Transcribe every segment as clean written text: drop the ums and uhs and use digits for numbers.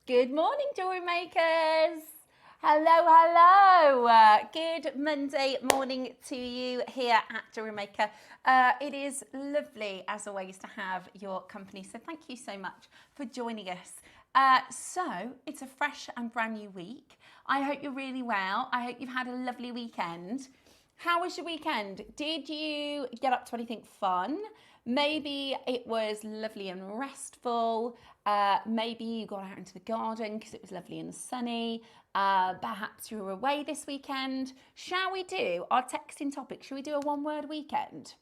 Good morning, jewellery makers. Hello. Good Monday morning to you here at JewelleryMaker. It is lovely, as always, to have your company. So thank you so much for joining us. So it's a fresh and brand new week. I hope you're really well. I hope you've had a lovely weekend. How was your weekend? Did you get up to anything fun? Maybe it was lovely and restful. Maybe you got out into the garden because it was lovely and sunny. Perhaps you were away this weekend. Shall we do our texting topic? Shall we do a one-word weekend?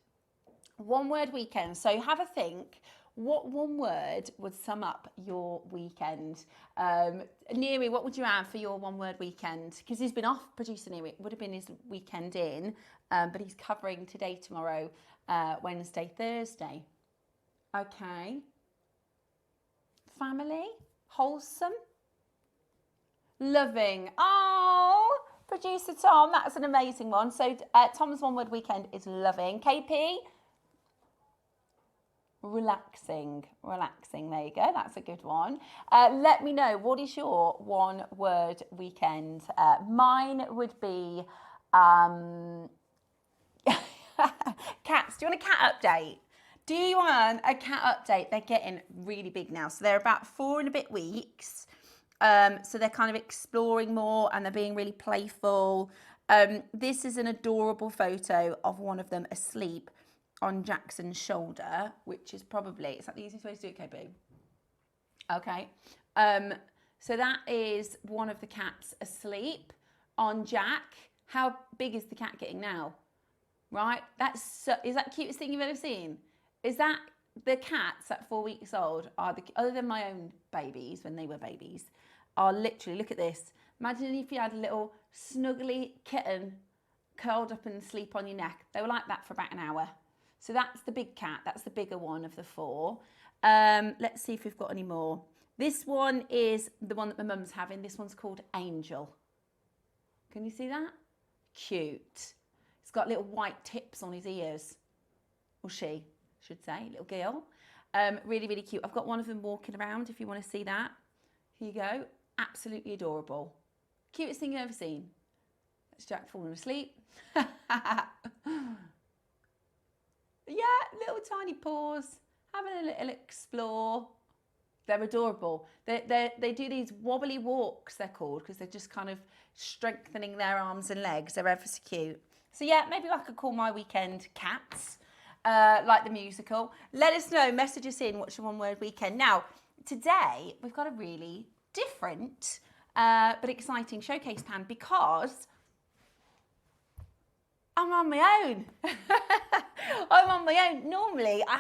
One-word weekend. So have a think. What one word would sum up your weekend? Neri, what would you have for your one-word weekend? Because he's been off, producer Neri. It would have been his weekend in, but he's covering today, tomorrow, Wednesday, Thursday. Okay. Family, wholesome, loving. Oh, producer Tom, that's an amazing one. So Tom's one-word weekend is loving. KP? Relaxing. There you go. That's a good one. Let me know, what is your one-word weekend? Mine would be cats. Do you want a cat update? Do you want a cat update? They're getting really big now. So they're about 4 and a bit weeks. So they're kind of exploring more and they're being really playful. This is an adorable photo of one of them asleep on Jackson's shoulder, which is probably, is that the easiest way to do it, KB? Okay. So that is one of the cats asleep on Jack. How big is the cat getting now? Right? Is that the cutest thing you've ever seen? Is that the cats at 4 weeks old are other than my own babies when they were babies, are literally, look at this. Imagine if you had a little snuggly kitten curled up and asleep on your neck. They were like that for about an hour. So that's the big cat. That's the bigger one of the 4. Let's see if we've got any more. This one is the one that my mum's having. This one's called Angel. Can you see that? Cute. He's got little white tips on his ears. Or she, should say, little girl. Really, really cute. I've got one of them walking around if you want to see that. Here you go. Absolutely adorable. Cutest thing you've ever seen. That's Jack falling asleep. Yeah, little tiny paws, having a little explore. They're adorable. They do these wobbly walks, they're called, because they're just kind of strengthening their arms and legs. They're ever so cute. So yeah, maybe I could call my weekend Cats, like the musical. Let us know, message us in, what's your one-word weekend. Now, today, we've got a really different but exciting showcase pan because I'm on my own. I'm on my own. Normally, I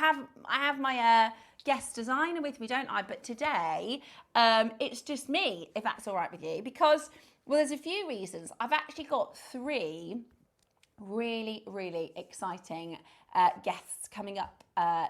have my guest designer with me, don't I? But today, it's just me, if that's all right with you. Because, well, there's a few reasons. I've actually got 3 really, really exciting guests coming up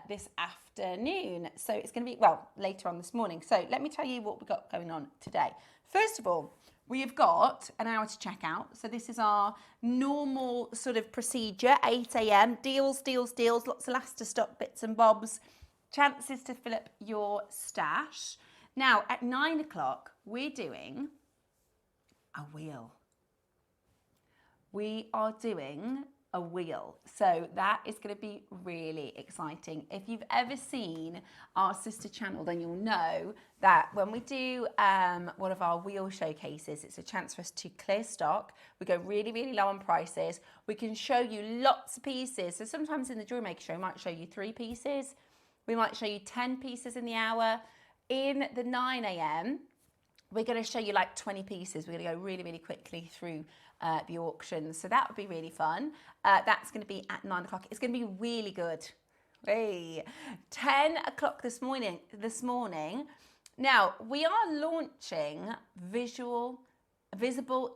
this afternoon. So it's going to be, well, later on this morning. So let me tell you what we've got going on today. First of all, we've got an hour to check out. So this is our normal sort of procedure, 8 a.m. Deals, lots of last to stock bits and bobs, chances to fill up your stash. Now, at 9 o'clock, we're doing a wheel. We are doing a wheel. So that is going to be really exciting. If you've ever seen our sister channel, then you'll know that when we do one of our wheel showcases, it's a chance for us to clear stock. We go really, really low on prices. We can show you lots of pieces. So sometimes in the Jewellery Maker show, we might show you 3 pieces. We might show you 10 pieces in the hour. In the 9 a.m., we're going to show you like 20 pieces. We're going to go really, really quickly through the auctions. So that would be really fun. That's going to be at 9 o'clock. It's going to be really good. Hey, 10 o'clock this morning. Now, we are launching Visible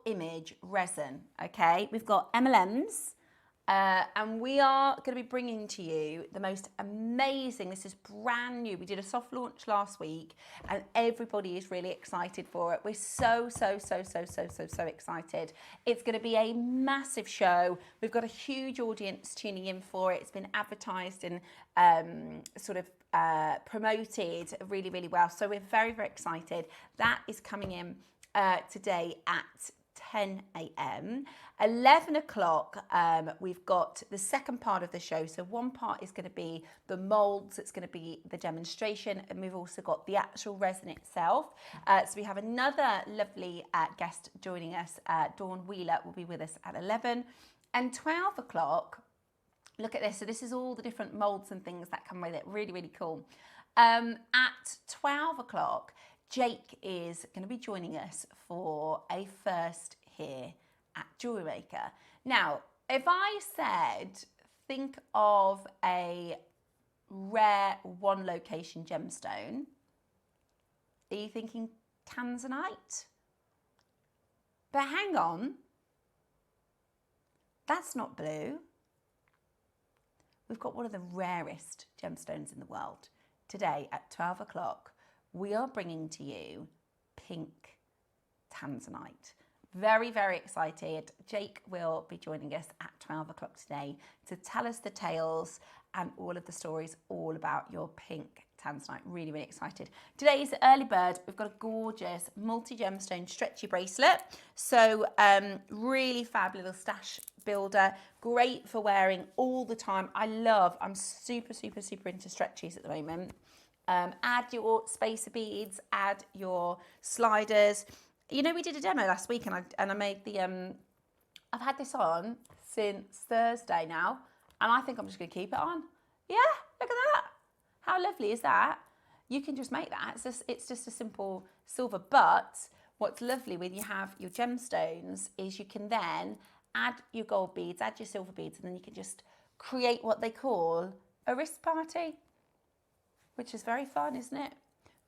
Image Resin, okay? We've got Emlems And we are going to be bringing to you the most amazing, this is brand new. We did a soft launch last week and everybody is really excited for it. We're so excited. It's going to be a massive show. We've got a huge audience tuning in for it. It's been advertised and promoted really well. So we're very excited. That is coming in today at 10 a.m. 11 o'clock, we've got the second part of the show. So one part is going to be the molds, it's going to be the demonstration, and we've also got the actual resin itself. So we have another lovely guest joining us. Dawn Wheeler will be with us at 11. And 12 o'clock, look at this. So this is all the different molds and things that come with it. Really cool. At 12 o'clock, Jake is going to be joining us for a first here at JewelleryMaker. Now, if I said, think of a rare one location gemstone, are you thinking tanzanite? But hang on, that's not blue. We've got one of the rarest gemstones in the world. Today at 12 o'clock, we are bringing to you pink tanzanite. Very excited. Jake will be joining us at 12 o'clock today to tell us the tales and all of the stories all about your pink tanzanite. Really excited. Today's early bird. We've got a gorgeous multi-gemstone stretchy bracelet. So really fab little stash builder. Great for wearing all the time. I'm super into stretchies at the moment. Add your spacer beads, add your sliders. You know, we did a demo last week and I made the, I've had this on since Thursday now, and I think I'm just going to keep it on. Yeah, look at that. How lovely is that? You can just make that. It's just a simple silver, but what's lovely when you have your gemstones is you can then add your gold beads, add your silver beads, and then you can just create what they call a wrist party, which is very fun, isn't it?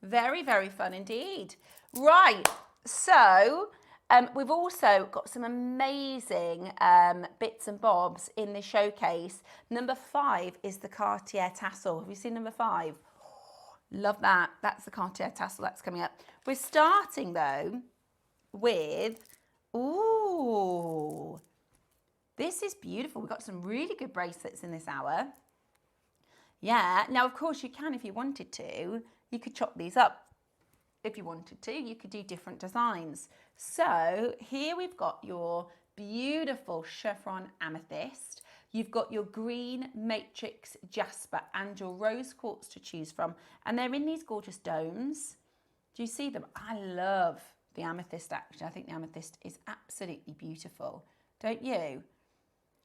Very fun indeed. Right. So we've also got some amazing bits and bobs in the showcase. Number 5 is the Cartier tassel. Have you seen number 5? Oh, love that. That's the Cartier tassel that's coming up. We're starting though with, ooh, this is beautiful. We've got some really good bracelets in this hour. Yeah, now of course you can if you wanted to. You could chop these up. If you wanted to, you could do different designs. So here we've got your beautiful chevron amethyst. You've got your green matrix jasper and your rose quartz to choose from. And they're in these gorgeous domes. Do you see them? I love the amethyst actually. I think the amethyst is absolutely beautiful. Don't you?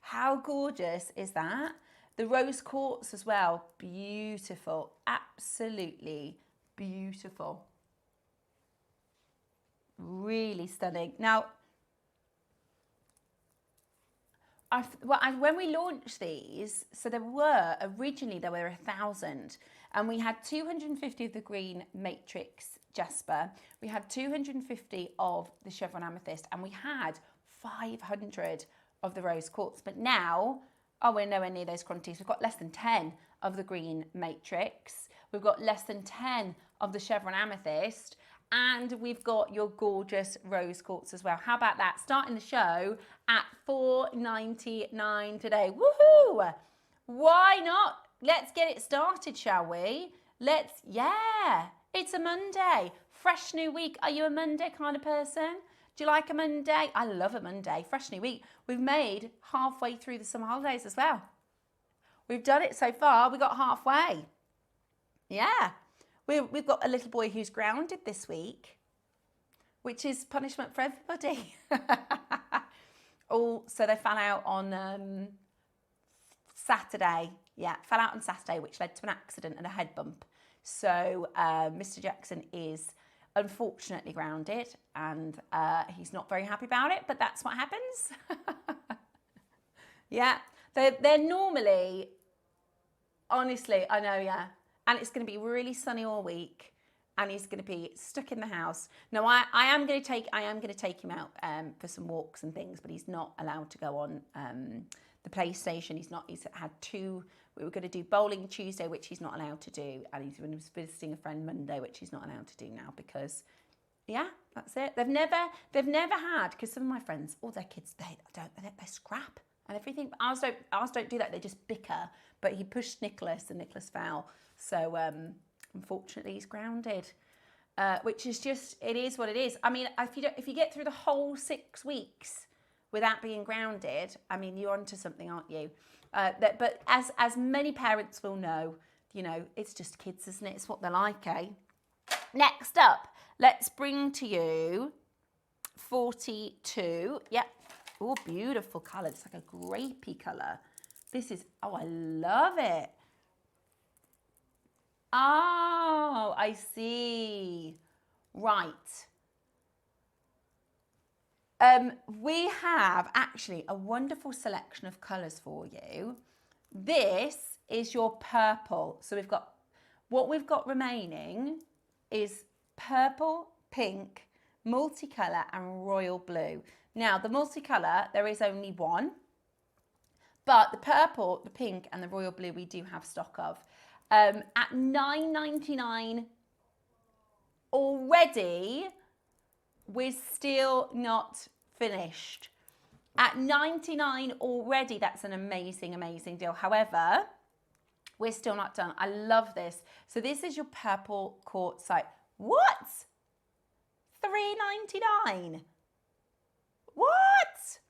How gorgeous is that? The rose quartz as well. Beautiful. Absolutely beautiful. Really stunning. Now, when we launched these, so originally there were 1,000, and we had 250 of the green matrix jasper, we had 250 of the chevron amethyst, and we had 500 of the rose quartz. But now, we're nowhere near those quantities. We've got less than 10 of the green matrix. We've got less than 10 of the chevron amethyst. And we've got your gorgeous rose quartz as well. How about that? Starting the show at $4.99 today. Woohoo! Why not? Let's get it started, shall we? Yeah, it's a Monday. Fresh new week. Are you a Monday kind of person? Do you like a Monday? I love a Monday. Fresh new week. We've made halfway through the summer holidays as well. We've done it so far. We got halfway. Yeah. We've got a little boy who's grounded this week, which is punishment for everybody. So they fell out on Saturday. Yeah, fell out on Saturday, which led to an accident and a head bump. So Mr. Jackson is unfortunately grounded, and he's not very happy about it, but that's what happens. Yeah, they're normally, honestly, I know, yeah. And it's going to be really sunny all week, and he's going to be stuck in the house. No, I am going to take him out for some walks and things, but he's not allowed to go on the PlayStation. He's had 2. We were going to do bowling Tuesday, which he's not allowed to do, and he's been visiting a friend Monday, which he's not allowed to do now because, yeah, that's it. They've never had, because some of my friends, all their kids, they scrap and everything. But ours don't do that. They just bicker. But he pushed Nicholas, and Nicholas fell. So unfortunately, he's grounded. Which is just, it is what it is. I mean, if you get through the whole 6 weeks without being grounded, I mean, you're onto something, aren't you? But as many parents will know, you know, it's just kids, isn't it? It's what they're like, eh? Next up, let's bring to you 42. Yep. Oh, beautiful colour. It's like a grapey colour. This is, oh, I love it. Oh, I see. Right. We have actually a wonderful selection of colours for you. This is your purple. So what we've got remaining is purple, pink, multicolour and royal blue. Now, the multicolour, there is only one, but the purple, the pink and the royal blue we do have stock of. At $9.99 already, we're still not finished. At $99 already, that's an amazing, amazing deal. However, we're still not done. I love this. So this is your purple quartzite. What? $3.99. What?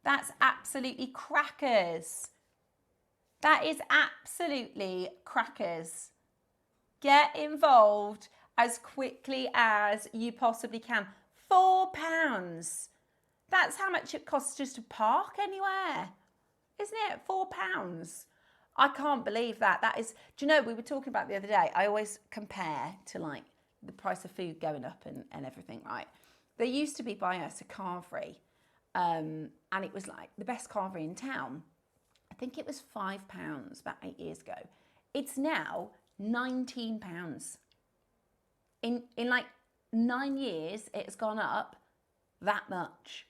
That's absolutely crackers. That is absolutely crackers. Get involved as quickly as you possibly can. £4. That's how much it costs just to park anywhere, isn't it? £4. I can't believe that. That is, do you know, we were talking about the other day, I always compare to like the price of food going up and everything, right? There used to be by us a carvery, and it was like the best carvery in town. I think it was £5 about 8 years ago. It's now £19. In like 9 years, it has gone up that much.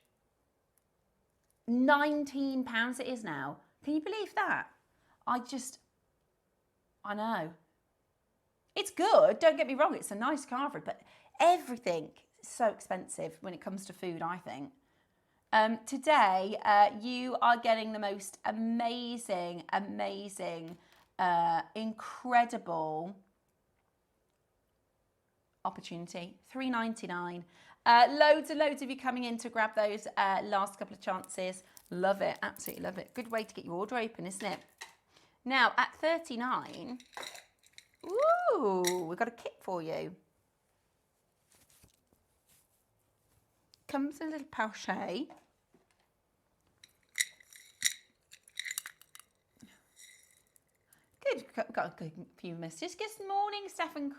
£19 it is now. Can you believe that? I know. It's good, don't get me wrong, it's a nice carvery, but everything is so expensive when it comes to food, I think. Today, you are getting the most amazing, incredible opportunity. $3.99. Loads and loads of you coming in to grab those last couple of chances. Love it, absolutely love it. Good way to get your order open, isn't it? Now, at $39, ooh, we've got a kit for you. Comes in a little pouchet. Good, got a good few messages. Good morning, Steph and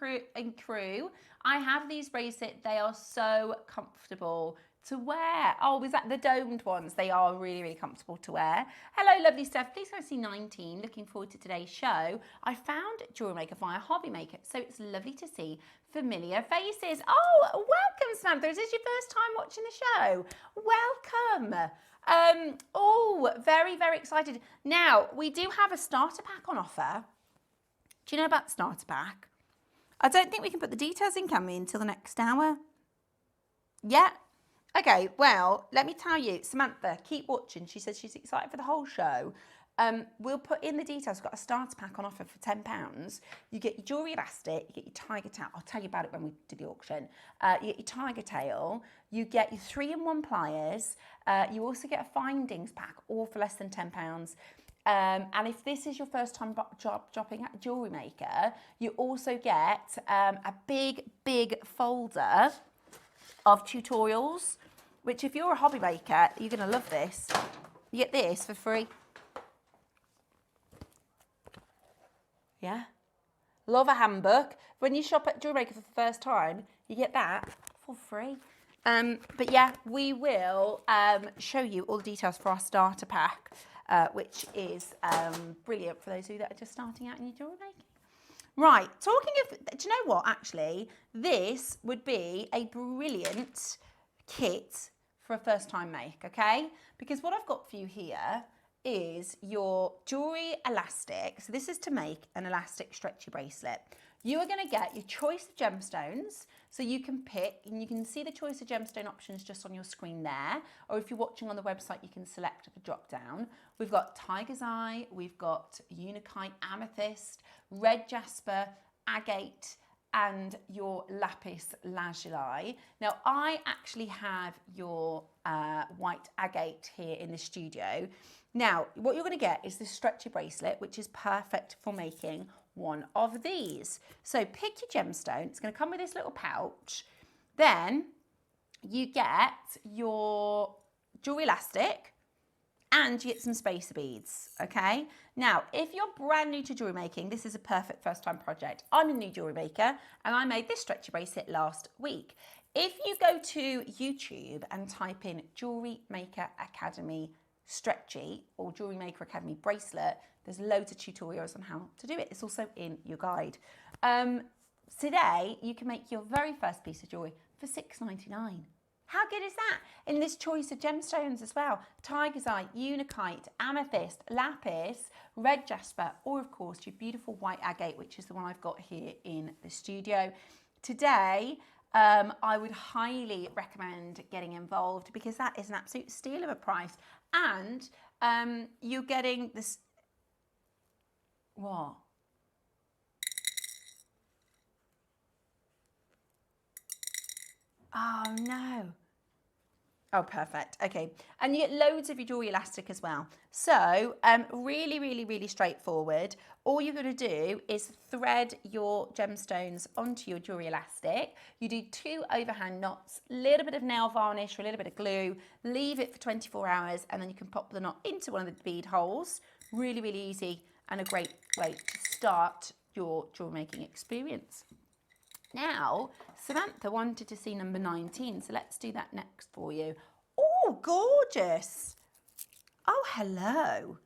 crew. I have these bracelets. They are so comfortable to wear. Oh, is that the domed ones? They are really, really comfortable to wear. Hello, lovely Steph. Please go see 19. Looking forward to today's show. I found JewelleryMaker via HobbyMaker, so it's lovely to see familiar faces. Oh, welcome, Samantha. Is this your first time watching the show? Welcome. Oh, very, very excited. Now, we do have a starter pack on offer. Do you know about the starter pack? I don't think we can put the details in, can we, until the next hour? Yeah. Okay, well, let me tell you, Samantha, keep watching. She says she's excited for the whole show. We'll put in the details. We've got a starter pack on offer for £10. You get your jewellery elastic, you get your tiger tail. I'll tell you about it when we do the auction. You get your tiger tail, you get your 3-in-1 pliers, you also get a findings pack, all for less than £10. And if this is your first time shopping at JewelleryMaker, you also get a big, big folder of tutorials, which if you're a hobby maker, you're going to love this. You get this for free. Yeah. Love a handbook. When you shop at JewelleryMaker for the first time, you get that for free. But yeah, we will show you all the details for our starter pack, which is brilliant for those of you that are just starting out in your jewellery making. Right, talking of, do you know what, actually, this would be a brilliant kit for a first time make, okay? Because what I've got for you here is your jewellery elastic. So this is to make an elastic stretchy bracelet. You are going to get your choice of gemstones. So you can pick, and you can see the choice of gemstone options just on your screen there. Or if you're watching on the website, you can select the drop down. We've got tiger's eye, we've got unakite, amethyst, red jasper, agate, and your lapis lazuli. Now, I actually have your white agate here in the studio. Now, what you're going to get is this stretchy bracelet, which is perfect for making one of these. So pick your gemstone. It's going to come with this little pouch. Then you get your jewelry elastic, and you get some spacer beads, okay? Now, if you're brand new to jewelry making, this is a perfect first time project. I'm a new jewelry maker, and I made this stretchy bracelet last week. If you go to YouTube and type in Jewelry Maker Academy stretchy or Jewelry Maker Academy bracelet, there's loads of tutorials on how to do it. It's also in your guide. Today, you can make your very first piece of jewelry for $6.99. How good is that? In this choice of gemstones as well. Tiger's eye, unakite, amethyst, lapis, red jasper, or of course your beautiful white agate, which is the one I've got here in the studio. Today, I would highly recommend getting involved because that is an absolute steal of a price. And you're getting this, what? Oh no. Oh, perfect. Okay. And you get loads of your jewelry elastic as well. So really, really, really straightforward. All you're going to do is thread your gemstones onto your jewelry elastic. You do 2 overhand knots, a little bit of nail varnish or a little bit of glue, leave it for 24 hours, and then you can pop the knot into one of the bead holes. Really, really easy and a great way to start your jewelry making experience. Now, Samantha wanted to see number 19, so let's do that next for you. Oh, gorgeous. Oh, hello.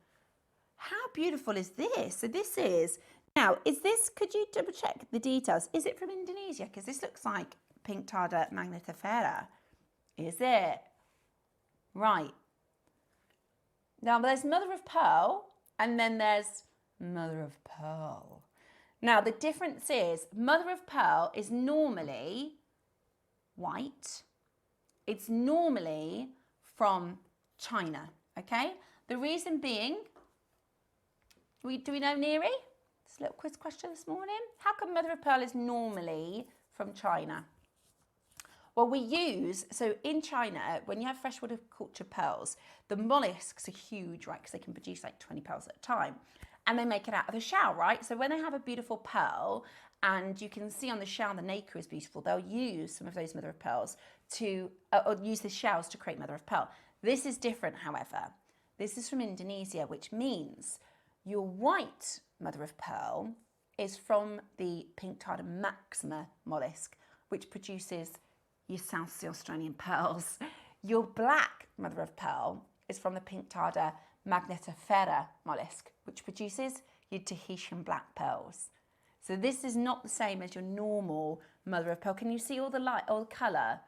How beautiful is this? So this is, now, is this, could you double check the details? Is it from Indonesia? Because this looks like pink tarda magnetifera. Is it? Right. Now, there's mother of pearl, and then there's mother of pearl. Now, the difference is mother of pearl is normally white. It's normally from China, okay? The reason being, do we know, Neri? This little quiz question this morning. How come mother of pearl is normally from China? Well, we use, so in China, when you have freshwater cultured pearls, the mollusks are huge, right? Because they can produce like 20 pearls at a time. And they make it out of the shell, right? So when they have a beautiful pearl, and you can see on the shell the nacre is beautiful, they'll use some of those mother of pearls to, or use the shells to create mother of pearl. This is different, however. This is from Indonesia, which means your white mother of pearl is from the pink tarda maxima mollusk, which produces your South Sea Australian pearls. Your black mother of pearl is from the pink tarda magnetifera mollusk, which produces your Tahitian black pearls. So this is not the same as your normal mother of pearl. Can you see all the light, all the colour?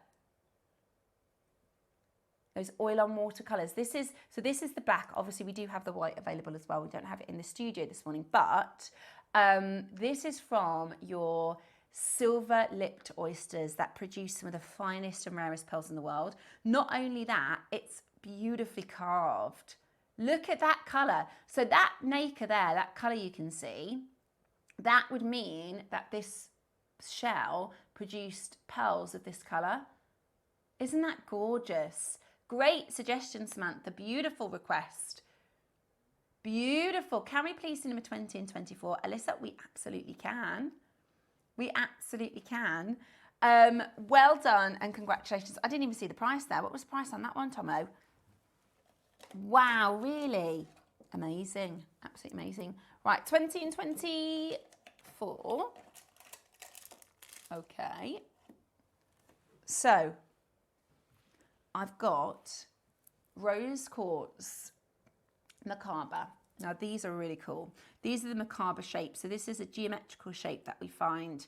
Those oil on water colours. This is the black. Obviously, we do have the white available as well. We don't have it in the studio this morning, but this is from your silver-lipped oysters that produce some of the finest and rarest pearls in the world. Not only that, it's beautifully carved. Look at that colour. So that nacre there, that colour you can see, that would mean that this shell produced pearls of this colour. Isn't that gorgeous? Great suggestion, Samantha. Beautiful request. Beautiful. Can we please see number 20 and 24? Alyssa, we absolutely can. We absolutely can. Well done and congratulations. I didn't even see the price there. What was the price on that one, Tomo? Wow, really? Amazing. Absolutely amazing. Right, 20 and 24. Okay. So, I've got rose quartz macabre. Now, these are really cool. These are the macabre shapes. So this is a geometrical shape that we find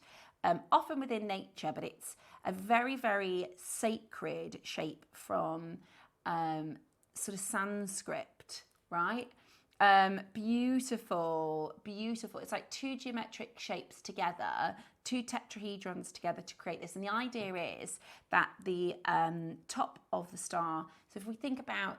often within nature, but it's a very, very sacred shape from sort of Sanskrit right? Beautiful, beautiful. It's like two geometric shapes together, two tetrahedrons together to create this. And the idea is that the top of the star, so if we think about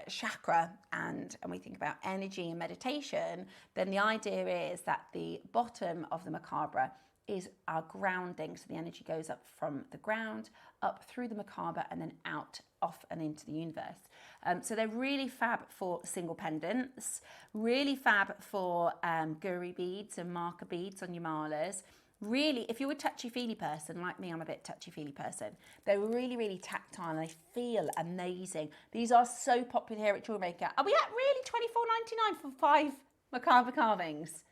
chakra and we think about energy and meditation, then the idea is that the bottom of the macabre is our grounding. So the energy goes up from the ground, up through the macabre, and then out, off and into the universe. So they're really fab for single pendants, really fab for guru beads and marker beads on your malas. Really, if you're a touchy-feely person, like me, I'm a bit touchy-feely person, they're really, really tactile and they feel amazing. These are so popular here at JewelleryMaker. Are we at really $24.99 for 5 macabre carvings?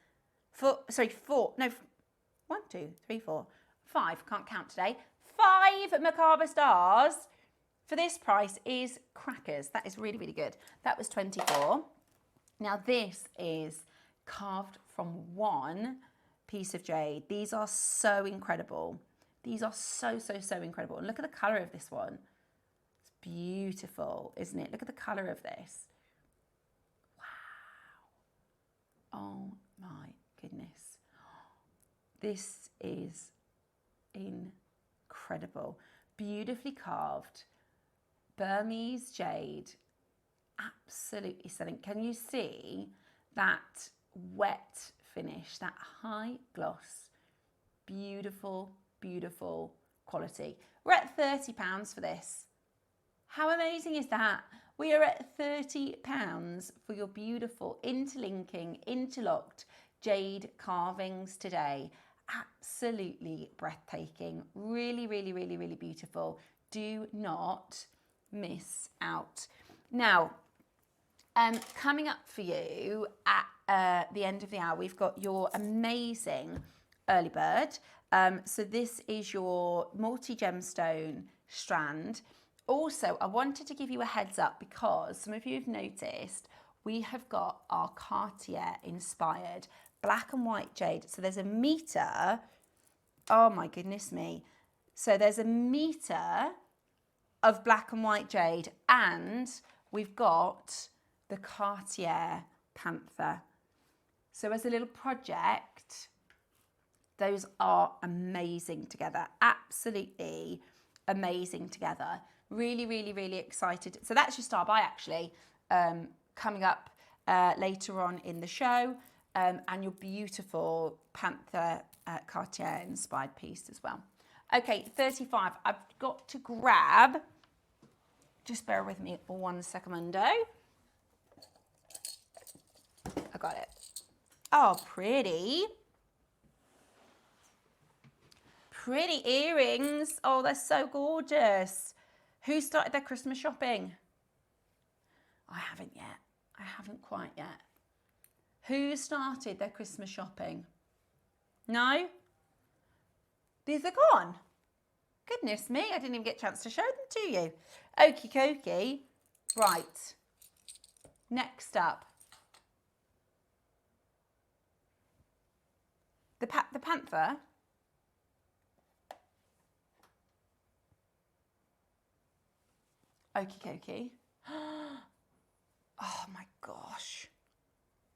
Four, no, 1, 2, 3, 4, 5, can't count today. 5 macabre stars for this price is crackers. That is really, really good. That was 24. Now this is carved from one piece of jade. These are so incredible. These are so, so, so incredible. And look at the color of this one. It's beautiful, isn't it? Look at the color of this. Wow. Oh my goodness. This is incredible. Beautifully carved. Burmese jade. Absolutely stunning. Can you see that wet finish, that high gloss? Beautiful, beautiful quality. We're at £30 for this. How amazing is that? We are at £30 for your beautiful interlinking, interlocked jade carvings today. Absolutely breathtaking. Really, really, really, really beautiful. Do not miss out. Now, coming up for you at the end of the hour, we've got your amazing early bird. So this is your multi-gemstone strand. Also, I wanted to give you a heads up because some of you have noticed we have got our Cartier inspired black and white jade. So there's a meter. Oh my goodness me. So there's a meter of black and white jade, and we've got the Cartier Panther. So as a little project, those are amazing together. Absolutely amazing together. Really, really, really excited. So that's your star buy actually, coming up later on in the show, and your beautiful Panther Cartier inspired piece as well. Okay, 35. I've got to grab, just bear with me for 1 second. I got it. Oh, pretty. Pretty earrings. Oh, they're so gorgeous. Who started their Christmas shopping? I haven't yet. I haven't quite yet. Who started their Christmas shopping? No? These are gone. Goodness me, I didn't even get a chance to show them to you. Okie dokie. Right. Next up. The Panther. Okie dokie. Oh my gosh.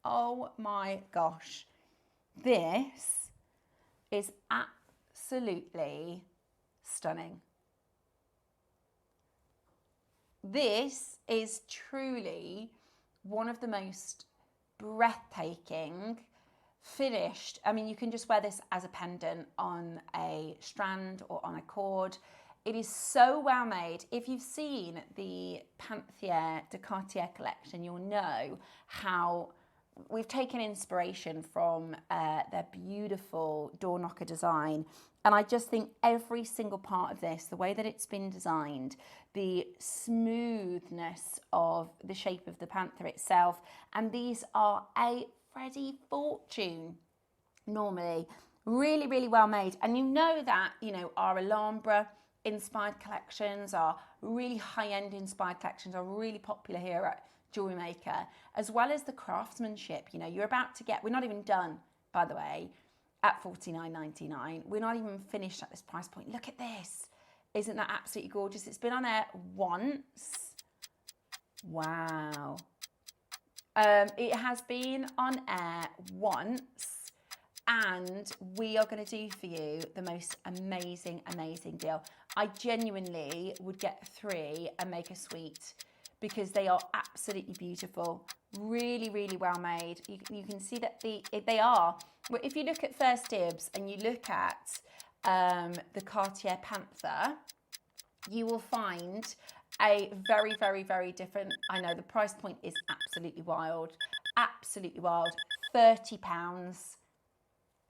Oh my gosh. This is absolutely stunning. This is truly one of the most breathtaking finished. I mean, you can just wear this as a pendant on a strand or on a cord. It is so well made. If you've seen the Panther de Cartier collection, you'll know how we've taken inspiration from their beautiful door knocker design. And I just think every single part of this, the way that it's been designed, the smoothness of the shape of the Panther itself, and these are a Freddie fortune normally. Really, really well made. And you know that, you know, our Alhambra inspired collections, our really high-end inspired collections are really popular here at JewelleryMaker, as well as the craftsmanship. You know, you're about to get, we're not even done, by the way, at $49.99. We're not even finished at this price point. Look at this. Isn't that absolutely gorgeous? It's been on air once. Wow. It has been on air once, and we are going to do for you the most amazing deal. I genuinely would get 3 and make a suite because they are absolutely beautiful, really well made. You can see that they are. Well, if you look at First Dibs and you look at the Cartier Panther, you will find a very different. I know the price point is absolutely wild, £30.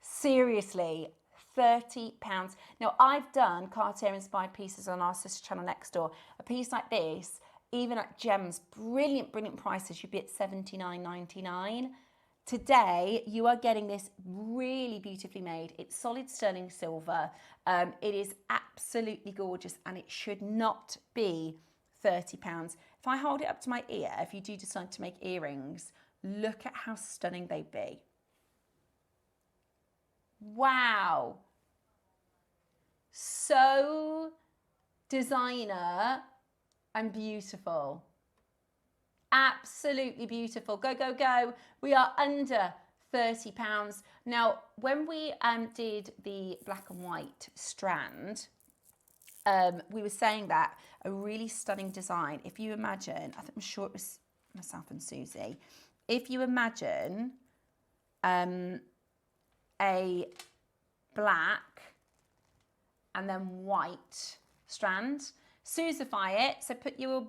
Seriously, £30. Now, I've done Cartier inspired pieces on our sister channel next door. A piece like this, even at Gems, brilliant prices, you'd be at £79.99. Today, you are getting this really beautifully made. It's solid sterling silver. It is absolutely gorgeous, and it should not be £30. If I hold it up to my ear, if you do decide to make earrings, look at how stunning they'd be. Wow. So designer and beautiful. Absolutely beautiful. Go. We are under £30. Now, when we did the black and white strand, we were saying that a really stunning design, if you imagine, I'm sure it was myself and Susie, if you imagine a black and then white strand, Susify it, so put your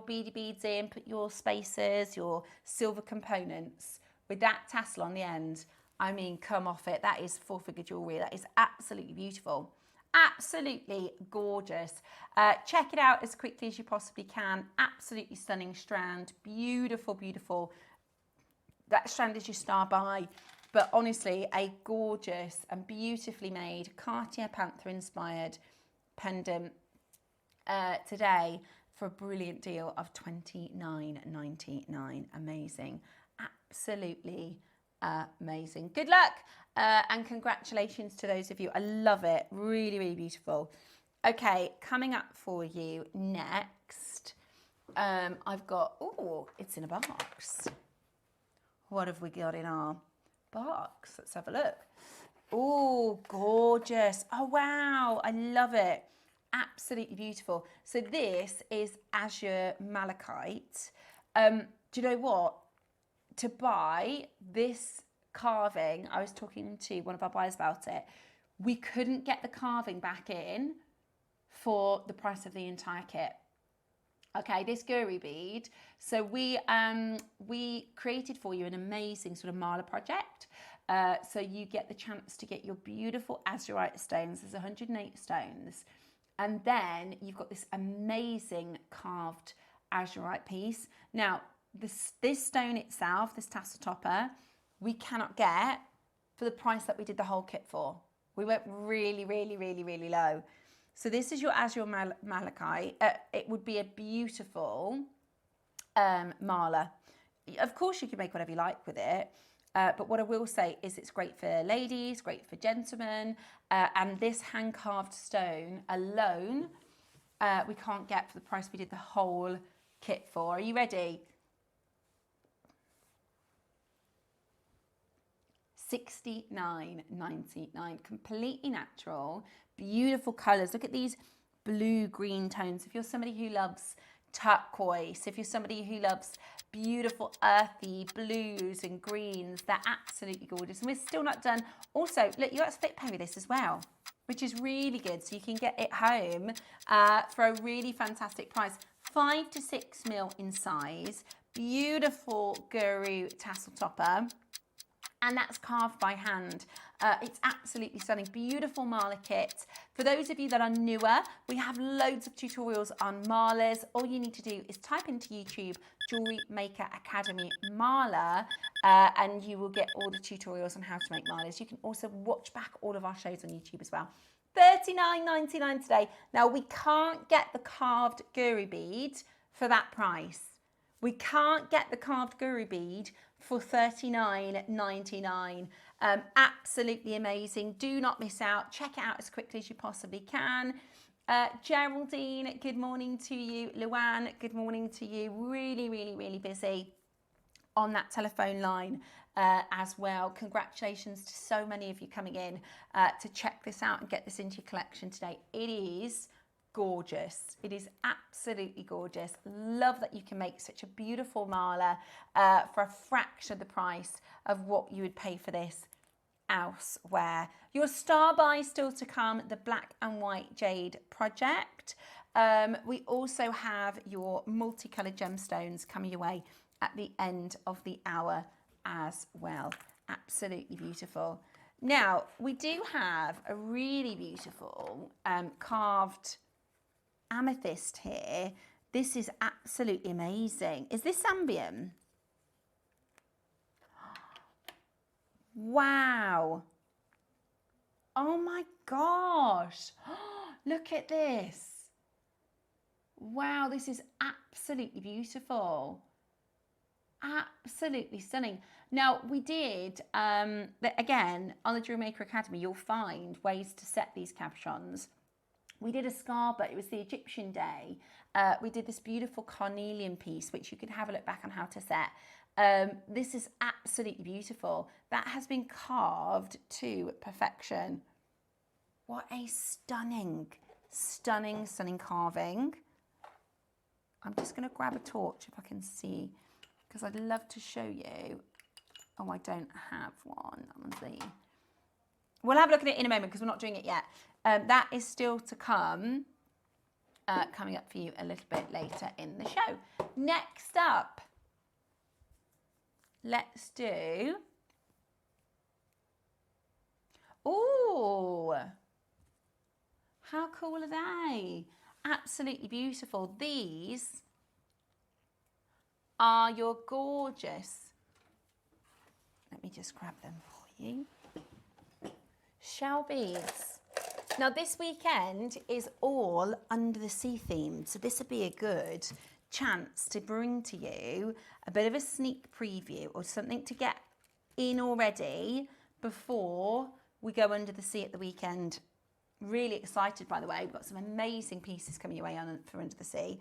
beady beads in, put your spacers, your silver components with that tassel on the end. I mean, come off it. That is 4-figure jewellery. That is absolutely beautiful. Absolutely gorgeous. Check it out as quickly as you possibly can. Absolutely stunning strand. Beautiful. That strand is your star buy. But honestly, a gorgeous and beautifully made Cartier Panther inspired pendant today for a brilliant deal of $29.99. Amazing. Absolutely amazing. Good luck and congratulations to those of you. I love it. Really beautiful. Okay, coming up for you next, I've got, oh, it's in a box. What have we got in our box? Let's have a look. Oh, gorgeous. Oh, wow. I love it. Absolutely beautiful. So this is Azure Malachite. Do you know what? To buy this carving, I was talking to one of our buyers about it. We couldn't get the carving back in for the price of the entire kit. Okay, this guru bead. So we created for you an amazing sort of mala project. So you get the chance to get your beautiful azurite stones. There's 108 stones. And then you've got this amazing carved azurite piece. Now, this stone itself, this tassel topper, we cannot get for the price that we did the whole kit for. We went really low. So this is your Azure Malachite. It would be a beautiful mala. Of course, you can make whatever you like with it. But what I will say is it's great for ladies, great for gentlemen. And this hand-carved stone alone, we can't get for the price we did the whole kit for. Are you ready? $69.99, completely natural, beautiful colours. Look at these blue-green tones. If you're somebody who loves turquoise, if you're somebody who loves beautiful earthy blues and greens, they're absolutely gorgeous. And we're still not done. Also, look, you got split pay with this as well, which is really good. So you can get it home for a really fantastic price. 5 to 6 mil in size, beautiful guru tassel topper. And that's carved by hand. It's absolutely stunning. Beautiful mala kit. For those of you that are newer, we have loads of tutorials on malas. All you need to do is type into YouTube Jewellery Maker Academy Mala, and you will get all the tutorials on how to make malas. You can also watch back all of our shows on YouTube as well. $39.99 today. Now, we can't get the carved guru bead for that price. We can't get the carved guru bead for $39.99. Absolutely amazing. Do not miss out. Check it out as quickly as you possibly can. Geraldine, good morning to you. Luann, good morning to you. Really busy. on that telephone line as well. Congratulations to so many of you coming in to check this out and get this into your collection today. It is gorgeous. It is absolutely gorgeous. Love that you can make such a beautiful mala for a fraction of the price of what you would pay for this elsewhere. Your star buy still to come, the black and white jade project. We also have your multicolored gemstones coming your way at the end of the hour as well. Absolutely beautiful. Now, we do have a really beautiful carved amethyst here. This is absolutely amazing. Is this Zambian? Wow. Oh my gosh. Look at this. Wow, this is absolutely beautiful. Absolutely stunning. Now, we did, again, on the JewelleryMaker Academy, you'll find ways to set these cabochons. We did a scarpa, it was the Egyptian day. We did this beautiful carnelian piece, which you can have a look back on how to set. This is absolutely beautiful. That has been carved to perfection. What a stunning, stunning, stunning carving. I'm just going to grab a torch if I can see, because I'd love to show you. Oh, I don't have one. We'll have a look at it in a moment because we're not doing it yet. That is still to come, coming up for you a little bit later in the show. Next up, let's do... Ooh, how cool are they? Absolutely beautiful. These are your gorgeous, let me just grab them for you, shell beads. Now this weekend is all under the sea themed, so this would be a good chance to bring to you a bit of a sneak preview or something to get in already before we go under the sea at the weekend. Really excited, by the way. We've got some amazing pieces coming your way on for Under the Sea.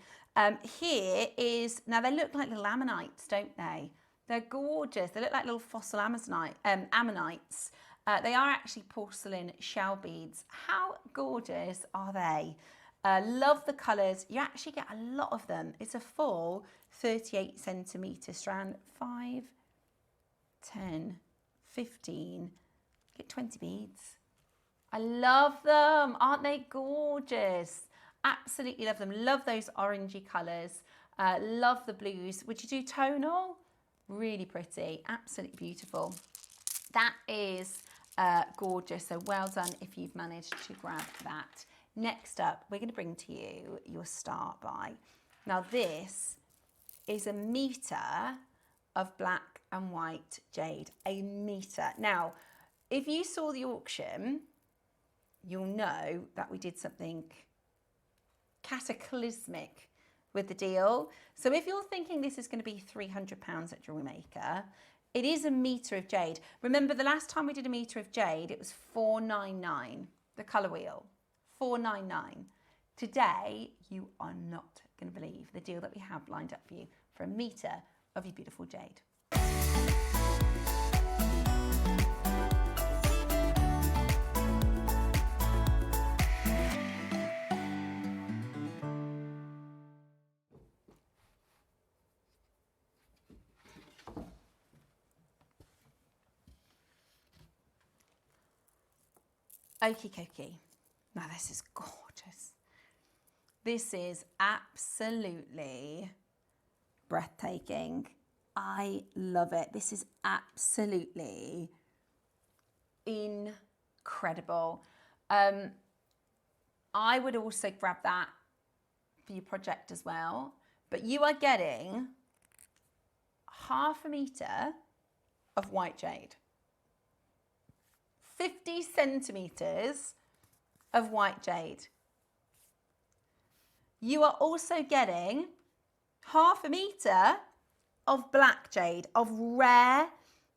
Here is, now they look like little ammonites, don't they? They're gorgeous. They look like little fossil ammonites. They are actually porcelain shell beads. How gorgeous are they? Love the colours. You actually get a lot of them. It's a full 38 centimetre strand. 5, 10, 15, get 20 beads. I love them. Aren't they gorgeous? Absolutely love them. Love those orangey colours. Love the blues. Would you do tonal? Really pretty. Absolutely beautiful. That is gorgeous. So well done if you've managed to grab that. Next up, we're going to bring to you your start buy. Now this is a metre of black and white jade. A metre. Now, if you saw the auction, you'll know that we did something cataclysmic with the deal. So if you're thinking this is going to be £300 at JewelleryMaker, it is a metre of jade. Remember, the last time we did a metre of jade, it was £499, the colour wheel, £499. Today, you are not going to believe the deal that we have lined up for you for a metre of your beautiful jade. Okie dokie. Now this is gorgeous. This is absolutely breathtaking. I love it. This is absolutely incredible. I would also grab that for your project as well. But you are getting half a metre of white jade. 50 centimetres of white jade. You are also getting half a metre of black jade, of rare,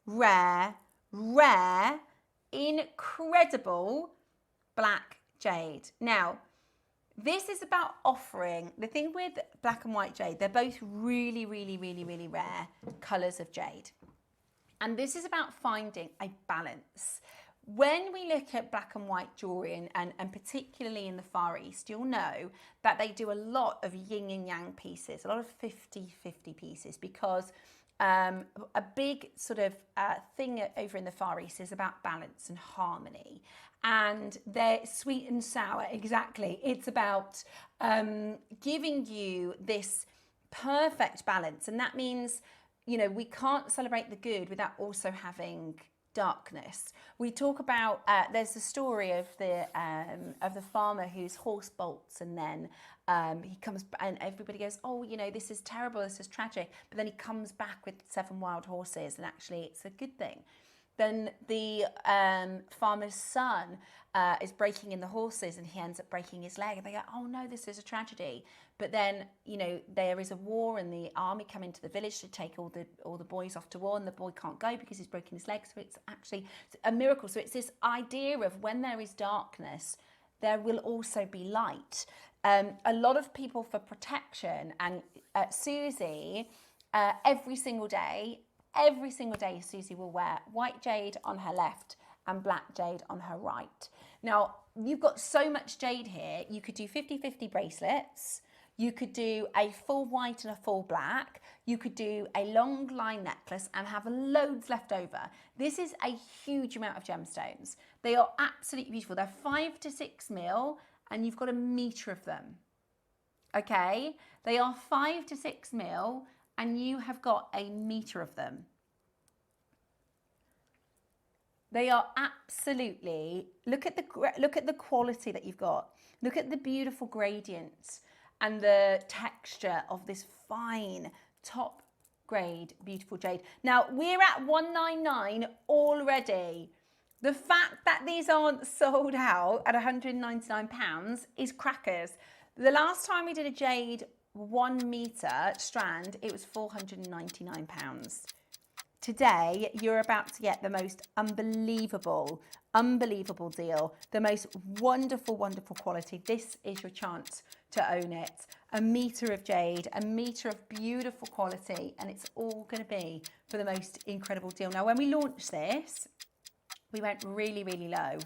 rare, rare, incredible black jade. Now, This is about offering, the thing with black and white jade, they're both really, really, really, really rare colours of jade. And this is about finding a balance. When we look at black and white jewellery, and particularly in the Far East, you'll know that they do a lot of yin and yang pieces, a lot of 50-50 pieces, because a big sort of thing over in the Far East is about balance and harmony. And they're sweet and sour, exactly. It's about giving you this perfect balance. And that means, you know, we can't celebrate the good without also having darkness. We talk about there's the story of the farmer whose horse bolts, and then he comes and everybody goes, oh, you know, this is terrible, this is tragic, but then he comes back with 7 wild horses, and actually it's a good thing. Then the farmer's son is breaking in the horses, and he ends up breaking his leg, and they go, oh no, this is a tragedy. But then, you know, there is a war, and the army come into the village to take all the boys off to war, and the boy can't go because he's broken his leg. So it's actually a miracle. So it's this idea of when there is darkness, there will also be light. A lot of people, for protection, and Susie, every single day, Susie will wear white jade on her left and black jade on her right. Now, you've got so much jade here. You could do 50-50 bracelets. You could do a full white and a full black. You could do a long line necklace and have loads left over. This is a huge amount of gemstones. They are absolutely beautiful. They're 5 to 6 mil, and you've got 1 meter of them. Okay? They are 5 to 6 mil, and you have got 1 meter of them. They are absolutely, look at the quality that you've got. Look at the beautiful gradients and the texture of this fine top grade beautiful jade. Now we're at 199 already. The fact that these aren't sold out at £199 is crackers. The last time we did a jade 1 meter strand, it was £499. Today, you're about to get the most unbelievable deal, the most wonderful quality. This is your chance to own it. 1 meter of jade, 1 meter of beautiful quality, and it's all going to be for the most incredible deal. Now, when we launched this, we went really, really low.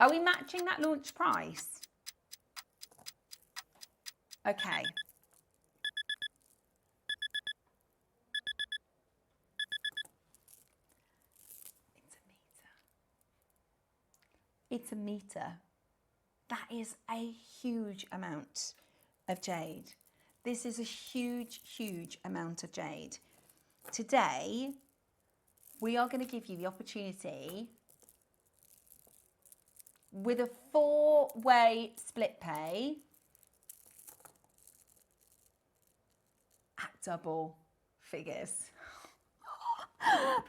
Are we matching that launch price? Okay. It's a meter. That is a huge amount of jade. This is a huge amount of jade. Today, we are going to give you the opportunity with a 4-way split pay at double figures.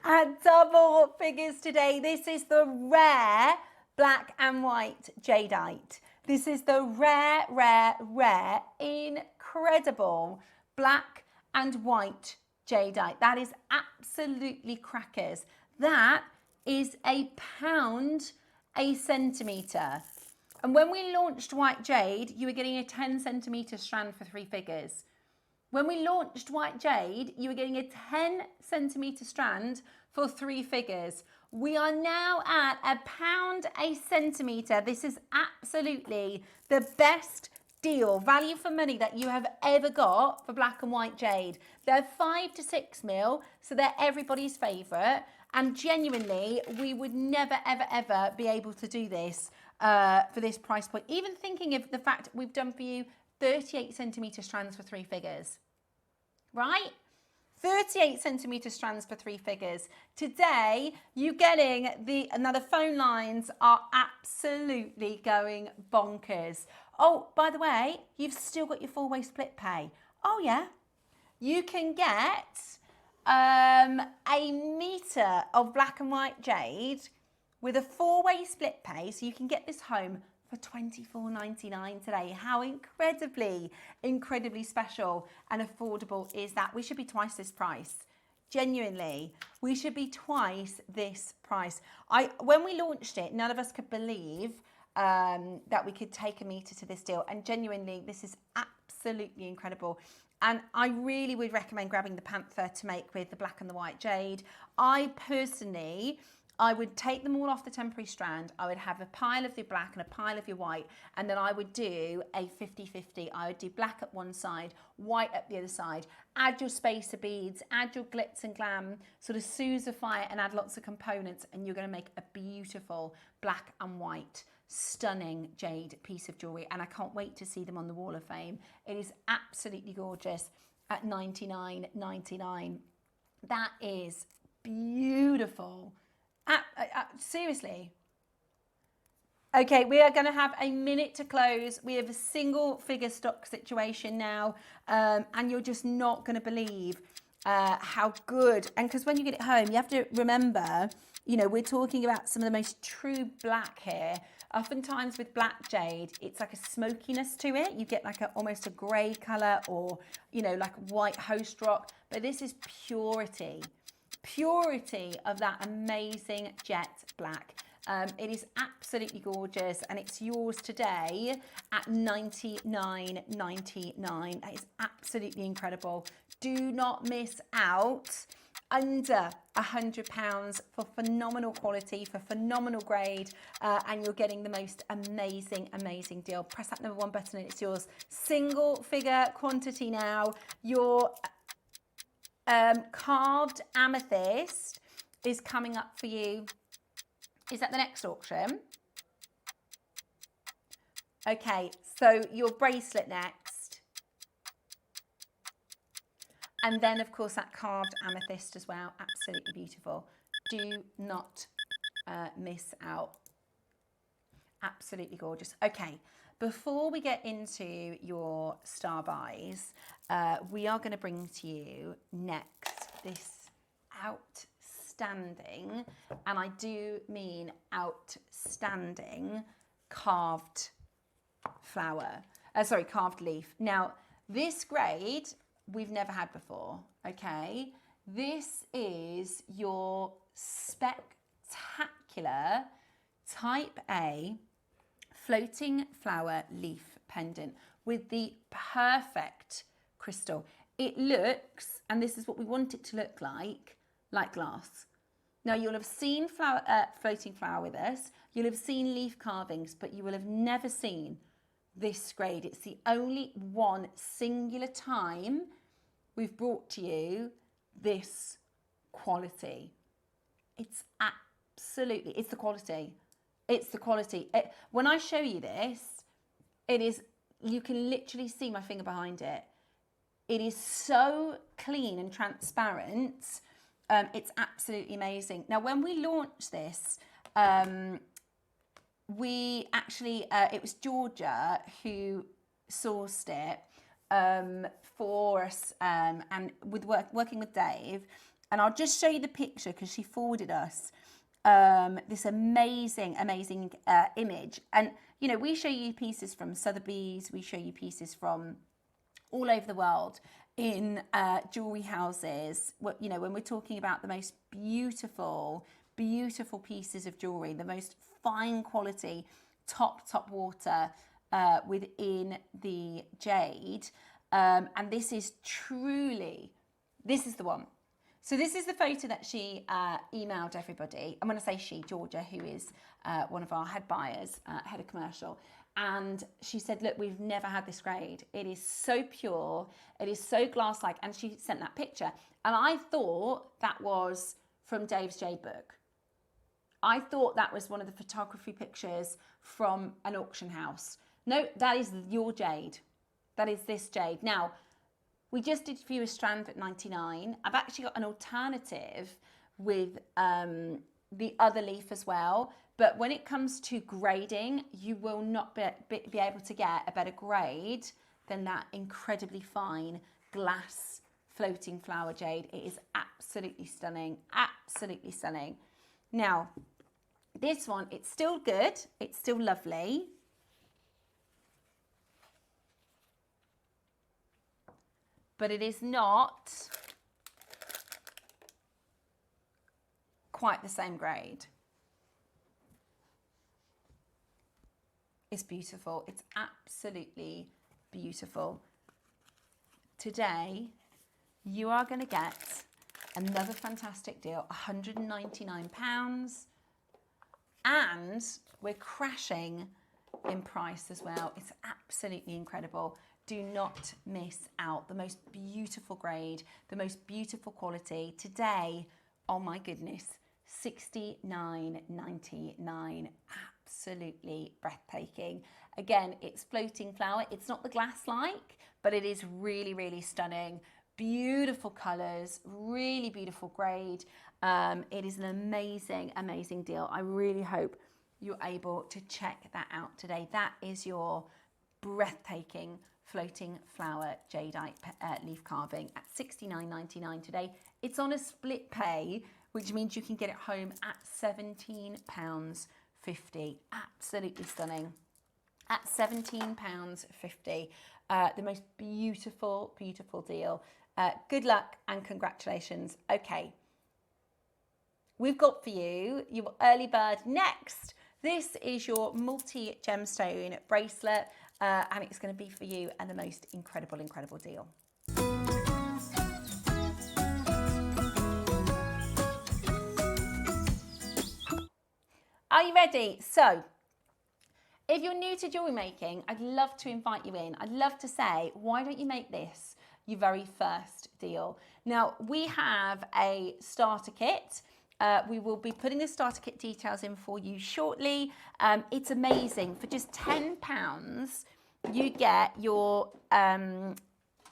At double figures today. This is the rare black and white jadeite. This is the rare, incredible black and white jadeite. That is absolutely crackers. That is £1 a centimetre. And when we launched white jade, you were getting a 10 centimetre strand for 3 figures. When we launched white jade, you were getting a 10 centimetre strand for 3 figures. We are now at £1 a centimetre. This is absolutely the best deal, value for money that you have ever got for black and white jade. They're 5 to 6 mil, so they're everybody's favourite. And genuinely, we would never, ever be able to do this for this price point. Even thinking of the fact we've done for you 38 centimetre strands for 3 figures, right? 38 centimetre strands for 3 figures. Today, you're getting now the phone lines are absolutely going bonkers. Oh, by the way, you've still got your 4-way split pay. Oh yeah, you can get a metre of black and white jade with a 4-way split pay, so you can get this home for £24.99 today. How incredibly special and affordable is that? We should be twice this price. Genuinely, we should be twice this price. When we launched it, none of us could believe that we could take a meter to this deal. And genuinely, this is absolutely incredible. And I really would recommend grabbing the Panther to make with the black and the white jade. I personally, I would take them all off the temporary strand. I would have a pile of the black and a pile of your white, and then I would do a 50-50. I would do black at one side, white at the other side. Add your spacer beads, add your glitz and glam, sort of Suzify it and add lots of components, and you're going to make a beautiful black and white, stunning jade piece of jewellery. And I can't wait to see them on the Wall of Fame. It is absolutely gorgeous at $99.99. That is beautiful. Seriously. Okay, we are going to have a minute to close. We have a single figure stock situation now, and you're just not going to believe how good. And because when you get it home, you have to remember, you know, we're talking about some of the most true black here. Oftentimes with black jade, it's like a smokiness to it. You get like almost a grey colour, or, you know, like white host rock. But this is purity of that amazing jet black. It is absolutely gorgeous, and it's yours today at $99.99. That is absolutely incredible. Do not miss out. Under £100 for phenomenal quality, for phenomenal grade, and you're getting the most amazing deal. Press that number 1 button and it's yours. Single figure quantity now. Your carved amethyst is coming up for you. Is that the next auction? Okay, so your bracelet next. And then, of course, that carved amethyst as well. Absolutely beautiful. Do not miss out. Absolutely gorgeous. Okay, before we get into your star buys, we are going to bring to you next this outstanding, and I do mean outstanding, carved flower. Carved leaf. Now, this grade we've never had before, okay? This is your spectacular Type A floating flower leaf pendant with the perfect crystal. It looks, and this is what we want it to look like glass. Now, you'll have seen floating flower with us. You'll have seen leaf carvings, but you will have never seen this grade. It's the only one singular time we've brought to you this quality. It's absolutely, it's the quality. It's the quality. When I show you this, it is, you can literally see my finger behind it. It is so clean and transparent. It's absolutely amazing. Now, when we launched this, we actually, it was Georgia who sourced it for us, and with working with Dave. And I'll just show you the picture because she forwarded us this amazing image. And, you know, we show you pieces from Sotheby's, we show you pieces from all over the world in jewelry houses. You know, when we're talking about the most beautiful pieces of jewelry, the most fine quality, top water within the jade. And this is truly, this is the one. So this is the photo that she emailed everybody. I'm going to say she, Georgia, who is one of our head buyers, head of commercial. And she said, look, we've never had this grade. It is so pure. It is so glass-like. And she sent that picture. And I thought that was from Dave's jade book. I thought that was one of the photography pictures from an auction house. No, that is your jade. That is this jade. Now, we just did for you a strand at $99. I've actually got an alternative with the other leaf as well. But when it comes to grading, you will not be able to get a better grade than that incredibly fine glass floating flower jade. It is absolutely stunning, absolutely stunning. Now, this one, it's still good. It's still lovely. But it is not quite the same grade. It's beautiful. It's absolutely beautiful. Today, you are going to get another fantastic deal, £199. And we're crashing in price as well. It's absolutely incredible. Do not miss out. The most beautiful grade, the most beautiful quality. Today, oh my goodness, $69.99. Absolutely breathtaking. Again, it's floating flower. It's not the glass-like, but it is really, really stunning. Beautiful colours, really beautiful grade. It is an amazing, amazing deal. I really hope you're able to check that out today. That is your breathtaking floating flower jadeite leaf carving at £69.99 today. It's on a split pay, which means you can get it home at £17.50. Absolutely stunning. At £17.50. The most beautiful, beautiful deal. Good luck and congratulations. Okay, we've got for you your early bird next. This is your multi-gemstone bracelet, and it's going to be for you and the most incredible, incredible deal. Are you ready? So, if you're new to jewellery making, I'd love to invite you in. I'd love to say, why don't you make this your very first deal? Now, we have a starter kit. We will be putting the starter kit details in for you shortly. It's amazing. For just £10, you get your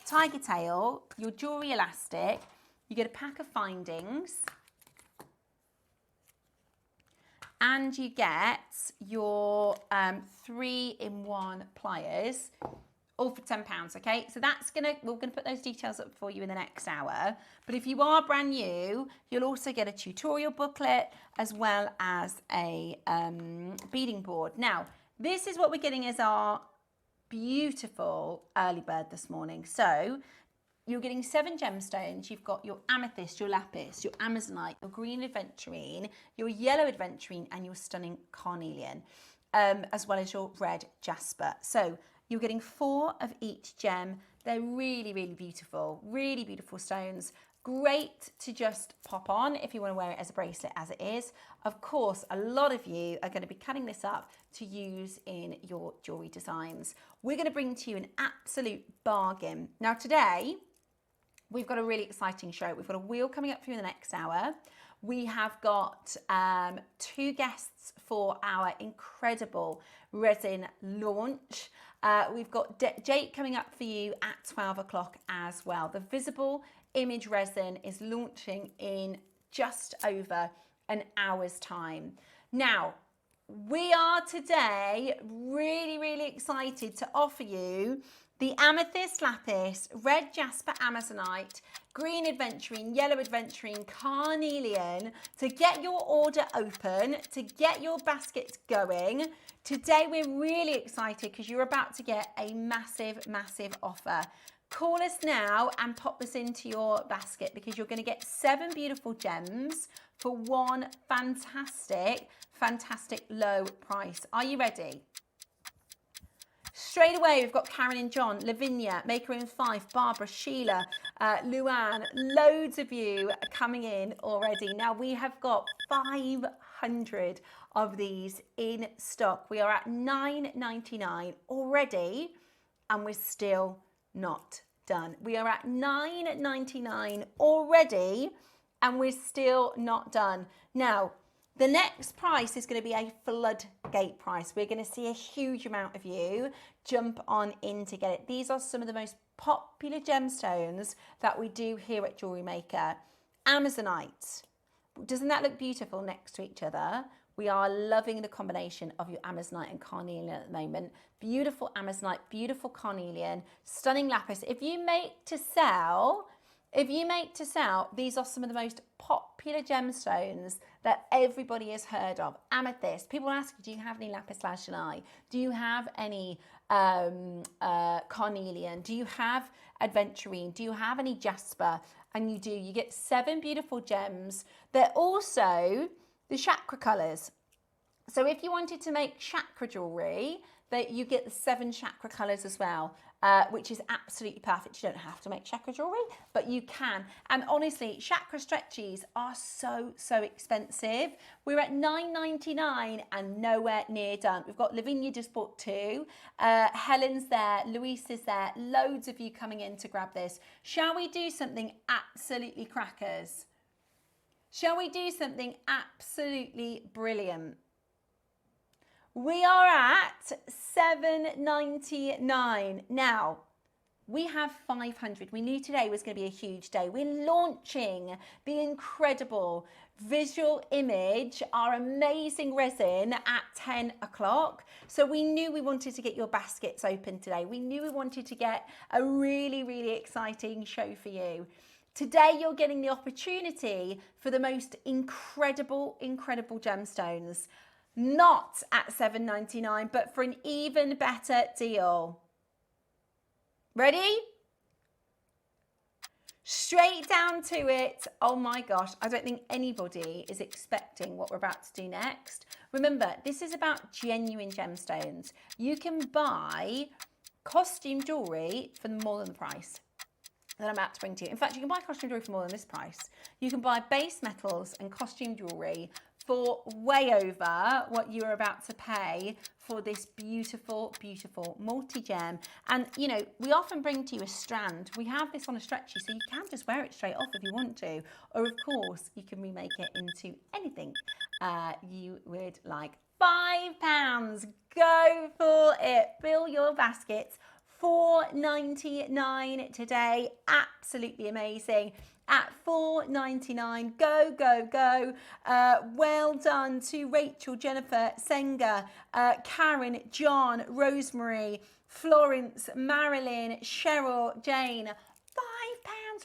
tiger tail, your jewellery elastic, you get a pack of findings, and you get your 3-in-1 pliers, all for £10, okay? So we're gonna put those details up for you in the next hour. But if you are brand new, you'll also get a tutorial booklet as well as a beading board. Now, this is what we're getting as our beautiful early bird this morning. So you're getting 7 gemstones. You've got your amethyst, your lapis, your amazonite, your green aventurine, your yellow aventurine, and your stunning carnelian, as well as your red jasper. So you're getting 4 of each gem. They're really, really beautiful stones. Great to just pop on if you want to wear it as a bracelet as it is. Of course, a lot of you are going to be cutting this up to use in your jewellery designs. We're going to bring to you an absolute bargain. Now today, we've got a really exciting show. We've got a wheel coming up for you in the next hour. We have got 2 guests for our incredible resin launch. We've got Jake coming up for you at 12 o'clock as well. The Visible Image Resin is launching in just over an hour's time. Now, we are today really, really excited to offer you the amethyst lapis, red jasper amazonite, green aventurine, yellow aventurine, carnelian to get your order open, to get your baskets going. Today we're really excited because you're about to get a massive, massive offer. Call us now and pop this into your basket because you're going to get 7 beautiful gems for one fantastic, fantastic low price. Are you ready? Straight away, we've got Karen and John, Lavinia, Maker in 5, Barbara, Sheila, Luann, loads of you coming in already. Now, we have got 500 of these in stock. We are at $9.99 already, and we're still not done. We are at $9.99 already, and we're still not done. Now, the next price is going to be a floodgate price. We're going to see a huge amount of you jump on in to get it. These are some of the most popular gemstones that we do here at Jewellery Maker. Amazonite. Doesn't that look beautiful next to each other? We are loving the combination of your amazonite and carnelian at the moment. Beautiful amazonite, beautiful carnelian, stunning lapis. If you make to sell, these are some of the most popular gemstones that everybody has heard of. Amethyst. People ask, do you have any lapis lazuli? Do you have any carnelian? Do you have aventurine? Do you have any jasper? And you do. You get 7 beautiful gems. They're also the chakra colours. So if you wanted to make chakra jewellery, that you get the 7 chakra colours as well, which is absolutely perfect. You don't have to make chakra jewellery, but you can. And honestly, chakra stretchies are so, so expensive. We're at $9.99 and nowhere near done. We've got Lavinia just bought 2. Helen's there, Louise is there, loads of you coming in to grab this. Shall we do something absolutely crackers? Shall we do something absolutely brilliant? We are at $7.99. Now, we have 500. We knew today was going to be a huge day. We're launching the incredible Visual Image, our amazing resin, at 10 o'clock. So we knew we wanted to get your baskets open today. We knew we wanted to get a really, really exciting show for you. Today, you're getting the opportunity for the most incredible, incredible gemstones. Not at $7.99, but for an even better deal. Ready? Straight down to it. Oh my gosh, I don't think anybody is expecting what we're about to do next. Remember, this is about genuine gemstones. You can buy costume jewellery for more than the price that I'm about to bring to you. In fact, you can buy costume jewellery for more than this price. You can buy base metals and costume jewellery for way over what you're about to pay for this beautiful, beautiful multi-gem. And, you know, we often bring to you a strand. We have this on a stretchy, so you can just wear it straight off if you want to. Or, of course, you can remake it into anything you would like. £5. Go for it. Fill your baskets. $4.99 today. Absolutely amazing. At $4.99. Go, go, go. Well done to Rachel, Jennifer, Senga, Karen, John, Rosemary, Florence, Marilyn, Cheryl, Jane. £5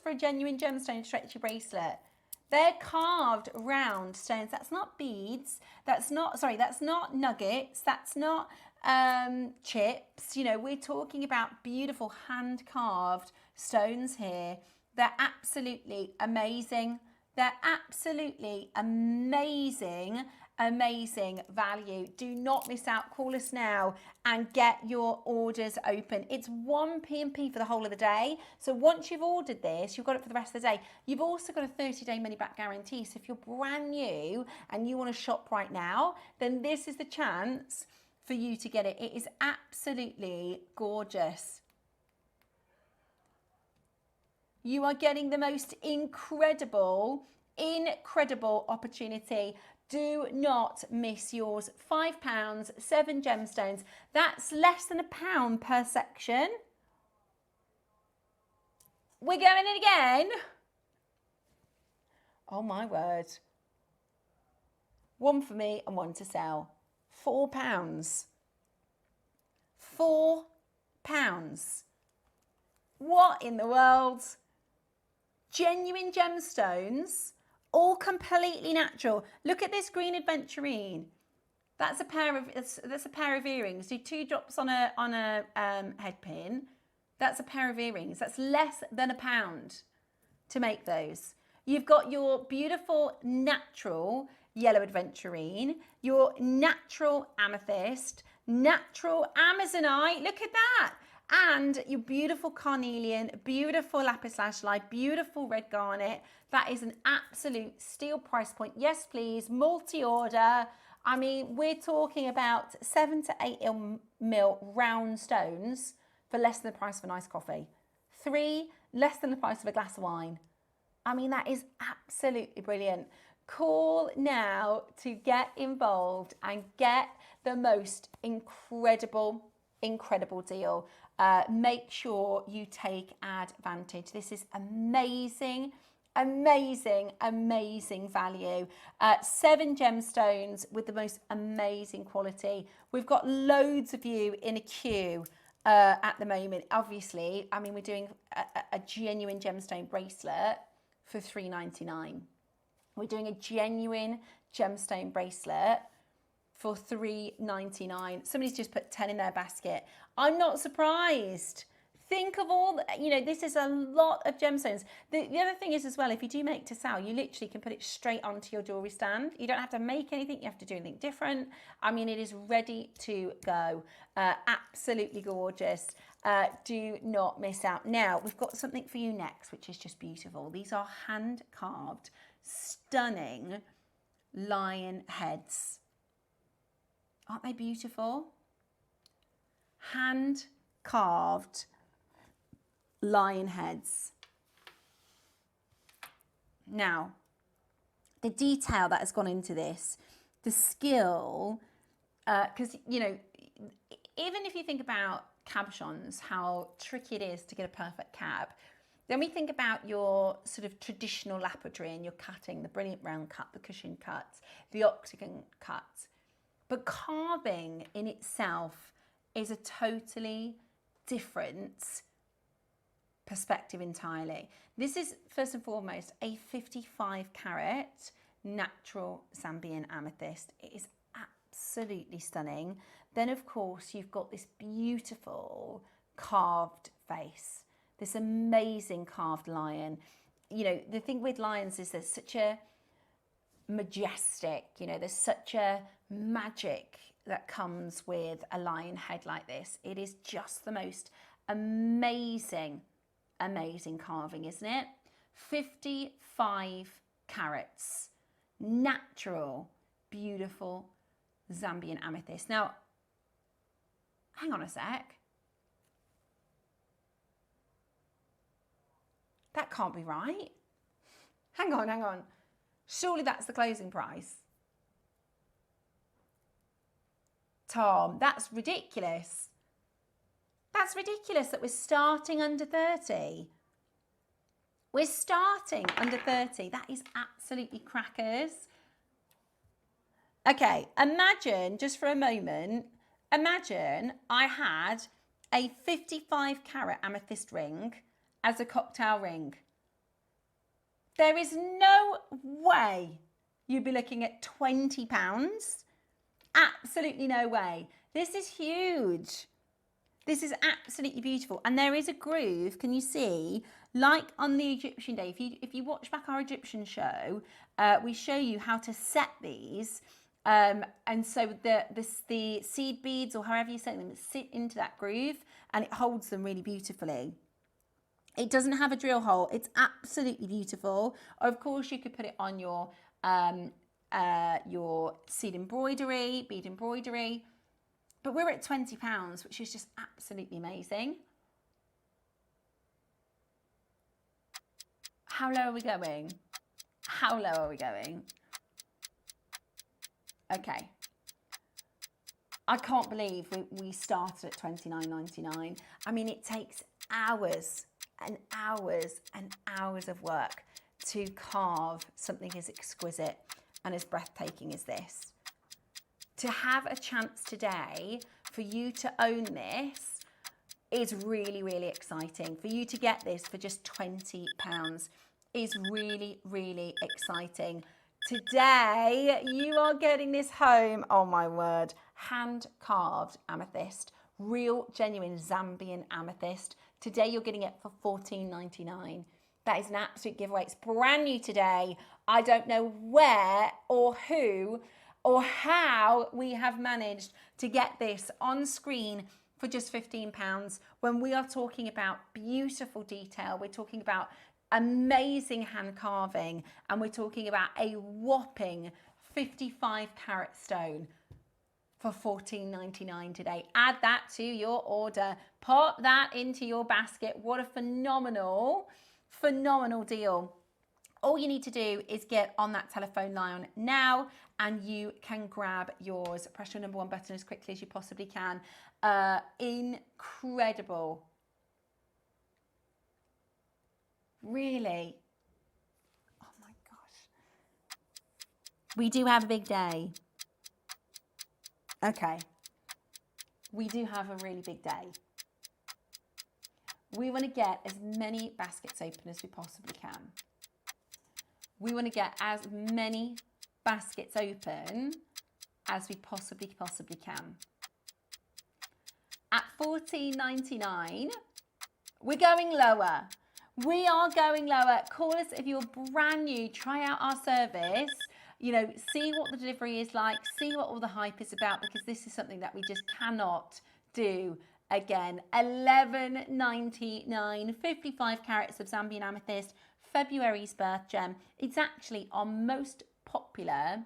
for a genuine gemstone stretchy bracelet. They're carved round stones. That's not beads. That's not nuggets. That's not chips. You know, we're talking about beautiful hand-carved stones here. They're absolutely amazing. They're absolutely amazing, amazing value. Do not miss out. Call us now and get your orders open. It's 1 P&P for the whole of the day. So once you've ordered this, you've got it for the rest of the day. You've also got a 30-day money-back guarantee. So if you're brand new and you want to shop right now, then this is the chance for you to get it. It is absolutely gorgeous. You are getting the most incredible opportunity. Do not miss yours. £5, 7 gemstones. That's less than £1 per section. We're going in again. Oh my word. 1 for me and 1 to sell. £4. £4. What in the world? Genuine gemstones, all completely natural. Look at this green adventurine. That's a pair of earrings. Do 2 drops on a head pin. That's a pair of earrings. That's less than £1 to make those. You've got your beautiful natural yellow adventurine, your natural amethyst, natural amazonite. Look at that. And your beautiful carnelian, beautiful lapis lazuli, beautiful red garnet. That is an absolute steal price point. Yes, please, multi-order. I mean, we're talking about 7 to 8 mil round stones for less than the price of a nice coffee. 3, less than the price of a glass of wine. I mean, that is absolutely brilliant. Call now to get involved and get the most incredible deal. Make sure you take advantage. This is amazing, amazing, amazing value. 7 gemstones with the most amazing quality. We've got loads of you in a queue at the moment. Obviously, I mean, we're doing a genuine gemstone bracelet for $3.99. We're doing a genuine gemstone bracelet for $3.99. Somebody's just put 10 in their basket. I'm not surprised. Think of all, you know, this is a lot of gemstones. The other thing is as well, if you do make to sell, you literally can put it straight onto your jewelry stand. You don't have to make anything. You have to do anything different. I mean, it is ready to go. Absolutely gorgeous. Do not miss out. Now, we've got something for you next, which is just beautiful. These are hand carved, stunning lion heads. Aren't they beautiful? Hand carved lion heads. Now, the detail that has gone into this, the skill, because, you know, even if you think about cabochons, how tricky it is to get a perfect cab, then we think about your sort of traditional lapidary and your cutting, the brilliant round cut, the cushion cuts, the octagon cuts. But carving in itself is a totally different perspective entirely. This is first and foremost a 55 carat natural Zambian amethyst. It is absolutely stunning. Then of course you've got this beautiful carved face, this amazing carved lion. You know, the thing with lions is there's such a majestic, you know, there's such a magic that comes with a lion head like this. It is just the most amazing carving, isn't it? 55 carats, natural, beautiful Zambian amethyst. Now, hang on a sec. That can't be right. Hang on. Surely that's the closing price. Tom, that's ridiculous. That's ridiculous that we're starting under 30. We're starting under 30. That is absolutely crackers. Okay, imagine, just for a moment, imagine I had a 55 carat amethyst ring as a cocktail ring. There is no way you'd be looking at £20. Absolutely no way. This is huge. This is absolutely beautiful. And there is a groove, can you see? Like on the Egyptian day, if you watch back our Egyptian show, we show you how to set these. And so the seed beads, or however you set them, sit into that groove and it holds them really beautifully. It doesn't have a drill hole. It's absolutely beautiful. Of course, you could put it on your seed embroidery, bead embroidery. But we're at £20, which is just absolutely amazing. How low are we going? How low are we going? Okay. I can't believe we started at £29.99. I mean, it takes hours and hours and hours of work to carve something as exquisite and as breathtaking as this. To have a chance today for you to own this is really, really exciting. For you to get this for just £20 is really, really exciting. Today, you are getting this home, oh my word, hand-carved amethyst, real, genuine Zambian amethyst. Today, you're getting it for £14.99. That is an absolute giveaway. It's brand new today. I don't know where or who or how we have managed to get this on screen for just £15 when we are talking about beautiful detail. We're talking about amazing hand carving, and we're talking about a whopping 55 carat stone for £14.99 today. Add that to your order. Pop that into your basket. What a phenomenal deal. All you need to do is get on that telephone line now and you can grab yours. Press your number 1 button as quickly as you possibly can. Incredible. Really? Oh my gosh. We do have a big day. Okay. We do have a really big day. We want to get as many baskets open as we possibly can. We want to get as many baskets open as we possibly can. At £14.99, We're going lower. We are going lower. Call us if you're brand new. Try out our service. You know, see what the delivery is like. See what all the hype is about, because this is something that we just cannot do again. $11.99, 55 carats of Zambian amethyst, February's birth gem. It's actually our most popular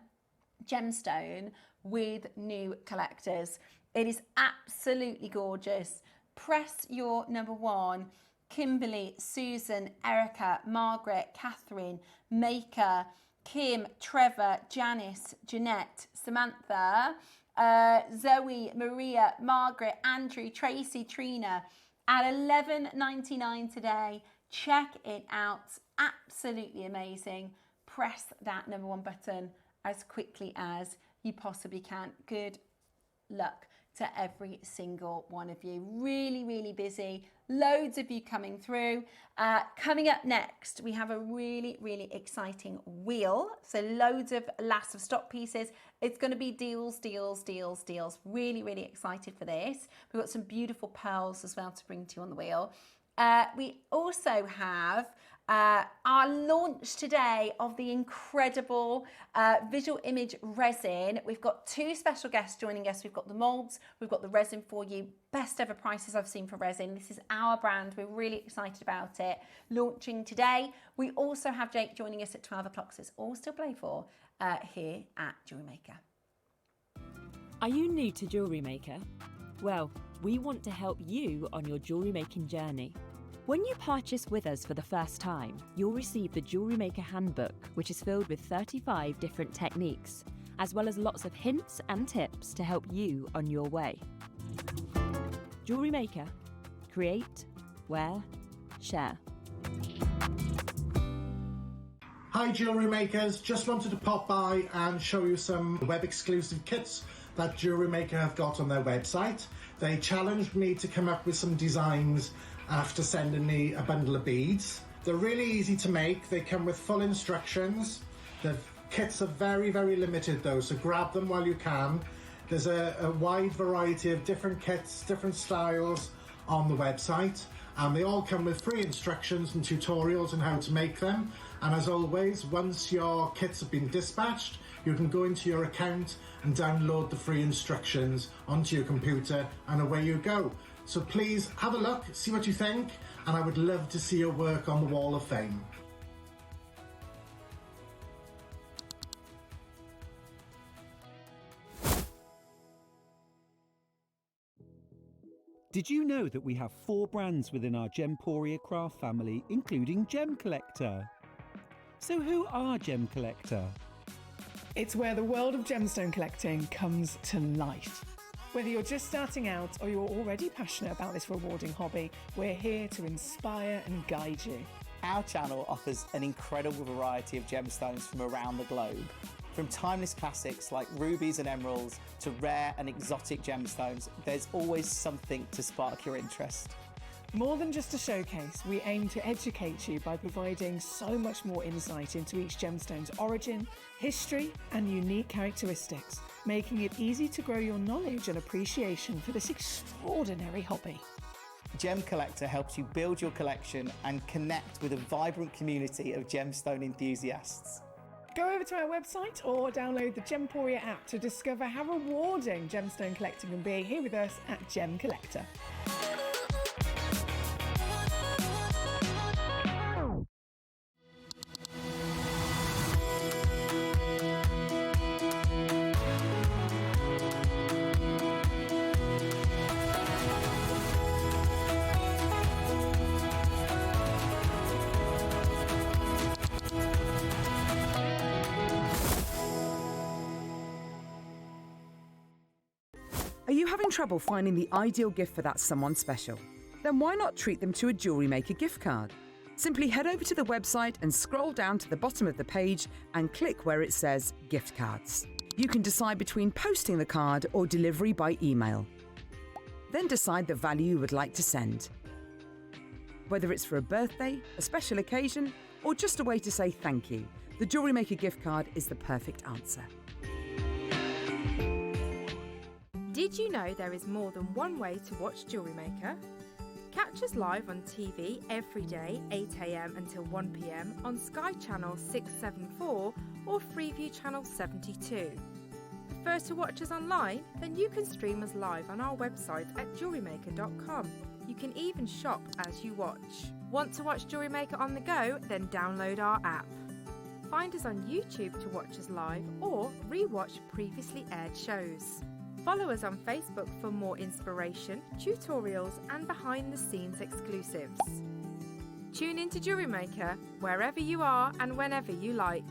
gemstone with new collectors. It is absolutely gorgeous. Press your number one. Kimberly, Susan, Erica, Margaret, Catherine, Maker, Kim, Trevor, Janice, Jeanette, Samantha, Zoe, Maria, Margaret, Andrew, Tracy, Trina at $11.99 today. Check it out. Absolutely amazing. Press that number one button as quickly as you possibly can. Good luck to every single one of you. Really, really busy. Loads of you coming through. Coming up next, we have a really, really exciting wheel. So loads of last of stock pieces. It's going to be deals, deals, deals, deals. Really, really excited for this. We've got some beautiful pearls as well to bring to you on the wheel. We also have our launch today of the incredible Visual Image Resin. We've got two special guests joining us. We've got the molds, we've got the resin for you. Best ever prices I've seen for resin. This is our brand. We're really excited about it. Launching today. We also have Jake joining us at 12 o'clock, so it's all still play for here at JewelleryMaker. Are you new to JewelleryMaker? Well, we want to help you on your jewellery making journey. When you purchase with us for the first time, you'll receive the JewelleryMaker Handbook, which is filled with 35 different techniques, as well as lots of hints and tips to help you on your way. JewelleryMaker. Create, wear, share. Hi Jewellery Makers, just wanted to pop by and show you some web exclusive kits that JewelleryMaker have got on their website. They challenged me to come up with some designs after sending me a bundle of beads. They're really easy to make. They come with full instructions. The kits are very, very limited though, so grab them while you can. There's a wide variety of different kits, different styles on the website, and they all come with free instructions and tutorials on how to make them. And as always, once your kits have been dispatched, you can go into your account and download the free instructions onto your computer, and away you go. So please have a look, see what you think, and I would love to see your work on the Wall of Fame. Did you know that we have 4 brands within our Gemporia craft family, including Gem Collector? So who are Gem Collector? It's where the world of gemstone collecting comes to life. Whether you're just starting out or you're already passionate about this rewarding hobby, we're here to inspire and guide you. Our channel offers an incredible variety of gemstones from around the globe. From timeless classics like rubies and emeralds to rare and exotic gemstones, there's always something to spark your interest. More than just a showcase, we aim to educate you by providing so much more insight into each gemstone's origin, history, and unique characteristics, making it easy to grow your knowledge and appreciation for this extraordinary hobby. Gem Collector helps you build your collection and connect with a vibrant community of gemstone enthusiasts. Go over to our website or download the Gemporia app to discover how rewarding gemstone collecting can be here with us at Gem Collector. Are you having trouble finding the ideal gift for that someone special? Then why not treat them to a JewelleryMaker gift card? Simply head over to the website and scroll down to the bottom of the page and click where it says gift cards. You can decide between posting the card or delivery by email. Then decide the value you would like to send. Whether it's for a birthday, a special occasion, or just a way to say thank you, the JewelleryMaker gift card is the perfect answer. Did you know there is more than one way to watch JewelleryMaker? Catch us live on TV every day, 8 a.m. until 1 p.m. on Sky Channel 674 or Freeview Channel 72. Prefer to watch us online? Then you can stream us live on our website at jewellerymaker.com. You can even shop as you watch. Want to watch Jewellery Maker on the go? Then download our app. Find us on YouTube to watch us live or re-watch previously aired shows. Follow us on Facebook for more inspiration, tutorials and behind-the-scenes exclusives. Tune in to Jewellery Maker wherever you are and whenever you like.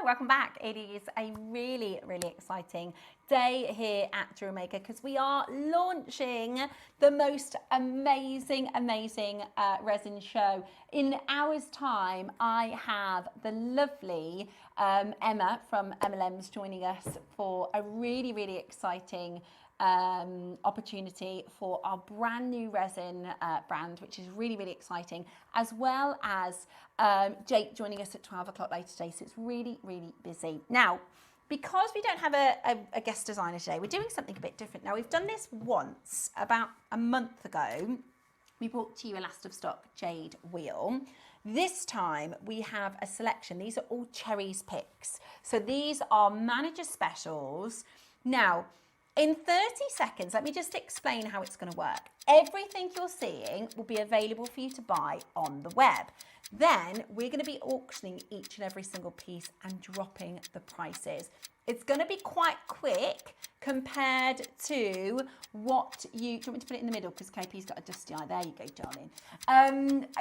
Welcome back. It is a really, really exciting day here at JewelleryMaker because we are launching the most amazing resin show. In an hour's time, I have the lovely Emma from Emlems joining us for a really, really exciting opportunity for our brand new resin brand, which is really, really exciting, as well as Jake joining us at 12 o'clock later today. So it's really, really busy. Now, because we don't have a guest designer today, we're doing something a bit different. Now, we've done this once about a month ago. We brought to you a last of stock jade wheel. This time we have a selection. These are all cherries picks. So these are manager specials. Now, in 30 seconds, let me just explain how it's going to work. Everything you're seeing will be available for you to buy on the web. Then we're going to be auctioning each and every single piece and dropping the prices. It's going to be quite quick compared to what you... Do you want me to put it in the middle? Because KP's got a dusty eye. There you go, darling.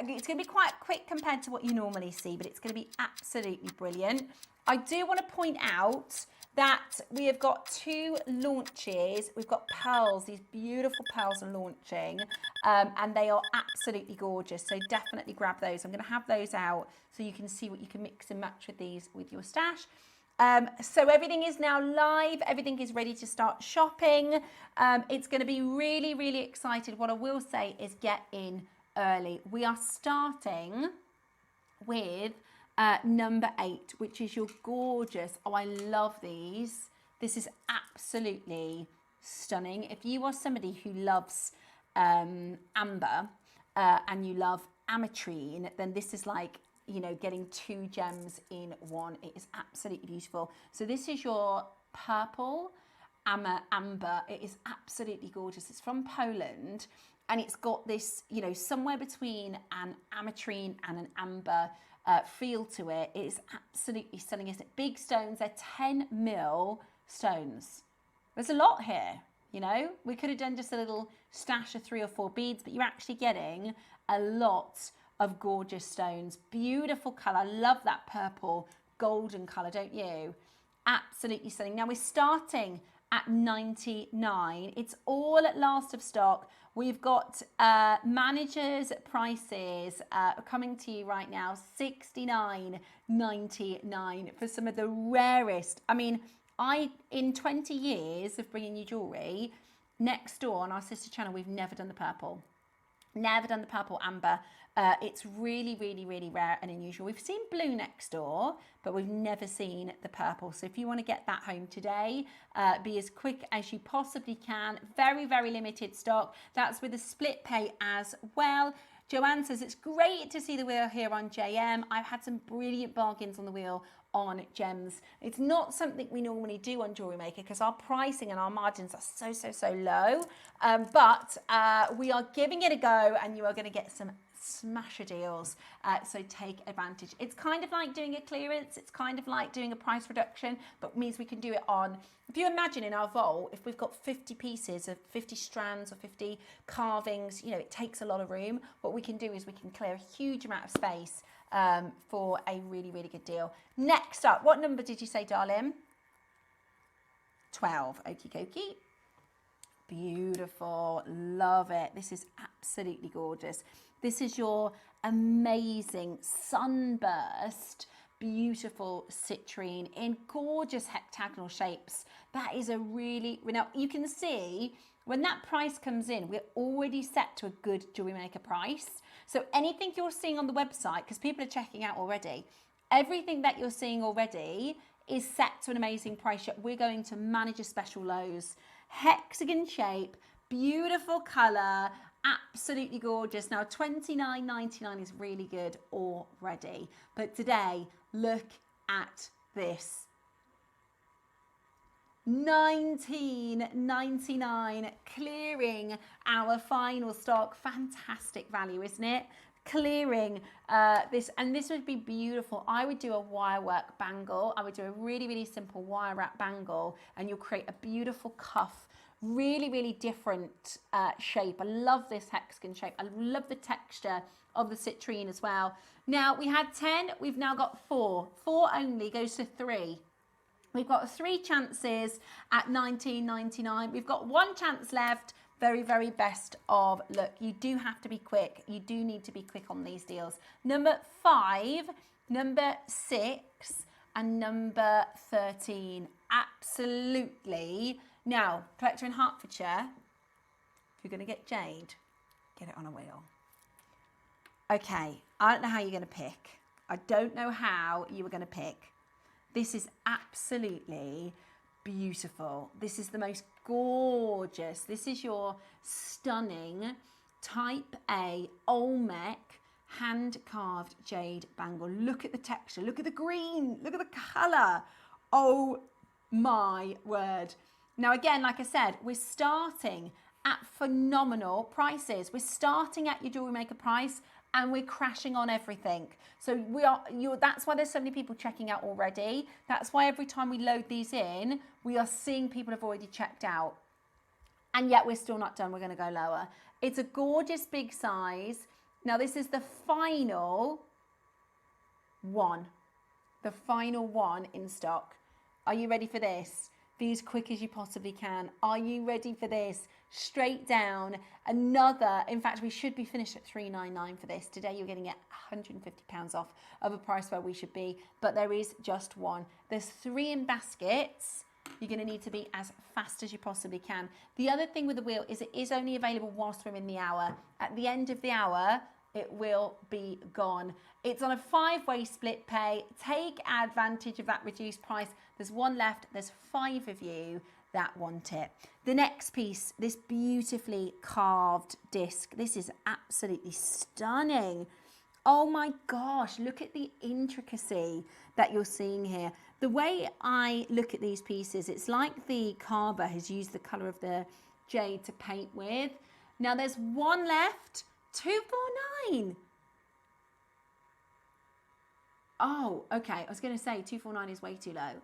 It's going to be quite quick compared to what you normally see, but it's going to be absolutely brilliant. I do want to point out that we have got two launches. We've got pearls. These beautiful pearls are launching and they are absolutely gorgeous. So definitely grab those. I'm going to have those out so you can see what you can mix and match with these with your stash. So everything is now live. Everything is ready to start shopping. It's going to be really, really exciting. What I will say is get in early. We are starting with number 8, which is your gorgeous, oh, I love these. This is absolutely stunning. If you are somebody who loves amber and you love ametrine, then this is like, you know, getting 2 gems in one. It is absolutely beautiful. So this is your purple amber. It is absolutely gorgeous. It's from Poland and it's got this, you know, somewhere between an ametrine and an amber feel to it. It is absolutely stunning, isn't it? Big stones, they're 10 mil stones. There's a lot here, you know. We could have done just a little stash of 3 or 4 beads, but you're actually getting a lot of gorgeous stones. Beautiful colour. Love that purple golden colour, don't you? Absolutely stunning. Now we're starting at 99. It's all at last of stock. We've got managers prices coming to you right now, $69.99 for some of the rarest. I mean, in 20 years of bringing you jewellery, next door on our sister channel, we've never done the purple. Never done the purple amber. It's really, really, really rare and unusual. We've seen blue next door, but we've never seen the purple. So if you want to get that home today, be as quick as you possibly can. Very, very limited stock. That's with a split pay as well. Joanne says, it's great to see the wheel here on JM. I've had some brilliant bargains on the wheel on gems. It's not something we normally do on JewelleryMaker because our pricing and our margins are so low. But we are giving it a go and you are going to get some smasher deals, so take advantage. It's kind of like doing a clearance, it's kind of like doing a price reduction, but means we can do it on, if you imagine in our vault, if we've got 50 pieces of 50 strands or 50 carvings, you know, it takes a lot of room. What we can do is we can clear a huge amount of space for a really, really good deal. Next up, what number did you say, darling? 12, okie dokie. Beautiful, love it. This is absolutely gorgeous. This is your amazing sunburst, beautiful citrine in gorgeous hectagonal shapes. That is a really, now you can see when that price comes in, we're already set to a good jewelry maker price. So anything you're seeing on the website, because people are checking out already, everything that you're seeing already is set to an amazing price. We're going to manage a special lows. Hexagon shape, beautiful colour, absolutely gorgeous. Now $29.99 is really good already. But today, look at this. $19.99, clearing our final stock. Fantastic value, isn't it? Clearing this, and this would be beautiful. I would do a wire work bangle. I would do a really, really simple wire wrap bangle, and you'll create a beautiful cuff. Really, really different shape. I love this hexagon shape. I love the texture of the citrine as well. Now, we had 10, we've now got 4. 4 only goes to 3. We've got 3 chances at $19.99. We've got 1 chance left. Very, very best of luck. You do have to be quick. You do need to be quick on these deals. Number 5, number 6, and number 13. Absolutely. Now, collector in Hertfordshire, if you're going to get jade, get it on a wheel. Okay, I don't know how you're going to pick. I don't know how you were going to pick. This is absolutely beautiful. This is the most gorgeous. This is your stunning type A Olmec hand-carved jade bangle. Look at the texture. Look at the green. Look at the colour. Oh my word. Now, again, like I said, we're starting at phenomenal prices. We're starting at your jewelry maker price, and we're crashing on everything. So that's why there's so many people checking out already. That's why every time we load these in, we are seeing people have already checked out. And yet we're still not done. We're going to go lower. It's a gorgeous big size. Now, this is the final one. The final one in stock. Are you ready for this? Be as quick as you possibly can. Are you ready for this? Straight down, another, in fact, we should be finished at $3.99 for this. Today you're getting it £150 off of a price where we should be, but there is just one. There's 3 in baskets. You're going to need to be as fast as you possibly can. The other thing with the wheel is it is only available whilst we're in the hour. At the end of the hour, it will be gone. It's on a 5-way split pay. Take advantage of that reduced price. There's 1 left. There's 5 of you that want it. The next piece, this beautifully carved disc. This is absolutely stunning. Oh my gosh, look at the intricacy that you're seeing here. The way I look at these pieces, it's like the carver has used the colour of the jade to paint with. Now there's 1 left, $249. Oh, okay, I was going to say $249 is way too low.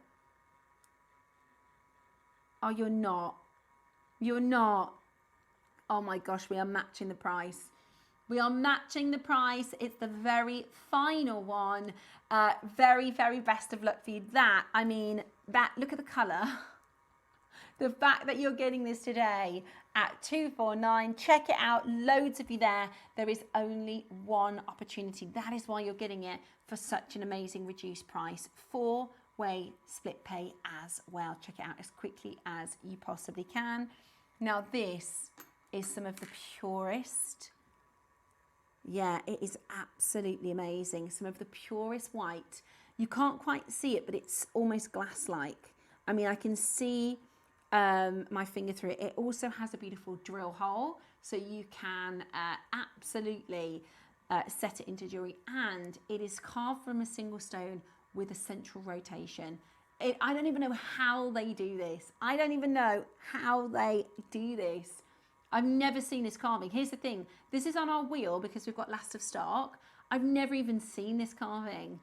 Oh, you're not. You're not. Oh my gosh, we are matching the price. We are matching the price. It's the very final one. Very, very best of luck for you. I mean, look at the colour. The fact that you're getting this today at $249, check it out. Loads of you there. There is only 1 opportunity. That is why you're getting it for such an amazing reduced price. 4-way split pay as well. Check it out as quickly as you possibly can. Now this is some of the purest. Yeah, it is absolutely amazing. Some of the purest white. You can't quite see it, but it's almost glass-like. I mean, I can see my finger through it. It also has a beautiful drill hole, so you can absolutely set it into jewelry, and it is carved from a single stone with a central rotation. I don't even know how they do this. I don't even know how they do this. I've never seen this carving. Here's the thing. This is on our wheel because we've got last of stock. I've never even seen this carving.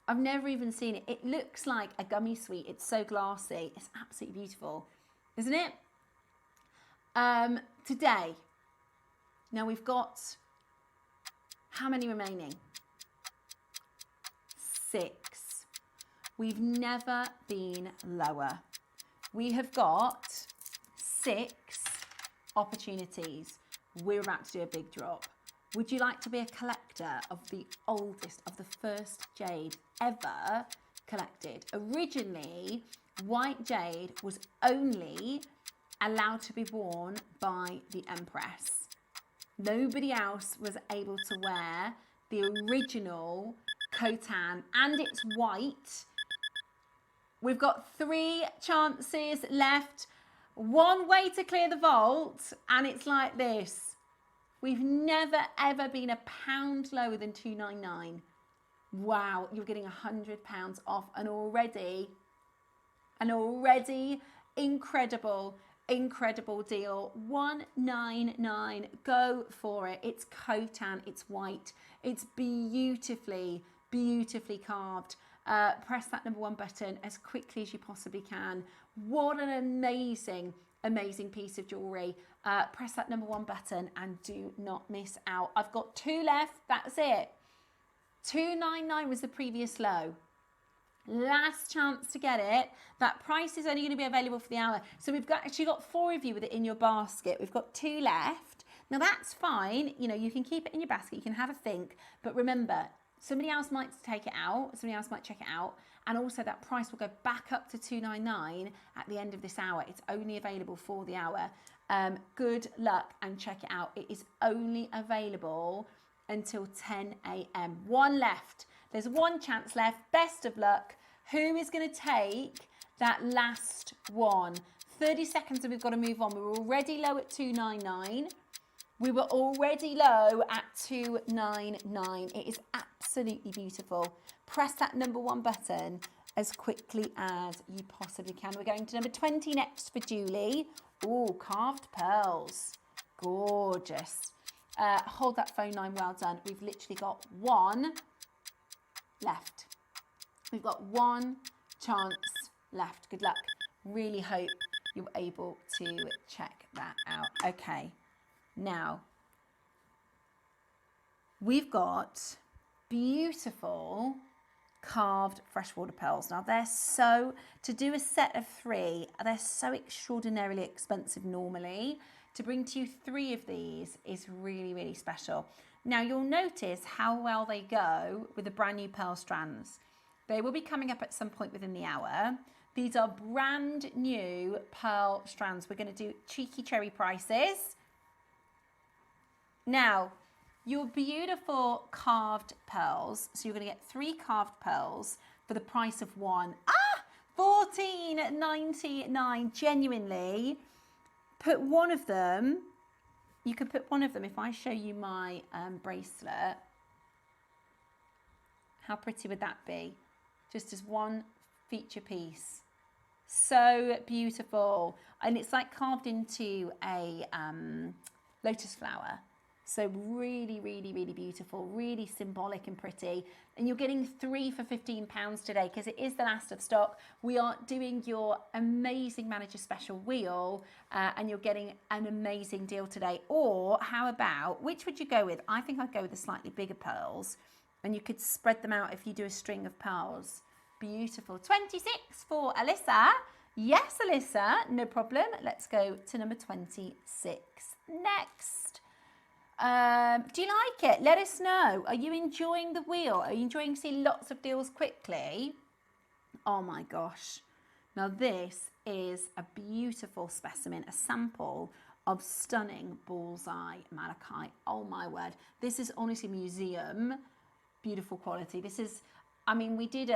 I've never even seen it. It looks like a gummy sweet. It's so glassy. It's absolutely beautiful, isn't it? Today, now we've got, how many remaining? 6. We've never been lower. We have got 6 opportunities. We're about to do a big drop. Would you like to be a collector of the oldest, of the first jade ever collected? Originally, white jade was only allowed to be worn by the Empress. Nobody else was able to wear the original Khotan, and it's white. We've got 3 chances left. One way to clear the vault, and it's like this. We've never ever been a pound lower than £299. Wow, you're getting £100 off an already incredible deal. £199. Go for it. It's Khotan, it's white, it's beautifully carved. Press that number 1 button as quickly as you possibly can. What an amazing piece of jewellery. Press that number 1 button and do not miss out. I've got 2 left. That's it. £299 was the previous low. Last chance to get it. That price is only going to be available for the hour. So we've actually got 4 of you with it in your basket. We've got 2 left. Now that's fine. You know, you can keep it in your basket. You can have a think. But remember, somebody else might take it out. Somebody else might check it out. And also that price will go back up to £299 at the end of this hour. It's only available for the hour. Good luck and check it out. It is only available until 10 a.m. 1 left. There's 1 chance left. Best of luck. Who is going to take that last one? 30 seconds and we've got to move on. We were already low at £299. We were already low at £299. It is absolutely beautiful. Press that number 1 button as quickly as you possibly can. We're going to number 20 next for Julie. Oh, carved pearls. Gorgeous. Hold that phone line, well done. We've literally got 1 left. We've got 1 chance left. Good luck. Really hope you're able to check that out. Okay, now we've got beautiful carved freshwater pearls. Now they're to do a set of 3, they're so extraordinarily expensive normally. To bring to you 3 of these is really special. Now you'll notice how well they go with the brand new pearl strands. They will be coming up at some point within the hour. These are brand new pearl strands. We're going to do cheeky cherry prices. Now, your beautiful carved pearls. So you're going to get 3 carved pearls for the price of 1. £14.99. Genuinely. Put one of them, you could put one of them, if I show you my bracelet, how pretty would that be? Just as one feature piece. So beautiful. And it's like carved into a lotus flower. So really beautiful, really symbolic and pretty. And you're getting 3 for £15 today because it is the last of stock. We are doing your amazing manager special wheel and you're getting an amazing deal today. Or how about, which would you go with? I think I'd go with the slightly bigger pearls and you could spread them out if you do a string of pearls. Beautiful. 26 for Alyssa. Yes, Alyssa, no problem. Let's go to number 26 next. Do you like it? Let us know. Are you enjoying the wheel? Are you enjoying seeing lots of deals quickly? Oh my gosh. Now this is a beautiful specimen, a sample of stunning bullseye malachite. Oh my word. This is honestly museum. Beautiful quality. This is, I mean, we did,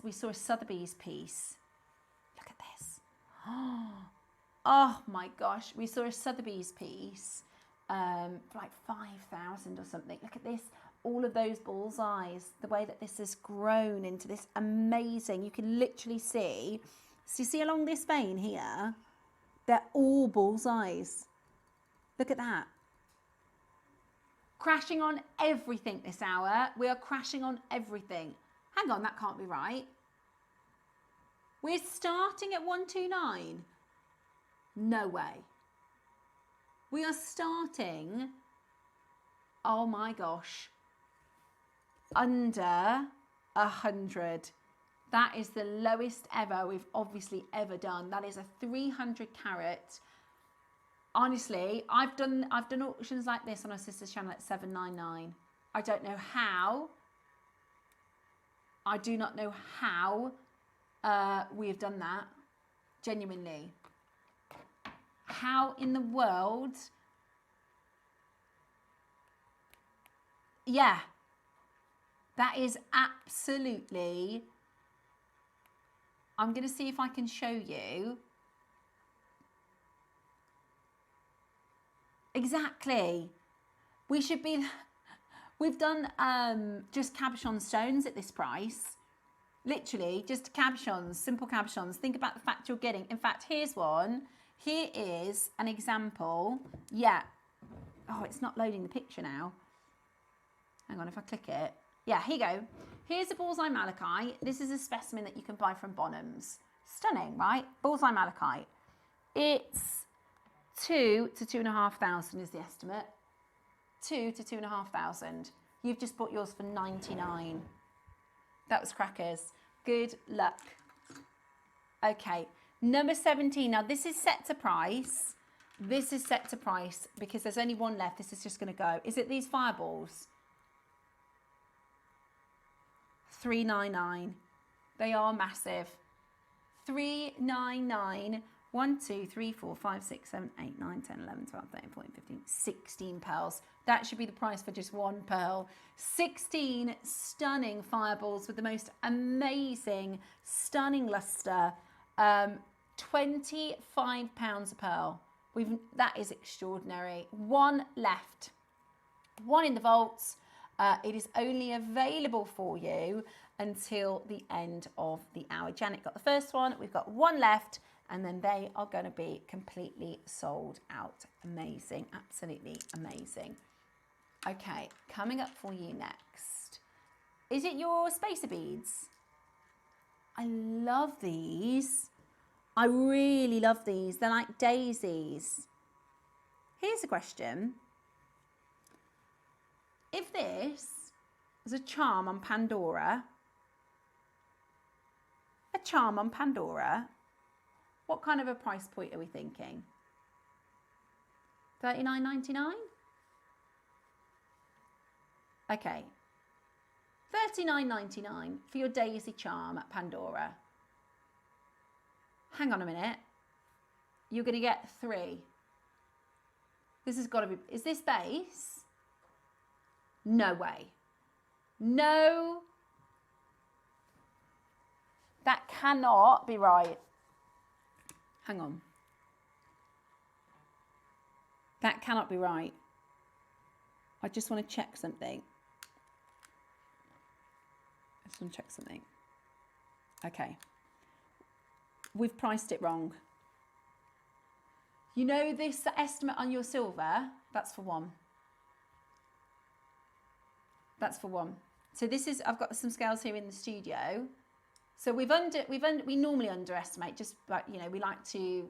we saw a Sotheby's piece. Look at this. Oh my gosh. We saw a Sotheby's piece. For like 5,000 or something. Look at this, all of those bullseyes, the way that this has grown into this amazing, you can literally see, so you see along this vein here, they're all bullseyes. Look at that. Crashing on everything this hour. We are crashing on everything. Hang on, that can't be right. We're starting at 129. No way. We are starting, oh my gosh, under 100. That is the lowest ever we've obviously ever done. That is a 300 carat. Honestly, I've done auctions like this on our sister's channel at 799. I don't know how. I do not know how we have done that. Genuinely. How in the world? Yeah, that is absolutely, I'm going to see if I can show you. Exactly. We should be, we've done just cabochon stones at this price. Literally just cabochons, simple cabochons. Think about the fact you're getting, in fact, here's one. Here is an example. Yeah. Oh, it's not loading the picture now. Hang on, if I click it. Yeah, here you go. Here's a bullseye malachite. This is a specimen that you can buy from Bonhams. Stunning, right? Bullseye malachite. It's 2,000 to 2,500 is the estimate. 2,000 to 2,500. You've just bought yours for 99. That was crackers. Good luck. Okay, number 17. Now this is set to price. This is set to price because there's only one left. This is just going to go. Is it these fireballs? $399. They are massive. $399. 1, 2, 3, 4, 5, 6, 7, 8, 9, 10, 11, 12, 13, 14, 15, 16 pearls. That should be the price for just one pearl. 16 stunning fireballs with the most amazing, stunning luster. £25 a pearl. That is extraordinary. One left. One in the vaults. It is only available for you until the end of the hour. Janet got the first one. We've got one left, and then they are going to be completely sold out. Amazing. Absolutely amazing. Okay, coming up for you next. Is it your spacer beads? I love these. I really love these. They're like daisies. Here's a question. If this was a charm on Pandora, what kind of a price point are we thinking? $39.99? Okay. $39.99 for your daisy charm at Pandora. Hang on a minute. You're going to get 3. This has got to be, is this base? No way. No. That cannot be right. Hang on. That cannot be right. I just want to check something. Okay. We've priced it wrong. You know this estimate on your silver? That's for one. That's for one. So this is, I've got some scales here in the studio. So we normally underestimate, just like, you know, we like to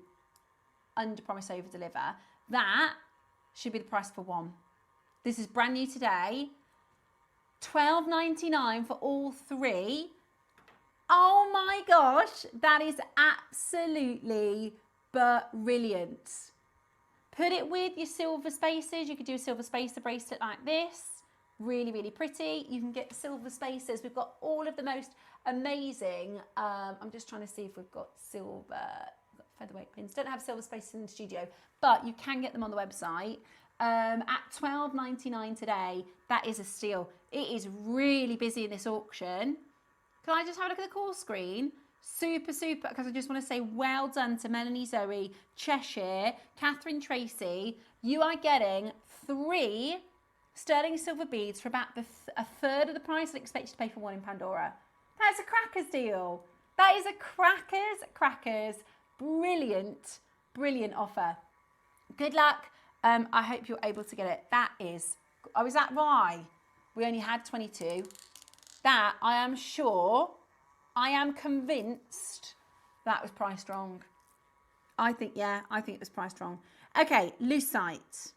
under promise, over deliver. That should be the price for one. This is brand new today. $12.99 for all 3. Oh my gosh, that is absolutely brilliant. Put it with your silver spacers. You could do a silver spacer bracelet like this. Really, really pretty. You can get silver spacers. We've got all of the most amazing, I'm just trying to see if we've got silver, we've got featherweight pins. Don't have silver spacers in the studio, but you can get them on the website. At $12.99 today, that is a steal. It is really busy in this auction. Can I just have a look at the call screen? Super, super, because I just want to say well done to Melanie Zoe, Cheshire, Catherine Tracy. You are getting 3 sterling silver beads for about a third of the price I'd expect you to pay for one in Pandora. That's a crackers deal. That is a crackers, brilliant, brilliant offer. Good luck. I hope you're able to get it. That is, oh, is that why we only had 22? That, I am sure, I am convinced that was priced wrong. I think it was priced wrong. Okay, lucite.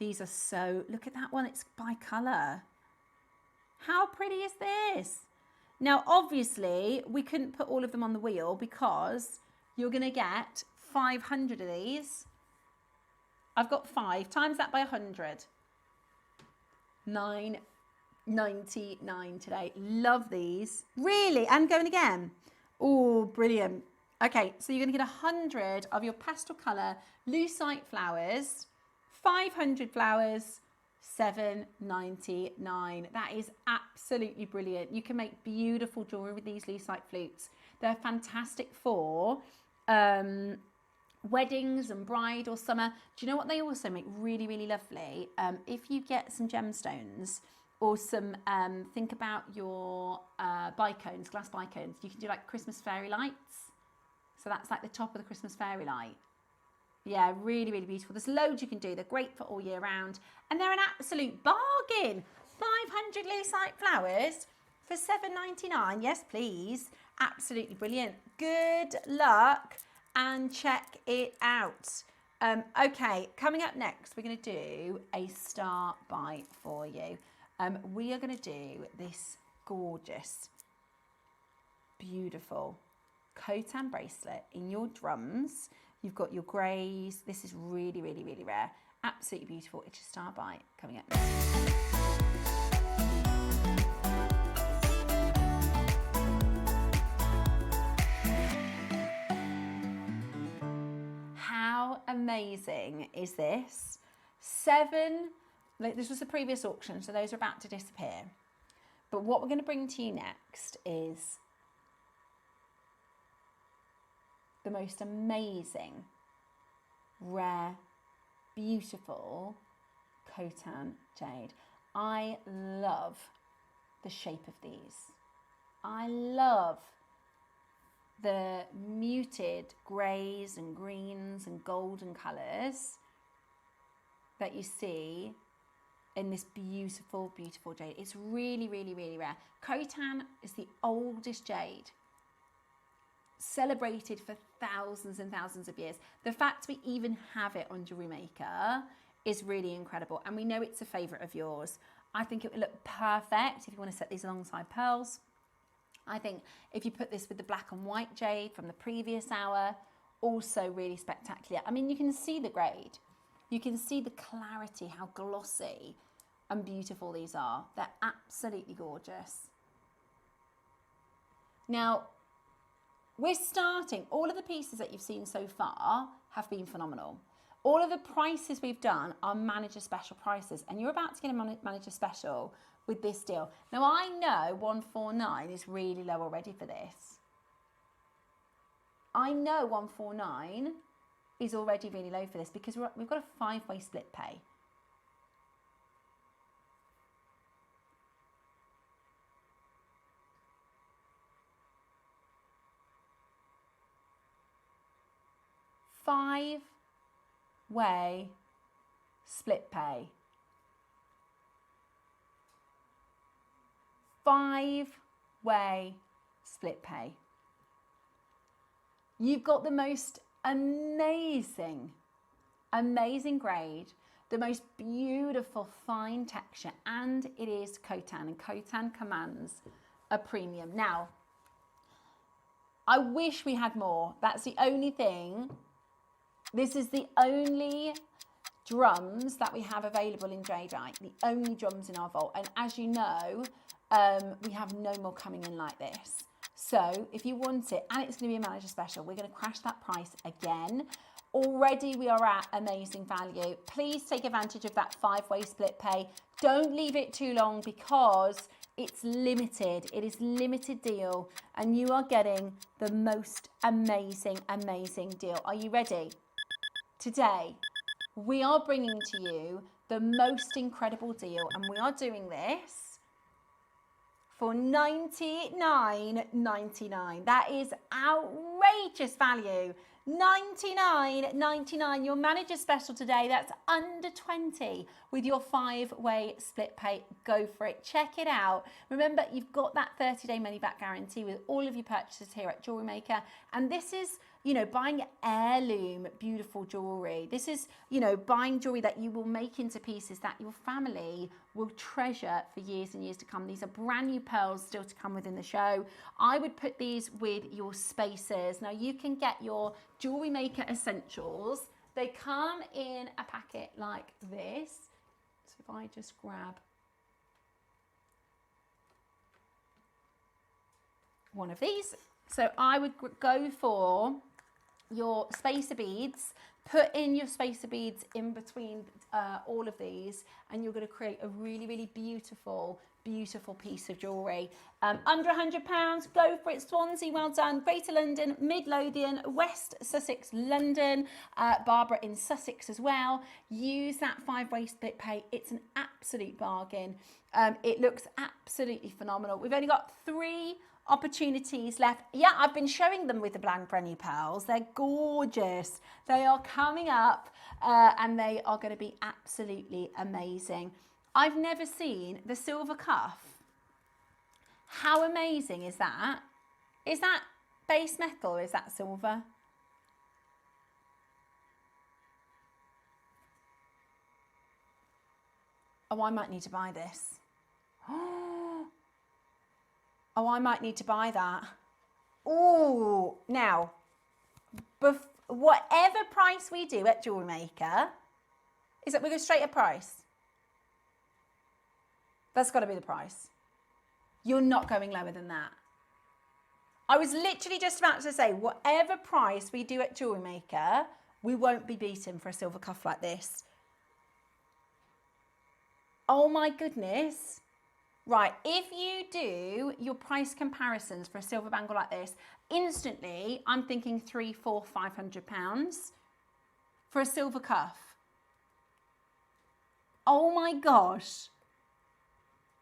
These are so, look at that one, it's by colour. How pretty is this? Now, obviously, we couldn't put all of them on the wheel because you're going to get 500 of these. I've got 5, times that by 100. $9.99 today. Love these. Really, and going again. Oh, brilliant. Okay, so you're going to get 100 of your pastel colour lucite flowers, 500 flowers, $7.99. That is absolutely brilliant. You can make beautiful jewellery with these lucite flutes. They're fantastic for weddings and bride or summer. Do you know what they also make really, really lovely? If you get some gemstones or some, think about your bicones, glass bicones, you can do like Christmas fairy lights. So that's like the top of the Christmas fairy light. Yeah, really, really beautiful. There's loads you can do. They're great for all year round. And they're an absolute bargain. 500 lucite flowers for $7.99. Yes, please. Absolutely brilliant. Good luck and check it out. Okay, coming up next, we're going to do a star buy for you. We are going to do this gorgeous, beautiful Khotan bracelet in your drums. You've got your greys. This is really, really, really rare. Absolutely beautiful. It's a star buy coming up next. How amazing is this? This was the previous auction, so those are about to disappear. But what we're going to bring to you next is the most amazing, rare, beautiful Khotan jade. I love the shape of these. I love the muted greys and greens and golden colours that you see in this beautiful, beautiful jade. It's really, really, really rare. Khotan is the oldest jade, celebrated for thousands and thousands of years. The fact we even have it on Jewellery Maker is really incredible, and we know it's a favourite of yours. I think it would look perfect if you want to set these alongside pearls. I think if you put this with the black and white jade from the previous hour, also really spectacular. I mean, you can see the grade, you can see the clarity, how glossy and beautiful these are. They're absolutely gorgeous. Now, we're starting, all of the pieces that you've seen so far have been phenomenal. All of the prices we've done are manager special prices, and you're about to get a manager special with this deal. Now, I know 149 is really low already for this. I know 149 is already really low for this because we've got a 5-way split pay. Five-way split pay. 5-way split pay. You've got the most amazing, amazing grade, the most beautiful fine texture, and it is Khotan, and Khotan commands a premium. Now, I wish we had more. That's the only thing. This is the only drums that we have available in jadeite, the only drums in our vault. And as you know, we have no more coming in like this. So if you want it, and it's going to be a manager special, we're going to crash that price again. Already we are at amazing value. Please take advantage of that 5-way split pay. Don't leave it too long because it's limited. It is limited deal, and you are getting the most amazing, amazing deal. Are you ready? Today, we are bringing to you the most incredible deal, and we are doing this for $99.99. That is outrageous value. $99.99, your manager special today. That's under 20 with your 5-way split pay. Go for it. Check it out. Remember, you've got that 30-day money back guarantee with all of your purchases here at Jewellery Maker. And this is, you know, buying heirloom beautiful jewelry. This is, you know, buying jewelry that you will make into pieces that your family will treasure for years and years to come. These are brand new pearls still to come within the show. I would put these with your spacers. Now you can get your Jewellery Maker essentials. They come in a packet like this. So if I just grab one of these, So I would go for your spacer beads, put in your spacer beads in between all of these, and you're going to create a really, really beautiful, beautiful piece of jewellery. Under £100, go for it. Swansea, well done. Greater London, Midlothian, West Sussex, London, Barbara in Sussex as well. Use that 5-way split pay. It's an absolute bargain. It looks absolutely phenomenal. We've only got 3 opportunities left. Yeah, I've been showing them with the brand new pearls. They're gorgeous. They are coming up and they are going to be absolutely amazing. I've never seen the silver cuff. How amazing is that? Is that base metal or is that silver? Oh, I might need to buy this. Oh, I might need to buy that. Oh, now, whatever price we do at JewelleryMaker, is that we go straight at price? That's got to be the price. You're not going lower than that. I was literally just about to say, whatever price we do at JewelleryMaker, we won't be beaten for a silver cuff like this. Oh my goodness. Right, if you do your price comparisons for a silver bangle like this, instantly I'm thinking £300, £400, £500 for a silver cuff. Oh my gosh.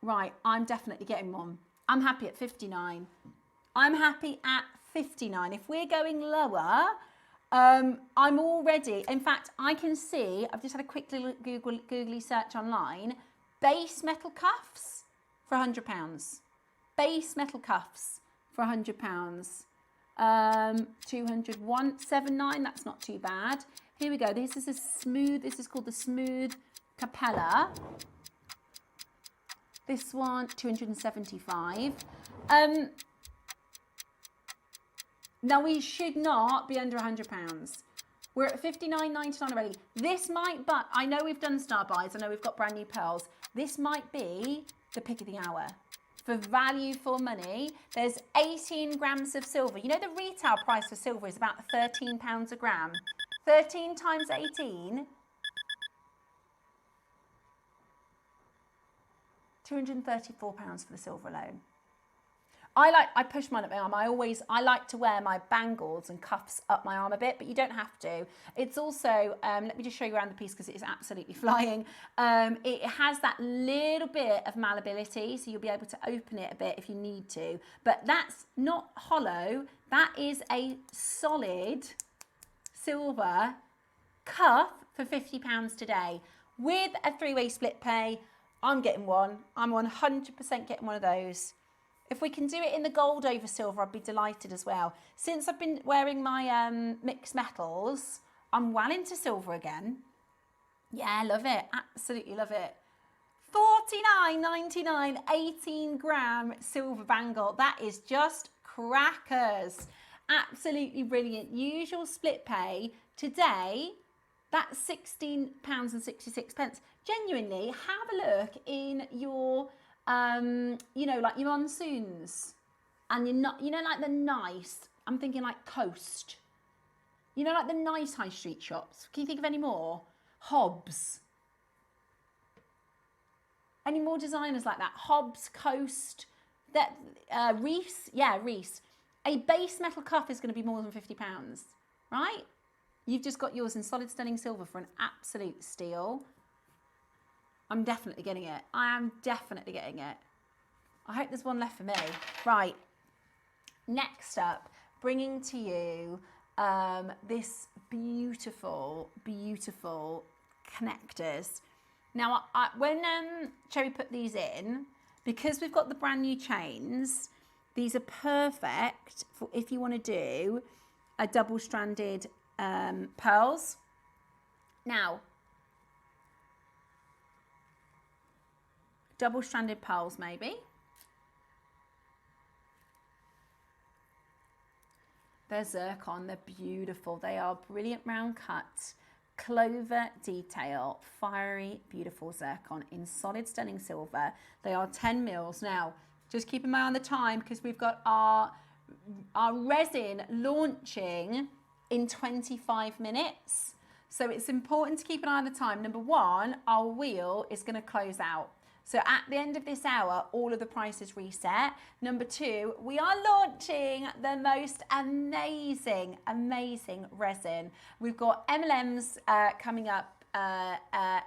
Right, I'm definitely getting one. I'm happy at 59. I'm happy at 59. If we're going lower, I'm already, in fact, I can see, I've just had a quick little googly search online, base metal cuffs for £100. Base metal cuffs for £100. 200, 179, that's not too bad. Here we go. This is a smooth, this is called the Smooth Capella. This one, 275. Now we should not be under £100. We're at £59.99 already. This might, but I know we've done star buys. I know we've got brand new pearls. This might be the pick of the hour. For value for money, there's 18 grams of silver. You know the retail price for silver is about £13 a gram. 13 times 18, £234 for the silver alone. I push mine up my arm. I like to wear my bangles and cuffs up my arm a bit, but you don't have to. It's also, let me just show you around the piece because it is absolutely flying. It has that little bit of malleability, so you'll be able to open it a bit if you need to. But that's not hollow. That is a solid silver cuff for £50 today. With a 3-way split pay, I'm getting one. I'm 100% getting one of those. If we can do it in the gold over silver, I'd be delighted as well. Since I've been wearing my mixed metals, I'm well into silver again. Yeah, love it. Absolutely love it. $49.99, 18 gram silver bangle. That is just crackers. Absolutely brilliant. Usual split pay. Today, that's £16.66. Genuinely, have a look in your you know, like your monsoons, and you're not, you know, like the nice, I'm thinking like Coast, you know, like the nice high street shops. Can you think of any more? Hobbs. Any more designers like that? Hobbs, Coast, that Reese, yeah, Reese. A base metal cuff is going to be more than £50, right? You've just got yours in solid stunning silver for an absolute steal. I'm definitely getting it. I am definitely getting it. I hope there's one left for me. Right. Next up, bringing to you this beautiful, beautiful connectors. Now, when Cherry put these in, because we've got the brand new chains, these are perfect for if you want to do a double-stranded pearls. Now, double-stranded pearls maybe. They're zircon, they're beautiful. They are brilliant round cut, clover detail, fiery, beautiful zircon in solid stunning silver. They are 10 mils. Now, just keep an eye on the time because we've got our resin launching in 25 minutes. So it's important to keep an eye on the time. Number one, our wheel is going to close out. So at the end of this hour, all of the prices reset. Number two, we are launching the most amazing, amazing resin. We've got Emlems coming up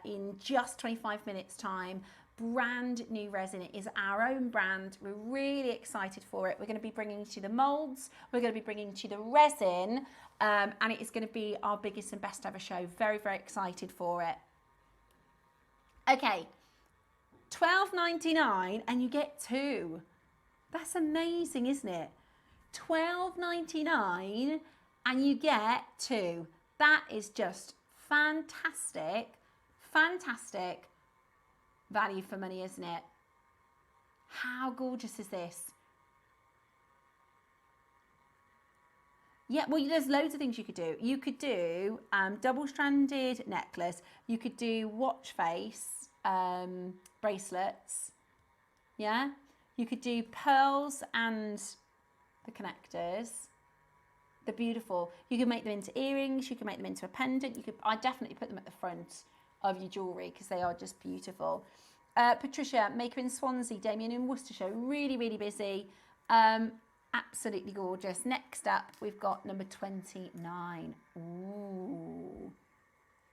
in just 25 minutes time. Brand new resin. It is our own brand. We're really excited for it. We're going to be bringing to you the molds. We're going to be bringing to you the resin. And it is going to be our biggest and best ever show. Very, very excited for it. Okay. $12.99 and you get two. That's amazing, isn't it? $12.99 and you get two. That is just fantastic, fantastic value for money, isn't it? How gorgeous is this? Yeah, well, there's loads of things you could do. You could do double-stranded necklace. You could do watch face bracelets. Yeah, you could do pearls and the connectors. They're beautiful. You can make them into earrings. You can make them into a pendant. I definitely put them at the front of your jewellery because they are just beautiful. Patricia, maker in Swansea, Damien in Worcestershire, really, really busy. Absolutely gorgeous. Next up, we've got number 29. Ooh,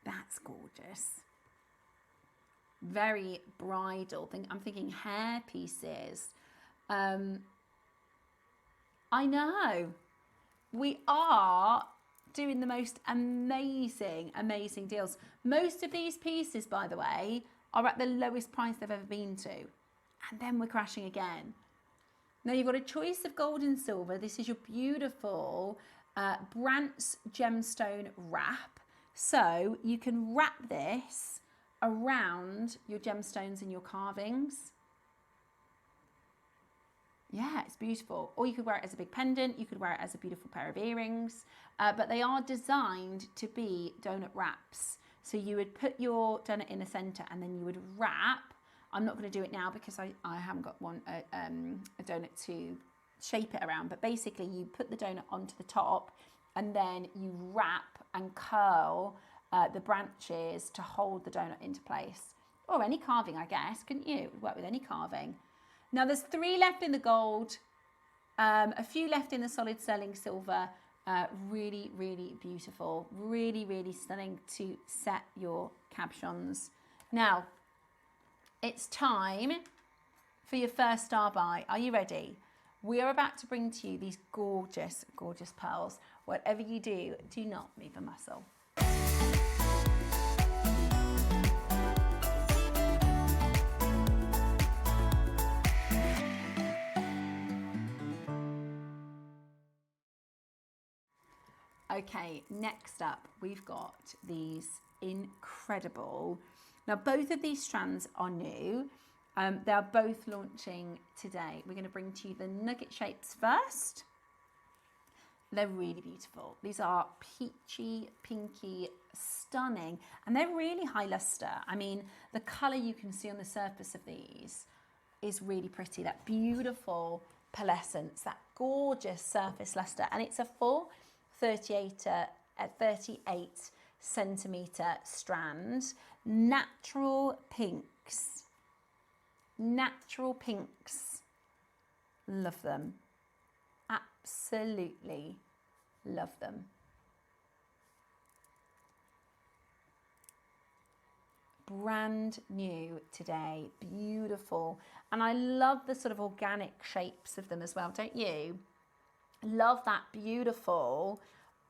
that's gorgeous. Very bridal. I'm thinking hair pieces. I know. We are doing the most amazing, amazing deals. Most of these pieces, by the way, are at the lowest price they've ever been to. And then we're crashing again. Now you've got a choice of gold and silver. This is your beautiful Brandt's gemstone wrap. So you can wrap this around your gemstones and your carvings. Yeah, it's beautiful. Or you could wear it as a big pendant. You could wear it as a beautiful pair of earrings. But they are designed to be donut wraps. So you would put your donut in the center and then you would wrap. I'm not going to do it now because I haven't got a donut to shape it around. But basically you put the donut onto the top and then you wrap and curl the branches to hold the donut into place. Or any carving, I guess, couldn't you? It would work with any carving. Now there's 3 left in the gold, a few left in the solid sterling silver. Really, really beautiful. Really, really stunning to set your captions. Now, it's time for your first star buy. Are you ready? We are about to bring to you these gorgeous, gorgeous pearls. Whatever you do, do not move a muscle. Okay, next up, we've got these incredible. Now, both of these strands are new. They are both launching today. We're going to bring to you the nugget shapes first. They're really beautiful. These are peachy, pinky, stunning, and they're really high luster. I mean, the colour you can see on the surface of these is really pretty. That beautiful pearlescence, that gorgeous surface luster, and it's a full 38 centimetre strand. Natural pinks. Natural pinks. Love them. Absolutely love them. Brand new today. Beautiful. And I love the sort of organic shapes of them as well, don't you? Love that beautiful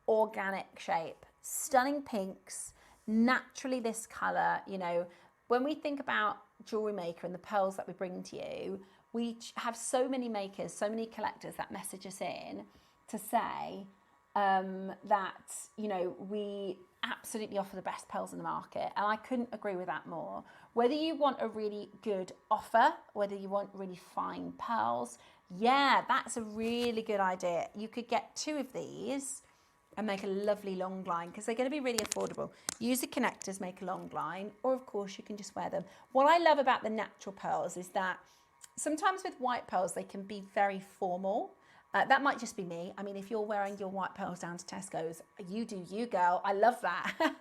organic shape. Stunning pinks, naturally this colour. You know, when we think about JewelleryMaker and the pearls that we bring to you, we have so many makers, so many collectors that message us in to say that, you know, we absolutely offer the best pearls in the market, and I couldn't agree with that more. Whether you want a really good offer, whether you want really fine pearls, yeah, that's a really good idea. You could get 2 of these and make a lovely long line because they're going to be really affordable. Use the connectors, make a long line, or of course you can just wear them. What I love about the natural pearls is that sometimes with white pearls they can be very formal That might just be me. I mean, if you're wearing your white pearls down to Tesco's, you do you, girl. I love that.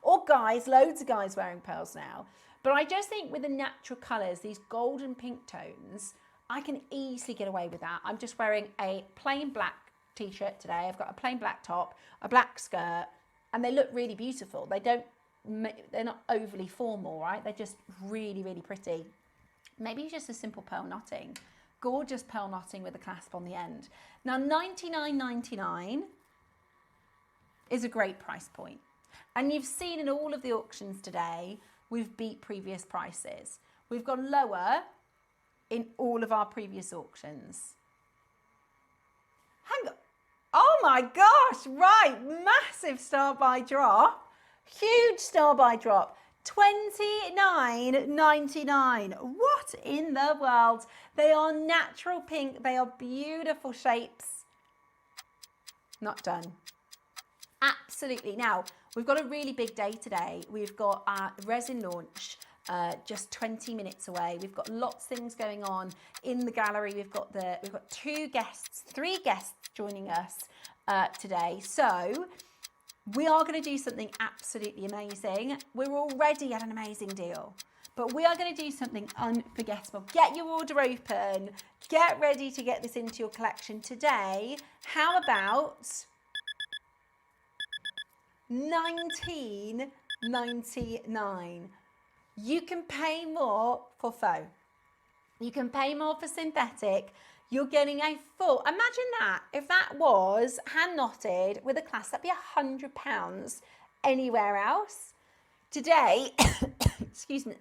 Or guys, loads of guys wearing pearls now. But I just think with the natural colours, these golden pink tones, I can easily get away with that. I'm just wearing a plain black t-shirt today. I've got a plain black top, a black skirt, and they look really beautiful. They're not overly formal, right? They're just really, really pretty. Maybe just a simple pearl knotting. Gorgeous pearl knotting with a clasp on the end. Now, $99.99 is a great price point. And you've seen in all of the auctions today, we've beat previous prices. We've gone lower in all of our previous auctions. Hang on. Oh my gosh, right, massive star buy drop. Huge star buy drop. $29.99. What in the world? They are natural pink. They are beautiful shapes. Not done. Absolutely. Now, we've got a really big day today. We've got our resin launch just 20 minutes away. We've got lots of things going on in the gallery. We've got three guests joining us today. So we are going to do something absolutely amazing. We're already at an amazing deal, but we are going to do something unforgettable. Get your order open. Get ready to get this into your collection today. How about $19.99? You can pay more for faux. You can pay more for synthetic. You're getting a full, imagine that, if that was hand knotted with a clasp, that'd be £100 anywhere else. Today, excuse me.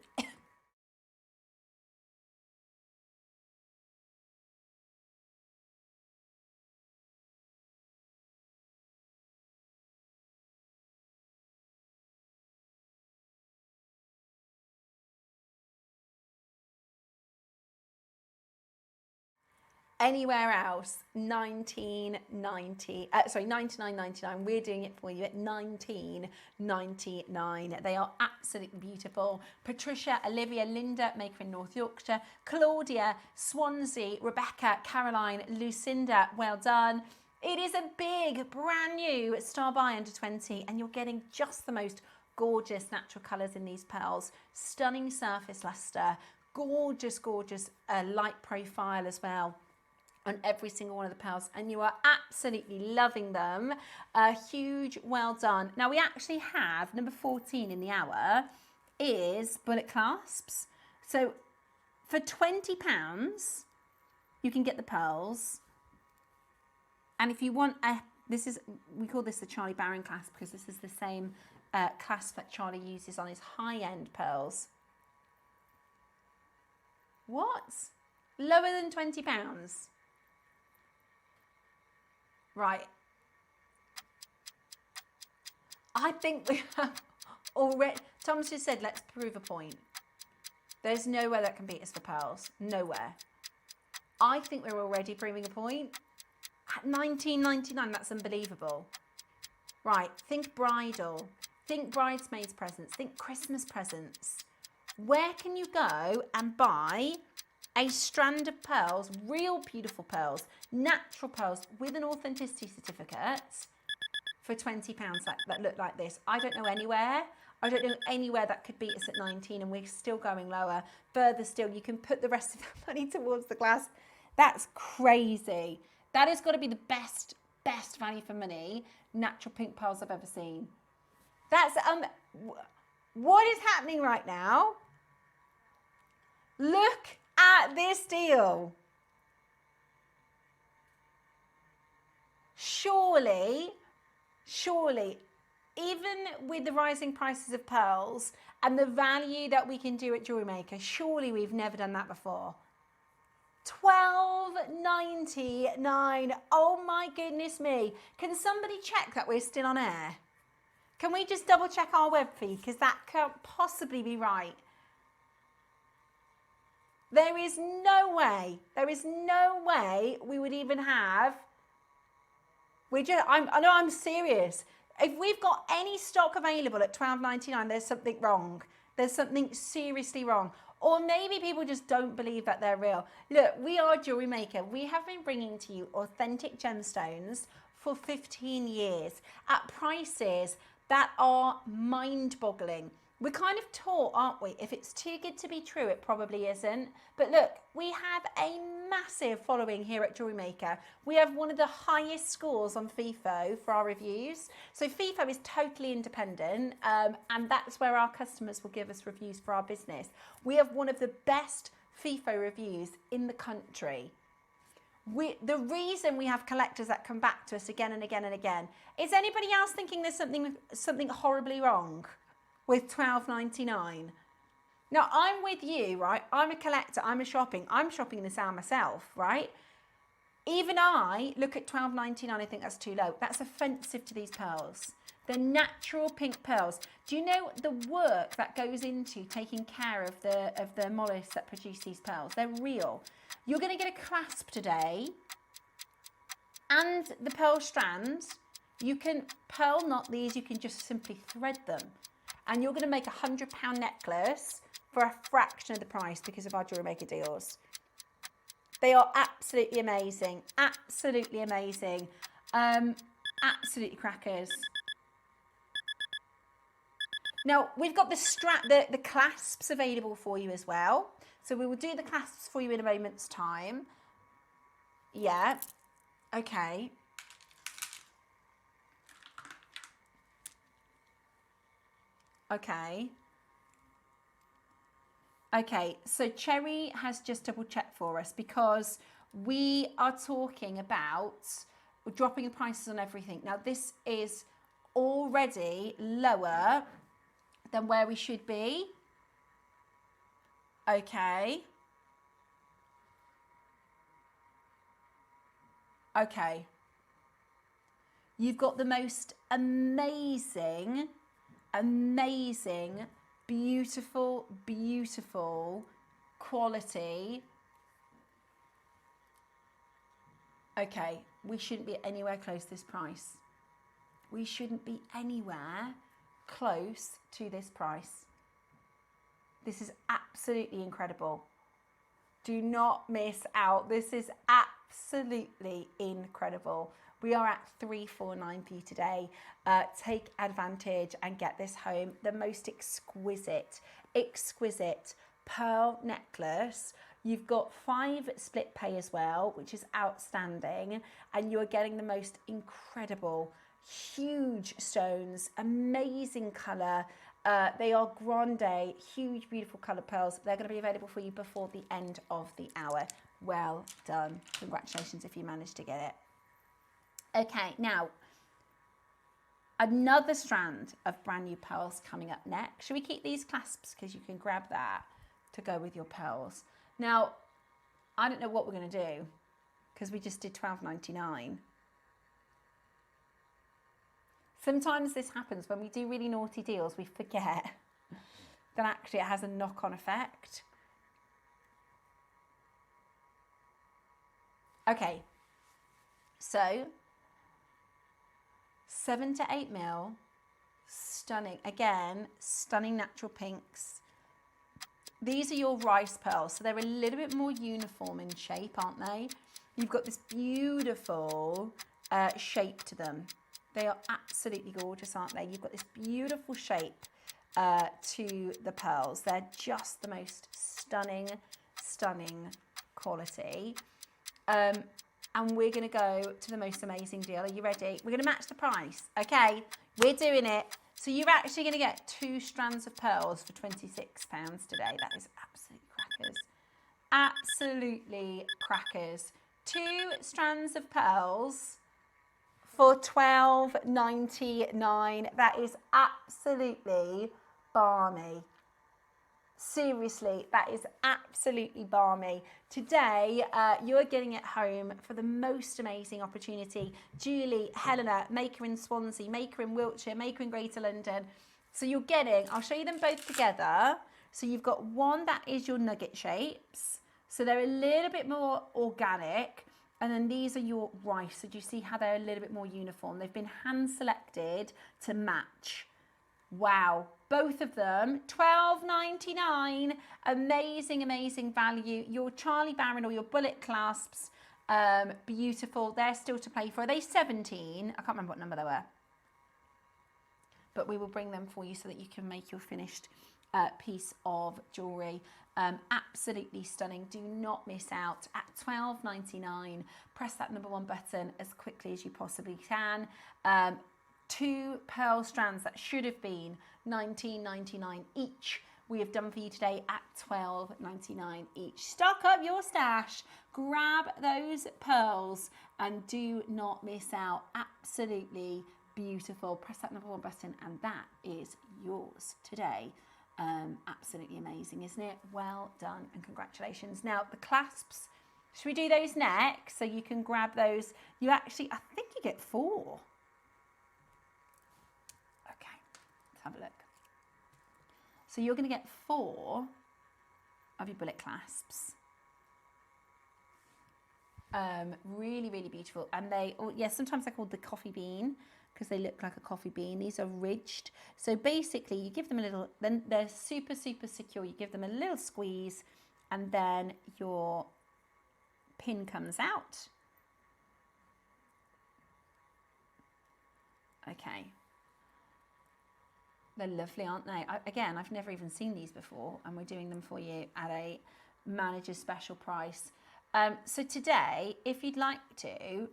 Anywhere else, $99.99. We're doing it for you at $19.99. They are absolutely beautiful. Patricia, Olivia, Linda, maker in North Yorkshire, Claudia, Swansea, Rebecca, Caroline, Lucinda, well done. It is a big, brand new star buy under 20, and you're getting just the most gorgeous natural colours in these pearls. Stunning surface luster, gorgeous, gorgeous light profile as well on every single one of the pearls, and you are absolutely loving them. Huge well done. Now we actually have number 14 in the hour is bullet clasps. So for £20 you can get the pearls, and if you want we call this the Charlie Barron clasp because this is the same clasp that Charlie uses on his high-end pearls. What? Lower than £20? Right. I think we have already, Thomas just said, let's prove a point. There's nowhere that can beat us for pearls. Nowhere. I think we're already proving a point. At $19.99, that's unbelievable. Right, think bridal. Think bridesmaids presents. Think Christmas presents. Where can you go and buy a strand of pearls, real beautiful pearls, natural pearls with an authenticity certificate for £20 that look like this? I don't know anywhere. I don't know anywhere that could beat us at 19, and we're still going lower. Further still, you can put the rest of that money towards the glass. That's crazy. That has got to be the best value for money natural pink pearls I've ever seen. That's what is happening right now? Look at this deal. Surely, even with the rising prices of pearls and the value that we can do at JewelleryMaker, surely we've never done that before. $12.99. Oh my goodness me. Can somebody check that we're still on air? Can we just double check our web feed? Because that can't possibly be right. There is no way we would even have, I know I'm serious. If we've got any stock available at $12.99, there's something wrong. There's something seriously wrong. Or maybe people just don't believe that they're real. Look, we are Jewellery Maker. We have been bringing to you authentic gemstones for 15 years at prices that are mind-boggling. We're kind of taught, aren't we? If it's too good to be true, it probably isn't. But look, we have a massive following here at Jewellery Maker. We have one of the highest scores on FIFO for our reviews. So FIFO is totally independent, and that's where our customers will give us reviews for our business. We have one of the best FIFO reviews in the country. The reason we have collectors that come back to us again and again and again, is anybody else thinking there's something horribly wrong with $12.99? Now, I'm with you, right? I'm a collector, I'm shopping this out myself, right? Even I look at $12.99, I think that's too low. That's offensive to these pearls. They're natural pink pearls. Do you know the work that goes into taking care of the mollusks that produce these pearls? They're real. You're going to get a clasp today and the pearl strands. You can pearl knot these, you can just simply thread them. And you're going to make a £100 necklace for a fraction of the price because of our Jewellery Maker deals. They are absolutely amazing. Absolutely amazing. Absolutely crackers. Now, we've got the clasps available for you as well. So we will do the clasps for you in a moment's time. Yeah. Okay. Okay. Okay, so Cherry has just double checked for us because we are talking about dropping the prices on everything. Now, this is already lower than where we should be. Okay. Okay. You've got the most amazing, beautiful, beautiful quality. Okay, we shouldn't be anywhere close to this price. We shouldn't be anywhere close to this price. This is absolutely incredible. Do not miss out. This is absolutely incredible. We are at 349p today. Take advantage and get this home. The most exquisite pearl necklace. You've got 5 split pay as well, which is outstanding. And you're getting the most incredible, huge stones, amazing colour. They are grande, huge, beautiful coloured pearls. They're going to be available for you before the end of the hour. Well done. Congratulations if you managed to get it. Okay, now, another strand of brand new pearls coming up next. Should we keep these clasps because you can grab that to go with your pearls? Now, I don't know what we're going to do because we just did $12.99. Sometimes this happens when we do really naughty deals, we forget that actually it has a knock-on effect. Okay, so 7 to 8 mil, stunning, again, stunning natural pinks. These are your rice pearls, so they're a little bit more uniform in shape, aren't they? You've got this beautiful shape to them. They are absolutely gorgeous, aren't they? You've got this beautiful shape to the pearls. They're just the most stunning quality. And we're going to go to the most amazing deal. Are you ready? We're going to match the price. Okay, we're doing it. So you're actually going to get 2 strands of pearls for £26 today. That is absolutely crackers. Absolutely crackers. 2 strands of pearls for $12.99. That is absolutely balmy. Seriously, that is absolutely balmy. Today, you're getting it home for the most amazing opportunity. Julie, Helena, Maker in Swansea, Maker in Wiltshire, Maker in Greater London. So you're getting, I'll show you them both together. So you've got one that is your nugget shapes. So they're a little bit more organic. And then these are your rice. So do you see how they're a little bit more uniform? They've been hand selected to match. Wow, Both of them, $12.99. Amazing, amazing value. Your Charlie Baron or your bullet clasps, beautiful. They're still to play for. Are they 17? I can't remember what number they were. But we will bring them for you so that you can make your finished piece of jewellery. Absolutely stunning. Do not miss out at $12.99. Press that number 1 button as quickly as you possibly can. 2 pearl strands that should have been $19.99 each, we have done for you today at $12.99 each. Stock up your stash, grab those pearls, and do not miss out. Absolutely beautiful. Press that number 1 button and that is yours today. Absolutely amazing, isn't it? Well done and congratulations. Now the clasps, should we do those next? So you can grab those. You actually, I think you get 4. Have a look. So you're going to get 4 of your bullet clasps. Really, really beautiful. And they, sometimes they're called the coffee bean because they look like a coffee bean. These are ridged. So basically you give them a little, then they're super, super secure. You give them a little squeeze and then your pin comes out. Okay. They're lovely, aren't they? Again, I've never even seen these before, and we're doing them for you at a manager's special price. So today, if you'd like to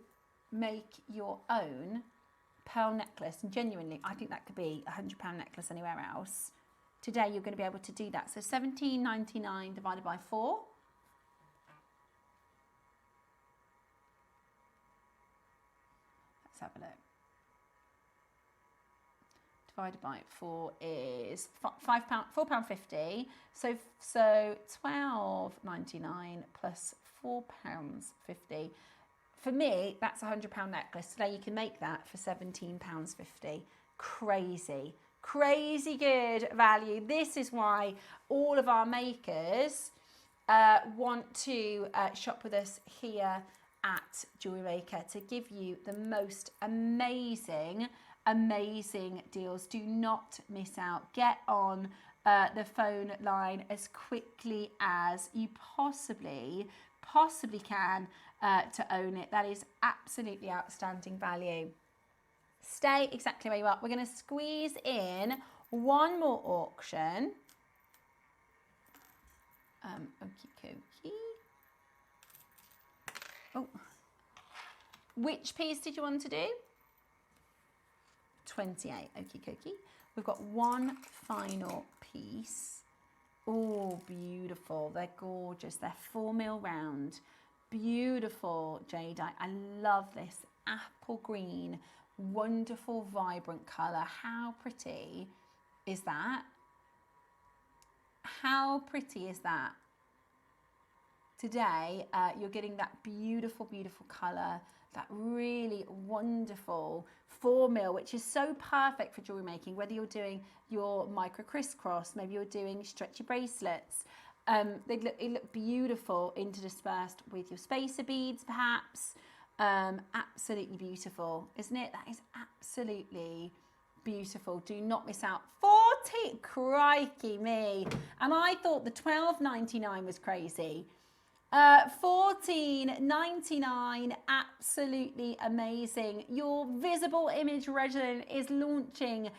make your own pearl necklace, and genuinely, I think that could be a £100 necklace anywhere else. Today, you're going to be able to do that. So $17.99 divided by 4. Let's have a look. Divided by 4 is £4.50. So $12.99 plus £4.50. For me, that's a £100 necklace. Today you can make that for £17.50. Crazy, crazy good value. This is why all of our makers want to shop with us here at Jewellery Maker to give you the most amazing deals. Do not miss out. Get on the phone line as quickly as you possibly can to own it. That is absolutely outstanding value. Stay exactly where you are. We're going to squeeze in one more auction. Okie dokie. Oh, which piece did you want to do? 28, okie dokie. We've got one final piece. Oh, beautiful. They're gorgeous. They're 4mm round. Beautiful jadeite. I love this apple green, wonderful, vibrant colour. How pretty is that? How pretty is that? Today, you're getting that beautiful, beautiful colour, that really wonderful 4mm, which is so perfect for jewellery making, whether you're doing your micro crisscross, maybe you're doing stretchy bracelets. They look beautiful interspersed with your spacer beads, perhaps. Absolutely beautiful, isn't it? That is absolutely beautiful. Do not miss out. 40, crikey me. And I thought the $12.99 was crazy. $14.99, absolutely amazing. Your Visible Image Resin is launching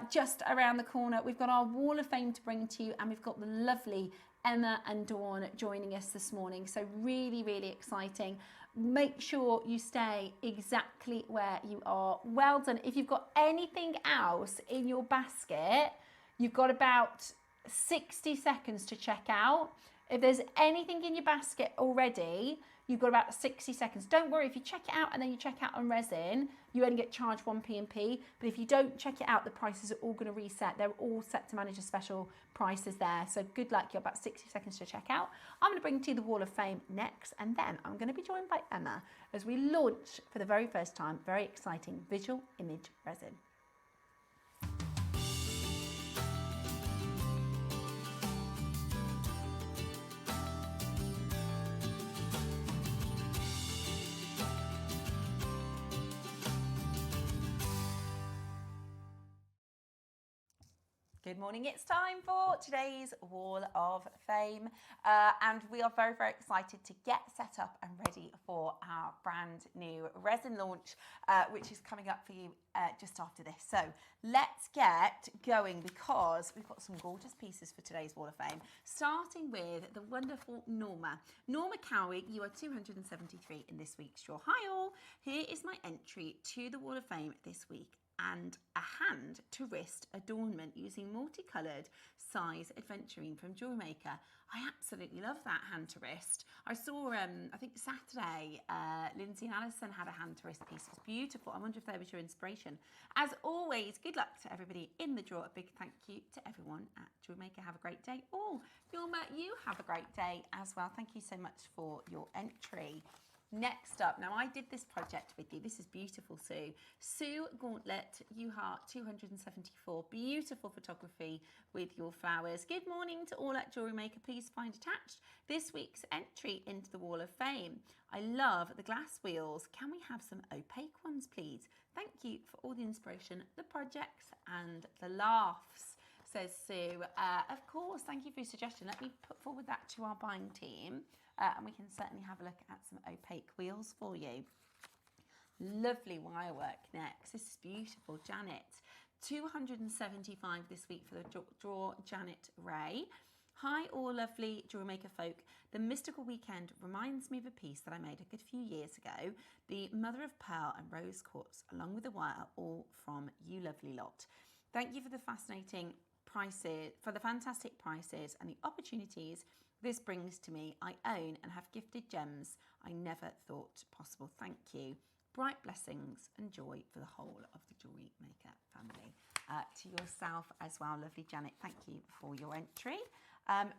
just around the corner. We've got our Wall of Fame to bring to you, and we've got the lovely Emma and Dawn joining us this morning. So really, really exciting. Make sure you stay exactly where you are. Well done. If you've got anything else in your basket, you've got about 60 seconds to check out. If there's anything in your basket already, you've got about 60 seconds. Don't worry, if you check it out and then you check out on resin, you only get charged 1p&p. But if you don't check it out, the prices are all going to reset. They're all set to manager special prices there. So good luck, you're about 60 seconds to check out. I'm going to bring to you the Wall of Fame next, and then I'm going to be joined by Emma as we launch for the very first time, very exciting Visual Image Resin. Good morning, it's time for today's Wall of Fame and we are very, very excited to get set up and ready for our brand new resin launch which is coming up for you just after this. So let's get going because we've got some gorgeous pieces for today's Wall of Fame, starting with the wonderful Norma. Norma Cowie, you are 273 in this week's draw. Hi all, here is my entry to the Wall of Fame this week, and a hand to wrist adornment using multicoloured size adventuring from JewelleryMaker. I absolutely love that hand to wrist. I saw, I think Saturday, Lindsay and Alison had a hand to wrist piece. It's beautiful. I wonder if that was your inspiration. As always, good luck to everybody in the draw. A big thank you to everyone at JewelleryMaker. Have a great day. Oh, Norma, you have a great day as well. Thank you so much for your entry. Next up, now I did this project with you. This is beautiful, Sue. Sue Gauntlet, you are 274. Beautiful photography with your flowers. Good morning to all at JewelleryMaker. Please find attached this week's entry into the Wall of Fame. I love the glass wheels. Can we have some opaque ones, please? Thank you for all the inspiration, the projects and the laughs, says Sue. Of course, thank you for your suggestion. Let me put forward that to our buying team. And we can certainly have a look at some opaque wheels for you. Lovely wire work next. This is beautiful. Janet, 275 this week for the draw, Janet Ray. Hi all lovely JewelleryMaker folk. The mystical weekend reminds me of a piece that I made a good few years ago. The mother of pearl and rose quartz along with the wire, all from you lovely lot. Thank you for the fascinating prices, for the fantastic prices and the opportunities this brings to me. I own and have gifted gems I never thought possible. Thank you. Bright blessings and joy for the whole of the JewelleryMaker family. To yourself as well, lovely Janet. Thank you for your entry.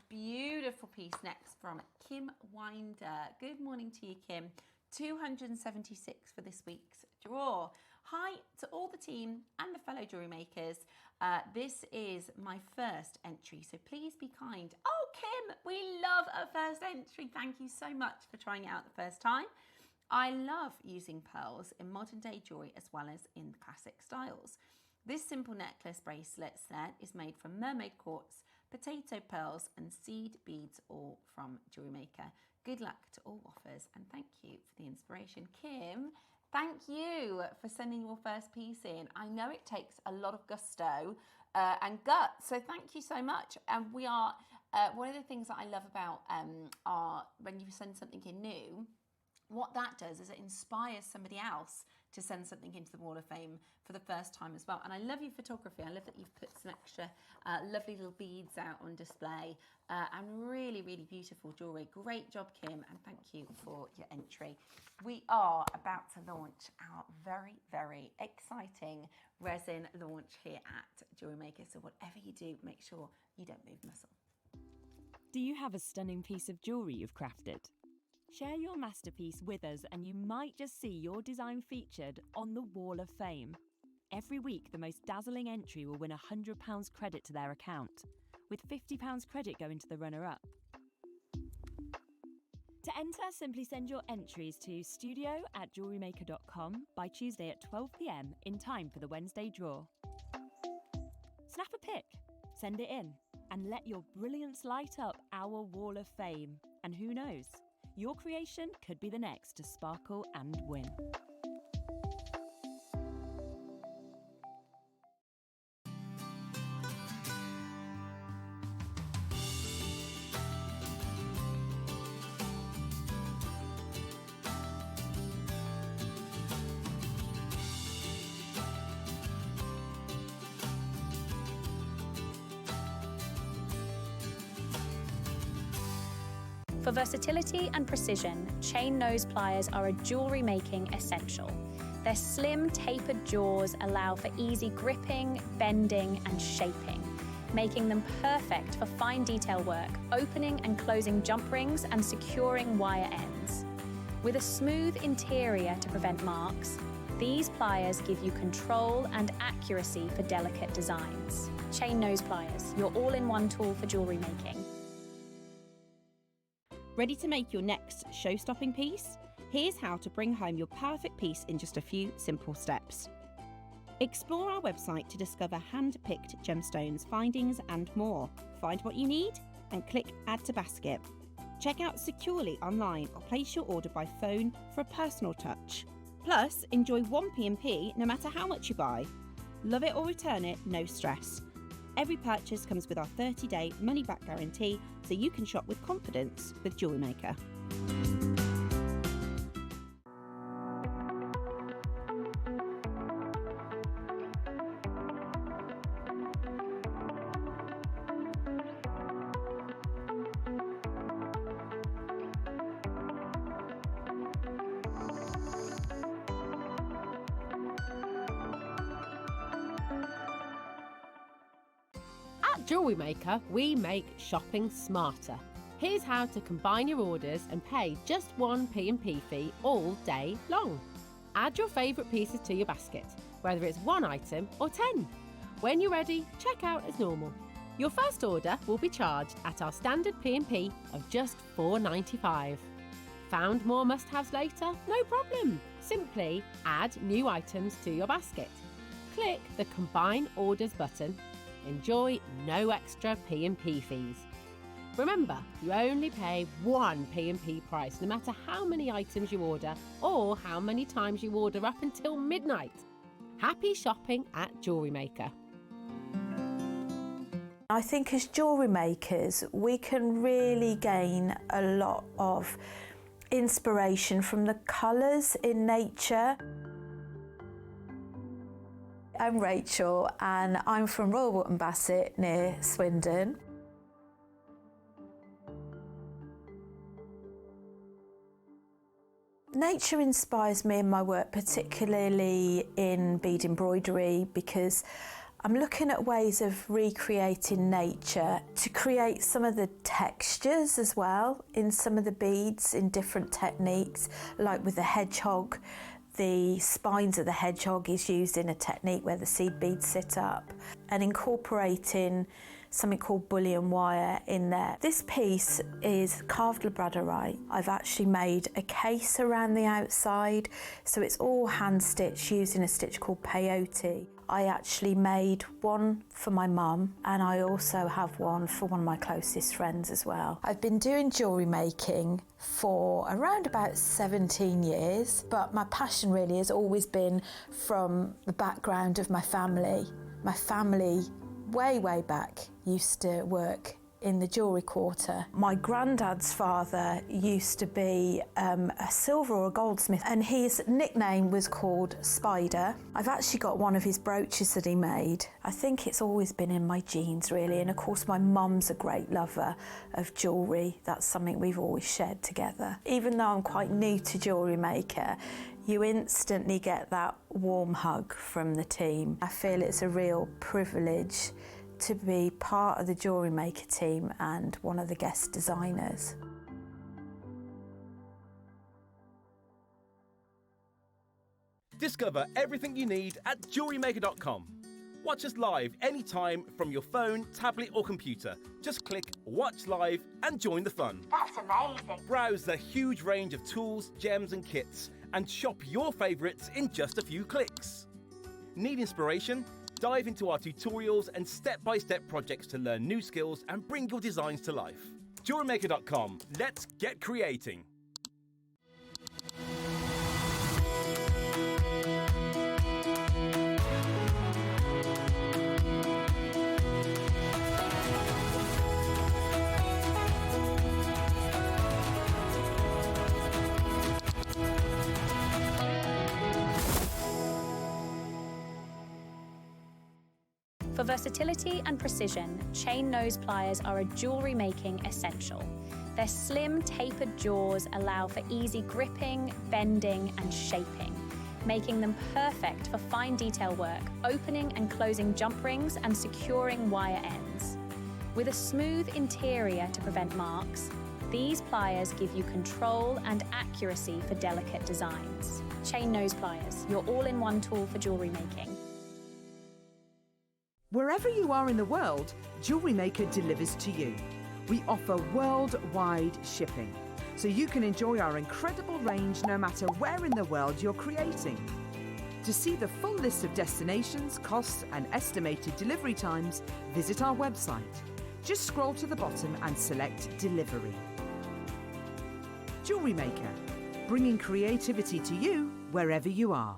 Beautiful piece next from Kim Winder. Good morning to you, Kim. 276 for this week's draw. Hi to all the team and the fellow jewellery makers. This is my first entry, so please be kind. Oh, Kim, we love a first entry. Thank you so much for trying it out the first time. I love using pearls in modern day jewellery as well as in classic styles. This simple necklace bracelet set is made from mermaid quartz, potato pearls and seed beads, all from JewelleryMaker. Good luck to all offers and thank you for the inspiration. Kim, thank you for sending your first piece in. I know it takes a lot of gusto and guts, so thank you so much. And we are, one of the things that I love about when you send something in new, what that does is it inspires somebody else to send something into the Wall of Fame for the first time as well. And I love your photography. I love that you've put some extra lovely little beads out on display and really, really beautiful jewellery. Great job, Kim, and thank you for your entry. We are about to launch our very, very exciting resin launch here at JewelleryMaker. So whatever you do, make sure you don't move muscle. Do you have a stunning piece of jewellery you've crafted? Share your masterpiece with us and you might just see your design featured on the Wall of Fame. Every week, the most dazzling entry will win £100 credit to their account, with £50 credit going to the runner-up. To enter, simply send your entries to studio@jewellerymaker.com by Tuesday at 12 p.m. in time for the Wednesday draw. Snap a pic, send it in, and let your brilliance light up our Wall of Fame. And who knows? Your creation could be the next to sparkle and win. For versatility and precision, chain nose pliers are a jewellery making essential. Their slim, tapered jaws allow for easy gripping, bending and shaping, making them perfect for fine detail work, opening and closing jump rings and securing wire ends. With a smooth interior to prevent marks, these pliers give you control and accuracy for delicate designs. Chain nose pliers, your all-in-one tool for jewellery making. Ready to make your next show-stopping piece? Here's how to bring home your perfect piece in just a few simple steps. Explore our website to discover hand-picked gemstones, findings and more. Find what you need and click Add to Basket. Check out securely online or place your order by phone for a personal touch. Plus, enjoy one P&P no matter how much you buy. Love it or return it, no stress. Every purchase comes with our 30-day money-back guarantee, so you can shop with confidence with JewelleryMaker. At JewelleryMaker, we make shopping smarter. Here's how to combine your orders and pay just one P&P fee all day long. Add your favourite pieces to your basket, whether it's one item or 10. When you're ready, check out as normal. Your first order will be charged at our standard P&P of just $4.95. Found more must-haves later? No problem. Simply add new items to your basket. Click the Combine Orders button. Enjoy no extra P&P fees. Remember, you only pay one P&P price no matter how many items you order or how many times you order up until midnight. Happy shopping at JewelleryMaker. I think as jewellery makers, we can really gain a lot of inspiration from the colours in nature. I'm Rachel and I'm from Royal Wootton Bassett near Swindon. Nature inspires me in my work, particularly in bead embroidery, because I'm looking at ways of recreating nature to create some of the textures as well in some of the beads in different techniques, like with the hedgehog. The spines of the hedgehog is used in a technique where the seed beads sit up, and incorporating something called bullion wire in there. This piece is carved labradorite. I've actually made a case around the outside, so it's all hand stitched using a stitch called peyote. I actually made one for my mum, and I also have one for one of my closest friends as well. I've been doing jewellery making for around about 17 years, but my passion really has always been from the background of my family. My family, way back, used to work in the jewellery quarter. My granddad's father used to be a silver or a goldsmith, and his nickname was called Spider. I've actually got one of his brooches that he made. I think it's always been in my genes really, and of course my mum's a great lover of jewellery. That's something we've always shared together. Even though I'm quite new to JewelleryMaker, you instantly get that warm hug from the team. I feel it's a real privilege to be part of the JewelleryMaker team and one of the guest designers. Discover everything you need at jewellerymaker.com. Watch us live anytime from your phone, tablet or computer. Just click Watch Live and join the fun. That's amazing. Browse the huge range of tools, gems and kits and shop your favourites in just a few clicks. Need inspiration? Dive into our tutorials and step-by-step projects to learn new skills and bring your designs to life. JewelleryMaker.com. Let's get creating. For versatility and precision, chain nose pliers are a jewellery making essential. Their slim, tapered jaws allow for easy gripping, bending and shaping, making them perfect for fine detail work, opening and closing jump rings and securing wire ends. With a smooth interior to prevent marks, these pliers give you control and accuracy for delicate designs. Chain nose pliers, your all-in-one tool for jewellery making. Wherever you are in the world, JewelleryMaker delivers to you. We offer worldwide shipping, so you can enjoy our incredible range no matter where in the world you're creating. To see the full list of destinations, costs, and estimated delivery times, visit our website. Just scroll to the bottom and select Delivery. Jewellery Maker, bringing creativity to you wherever you are.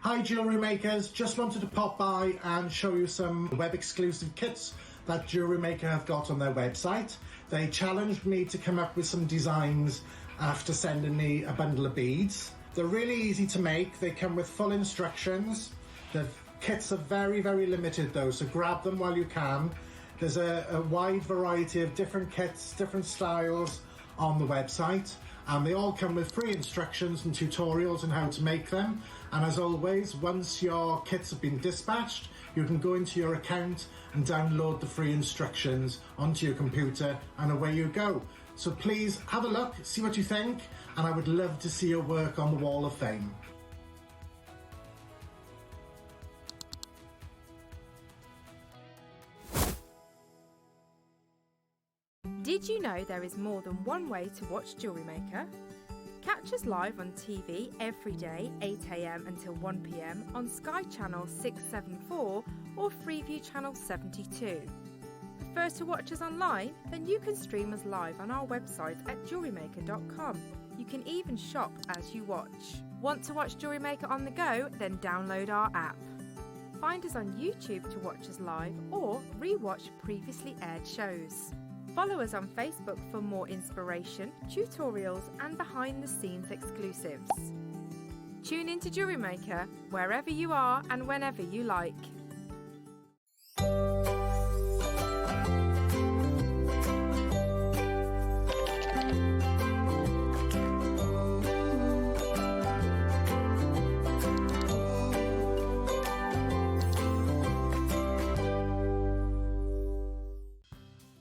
Hi jewellery makers, just wanted to pop by and show you some web exclusive kits that Jewellery Maker have got on their website. They challenged me to come up with some designs after sending me a bundle of beads. They're really easy to make, they come with full instructions. The kits are very, very limited though, so grab them while you can. There's a wide variety of different kits, different styles on the website, and they all come with free instructions and tutorials on how to make them. And as always, once your kits have been dispatched, you can go into your account and download the free instructions onto your computer, and away you go. So please have a look, see what you think, and I would love to see your work on the Wall of Fame. Did you know there is more than one way to watch Jewellery Maker? Catch us live on TV every day, 8 AM until 1 PM on Sky Channel 674 or Freeview Channel 72. Prefer to watch us online? Then you can stream us live on our website at jewellerymaker.com. You can even shop as you watch. Want to watch Jewellery Maker on the go? Then download our app. Find us on YouTube to watch us live or re-watch previously aired shows. Follow us on Facebook for more inspiration, tutorials and behind-the-scenes exclusives. Tune in to Jewellery Maker wherever you are and whenever you like.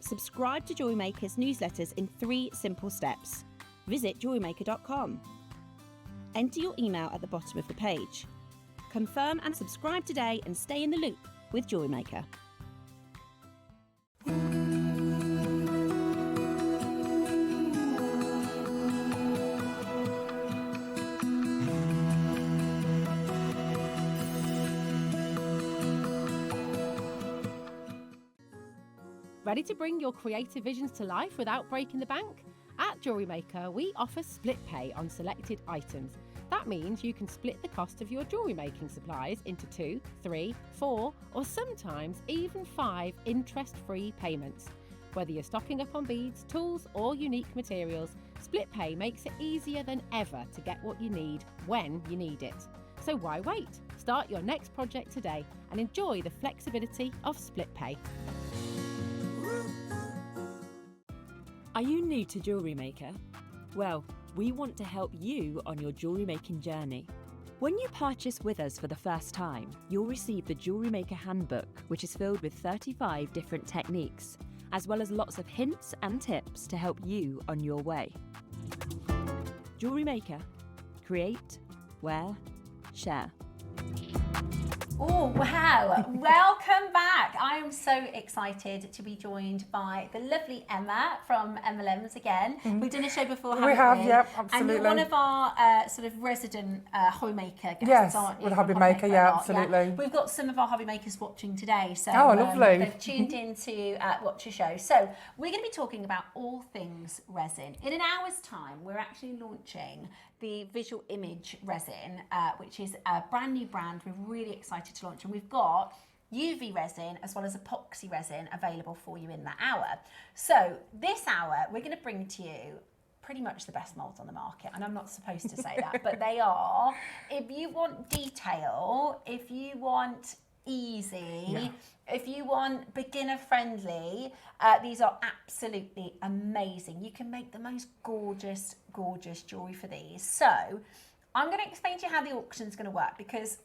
Subscribe to Jewellery Maker's newsletters in 3 simple steps. Visit jewellerymaker.com. Enter your email at the bottom of the page. Confirm and subscribe today and stay in the loop with Jewellery Maker. Ready to bring your creative visions to life without breaking the bank? At Jewellery Maker, we offer split pay on selected items. That means you can split the cost of your jewellery making supplies into 2, 3, 4, or sometimes even 5 interest-free payments. Whether you're stocking up on beads, tools, or unique materials, split pay makes it easier than ever to get what you need when you need it. So why wait? Start your next project today and enjoy the flexibility of split pay. Are you new to Jewellery Maker? Well, we want to help you on your jewellery making journey. When you purchase with us for the first time, you'll receive the Jewellery Maker Handbook, which is filled with 35 different techniques, as well as lots of hints and tips to help you on your way. Jewellery Maker. Create, wear, share. Oh, wow. Welcome back. I'm so excited to be joined by the lovely Emma from Emlems again. We've done a show before, haven't we? We have, yep, absolutely. And you're one of our sort of resident hobby maker guests, aren't you? With Hobby Maker, yeah, absolutely. Yeah. We've got some of our hobby makers watching today, so lovely. They've tuned in to watch a show. So we're going to be talking about all things resin. In an hour's time, we're actually launching the Visible Image Resin, which is a brand new brand we're really excited to launch. And we've got UV resin as well as epoxy resin available for you in that hour. So this hour, we're going to bring to you pretty much the best molds on the market. And I'm not supposed to say that, but they are. If you want detail, if you want easy, if you want beginner friendly, these are absolutely amazing. You can make the most gorgeous, gorgeous jewelry for these. So I'm going to explain to you how the auction is going to work, because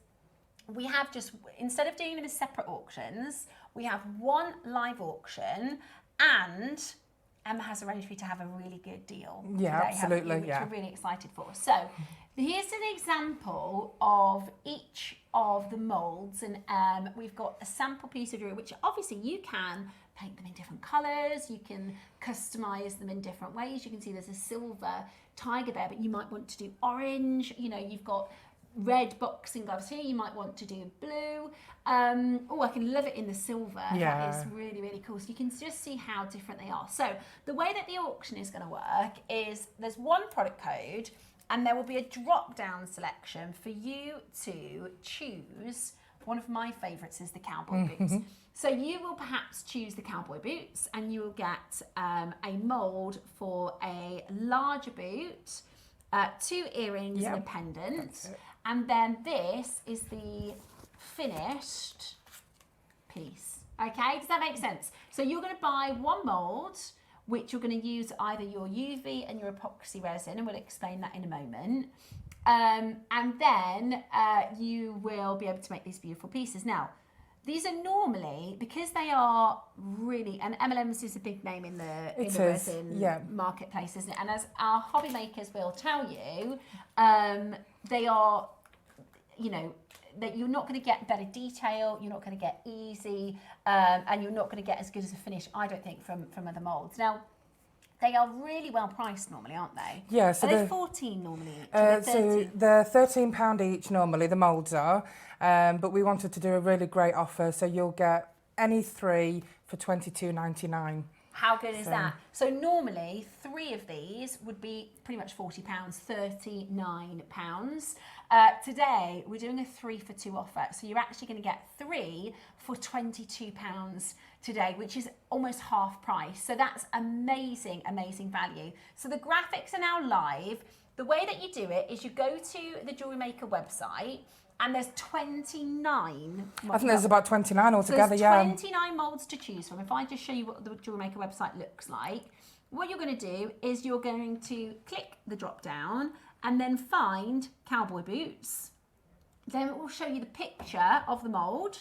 we have just, instead of doing them as separate auctions, we have one live auction, and Emma has arranged for you to have a really good deal. Yeah, today, absolutely, which we're really excited for. So here's an example of each of the molds, and we've got a sample piece of jewelry, which obviously you can paint them in different colours, you can customise them in different ways. You can see there's a silver tiger there, but you might want to do orange. You know, you've got red boxing gloves here. You might want to do blue. Oh, I can love it in the silver. Yeah. That is really, really cool. So you can just see how different they are. So the way that the auction is going to work is there's one product code and there will be a drop-down selection for you to choose. One of my favourites is the cowboy boots. So you will perhaps choose the cowboy boots and you will get a mould for a larger boot, 2 earrings and a pendant. And then this is the finished piece. Okay, does that make sense? So you're going to buy one mould, which you're going to use either your UV and your epoxy resin, and we'll explain that in a moment. And then you will be able to make these beautiful pieces. Now, these are normally, because they are really, and Emlems is a big name in the resin marketplace, isn't it? And as our hobby makers will tell you, they are, you know, that you're not going to get better detail, you're not going to get easy, and you're not going to get as good as a finish, I don't think, from other moulds. Now, they are really well priced normally, aren't they? Yeah, so are they 14 normally each? So they're £13 each normally, the moulds are, but we wanted to do a really great offer, so you'll get any 3 for £22.99. How good is that? So normally 3 of these would be pretty much £40, £39. Today we're doing a 3 for 2 offer, so you're actually going to get 3 for £22 today, which is almost half price. So that's amazing, amazing value. So the graphics are now live. The way that you do it is you go to the Jewellery Maker website, and there's 29. I think there's about 29 altogether, so there's 29 moulds to choose from. If I just show you what the Jewellery Maker website looks like, what you're going to do is you're going to click the drop down and then find cowboy boots. Then it will show you the picture of the mould,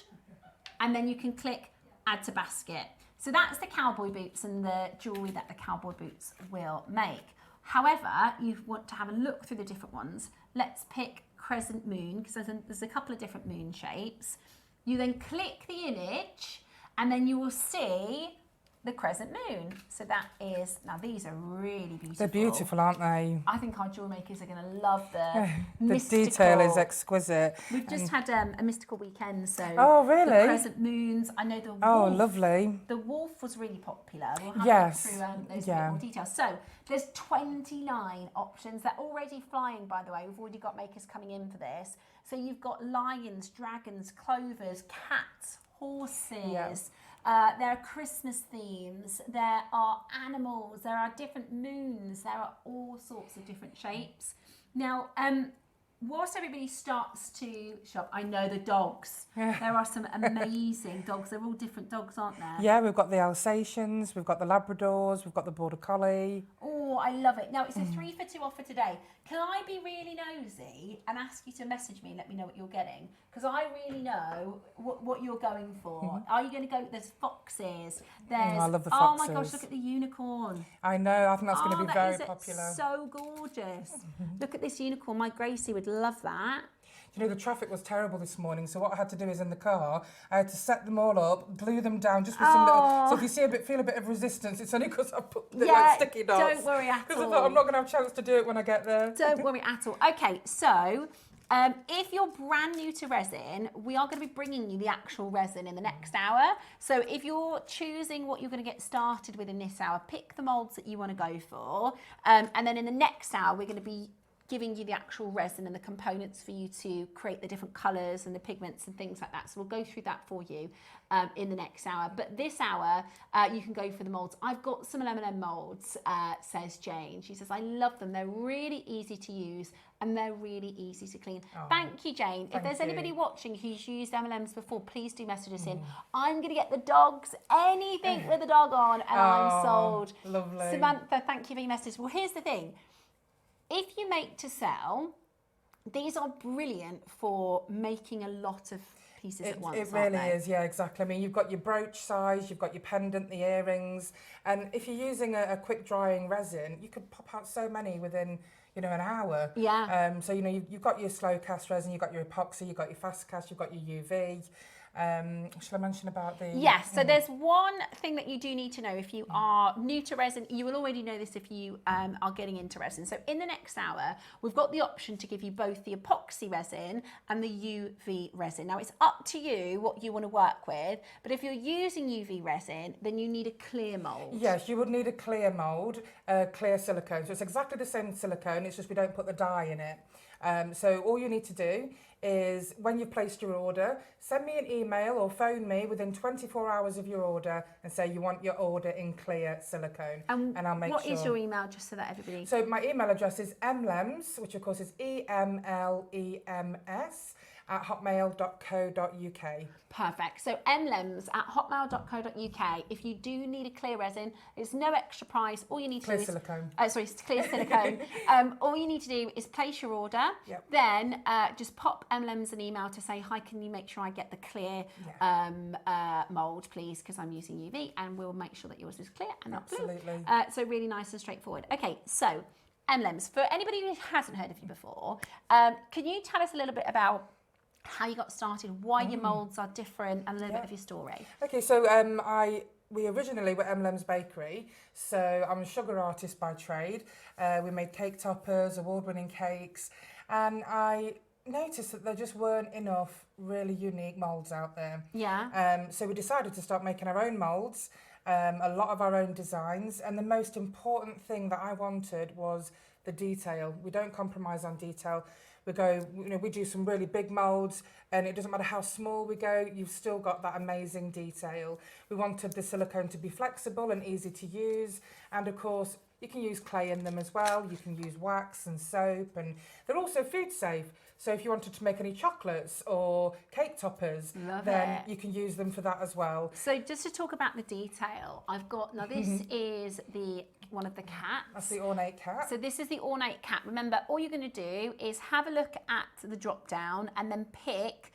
and then you can click add to basket. So that's the cowboy boots and the jewellery that the cowboy boots will make. However, you want to have a look through the different ones. Let's pick crescent moon, because there's a couple of different moon shapes. You then click the image and then you will see the crescent moon. So that is, now these are really beautiful. They're beautiful, aren't they? I think our jewellery makers are going to love the mystical. Detail is exquisite. We've just had a mystical weekend, so oh really? The crescent moons. I know the wolf. Oh, lovely. The wolf was really popular. We'll have yes. through those bit more details. So there's 29 options. They're already flying, by the way. We've already got makers coming in for this. So you've got lions, dragons, clovers, cats, horses. Yeah. There are Christmas themes, there are animals, there are different moons, there are all sorts of different shapes. Now, whilst everybody starts to shop, I know the dogs. There are some amazing dogs. They're all different dogs, aren't there? Yeah, we've got the Alsatians, we've got the Labradors, we've got the Border Collie. Oh, I love it. Now, it's a 3 for 2 offer today. Can I be really nosy and ask you to message me and let me know what you're getting? Because I really know what you're going for. Are you going to go, there's foxes, there's, I love the foxes. Oh my gosh, look at the unicorn. I know, I think that's going to be very popular. So gorgeous. Look at this unicorn. My Gracie would love that. You know, the traffic was terrible this morning, so what I had to do is in the car, I had to set them all up, glue them down just with some little... So if you feel a bit of resistance, it's only because I put the sticky dots. Don't worry at all. Because I thought I'm not going to have a chance to do it when I get there. Don't worry at all. Okay, so if you're brand new to resin, we are going to be bringing you the actual resin in the next hour. So if you're choosing what you're going to get started with in this hour, pick the moulds that you want to go for. And then in the next hour, we're going to be giving you the actual resin and the components for you to create the different colours and the pigments and things like that. So we'll go through that for you in the next hour. But this hour, you can go for the moulds. I've got some M&M moulds, says Jane. She says, I love them. They're really easy to use and they're really easy to clean. Thank you, Jane. If there's anybody watching who's used M&Ms before, please do message us in. I'm going to get the dogs, anything with a dog on, and I'm sold. Lovely. Samantha, thank you for your message. Well, here's the thing. If you make to sell, these are brilliant for making a lot of pieces at once. It really is, yeah, exactly. I mean, you've got your brooch size, you've got your pendant, the earrings, and if you're using a quick drying resin, you could pop out so many within, you know, an hour. Yeah. So, you know, you've got your slow cast resin, you've got your epoxy, you've got your fast cast, you've got your UV. Shall I mention about the... Yes, so there's one thing that you do need to know if you are new to resin. You will already know this if you are getting into resin. So in the next hour, we've got the option to give you both the epoxy resin and the UV resin. Now, it's up to you what you want to work with, but if you're using UV resin, then you need a clear mould. Yes, you would need a clear mould, clear silicone. So it's exactly the same silicone, it's just we don't put the dye in it. So all you need to do is, when you've placed your order, send me an email or phone me within 24 hours of your order and say you want your order in clear silicone. And I'll make sure. What is your email, just so that everybody... So my email address is Emlems, which of course is EMLEMS, at hotmail.co.uk. Perfect. So Emlems at hotmail.co.uk. If you do need a clear resin, it's no extra price. All you need to do is... silicone. Sorry, clear silicone. All you need to do is place your order. Yep. Then just pop Emlems an email to say, hi, can you make sure I get the clear mould, please, because I'm using UV, and we'll make sure that yours is clear and not blue. Absolutely. So really nice and straightforward. Okay, so Emlems, for anybody who hasn't heard of you before, can you tell us a little bit about how you got started, why your moulds are different, and a little bit of your story? Okay, so we originally were Emlems Bakery, so I'm a sugar artist by trade. We made cake toppers, award-winning cakes, and I noticed that there just weren't enough really unique moulds out there. Yeah. So we decided to start making our own moulds, a lot of our own designs, and the most important thing that I wanted was the detail. We don't compromise on detail. We go, we do some really big moulds, and it doesn't matter how small we go, you've still got that amazing detail. We wanted the silicone to be flexible and easy to use, and of course, you can use clay in them as well. You can use wax and soap, and they're also food safe. So if you wanted to make any chocolates or cake toppers, you can use them for that as well. So just to talk about the detail, I've got, now this is one of the cats. That's the ornate cat. So this is the ornate cat. Remember, all you're going to do is have a look at the drop down and then pick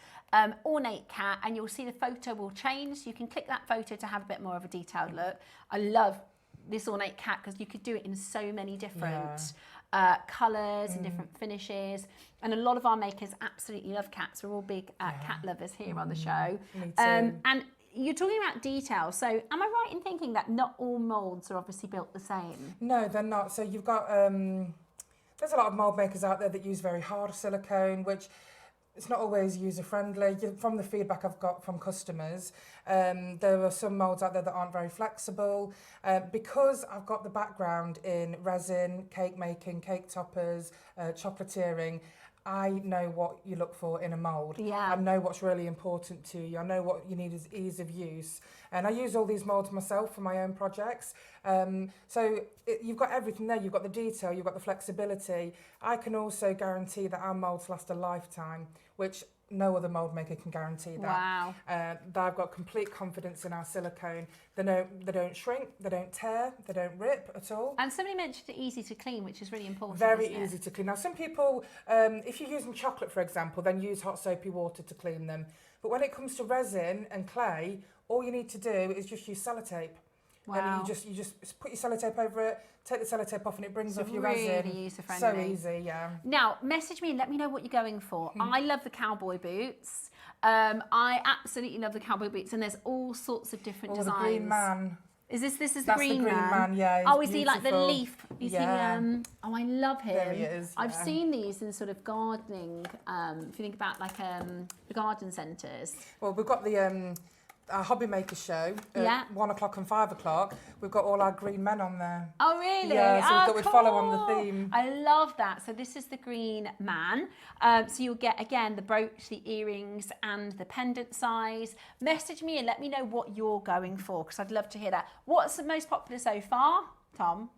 ornate cat, and you'll see the photo will change. You can click that photo to have a bit more of a detailed look. I love this ornate cat because you could do it in so many different colours and different finishes, and a lot of our makers absolutely love cats. We're all big cat lovers here on the show. Me too. And you're talking about detail, so am I right in thinking that not all moulds are obviously built the same? No, they're not. So you've got there's a lot of mould makers out there that use very hard silicone, which it's not always user-friendly. From the feedback I've got from customers, there are some moulds out there that aren't very flexible. Because I've got the background in resin, cake making, cake toppers, chocolatiering, I know what you look for in a mould. Yeah. I know what's really important to you. I know what you need is ease of use. And I use all these moulds myself for my own projects. You've got everything there. You've got the detail, you've got the flexibility. I can also guarantee that our moulds last a lifetime, which no other mould maker can guarantee that. Wow. I've got complete confidence in our silicone. They don't shrink, they don't tear, they don't rip at all. And somebody mentioned it easy to clean, which is really important. Very easy to clean. Now, some people, if you're using chocolate, for example, then use hot soapy water to clean them. But when it comes to resin and clay, all you need to do is just use sellotape. Wow. And you just put your sellotape over it, take the sellotape off, and it brings off your really resin. user-friendly. So easy, yeah. Now, message me and let me know what you're going for. I love the cowboy boots. I absolutely love the cowboy boots, and there's all sorts of different designs. The green man. This is That's the green man? Yeah. Oh, is he like the beautiful. leaf? Is Yeah. he? Oh, I love him. There he is, I've yeah. seen these in sort of gardening. If you think about like the garden centres. Well, we've got the our hobby maker show at 1 o'clock and 5 o'clock. We've got all our green men on there. Oh, really? Yeah, so we thought we'd follow on the cool. theme. I love that. So this is the green man. So you'll get, again, the brooch, the earrings, and the pendant size. Message me and let me know what you're going for, because I'd love to hear that. What's the most popular so far, Tom?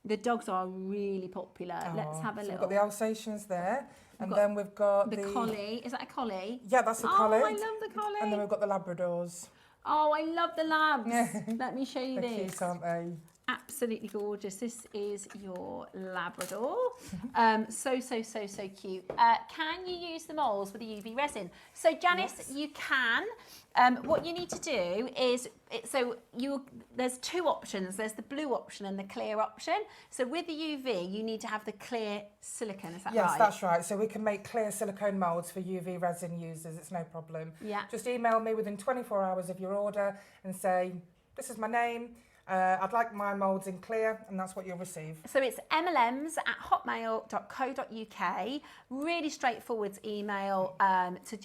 The dogs are really popular. Let's have a little. We've got the Alsatians there. And then we've got the collie. Is that a collie? Yeah, that's a collie. Oh, I love the collie. And then we've got the Labradors. Oh, I love the labs. Let me show you They're this. cute, aren't they? Absolutely gorgeous. This is your Labrador. So cute. Can you use the moulds with the UV resin? So Janice, Yes. you can. What you need to do is, there's two options. There's the blue option and the clear option. So with the UV, you need to have the clear silicone, is that right? Yes, that's right. So we can make clear silicone moulds for UV resin users. It's no problem. Yeah. Just email me within 24 hours of your order and say, this is my name. I'd like my moulds in clear, and that's what you'll receive. So it's emlems@hotmail.co.uk. Really straightforward email so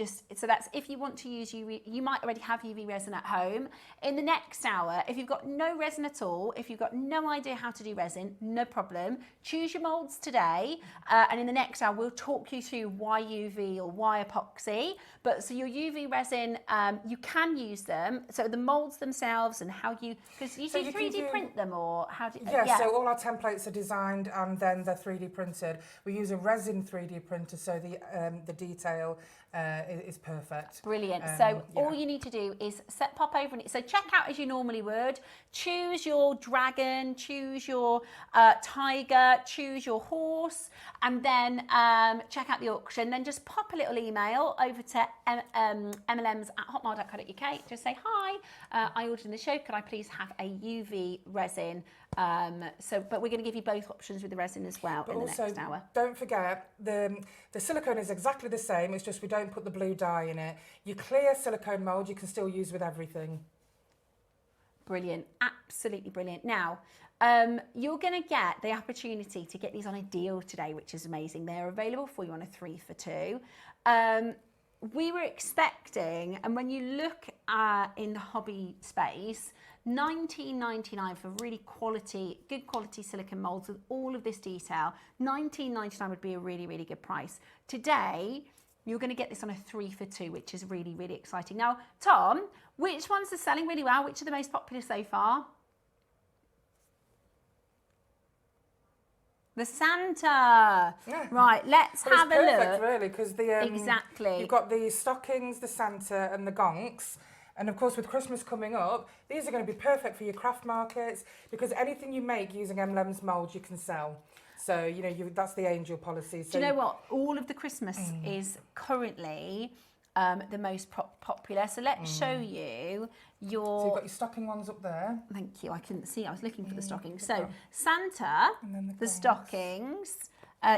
that's if you want to use UV, you might already have UV resin at home. In the next hour, if you've got no resin at all, if you've got no idea how to do resin, no problem. Choose your moulds today, and in the next hour, we'll talk you through why UV or why epoxy. But so your UV resin, you can use them. So the moulds themselves and how because you do 3D print them, or how do you... Yeah, so all our templates are designed and then they're 3D printed. We use a resin 3D printer, so the detail is perfect. Brilliant. All you need to do is pop over and so check out as you normally would. Choose your dragon, choose your tiger, choose your horse, and then check out the auction. Then just pop a little email over to emlems@hotmail.co.uk. Just say, hi, I ordered in the show. Could I please have a UV resin? But we're going to give you both options with the resin as well in the next hour. Don't forget, the silicone is exactly the same. It's just we don't put the blue dye in it. Your clear silicone mould you can still use with everything. Brilliant, absolutely brilliant. Now, you're going to get the opportunity to get these on a deal today, which is amazing. They're available for you on a 3 for 2. We were expecting, and when you look in the hobby space, $19.99 for really good quality silicone moulds with all of this detail. $19.99 would be a really, really good price. Today, you're going to get this on a 3 for 2, which is really, really exciting. Now, Tom, which ones are selling really well? Which are the most popular so far? The Santa. Yeah. Right, let's have a look. Perfect, really, because exactly. You've got the stockings, the Santa, and the gonks. And of course, with Christmas coming up, these are going to be perfect for your craft markets because anything you make using Emlems mould, you can sell. So, that's the angel policy. So, do you know what? All of the Christmas is currently the most popular. So let's show you your... So you've got your stocking ones up there. Thank you. I couldn't see. I was looking for the stockings. So Santa, the stockings.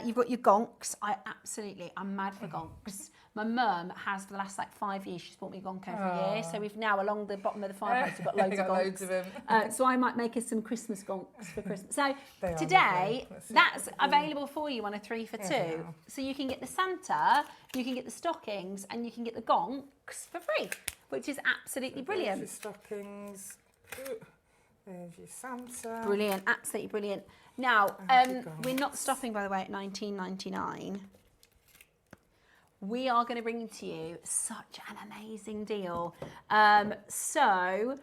You've got your gonks. I'm mad for gonks. My mum has for the last 5 years. She's bought me a gonk every year. So we've now along the bottom of the fireplace we've got loads of gonks. Loads of them. So I might make us some Christmas gonks for Christmas. So today that's available for you on a 3 for 2. So you can get the Santa, you can get the stockings, and you can get the gonks for free, which is absolutely brilliant. There's your stockings. There's your Santa. Brilliant, absolutely brilliant. Now, we're not stopping, by the way, at $19.99. We are going to bring to you such an amazing deal. So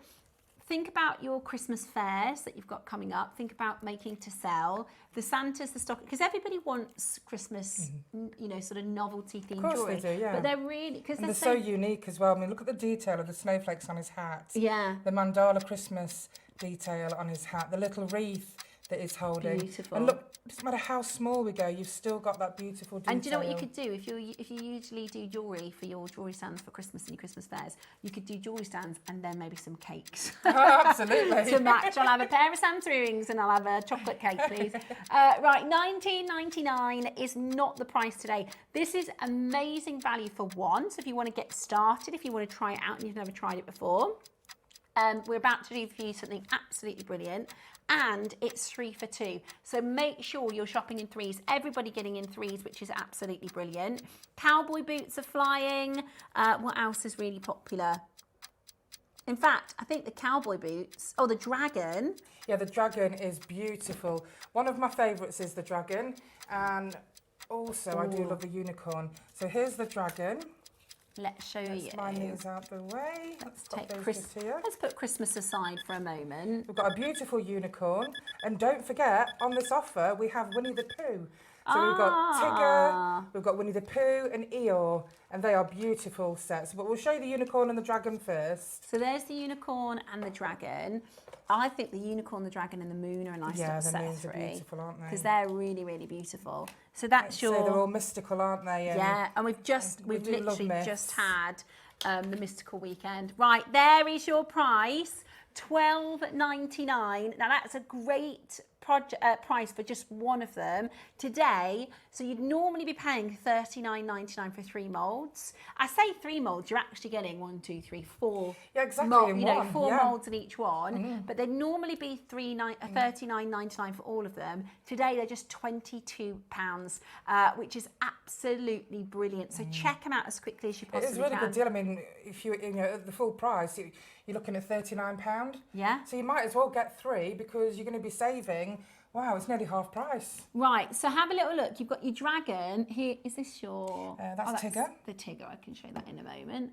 think about your Christmas fairs that you've got coming up. Think about making to sell. The Santas, the stock, because everybody wants Christmas, sort of novelty themed jewellery. Of course they do, yeah. But they're really, because they're so unique as well. I mean, look at the detail of the snowflakes on his hat. Yeah. The mandala Christmas detail on his hat. The little wreath that he's holding. Beautiful. And look, it doesn't matter how small we go, you've still got that beautiful detail. And do you know what you could do if you usually do jewellery for your jewellery stands for Christmas and your Christmas fairs? You could do jewellery stands and then maybe some cakes. Oh, absolutely. To match. I'll have a pair of Santa earrings and I'll have a chocolate cake, please. Right, $19.99 is not the price today. This is amazing value for one. So if you want to get started, if you want to try it out and you've never tried it before, we're about to do for you something absolutely brilliant, and it's 3 for 2. So make sure you're shopping in 3s. Everybody getting in 3s, which is absolutely brilliant. Cowboy boots are flying. What else is really popular? In fact, I think the cowboy boots. Oh, the dragon. Yeah, the dragon is beautiful. One of my favourites is the dragon, and also I do love the unicorn. So here's the dragon. Let's show you. Let's line these out the way. Let's put Christmas aside for a moment. We've got a beautiful unicorn, and don't forget, on this offer we have Winnie the Pooh. So we've got Tigger, we've got Winnie the Pooh and Eeyore, and they are beautiful sets. But we'll show you the unicorn and the dragon first. So there's the unicorn and the dragon. I think the unicorn, the dragon and the moon are a nice little set of 3. Are beautiful, aren't they? Because they're really, really beautiful. So that's your... So they're all mystical, aren't they? Yeah, and we've literally just had the mystical weekend. Right, there is your price, $12.99. Now that's a great price for just one of them today. So you'd normally be paying $39.99 for 3 moulds. I say 3 moulds, you're actually getting 1, 2, 3, 4. Yeah, exactly. Four moulds in each one. But they'd normally be $39.99 for all of them. Today they're just £22, which is absolutely brilliant. So check them out as quickly as you possibly can. It's a really good deal. I mean, if you at the full price, you're looking at £39. Yeah. So you might as well get 3 because you're going to be saving. Wow, it's nearly half price. Right, so have a little look. You've got your dragon. Here, is this your... that's Tigger. The Tigger, I can show that in a moment.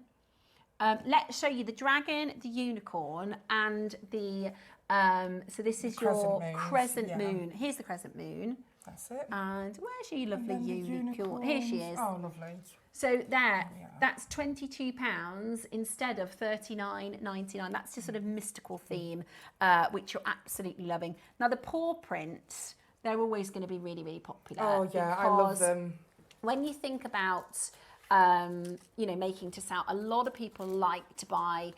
Let's show you the dragon, the unicorn, and the... so this is your crescent moon. Here's the crescent moon. That's it. And where's your lovely unicorn? Here she is. Oh, lovely. So that's £22 instead of $39.99. That's your sort of mystical theme, which you're absolutely loving. Now the paw prints, they're always going to be really, really popular. Oh yeah, I love them. When you think about, making to sell, a lot of people like to buy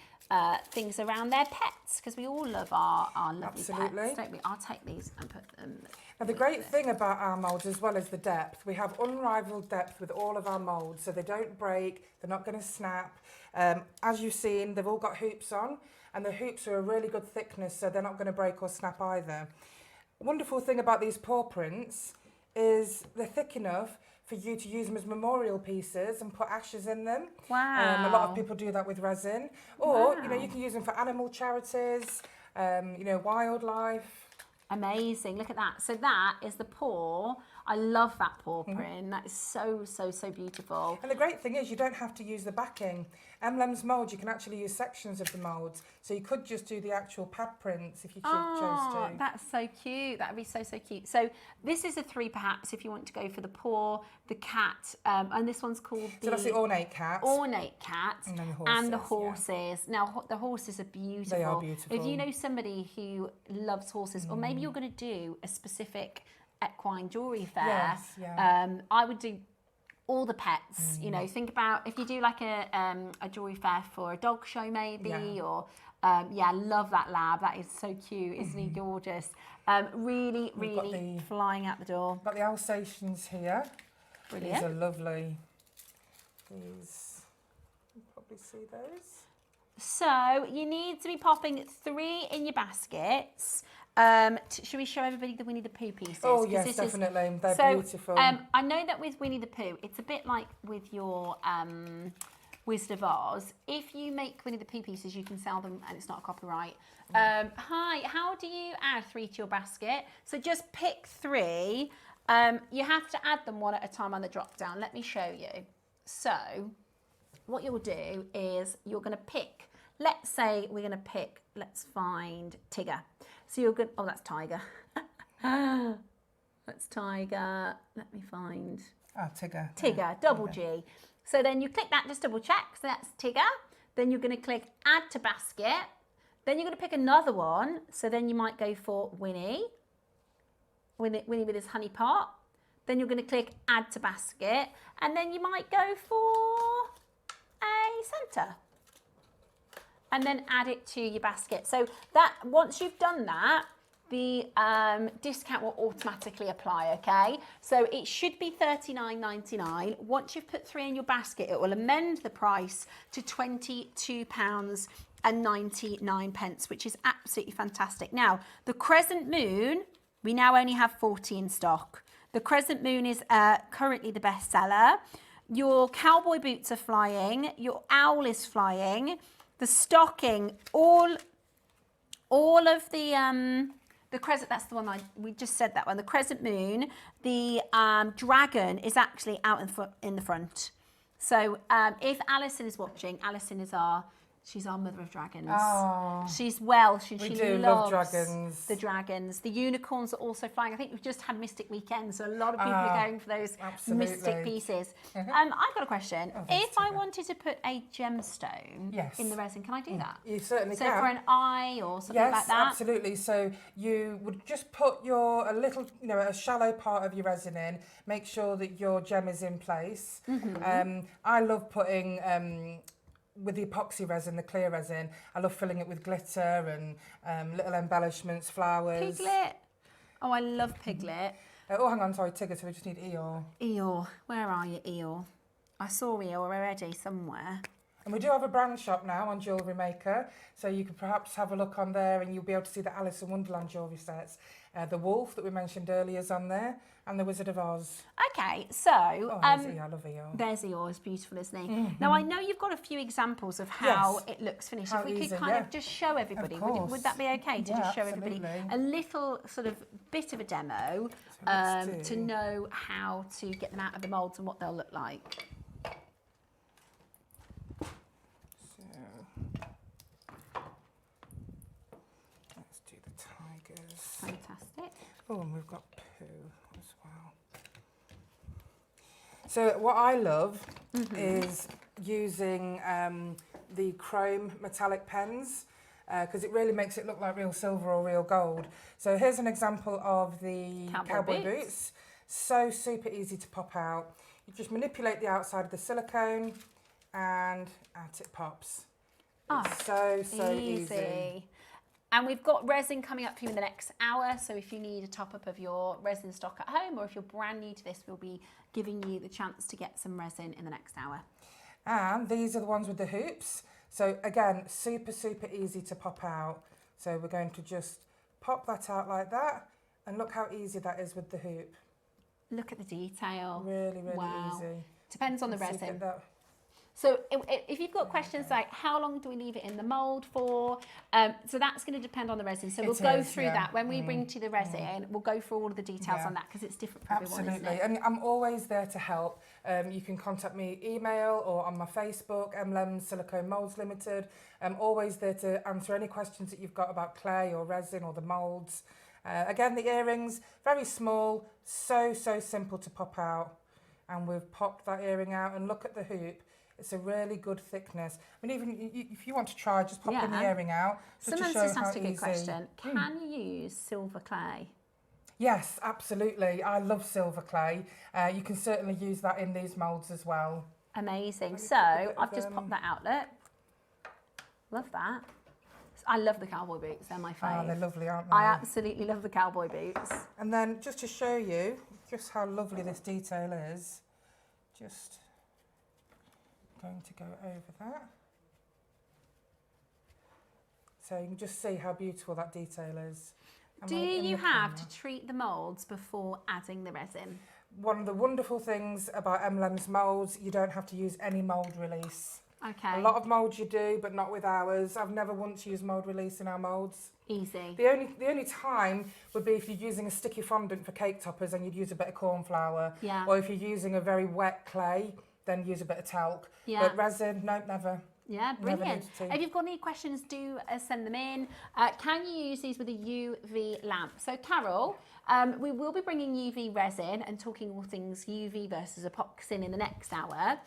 things around their pets because we all love our lovely pets, don't we? I'll take these and put them. Now the great thing about our moulds as well is the depth. We have unrivaled depth with all of our moulds, so they don't break, they're not going to snap. As you've seen, they've all got hoops on, and the hoops are a really good thickness, so they're not going to break or snap either. Wonderful thing about these paw prints is they're thick enough for you to use them as memorial pieces and put ashes in them. Wow. A lot of people do that with resin. Or, you can use them for animal charities, wildlife. Amazing, look at that. So that is the paw. I love that paw print. That is so, so, so beautiful. And the great thing is you don't have to use the backing. Emlems mould, you can actually use sections of the moulds. So you could just do the actual pad prints if you chose to. That's so cute. That would be so, so cute. So this is a 3 perhaps if you want to go for the paw, the cat, and this one's called So that's the ornate cat. Ornate cat. And the horses. Yeah. Now the horses are beautiful. They are beautiful. If you know somebody who loves horses, or maybe you're going to do a specific equine jewellery fair, I would do all the pets. Think about if you do like a jewellery fair for a dog show maybe, or love that lab. That is so cute, isn't he gorgeous? Really, really flying out the door. Got the Alsatians here. Brilliant. These are lovely. These, you probably see those. So you need to be popping 3 in your baskets. Should we show everybody the Winnie the Pooh pieces? Oh yes, definitely. They're beautiful. I know that with Winnie the Pooh, it's a bit like with your Wizard of Oz. If you make Winnie the Pooh pieces, you can sell them and it's not a copyright. Hi, how do you add 3 to your basket? So just pick 3. You have to add them one at a time on the drop down. Let me show you. So what you'll do is you're going to pick, let's say we're going to pick, let's find Tigger. So you're good. Oh, that's Tiger. That's Tiger. Let me find. Tigger. Tigger, double G. So then you click that, just double check. So that's Tigger. Then you're going to click add to basket. Then you're going to pick another one. So then you might go for Winnie. Winnie with his honey pot. Then you're going to click add to basket. And then you might go for a Santa. And then add it to your basket. So that once you've done that, the discount will automatically apply, okay? So it should be $39.99. Once you've put 3 in your basket, it will amend the price to £22.99, which is absolutely fantastic. Now, the Crescent Moon, we now only have 40 in stock. The Crescent Moon is currently the best seller. Your cowboy boots are flying. Your owl is flying. The stocking, all of the crescent, that's the one we just said that one. The Crescent Moon, the dragon is actually out in the front. So if Alison is watching, Alison is our She's our mother of dragons. Oh, She's Welsh and we she do loves love dragons. the dragons. The unicorns are also flying. I think we've just had Mystic Weekend, so a lot of people are going for those mystic pieces. I've got a question. If I wanted to put a gemstone in the resin, can I do that? You certainly can. So for an eye or something like that? Yes, absolutely. So you would just put a little, a shallow part of your resin in, make sure that your gem is in place. I love putting... with the epoxy resin, the clear resin, I love filling it with glitter and little embellishments, flowers. Piglet. Oh, I love Piglet. Oh, hang on, sorry, Tigger, so we just need Eeyore. Eeyore. Where are you, Eeyore? I saw Eeyore already somewhere. And we do have a brand shop now on Jewellery Maker, so you could perhaps have a look on there and you'll be able to see the Alice in Wonderland jewellery sets. The wolf that we mentioned earlier is on there, and the Wizard of Oz. Okay, so... I love Eeyore. There's Eeyore, it's beautiful, isn't he? Now, I know you've got a few examples of how it looks finished. If we could kind of just show everybody, would that be okay to just show everybody a little sort of bit of a demo to know how to get them out of the moulds and what they'll look like? Fantastic. Oh, and we've got poo as well. So what I love is using the chrome metallic pens because it really makes it look like real silver or real gold. So here's an example of the cowboy boots. So super easy to pop out. You just manipulate the outside of the silicone and out it pops. It's so easy. And we've got resin coming up for you in the next hour, so if you need a top-up of your resin stock at home, or if you're brand new to this, we'll be giving you the chance to get some resin in the next hour. And these are the ones with the hoops. So again, super, super easy to pop out. So we're going to just pop that out like that, and look how easy that is with the hoop. Look at the detail. Really, really easy. Depends on the resin. So if you've got questions like how long do we leave it in the mould for, so that's going to depend on the resin. So we'll go through that. When we bring to the resin, we'll go through all of the details on that because it's different for everyone, isn't it? And I'm always there to help. You can contact me email or on my Facebook, Emlems Silicone Moulds Limited. I'm always there to answer any questions that you've got about clay or resin or the moulds. Again, the earrings, very small, so simple to pop out. And we've popped that earring out and look at the hoop. It's a really good thickness. I mean, even if you want to try, just pop in the earring out. Someone's just asked a good question. Can you use silver clay? Yes, absolutely. I love silver clay. You can certainly use that in these moulds as well. Amazing. So I've just popped that out. Look. Love that. I love the cowboy boots. They're my favourite. Oh, they're lovely, aren't they? I absolutely love the cowboy boots. And then just to show you just how lovely this detail is, just going to go over that. So you can just see how beautiful that detail is. Do you have to treat the moulds before adding the resin? One of the wonderful things about Emlems moulds, you don't have to use any mould release. Okay. A lot of moulds you do, but not with ours. I've never once used mould release in our moulds. Easy. The only time would be if you're using a sticky fondant for cake toppers and you'd use a bit of corn flour. Yeah. Or if you're using a very wet clay, then use a bit of talc. Yeah. But resin, no, never. Yeah, brilliant. If you've got any questions, do send them in. Can you use these with a UV lamp? So Carol, we will be bringing UV resin and talking all things UV versus epoxy in the next hour.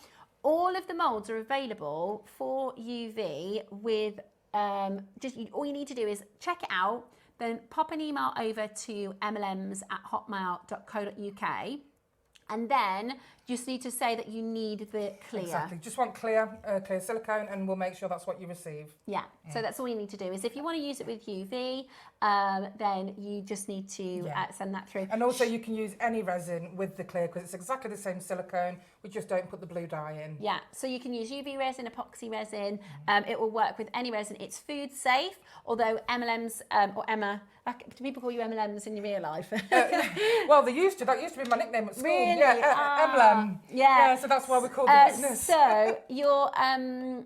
All of the moulds are available for UV with, all you need to do is check it out, then pop an email over to emlems@hotmail.co.uk. And then you just need to say that you need the clear. Exactly. Just want clear silicone, and we'll make sure that's what you receive. Yeah. So that's all you need to do is if you want to use it with UV, then you just need to send that through. And also you can use any resin with the clear because it's exactly the same silicone. We just don't put the blue dye in. Yeah. So you can use UV resin, epoxy resin. It will work with any resin. It's food safe. Although Emlems or Emma, do people call you Emlems in your real life? Well, they used to. That used to be my nickname at school. Really? Yeah, Emlem. Yeah. So that's why we call the business. So you're, Emma,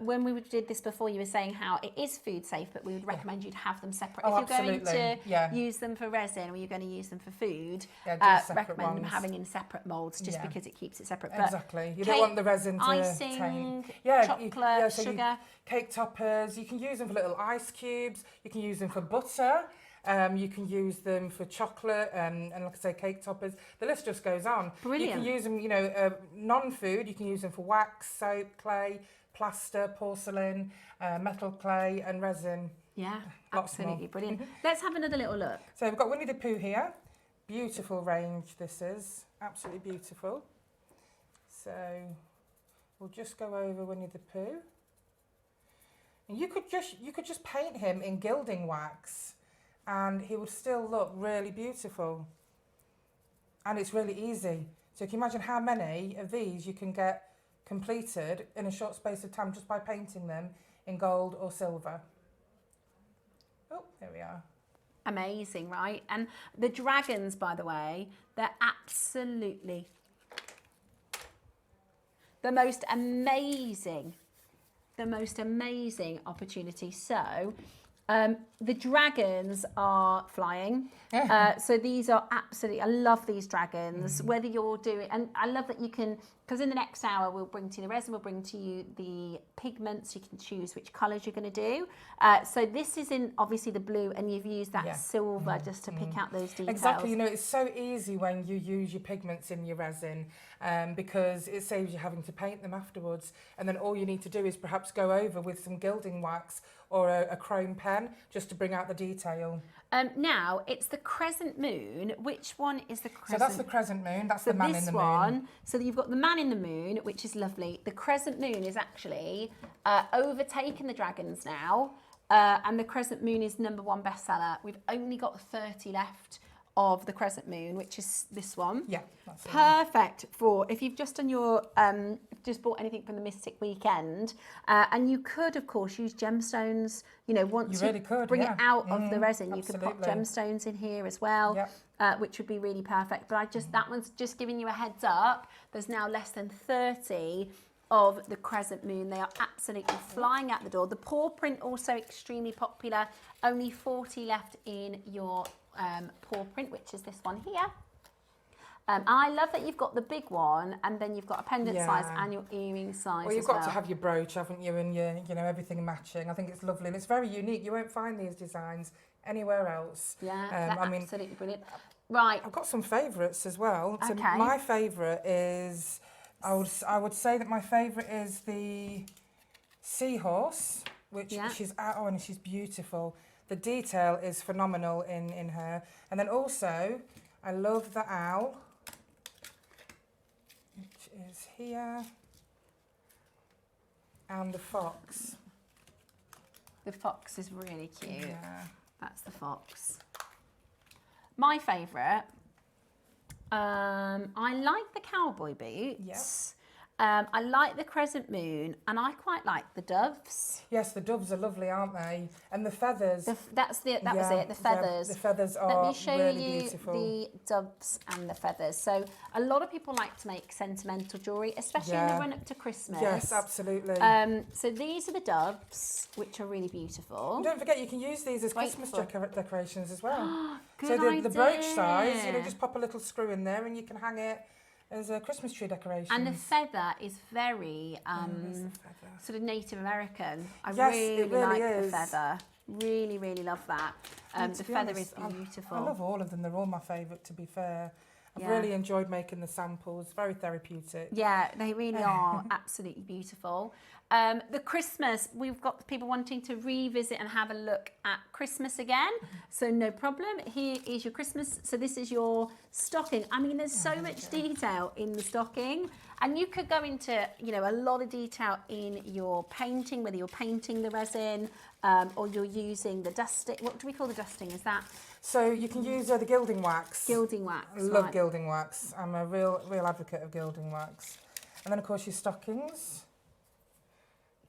when we did this before, you were saying how it is food safe, but we would recommend you to have them separate. Oh, if you're going to yeah. use them for resin or you're going to use them for food, Yeah, recommend them having in separate moulds. molds just Yeah. because it keeps it separate. Exactly. But You don't want the resin to icing, taint. chocolate, so sugar. Cake toppers. You can use them for little ice cubes. You can use them for butter. You can use them for chocolate and like I say, cake toppers. The list just goes on. Brilliant. You can use them, you know, non-food. You can use them for wax, soap, clay, plaster, porcelain, metal clay and resin. Yeah, Lots absolutely more. brilliant. Let's have another little look. So we've got Winnie the Pooh here. Beautiful range this is. Absolutely beautiful. So we'll just go over Winnie the Pooh. And you could just paint him in gilding wax and he would still look really beautiful. And it's really easy. So you can imagine how many of these you can get completed in a short space of time just by painting them in gold or silver. Oh, there we are. Amazing, right? And the dragons, by the way, they're absolutely the most amazing opportunity. So the dragons are flying. So these are absolutely, I love these dragons, whether you're doing, and I love that you can, because in the next hour we'll bring to you the resin, we'll bring to you the pigments, you can choose which colours you're going to do. So this is in obviously the blue and you've used that silver just to pick out those details. Exactly, you know, it's so easy when you use your pigments in your resin because it saves you having to paint them afterwards, and then all you need to do is perhaps go over with some gilding wax or a chrome pen just to bring out the detail. Now, it's the crescent moon. Which one is the crescent? So that's the crescent moon, that's the man in the moon. One, so you've got the man in the moon, which is lovely. The crescent moon is actually overtaken the dragons now, and the crescent moon is #1 bestseller. We've only got 30 left of the crescent moon, which is this one. Yeah, that's perfect for if you've just done your just bought anything from the Mystic Weekend, and you could of course use gemstones. You know, once you bring it out of the resin, you could pop gemstones in here as well, which would be really perfect. But that one's just giving you a heads up. There's now less than 30 of the crescent moon. They are absolutely flying out the door. The paw print also extremely popular. Only 40 left in your paw print, which is this one here. I love that you've got the big one, and then you've got a pendant size and your earring size. Well, you've got to have your brooch, haven't you, and your, you know, everything matching. I think it's lovely and it's very unique. You won't find these designs anywhere else. Yeah, they're I mean, absolutely brilliant. Right, I've got some favourites as well. So okay. my favourite is, I would say that my favourite is the seahorse, which she's and she's beautiful. The detail is phenomenal in her. And then also, I love the owl, which is here, and the fox. the fox is really cute. Yeah. That's the fox. My favourite, I like the cowboy boots. I like the crescent moon, and I quite like the doves. Yes, the doves are lovely, aren't they? And the feathers. That was it, the feathers. The feathers are Let me show really you beautiful. the doves and the feathers. So a lot of people like to make sentimental jewellery, especially in the run up to Christmas. Yes, absolutely. So these are the doves, which are really beautiful. And don't forget, you can use these as Christmas decorations as well. Good so the brooch idea. size, you know, just pop a little screw in there and you can hang it as a Christmas tree decoration. And the feather is very sort of Native American. I Yes, really, it really like is. the feather. Really, really love that. The feather is beautiful. I love all of them. They're all my favourite, to be fair. I've Yeah. really enjoyed making the samples. Very therapeutic. Yeah, they really are absolutely beautiful. The Christmas, we've got people wanting to revisit and have a look at Christmas again. So no problem. Here is your Christmas. So this is your stocking. I mean, there's so much detail in the stocking. And you could go into, you know, a lot of detail in your painting, whether you're painting the resin or you're using the dusting. What do we call the dusting? Is that? So you can use the gilding wax. Gilding wax. I love gilding wax. I'm a real advocate of gilding wax. And then, of course, your stockings.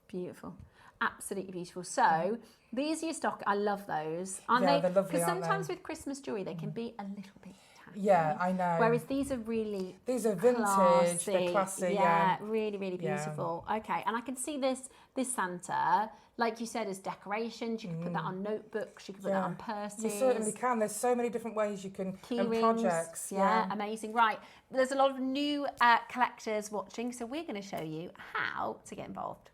Beautiful. Absolutely beautiful. So these are your stock. I love those. Aren't Yeah, they? they're lovely, Because aren't sometimes they? with Christmas jewellery, they can be a little bit Yeah, I know. Whereas these are really These are vintage, they're classy. Yeah, really, really Yeah. beautiful. Okay, and I can see this Santa, like you said, as decorations. You can put that on notebooks. You can put that on purses. You certainly can. There's so many different ways you can Key and rings. projects. Yeah, amazing. Right, there's a lot of new collectors watching, so we're going to show you how to get involved.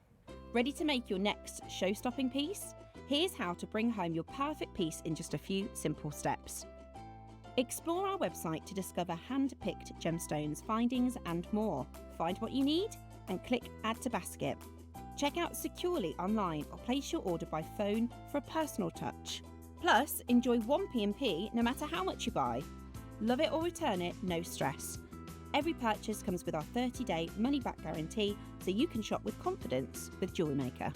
Ready to make your next show-stopping piece? Here's how to bring home your perfect piece in just a few simple steps. Explore our website to discover hand-picked gemstones, findings and more. Find what you need and click Add to Basket. Check out Securely online or place your order by phone for a personal touch. Plus, enjoy 1 P&P no matter how much you buy. Love it or return it, no stress. Every purchase comes with our 30-day money-back guarantee, so you can shop with confidence with JewelleryMaker.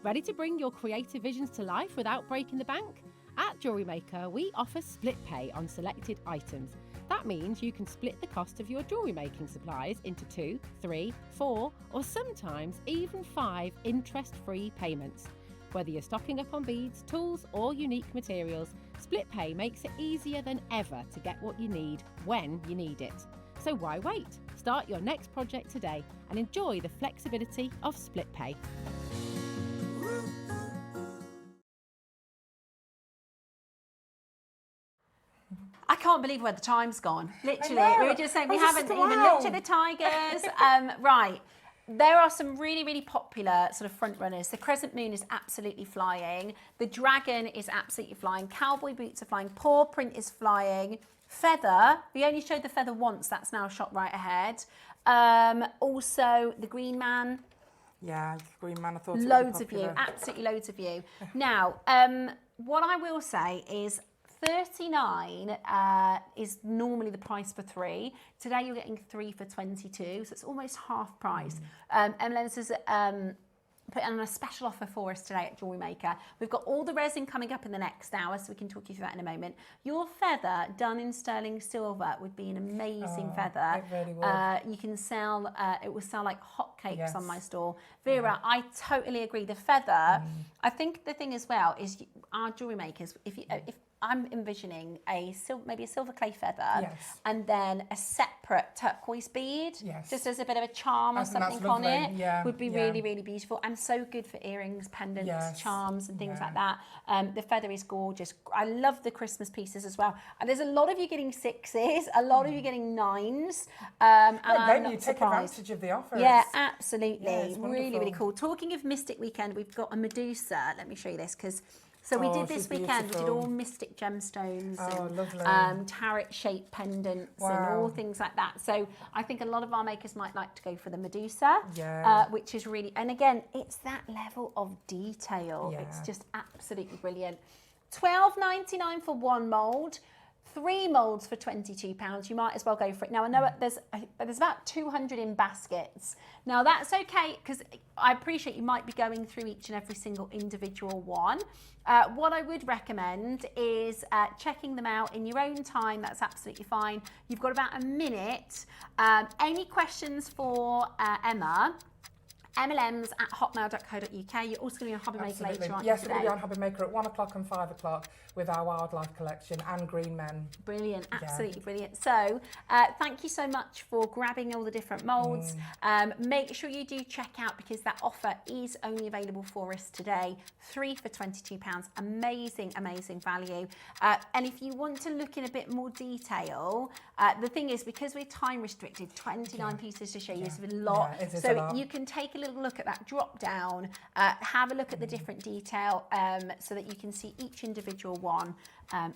Ready to bring your creative visions to life without breaking the bank? At JewelleryMaker, we offer split pay on selected items. That means you can split the cost of your jewellery making supplies into 2, 3, 4, or sometimes even 5 interest-free payments. Whether you're stocking up on beads, tools, or unique materials, split pay makes it easier than ever to get what you need when you need it. So why wait? Start your next project today and enjoy the flexibility of split pay. I can't believe where the time's gone. Literally, I know. we were just saying we I was haven't just, even wow. looked at the tigers. Right, there are some really, really popular sort of front runners. The crescent moon is absolutely flying. The dragon is absolutely flying. Cowboy boots are flying. Paw print is flying. Feather, we only showed the feather once. That's now shot right ahead. Also, the green man. Yeah, Green Man, I thought it would be Loads of you, popular. absolutely loads of you. Now, what I will say is 39 is normally the price for 3. Today you're getting 3 for 22, so it's almost half price. Emlems has put on a special offer for us today at JewelleryMaker. We've got all the resin coming up in the next hour, so we can talk you through that in a moment. Your feather done in sterling silver would be an amazing feather. It really would. You can sell, it will sell like hotcakes on my store. Vera, I totally agree. The feather, I think the thing as well is our jewellery makers, if I'm envisioning maybe a silver clay feather and then a separate turquoise bead, just as a bit of a charm or something on it, would be really, really beautiful and so good for earrings, pendants, charms and things like that. The feather is gorgeous. I love the Christmas pieces as well. And there's a lot of you getting 6s, a lot of you getting 9s. And then I'm you not take surprised. advantage of the offers. Yeah, absolutely. Yeah, it's really, really wonderful. cool. Talking of Mystic Weekend, we've got a Medusa. Let me show you this because so we did this she's weekend. We did beautiful. all mystic gemstones lovely. and tarot-shaped pendants and all Wow. things like that. So I think a lot of our makers might like to go for the Medusa, which is really, and again, it's that level of detail. It's just absolutely brilliant. £12.99 for 1 mould. 3 moulds for £22. You might as well go for it. Now, I know there's about 200 in baskets. Now, that's okay, because I appreciate you might be going through each and every single individual one. What I would recommend is checking them out in your own time. That's absolutely fine. You've got about a minute. Any questions for Emma? Emlems@hotmail.co.uk. You're also going to be on HobbyMaker later, aren't you? Yes, we're going to be on HobbyMaker at 1 o'clock and 5 o'clock with our wildlife collection and Green Men. Brilliant, absolutely brilliant. So thank you so much for grabbing all the different moulds. Make sure you do check out because that offer is only available for us today. 3 for £22. Amazing, amazing value. And if you want to look in a bit more detail, the thing is because we're time restricted, 29 pieces to show you is a lot. Yeah, it is so a lot. you can take a little look at that drop down, have a look at the different detail so that you can see each individual one.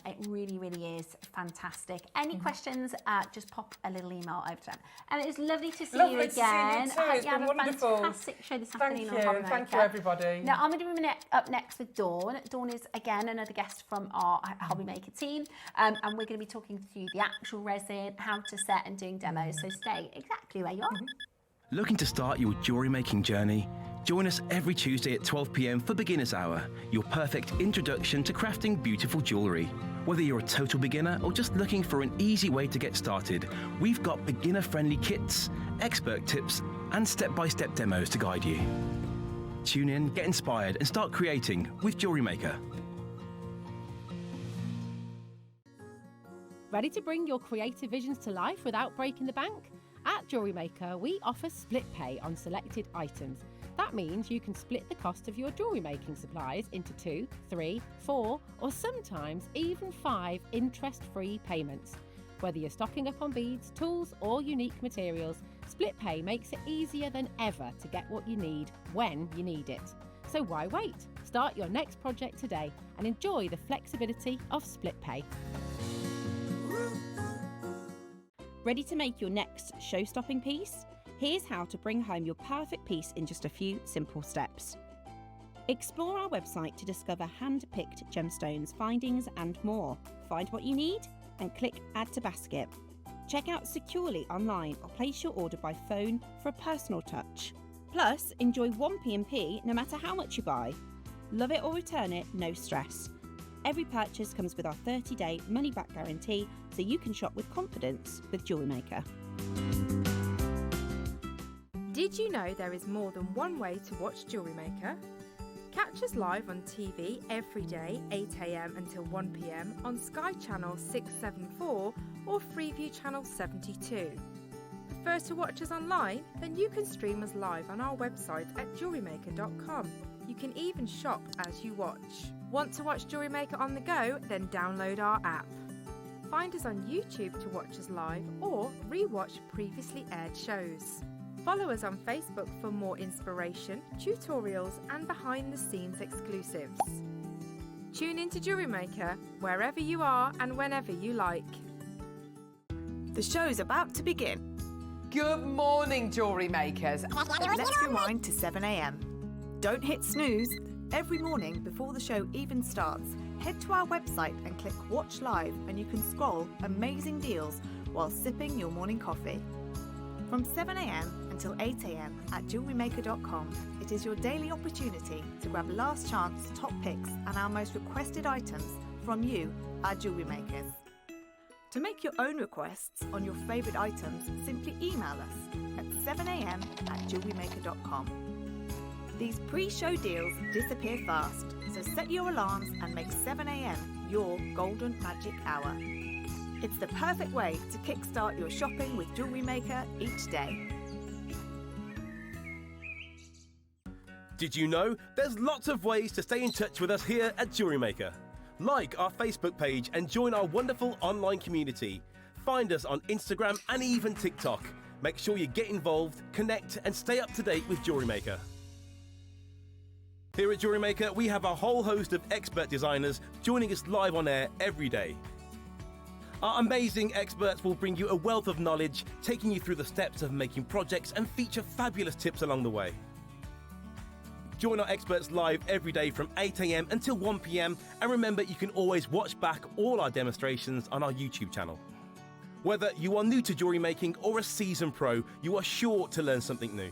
It really, really is fantastic. Any questions, just pop a little email over to them. And it was lovely to see you again. To see you too. I hope It's you been have a wonderful. fantastic show this Thank afternoon you. on HobbyMaker. Thank you, everybody. Now, I'm going to be up next with Dawn. Dawn is, again, another guest from our HobbyMaker team. And we're going to be talking through the actual resin, how to set and doing demos. So stay exactly where you are. Looking to start your jewellery making journey? Join us every Tuesday at 12 p.m. for Beginner's Hour, your perfect introduction to crafting beautiful jewellery. Whether you're a total beginner or just looking for an easy way to get started, we've got beginner-friendly kits, expert tips, and step-by-step demos to guide you. Tune in, get inspired, and start creating with JewelleryMaker. Ready to bring your creative visions to life without breaking the bank? At JewelleryMaker, we offer split pay on selected items. That means you can split the cost of your jewellery making supplies into 2, 3, 4, or sometimes even 5 interest-free payments. Whether you're stocking up on beads, tools, or unique materials, split pay makes it easier than ever to get what you need when you need it. So why wait? Start your next project today and enjoy the flexibility of split pay. Ready to make your next show-stopping piece? Here's how to bring home your perfect piece in just a few simple steps. Explore our website to discover hand-picked gemstones, findings and more. Find what you need and click Add to Basket. Check out securely online or place your order by phone for a personal touch. Plus, enjoy 1 P&P no matter how much you buy. Love it or return it, no stress. Every purchase comes with our 30-day money-back guarantee, so you can shop with confidence with JewelleryMaker. Did you know there is more than one way to watch JewelleryMaker? Catch us live on TV every day, 8 AM until 1 PM on Sky Channel 674 or Freeview Channel 72. Prefer to watch us online? Then you can stream us live on our website at jewellerymaker.com. You can even shop as you watch. Want to watch JewelleryMaker on the go? Then download our app. Find us on YouTube to watch us live or re-watch previously aired shows. Follow us on Facebook for more inspiration, tutorials and behind-the-scenes exclusives. Tune in to JewelleryMaker wherever you are and whenever you like. The show's about to begin. Good morning, jewellery makers. Let's rewind to 7 AM. Don't hit snooze. Every morning before the show even starts, head to our website and click Watch Live and you can scroll amazing deals while sipping your morning coffee. From 7 AM until 8 AM at jewellerymaker.com, it is your daily opportunity to grab last chance top picks and our most requested items from you, our jewellery makers. To make your own requests on your favourite items, simply email us at 7 AM at jewellerymaker.com. These pre-show deals disappear fast, so set your alarms and make 7 AM your golden magic hour. It's the perfect way to kickstart your shopping with JewelleryMaker each day. Did you know there's lots of ways to stay in touch with us here at JewelleryMaker? Like our Facebook page and join our wonderful online community. Find us on Instagram and even TikTok. Make sure you get involved, connect and stay up to date with JewelleryMaker. Here at JewelleryMaker, we have a whole host of expert designers joining us live on air every day. Our amazing experts will bring you a wealth of knowledge, taking you through the steps of making projects and feature fabulous tips along the way. Join our experts live every day from 8 AM until 1 PM, and remember you can always watch back all our demonstrations on our YouTube channel. Whether you are new to jewellery making or a seasoned pro, you are sure to learn something new.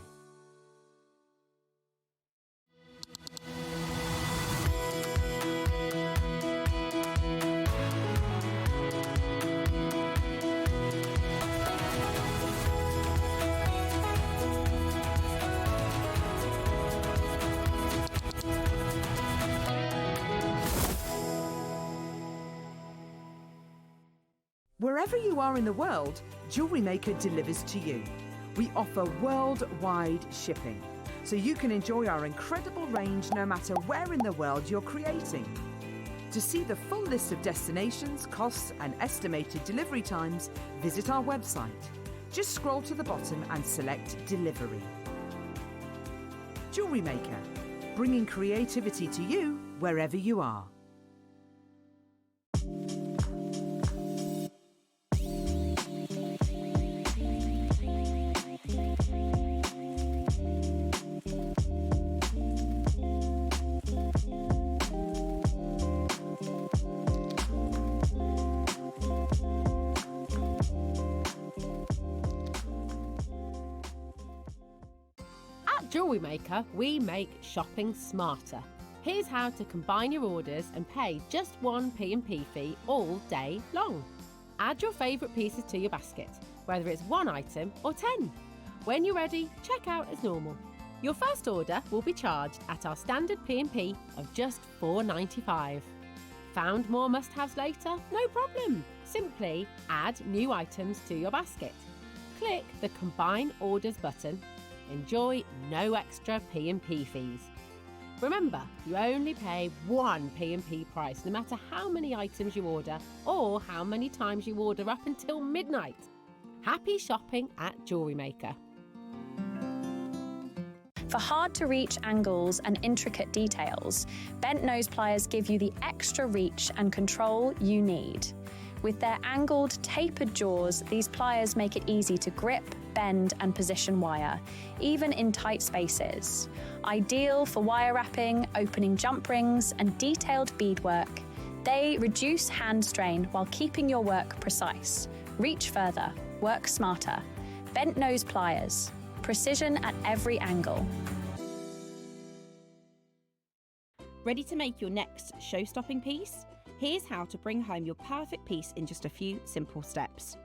Wherever you are in the world, JewelleryMaker delivers to you. We offer worldwide shipping, so you can enjoy our incredible range no matter where in the world you're creating. To see the full list of destinations, costs and estimated delivery times, visit our website. Just scroll to the bottom and select Delivery. JewelleryMaker, bringing creativity to you wherever you are. JewelleryMaker, we make shopping smarter. Here's how to combine your orders and pay just 1 P&P fee all day long. Add your favourite pieces to your basket, whether it's 1 item or 10. When you're ready, check out as normal. Your first order will be charged at our standard P&P of just $4.95. Found more must-haves later? No problem. Simply add new items to your basket. Click the Combine Orders button. Enjoy no extra P&P fees. Remember, you only pay one P&P price no matter how many items you order or how many times you order up until midnight. Happy shopping at JewelleryMaker. For hard-to-reach angles and intricate details, bent nose pliers give you the extra reach and control you need. With their angled, tapered jaws, these pliers make it easy to grip, bend and position wire, even in tight spaces. Ideal for wire wrapping, opening jump rings and detailed beadwork, they reduce hand strain while keeping your work precise. Reach further, work smarter. Bent nose pliers, precision at every angle. Ready to make your next show-stopping piece? Here's how to bring home your perfect piece in just a few simple steps.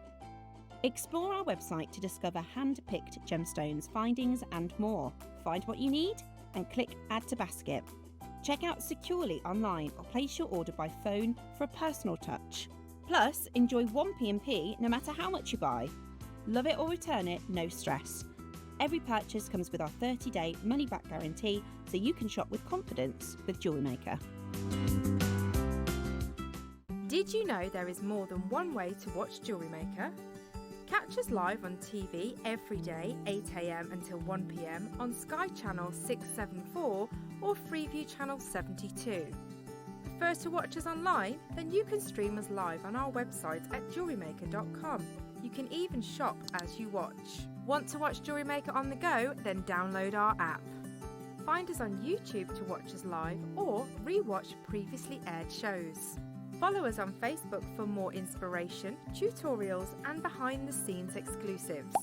Explore our website to discover hand-picked gemstones, findings and more. Find what you need and click Add to Basket. Check out securely online or place your order by phone for a personal touch. Plus, enjoy one P&P no matter how much you buy. Love it or return it, no stress. Every purchase comes with our 30-day money-back guarantee, so you can shop with confidence with JewelleryMaker. Did you know there is more than one way to watch JewelleryMaker? Catch us live on TV every day, 8 AM until 1 PM on Sky Channel 674 or Freeview Channel 72. Prefer to watch us online? Then you can stream us live on our website at jewellerymaker.com. You can even shop as you watch. Want to watch JewelleryMaker on the go? Then download our app. Find us on YouTube to watch us live or re-watch previously aired shows. Follow us on Facebook for more inspiration, tutorials and behind-the-scenes exclusives.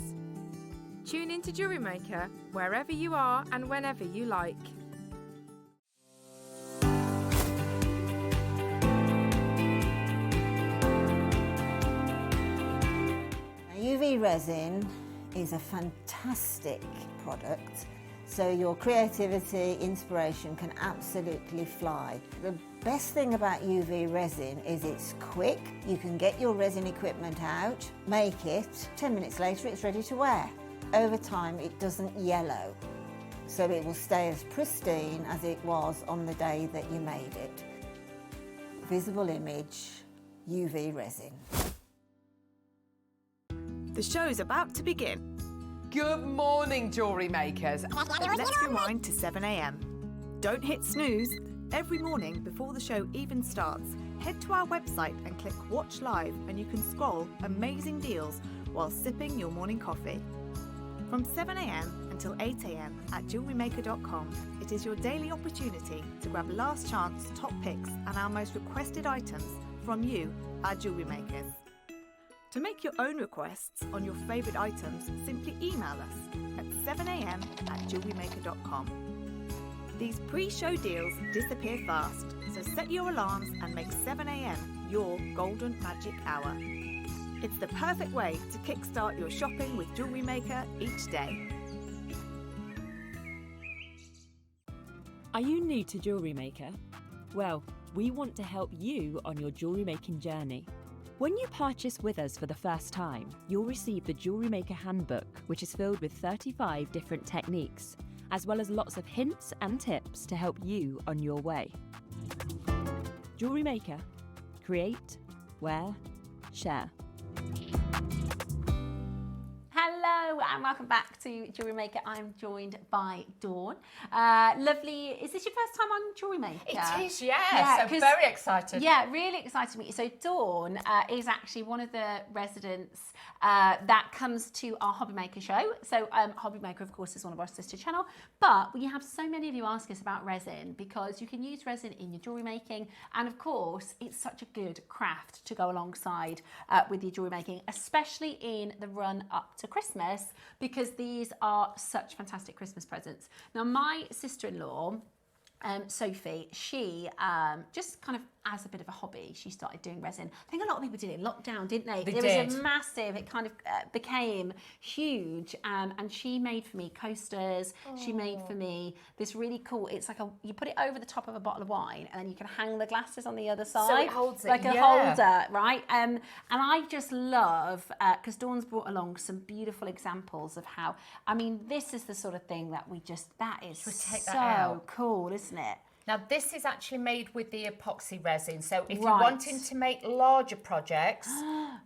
Tune in to JewelleryMaker wherever you are and whenever you like. UV resin is a fantastic product, so your creativity, inspiration can absolutely fly. The best thing about UV resin is it's quick. You can get your resin equipment out, make it, 10 minutes later it's ready to wear. Over time it doesn't yellow, so it will stay as pristine as it was on the day that you made it. Visible Image UV resin. The show's about to begin. Good morning, jewellery makers. Let's rewind to 7 AM. Don't hit snooze. Every morning before the show even starts, head to our website and click Watch Live and you can scroll amazing deals while sipping your morning coffee. From 7 AM until 8 AM at jewellerymaker.com, it is your daily opportunity to grab last chance top picks and our most requested items from you, our jewellery makers. To make your own requests on your favourite items, simply email us at 7 AM at jewellerymaker.com. These pre-show deals disappear fast, so set your alarms and make 7 AM your golden magic hour. It's the perfect way to kickstart your shopping with JewelleryMaker each day. Are you new to JewelleryMaker? Well, we want to help you on your jewellery making journey. When you purchase with us for the first time, you'll receive the JewelleryMaker Handbook, which is filled with 35 different techniques, as well as lots of hints and tips to help you on your way. JewelleryMaker. Create, wear, share. Hello and welcome back to JewelleryMaker. I'm joined by Dawn. Lovely. Is this your first time on JewelleryMaker? It is, yeah. So very excited. Yeah, really excited to meet you. So Dawn is actually one of the residents that comes to our Hobby Maker show. So Hobby Maker, of course, is one of our sister channel. But we have so many of you ask us about resin because you can use resin in your jewellery making. And of course, it's such a good craft to go alongside with your jewellery making, especially in the run up to Christmas, because these are such fantastic Christmas presents. Now, my sister-in-law, Sophie, she just kind of as a bit of a hobby, she started doing resin. I think a lot of people did it in lockdown, didn't they? They It did. was a massive, it kind of became huge. And she made for me coasters. She made for me this really cool, it's like you put it over the top of a bottle of wine and then you can hang the glasses on the other side. So it holds it, like a yeah. holder, right? And I just love, because Dawn's brought along some beautiful examples of how, I mean, this is the sort of thing that that is take so that out. cool, isn't it? Now this is actually made with the epoxy resin, so if Right. you're wanting to make larger projects,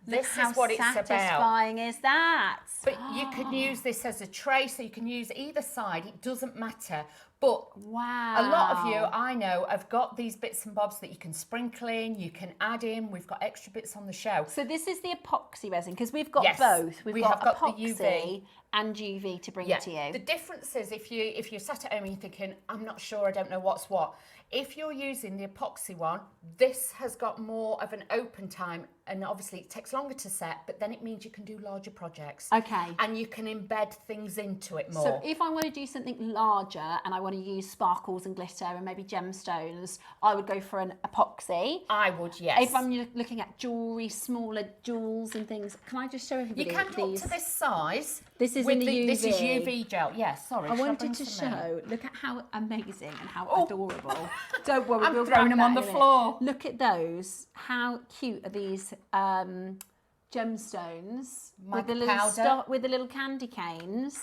this Look is what it's how about. satisfying is that? But you could use this as a tray, so you can use either side, it doesn't matter. But wow. a lot of you, I know, have got these bits and bobs that you can sprinkle in, you can add in, we've got extra bits on the show. So this is the epoxy resin, because we've got Yes, both. we got have got epoxy the UV. and UV to bring to you. The difference is if you're sat at home and you're thinking, I'm not sure, I don't know what's what. If you're using the epoxy one, this has got more of an open time, and obviously it takes longer to set, but then it means you can do larger projects. Okay. And you can embed things into it more. So if I want to do something larger and I want to use sparkles and glitter and maybe gemstones, I would go for an epoxy. I would, yes. If I'm looking at jewellery, smaller jewels and things, can I just show everybody You can do these? up to this size. This is with in the UV. This is UV gel. Yes, sorry. I shall wanted bring to some in? show, look at how amazing and how adorable. Don't worry, I'm we'll throwing grab them on that the in a floor. minute. Look at those. How cute are these gemstones with the little powder. with the little candy canes,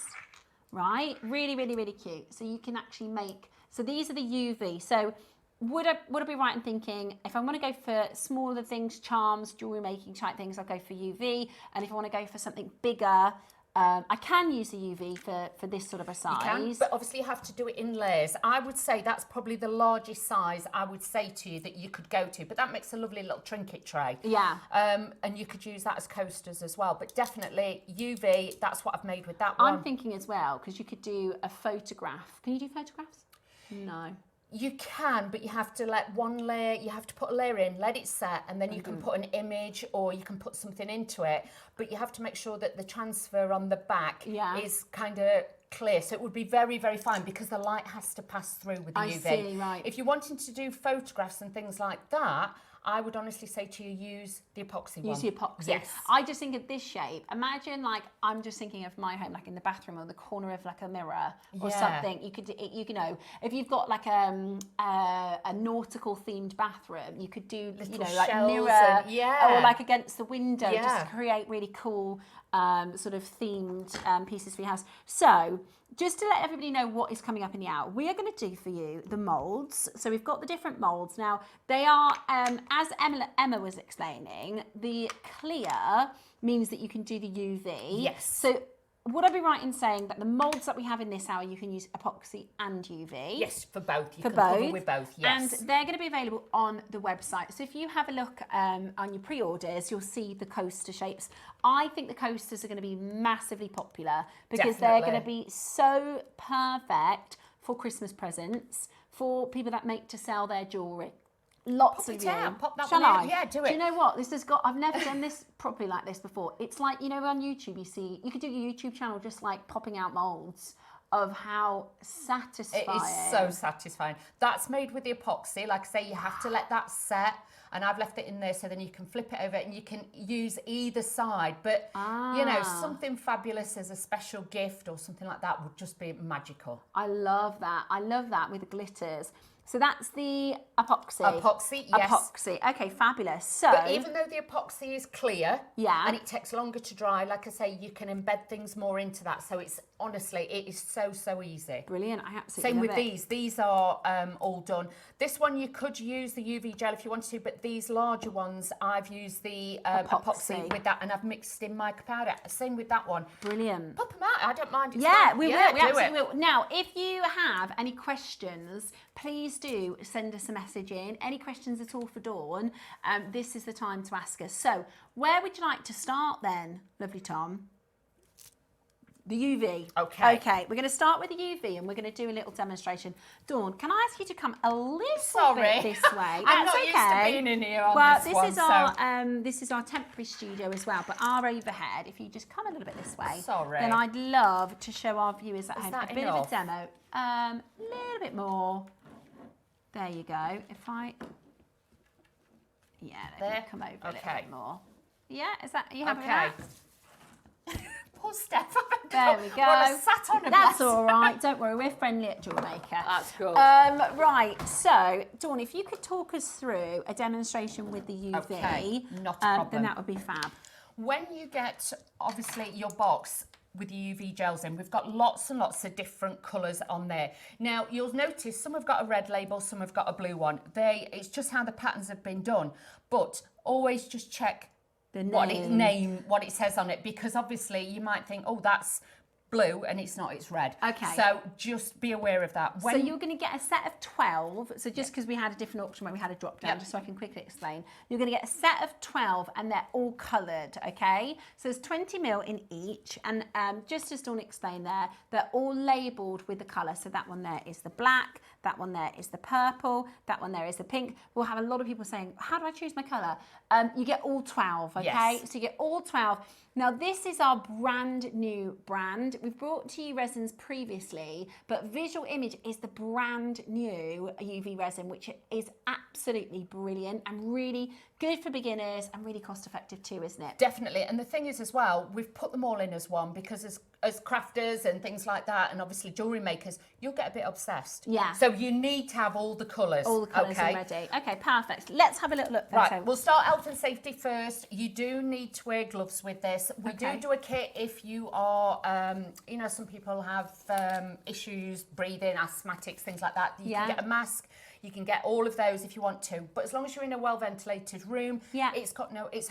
right? Really, really, really cute. So you can actually make. So these are the UV. So would I be right in thinking if I want to go for smaller things, charms, jewelry making type things, I'll go for UV, and if I want to go for something bigger, I can use the UV for this sort of a size. You can, but obviously you have to do it in layers. I would say that's probably the largest size I would say to you that you could go to, but that makes a lovely little trinket tray. Yeah. And you could use that as coasters as well, but definitely UV, that's what I've made with that one. I'm thinking as well, because you could do a photograph. Can you do photographs? No. You can, but you have to let one layer, you have to put a layer in, let it set, and then you can put an image or you can put something into it. But you have to make sure that the transfer on the back is kind of clear. So it would be very, very fine because the light has to pass through with the UV. I see, right. If you're wanting to do photographs and things like that, I would honestly say to you, use the epoxy one. Use the epoxy. Yes. I just think of this shape. Imagine, like, I'm just thinking of my home, like in the bathroom or the corner of like a mirror or something. You could, you know, if you've got like a nautical themed bathroom, you could do, Little you know, like shells mirror and, or like against the window, Yeah. just to create really cool sort of themed pieces for your house. So just to let everybody know what is coming up in the hour, we are going to do for you the moulds. So we've got the different moulds. Now, they are, as Emma was explaining, the clear means that you can do the UV. Yes. So would I be right in saying that the moulds that we have in this hour, you can use epoxy and UV? Yes, for both. You For can cover both. with both, yes. And they're going to be available on the website. So if you have a look on your pre-orders, you'll see the coaster shapes. I think the coasters are going to be massively popular because they're going to be so perfect for Christmas presents, for people that make to sell their jewellery. Lots Pop of it you. out, pop that Shall one I? out. Yeah, do it. Do you know what? This has got, I've never done this properly like this before. It's like, you know, on YouTube, you see, you could do your YouTube channel just like popping out moulds of how satisfying. It is so satisfying. That's made with the epoxy. Like I say, you have to let that set. And I've left it in there so then you can flip it over and you can use either side. But, you know, something fabulous as a special gift or something like that would just be magical. I love that. I love that with the glitters. So that's the epoxy. Epoxy, yes. Epoxy. Okay, fabulous. So, but even though the epoxy is clear, yeah, and it takes longer to dry, like I say, you can embed things more into that. So it's honestly, it is so easy. Brilliant. I absolutely Same love with it. these. These are all done. This one you could use the UV gel if you wanted to, but these larger ones, I've used the epoxy with that, and I've mixed in mica powder. Same with that one. Brilliant. Pop them out. I don't mind. It's Yeah, fine. we Yeah, will. We do absolutely it. will. Now, if you have any questions, please do send us a message in. Any questions at all for Dawn, this is the time to ask us. So, where would you like to start then, lovely Tom? The UV. Okay. Okay, we're going to start with the UV and we're going to do a little demonstration. Dawn, can I ask you to come a little bit this way? I'm That's not used to being in here on well, this one, this is our temporary studio as well, but our overhead, if you just come a little bit this way, Sorry. then I'd love to show our viewers at Is home that a bit enough? of a demo. A little bit more. There you go. If I Yeah, there. Come over a little bit more. Yeah, are you happy with Okay. that? Poor Steph. There we go. Well, I sat on a That's bless. all right. Don't worry, we're friendly at JewelleryMaker. That's good. Right, so Dawn, if you could talk us through a demonstration with the UV, Okay, not a problem. then that would be fab. When you get, obviously, your box with the UV gels in, we've got lots and lots of different colours on there. Now, you'll notice some have got a red label, some have got a blue one. It's just how the patterns have been done. But always just check what it says on it, because obviously you might think, oh, that's blue, and it's not, it's red. Okay. So just be aware of that. So you're going to get a set of 12. So just because we had a different auction where we had a drop down, Yep. just so I can quickly explain, you're going to get a set of 12 and they're all coloured, okay? So there's 20 mil in each, and just as Dawn explained there, they're all labelled with the colour. So that one there is the black, that one there is the purple, that one there is the pink. We'll have a lot of people saying, how do I choose my colour? You get all 12, okay? Yes. So you get all 12. Now, this is our brand new brand. We've brought to you resins previously, but Visual Image is the brand new UV resin, which is absolutely brilliant and really good for beginners and really cost effective too, isn't it? Definitely. And the thing is as well, we've put them all in as one, because as crafters and things like that, and obviously jewellery makers, you'll get a bit obsessed. Yeah. So you need to have all the colours. All the colours okay? already. Okay, perfect. Let's have a little look then. Right, So- we'll start health and safety first. You do need to wear gloves with this. We Okay. do a kit if you are, you know, some people have issues breathing, asthmatics, things like that. You Yeah. can get a mask. You can get all of those if you want to. But as long as you're in a well-ventilated room, it's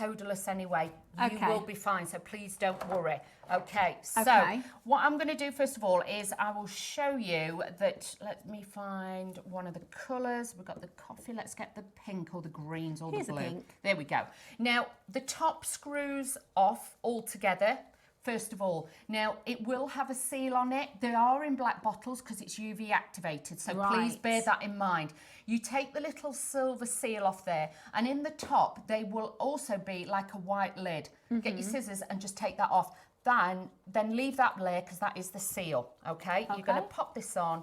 odourless anyway. You Okay. will be fine, so please don't worry. Okay, so Okay. what I'm going to do first of all is I will show you that, let me find one of the colours. We've got the coffee, let's get the pink or the greens or Here's the the blue. pink. There we go. Now, the top screws off all together. First of all, now it will have a seal on it. They are in black bottles because it's UV activated, so please Right. bear that in mind. You take the little silver seal off there, and in the top they will also be like a white lid. Get your scissors and just take that off. Then leave that layer because that is the seal. Okay, you're going to pop this on,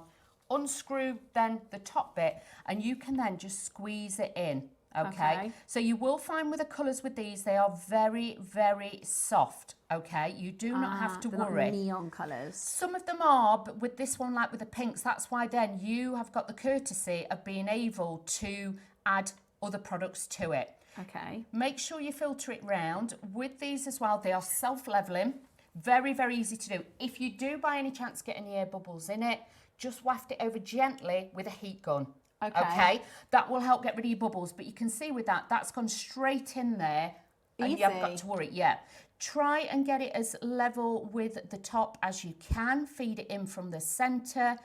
unscrew then the top bit, and you can then just squeeze it in. Okay, so you will find with the colours with these, they are very, very soft. Okay, you do not have to they're not worry. neon colours. Some of them are, but with this one, like with the pinks, that's why then you have got the courtesy of being able to add other products to it. Okay. Make sure you filter it round. With these as well, they are self-leveling. Very, very easy to do. If you do by any chance get any air bubbles in it, just waft it over gently with a heat gun. Okay. That will help get rid of your bubbles. But you can see with that, that's gone straight in there. And you haven't got to worry. Yeah. Try and get it as level with the top as you can. Feed it in from the centre.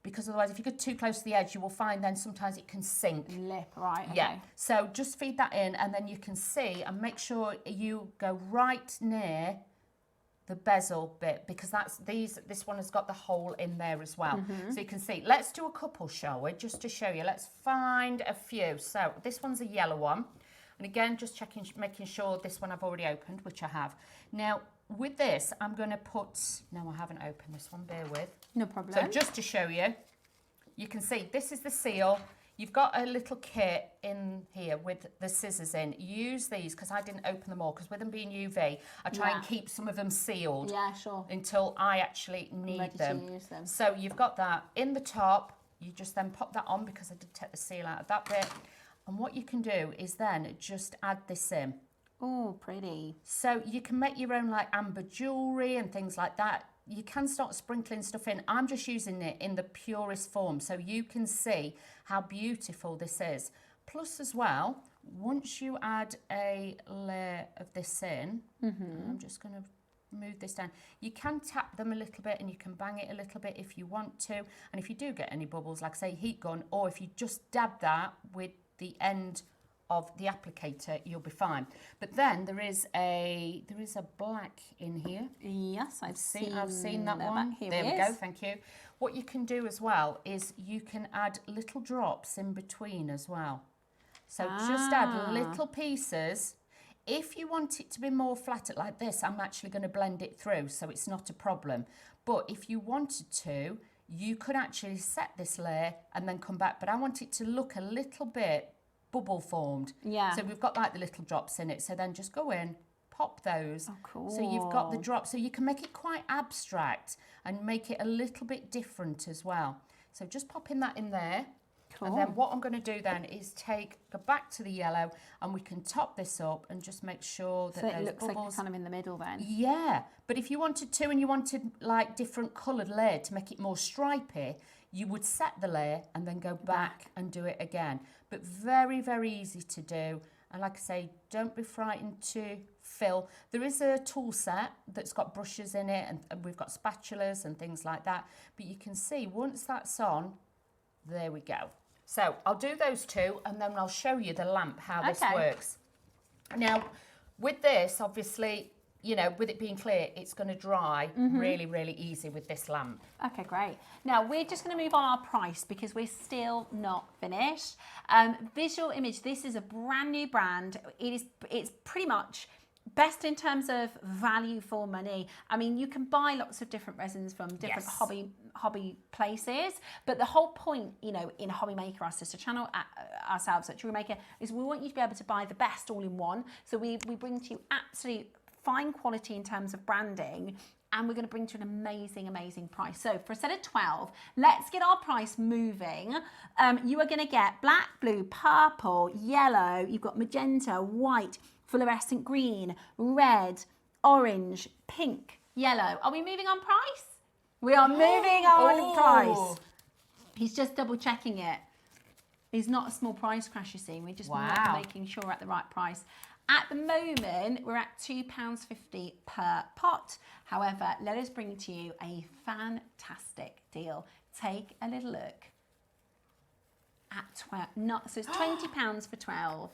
Because otherwise, if you get too close to the edge, you will find then sometimes it can sink. Lip, right, okay. Yeah. So just feed that in, and then you can see, and make sure you go right near the bezel bit, because this one has got the hole in there as well. So you can see. Let's do a couple, shall we? Just to show you. Let's find a few. So this one's a yellow one. And again, just checking, making sure this one I've already opened, which I have. Now, with this, I'm going to put... No, I haven't opened this one. Bear with. No problem. So just to show you, you can see this is the seal. You've got a little kit in here with the scissors in. Use these, because I didn't open them all, because with them being UV, I try and keep some of them sealed. Yeah, sure. Until I actually need Ready them. to use them. So you've got that in the top. You just then pop that on, because I did take the seal out of that bit. And what you can do is then just add this in. Oh, pretty. So you can make your own like amber jewellery and things like that. You can start sprinkling stuff in. I'm just using it in the purest form, so you can see how beautiful this is. Plus as well, once you add a layer of this in, I'm just going to move this down. You can tap them a little bit and you can bang it a little bit if you want to. And if you do get any bubbles, like say heat gun, or if you just dab that with the end of the applicator, you'll be fine. But then there is a black in here. Yes, I've seen that the one. back. Here There it we go, is. thank you. What you can do as well is you can add little drops in between as well. So just add little pieces. If you want it to be more flattered like this, I'm actually going to blend it through, so it's not a problem. But if you wanted to, you could actually set this layer and then come back. But I want it to look a little bit bubble formed. Yeah. So we've got like the little drops in it. So then just go in, pop those. Oh, cool. So you've got the drop. So you can make it quite abstract and make it a little bit different as well. So just popping that in there. Cool. And then what I'm going to do then is go back to the yellow, and we can top this up and just make sure that so it those looks bubbles... like it's kind of in the middle then. Yeah, but if you wanted to and you wanted like different coloured layer to make it more stripy, you would set the layer and then go back and do it again. But very, very easy to do. And like I say, don't be frightened to fill. There is a tool set that's got brushes in it, and we've got spatulas and things like that. But you can see once that's on, there we go. So I'll do those two, and then I'll show you the lamp, how this works. Now, with this, obviously, you know, with it being clear, it's going to dry really, really easy with this lamp. Okay, great. Now, we're just going to move on our price because we're still not finished. Visual Image, this is a brand new brand. It's pretty much best in terms of value for money. I mean, you can buy lots of different resins from different hobby places, but the whole point, you know, in Hobby Maker, our sister channel, ourselves at JewelleryMaker, is we want you to be able to buy the best all in one. So we bring to you absolute fine quality in terms of branding, and we're going to bring to you an amazing, amazing price. So for a set of 12, let's get our price moving. You are going to get black, blue, purple, yellow, you've got magenta, white, fluorescent green, red, orange, pink, yellow. Are we moving on price? We are moving on price. He's just double checking it. It's not a small price crash, you see. We're just making sure we're at the right price. At the moment, we're at £2.50 per pot. However, let us bring to you a fantastic deal. Take a little look at 12. So it's £20 for 12.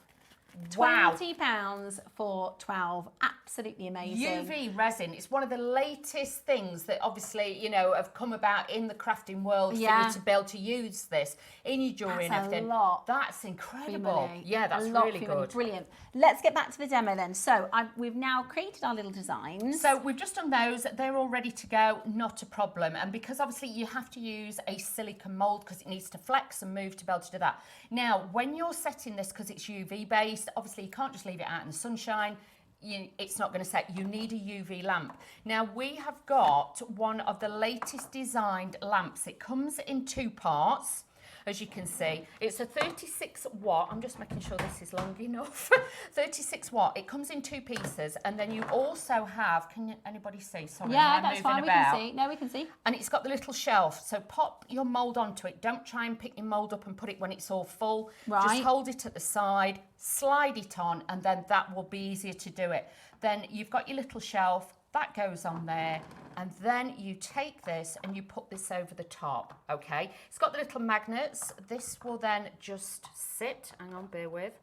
£20 for 12. Absolutely amazing. UV resin, it's one of the latest things that obviously, you know, have come about in the crafting world for you to be able to use this in your jewellery and everything. That's a lot. That's incredible. Yeah, that's really good. Brilliant. Let's get back to the demo then. So we've now created our little designs. So we've just done those. They're all ready to go. Not a problem. And because obviously you have to use a silicone mould because it needs to flex and move to be able to do that. Now, when you're setting this, because it's UV based, obviously you can't just leave it out in the sunshine. It's not going to set. You need a UV lamp. Now, we have got one of the latest designed lamps. It comes in 2 parts. As you can see, it's a 36 watt. I'm just making sure this is long enough. 36 watt. It comes in 2 pieces, and then you also have. Anybody see? Sorry, yeah, that's fine. We can see. No, we can see. And it's got the little shelf. So pop your mould onto it. Don't try and pick your mould up and put it when it's all full. Right. Just hold it at the side, slide it on, and then that will be easier to do it. Then you've got your little shelf. That goes on there. And then you take this and you put this over the top, okay? It's got the little magnets. This will then just sit. Hang on, bear with.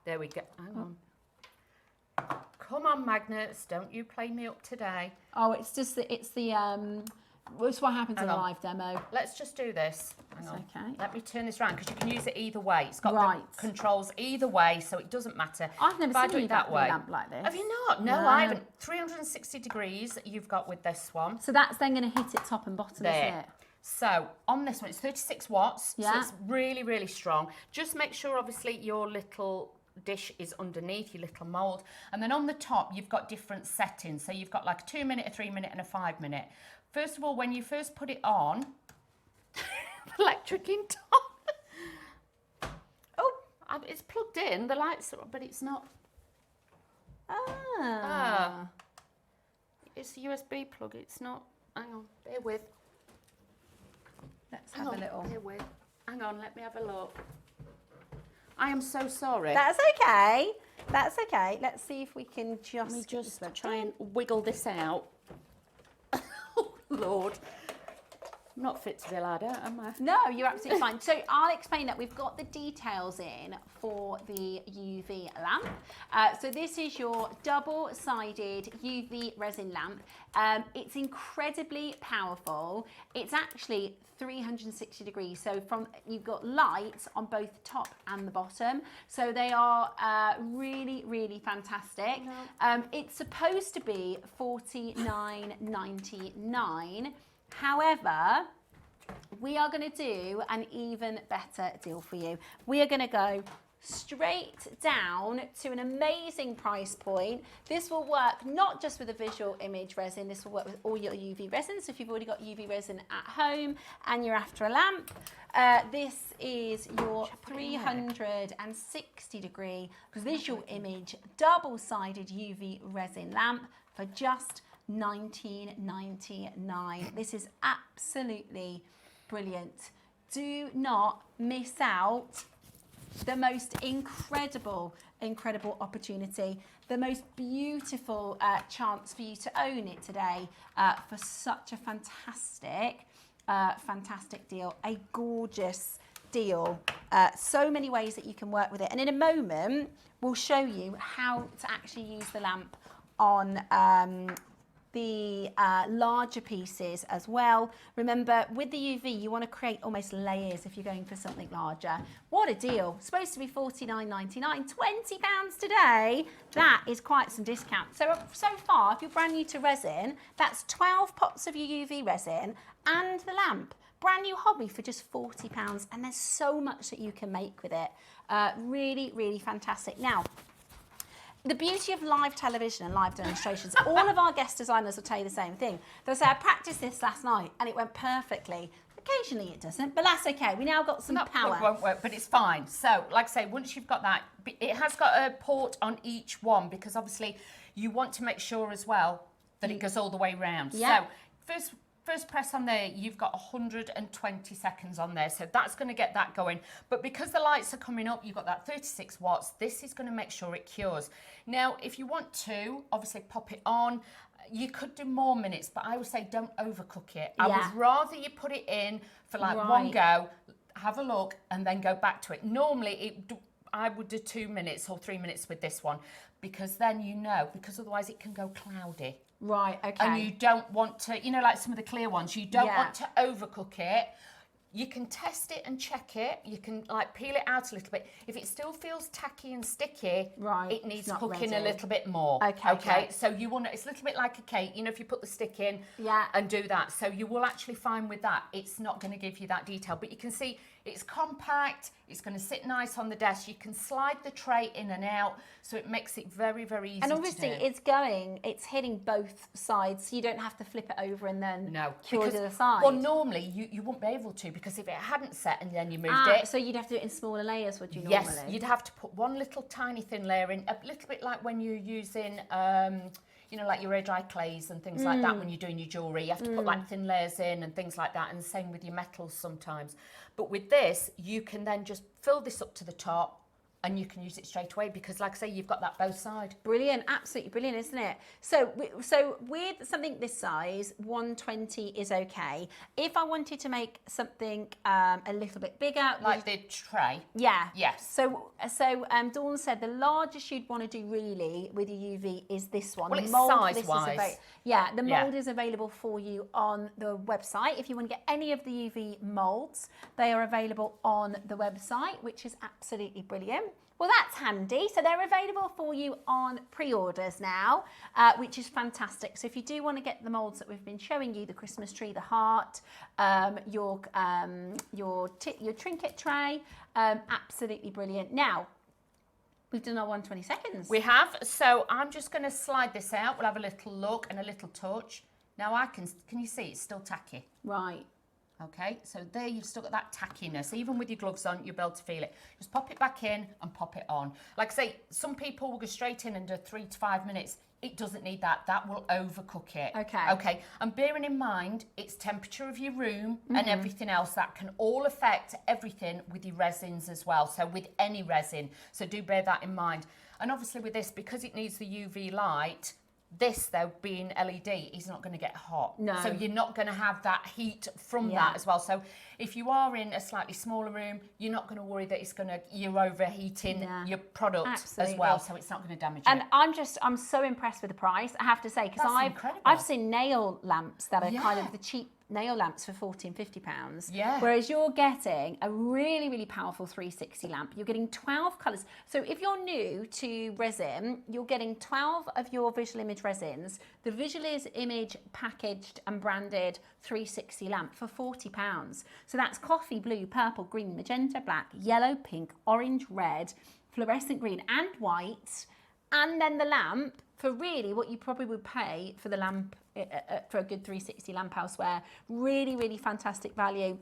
There we go. Hang on. Come on, magnets. Don't you play me up today. Oh, it's just it's what happens in a live demo. Let's just do this. Hang on. Okay. Let me turn this around because you can use it either way. It's got the controls either way, so it doesn't matter. I've never seen you that way. Lamp like this. Have you not? No, I haven't. 360 degrees you've got with this one. So that's then going to hit it top and bottom, isn't it? So on this one, it's 36 watts. Yeah. So it's really, really strong. Just make sure, obviously, your little dish is underneath your little mould. And then on the top, you've got different settings. So you've got like a 2 minute, a 3 minute, and a 5 minute. First of all, when you first put it on, electric in top. Oh, it's plugged in, the lights, but it's not. It's a USB plug, it's not. Hang on, bear with. Let's have a little. Bear with. Hang on, let me have a look. I am so sorry. That's okay. That's okay. Let's see if we can just try and wiggle this out. Oh, Lord. I'm not fit to be a ladder, am I? No, you're absolutely fine. So I'll explain that we've got the details in for the UV lamp. So this is your double-sided UV resin lamp. It's incredibly powerful. It's actually 360 degrees. So you've got light on both the top and the bottom. So they are really, really fantastic. It's supposed to be $49.99. However, we are going to do an even better deal for you. We are going to go straight down to an amazing price point. This will work not just with a visual image resin, this will work with all your UV resin. So if you've already got UV resin at home and you're after a lamp, this is your 360 degree visual image double-sided UV resin lamp for just $19.99. This is absolutely brilliant. Do not miss out the most incredible opportunity, the most beautiful chance for you to own it today for such a fantastic deal, a gorgeous deal. So many ways that you can work with it. And in a moment, we'll show you how to actually use the lamp on the larger pieces as well. Remember, with the UV, you want to create almost layers if you're going for something larger. What a deal. Supposed to be $49.99, £20 today. That is quite some discount. So far, if you're brand new to resin, that's 12 pots of your UV resin and the lamp. Brand new hobby for just £40, and there's so much that you can make with it. Really, really fantastic. Now, the beauty of live television and live demonstrations, all of our guest designers will tell you the same thing. They'll say, I practiced this last night and it went perfectly. Occasionally it doesn't, but that's okay. We now got some power. It won't work, but it's fine. So, like I say, once you've got that, it has got a port on each one because obviously you want to make sure as well that it goes all the way round. Yeah. So, first press on there, you've got 120 seconds on there, so that's going to get that going. But because the lights are coming up, you've got that 36 watts, this is going to make sure it cures. Now, if you want to, obviously pop it on. You could do more minutes, but I would say don't overcook it. I would rather you put it in for like one go, have a look, and then go back to it. Normally, I would do 2 minutes or 3 minutes with this one, because then you know, because otherwise it can go cloudy. Right, okay. And you don't want to, you know, like some of the clear ones, you don't want to overcook it. You can test it and check it. You can like peel it out a little bit. If it still feels tacky and sticky, it needs cooking a little bit more. Okay. So you want it's a little bit like a cake. You know, if you put the stick in and do that. So you will actually find with that, it's not going to give you that detail. But you can see it's compact. It's going to sit nice on the desk. You can slide the tray in and out, so it makes it very, very easy. And obviously, it's hitting both sides, so you don't have to flip it over and then cure to the side. Well, normally you wouldn't be able to, because if it hadn't set and then you moved it. So you'd have to do it in smaller layers, would you normally? Yes, you'd have to put one little tiny thin layer in, a little bit like when you're using you know, like your air dry clays and things like that when you're doing your jewellery. You have to put like thin layers in and things like that, and the same with your metals sometimes. But with this, you can then just fill this up to the top and you can use it straight away, because like I say, you've got that both side. Brilliant, absolutely brilliant, isn't it? So with something this size, 120 is okay. If I wanted to make something a little bit bigger, like the tray. Yeah. Yes. So Dawn said the largest you'd want to do really with your UV is this one. Well, the it's mold, size-wise. The mold is available for you on the website. If you want to get any of the UV molds, they are available on the website, which is absolutely brilliant. Well, that's handy. So they're available for you on pre-orders now, which is fantastic. So if you do want to get the molds that we've been showing you, the Christmas tree, the heart, your trinket tray, absolutely brilliant. Now, we've done our 120 seconds. We have. So I'm just going to slide this out. We'll have a little look and a little touch. Now can you see it's still tacky? Right. Okay, so there you've still got that tackiness. Even with your gloves on, you'll be able to feel it. Just pop it back in and pop it on. Like I say, some people will go straight in and do 3 to 5 minutes. It doesn't need that. That will overcook it. Okay. And bearing in mind, it's temperature of your room and everything else. That can all affect everything with your resins as well. So with any resin. So do bear that in mind. And obviously with this, because it needs the UV light, this, though, being LED, is not going to get hot. No. So you're not going to have that heat from that as well. So if you are in a slightly smaller room, you're not going to worry that you're overheating your product as well. So it's not going to damage it. And I'm so impressed with the price, I have to say, because I've seen nail lamps that are kind of the cheap nail lamps for £40 and £50. Yeah. Whereas you're getting a really, really powerful 360 lamp. You're getting 12 colours. So if you're new to resin, you're getting 12 of your visual image resins, the visual image packaged and branded 360 lamp for £40. So that's coffee, blue, purple, green, magenta, black, yellow, pink, orange, red, fluorescent green and white. And then the lamp for really what you probably would pay for the lamp, for a good 360 lamp elsewhere. Really, really fantastic value.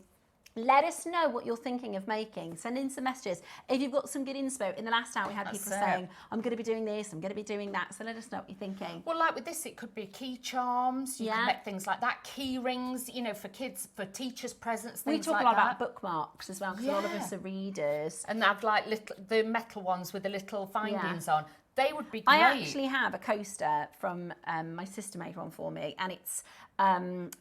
Let us know what you're thinking of making. Send in some messages. If you've got some good inspo, in the last hour we had people saying, I'm going to be doing this, I'm going to be doing that. So let us know what you're thinking. Well, like with this, it could be key charms. You can make things like that. Key rings, you know, for kids, for teachers' presents, things like that. We talk a lot about bookmarks as well, because a lot of us are readers. And they have like the metal ones with the little findings on. They would be great. I actually have a coaster from my sister made one for me, and it's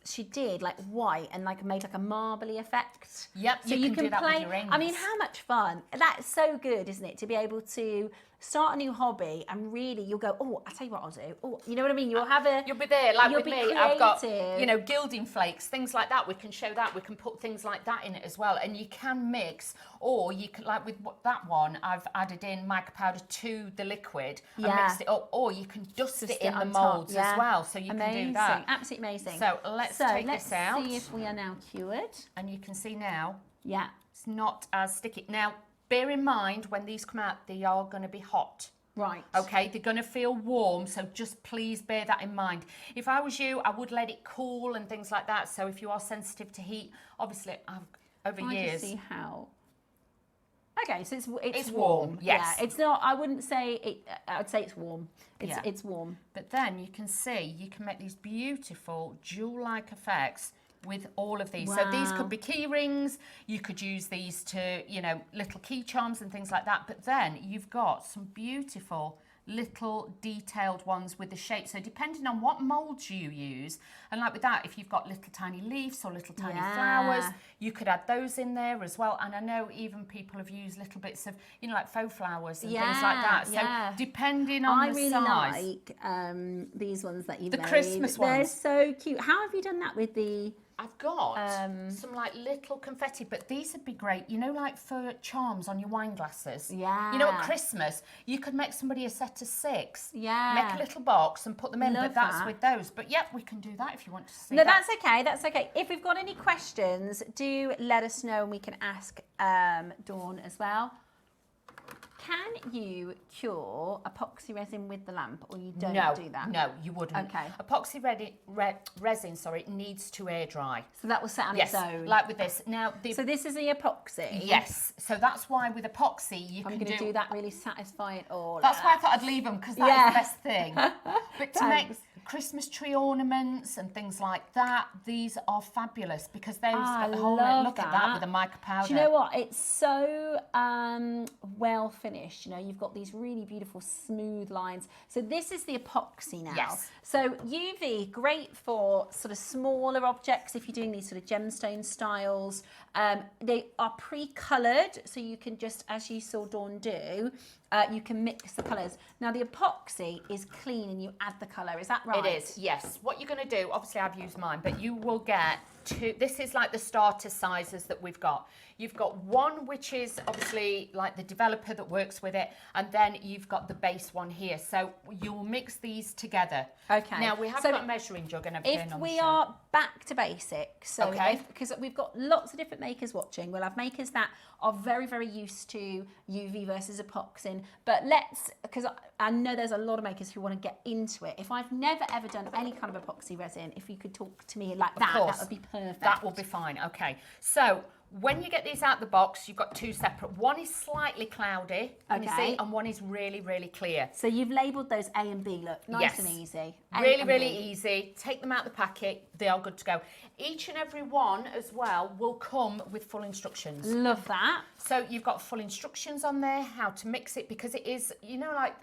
she did like white and like made like a marbly effect. Yep, so you can do that play. with your rings. I mean, how much fun! That's so good, isn't it? To be able to start a new hobby and really you'll go, oh, I'll tell you what I'll do. Oh, you know what I mean? You'll have You'll be there, like with me. Creative. I've got, you know, gilding flakes, things like that. We can show that. We can put things like that in it as well. And you can mix, or you can, like with that one, I've added in mica powder to the liquid and mixed it up, or you can dust it in the moulds as well. So you can do that. Absolutely amazing. So let's take this out. Let's see if we are now cured. And you can see now, yeah, it's not as sticky. Now, bear in mind, when these come out, they are going to be hot. Right. Okay, they're going to feel warm, so just please bear that in mind. If I was you, I would let it cool and things like that. So if you are sensitive to heat, obviously, over years. See how. Okay, so it's warm. Yes, yeah, it's not. I wouldn't say it. I'd say it's warm. It's warm. But then you can see you can make these beautiful jewel-like effects with all of these. Wow. So these could be key rings, you could use these to, you know, little key charms and things like that. But then you've got some beautiful little detailed ones with the shape. So depending on what molds you use, and like with that, if you've got little tiny leaves or little tiny flowers, you could add those in there as well. And I know even people have used little bits of, you know, like faux flowers and things like that. So depending on the size. I really like these ones that you've made. The Christmas ones. They're so cute. How have you done that with the... I've got some like little confetti, but these would be great, you know, like for charms on your wine glasses. Yeah. You know, at Christmas, you could make somebody a set of 6. Yeah. Make a little box and put them in, Love but that's that. with those. But yep, we can do that if you want to see No, that. that's okay. That's okay. If we've got any questions, do let us know and we can ask Dawn as well. Can you cure epoxy resin with the lamp, or you don't do that? No, you wouldn't. Okay. Epoxy resin, needs to air dry. So that will set on its own. Like with this. Now, so this is the epoxy. Yes. So that's why with epoxy you I'm can going to do that really satisfying. All. That's why I thought I'd leave them, because that is the best thing. But to make Christmas tree ornaments and things like that, these are fabulous because they've got the whole look at that with the mica powder. Do you know what? It's so well finished. You know, you've got these really beautiful smooth lines. So this is the epoxy now. Yes. So UV, great for sort of smaller objects if you're doing these sort of gemstone styles. They are pre-coloured, so you can just, as you saw Dawn do, you can mix the colours. Now the epoxy is clean and you add the colour, is that right? It is, yes. What you're going to do, obviously I've used mine, but you will get 2, this is like the starter sizes that we've got. You've got one which is obviously like the developer that works with it, and then you've got the base one here. So you'll mix these together. Okay. Now we have got a measuring jug and everything on the show. If we are back to basics, so okay, because we've got lots of different makers watching, we'll have makers that are very, very used to UV versus epoxy, but because I know there's a lot of makers who want to get into it. If I've never ever done any kind of epoxy resin, if you could talk to me like that would be perfect. That will be fine. Okay. So when you get these out the box, you've got 2 separate. One is slightly cloudy, you see, and one is really, really clear. So you've labelled those A and B, look, nice and easy. Really, really easy. Take them out the packet, they are good to go. Each and every one as well will come with full instructions. Love that. So you've got full instructions on there, how to mix it, because it is, you know, like,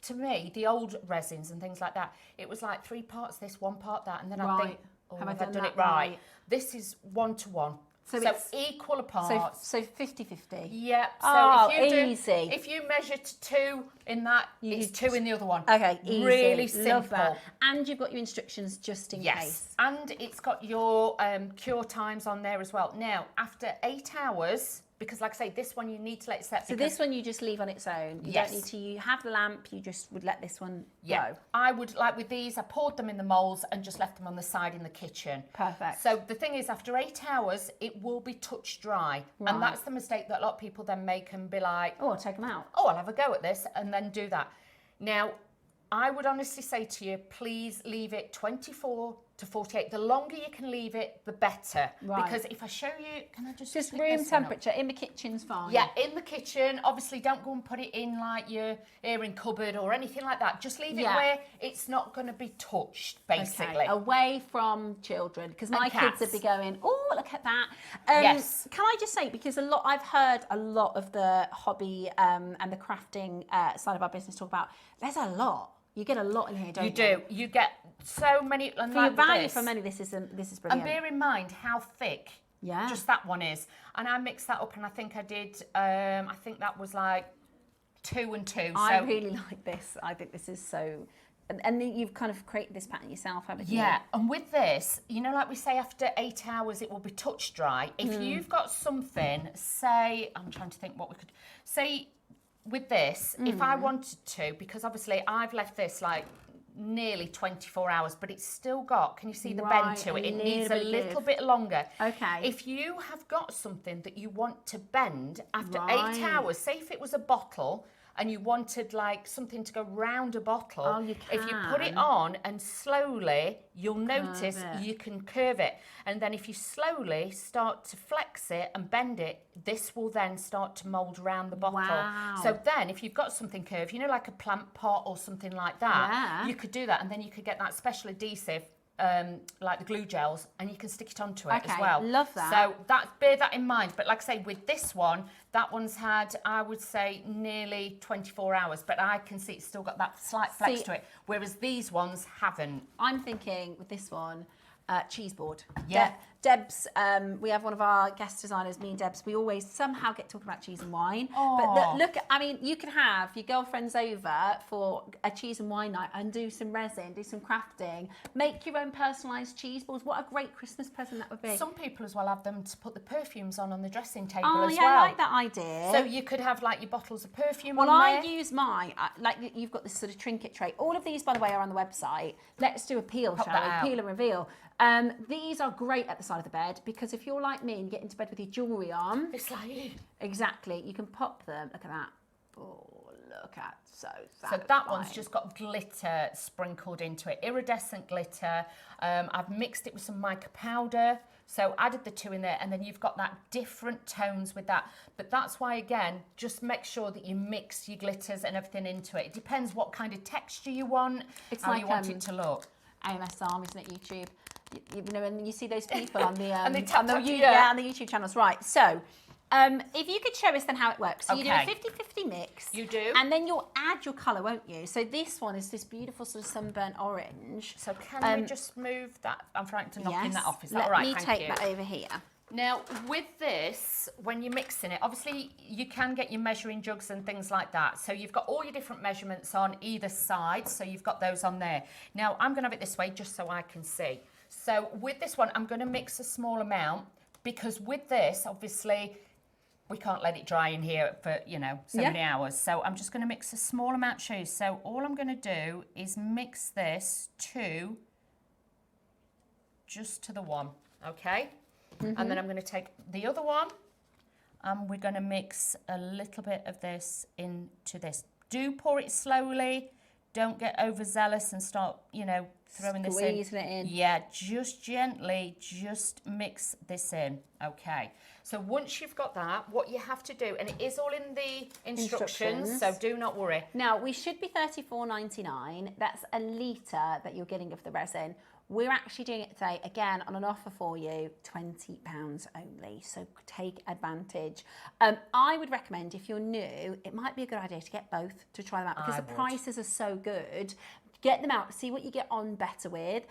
to me, the old resins and things like that, it was like 3 parts this, 1 part that, and then I'd think, oh, have I done it right? This is 1 to 1. So it's equal apart. So 50-50. Yeah. So Oh, if you easy. If you measure to 2 in that, it's 2 in the other one. Okay, easy. Really simple. Love that. And you've got your instructions just in case. And it's got your cure times on there as well. Now, after 8 hours, because like I say, this one you need to let it set. So this one you just leave on its own. You don't need to. You have the lamp. You just would let this one go. I would, like with these, I poured them in the moulds and just left them on the side in the kitchen. Perfect. So the thing is, after 8 hours, it will be touch dry, and that's the mistake that a lot of people then make and be like, "Oh, I'll take them out. Oh, I'll have a go at this," and then do that. Now, I would honestly say to you, please leave it 24 to 48. The longer you can leave it, the better. Right. Because if I show you, can I just Just flick room this one up? temperature in the kitchen's fine. Yeah, in the kitchen. Obviously, don't go and put it in like your airing cupboard or anything like that. Just leave it where it's not going to be touched, basically. Okay. Away from children, because my kids would be going, "Oh, look at that." Yes. Can I just say, because I've heard a lot of the hobby and the crafting side of our business talk about. There's a lot. You get a lot in here, don't you? You do. You get so many. And for like your value this, for money, this is brilliant. And bear in mind how thick just that one is. And I mixed that up, and I think I did. I think that was like 2 and 2. I really like this. I think this is so. And then you've kind of created this pattern yourself, haven't you? Yeah, and with this, you know, like we say, after 8 hours, it will be touch dry. If you've got something, say, I'm trying to think what we could say. With this, if I wanted to, because obviously I've left this like nearly 24 hours, but it's still got, can you see the bend to it? It needs a little bit longer. Okay. If you have got something that you want to bend after 8 hours, say if it was a bottle and you wanted like something to go round a bottle, if you put it on and slowly, you'll notice you can curve it. And then if you slowly start to flex it and bend it, this will then start to mould around the bottle. Wow. So then if you've got something curved, you know, like a plant pot or something like that, you could do that. And then you could get that special adhesive, like the glue gels, and you can stick it onto it as well. Love that. So bear that in mind. But like I say, with this one, that one's had, I would say, nearly 24 hours, but I can see it's still got that slight flex to it, whereas these ones haven't. I'm thinking with this one, cheese board. Yeah. Deb's, we have one of our guest designers, me and Deb's, we always somehow get talking about cheese and wine. Aww. But look, I mean, you can have your girlfriends over for a cheese and wine night and do some resin, do some crafting, make your own personalised cheese boards. What a great Christmas present that would be. Some people as well have them to put the perfumes on the dressing table as well. Oh, yeah, I like that idea. So you could have like your bottles of perfume Well, on there. I use mine, like you've got this sort of trinket tray. All of these, by the way, are on the website. Let's do a peel, Pop shall that we? out. Peel and reveal. These are great at the side of the bed because if you're like me and you get into bed with your jewellery on, it's like you. Exactly, you can pop them. Look at that. Oh, look at So that one's just got glitter sprinkled into it, iridescent glitter. I've mixed it with some mica powder. So added the 2 in there, and then you've got that different tones with that. But that's why, again, just make sure that you mix your glitters and everything into it. It depends what kind of texture you want, how you want it to look. AMS Arm, isn't it, YouTube? You know, and you see those people on the And they on the YouTube channels, right? So, if you could show us then how it works. So you do a 50-50 mix. You do. And then you'll add your colour, won't you? So this one is this beautiful sort of sunburnt orange. So can you just move that? I'm trying to knock in that off. Is that Let all right? me Thank take you. that over here. Now, with this, when you're mixing it, obviously you can get your measuring jugs and things like that. So you've got all your different measurements on either side. So you've got those on there. Now, I'm going to have it this way just so I can see. So with this one, I'm going to mix a small amount because with this, obviously, we can't let it dry in here for, you know, so many hours. So I'm just going to mix a small amount to you. So all I'm going to do is mix this to just to the one, okay? And then I'm going to take the other one and we're going to mix a little bit of this into this. Do pour it slowly. Don't get overzealous and start, you know, throwing this in. Squeezing it in. Yeah, just gently, just mix this in. Okay. So once you've got that, what you have to do, and it is all in the instructions. So do not worry. Now, we should be $34.99. That's a litre that you're getting of the resin. We're actually doing it today, again, on an offer for you, £20 only, so take advantage. I would recommend, if you're new, it might be a good idea to get both to try them out because the prices are so good. Get them out, see what you get on better with.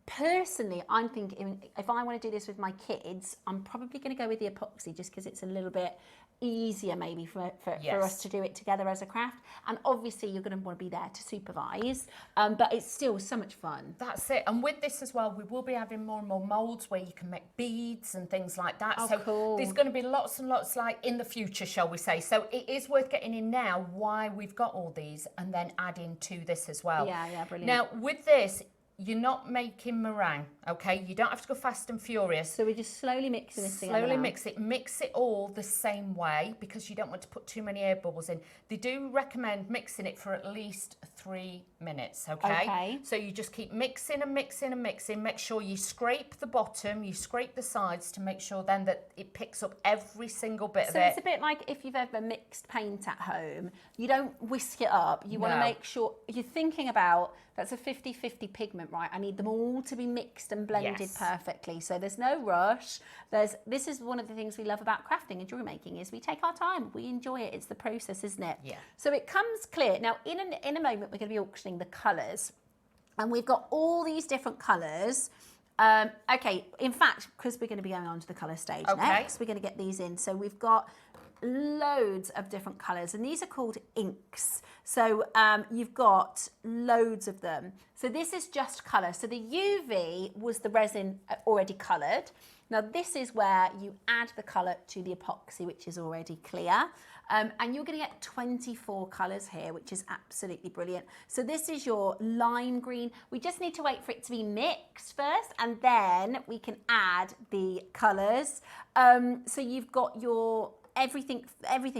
Personally, I'm thinking if I want to do this with my kids, I'm probably going to go with the epoxy just because it's a little bit easier maybe for us to do it together as a craft. And obviously you're going to want to be there to supervise, but it's still so much fun. That's it. And with this as well, we will be having more and more moulds where you can make beads and things like that. Oh, so cool. There's going to be lots and lots like in the future, shall we say. So it is worth getting in now why we've got all these and then adding to this as well. Yeah, brilliant. Now with this, you're not making meringue, okay? You don't have to go fast and furious. So we're just slowly mixing this together. Slowly mix it all the same way because you don't want to put too many air bubbles in. They do recommend mixing it for at least 3 minutes, okay? So you just keep mixing and mixing and mixing. Make sure you scrape the bottom, you scrape the sides to make sure then that it picks up every single bit of it. So it's a bit like if you've ever mixed paint at home, you don't whisk it up. You want to make sure you're thinking about, that's a 50-50 pigment, right? I need them all to be mixed and blended perfectly. So there's no rush. This is one of the things we love about crafting and jewelry making is we take our time. We enjoy it. It's the process, isn't it? Yeah. So it comes clear. Now, in a moment, we're going to be auctioning the colours. And we've got all these different colours. Okay, in fact, because we're going to be going on to the colour stage next, we're going to get these in. So we've got loads of different colours, and these are called inks. So you've got loads of them. So this is just colour. So the UV was the resin already coloured. Now this is where you add the colour to the epoxy, which is already clear. And you're going to get 24 colours here, which is absolutely brilliant. So this is your lime green. We just need to wait for it to be mixed first, and then we can add the colours. So you've got your everything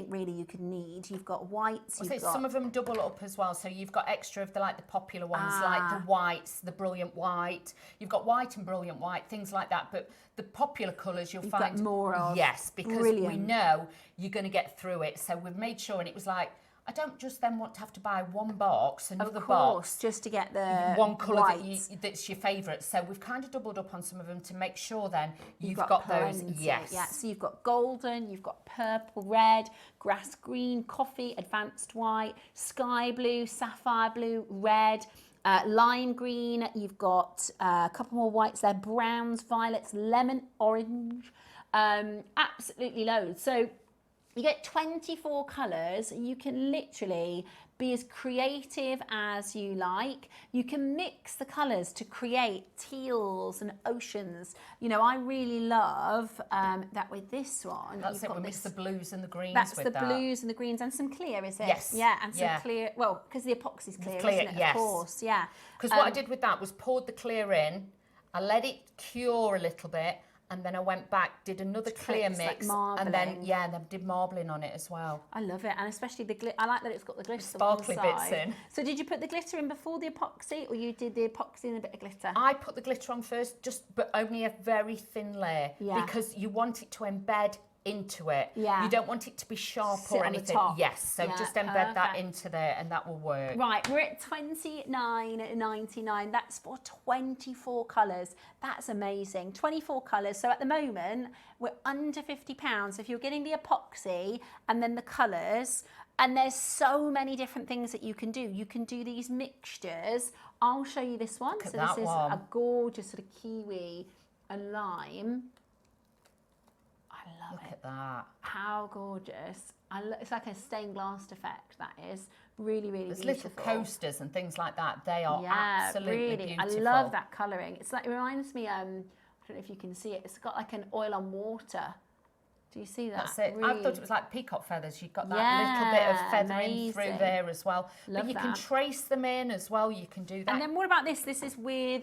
really you could need. You've got whites. Some of them double up as well. So you've got extra of the popular ones, like the whites, the brilliant white. You've got white and brilliant white, things like that. But the popular colours you'll find got more of. Yes, because we know you're going to get through it. So we've made sure, and it was like, I don't just then want to have to buy one box, another box, just to get the one colour that's your favourite. So we've kind of doubled up on some of them to make sure then you've got those. Yes. Yeah. So you've got golden, you've got purple, red, grass green, coffee, advanced white, sky blue, sapphire blue, red. Lime green, you've got a couple more whites there, browns, violets, lemon, orange, absolutely loads. So you get 24 colours. You can literally be as creative as you like. You can mix the colours to create teals and oceans. You know, I really love that with this one. That's it, we mix the blues and the greens with that. That's the blues and the greens and some clear, is it? Yes. Yeah, and some clear, well, because the epoxy's clear, isn't it? Yes. Of course, yeah. Because what I did with that was poured the clear in, I let it cure a little bit, and then I went back, did another clear mix, and then did marbling on it as well. I love it, and especially the glitter. I like that it's got the glitter sparkly on the bits side. in. So did you put the glitter in before the epoxy, or you did the epoxy and a bit of glitter? I put the glitter on first, but only a very thin layer, because you want it to embed into it. Yeah. You don't want it to be sharp Sit or on the anything. top. Yes, so just embed that into there, and that will work. Right, we're at $29.99. That's for 24 colours. That's amazing. 24 colours. So at the moment, we're under £50. If you're getting the epoxy and then the colours, and there's so many different things that you can do. You can do these mixtures. I'll show you this one. So this is a gorgeous sort of kiwi and lime. Look at that. How gorgeous. It's like a stained glass effect, that is. Really, really There's beautiful. little coasters and things like that. They are absolutely really beautiful. I love that colouring. It's like, it reminds me, I don't know if you can see it, it's got like an oil on water. Do you see that? That's it. Really? I thought it was like peacock feathers. You've got that little bit of feathering through there as well. Love but you that. can trace them in as well. You can do that. And then what about this? This is the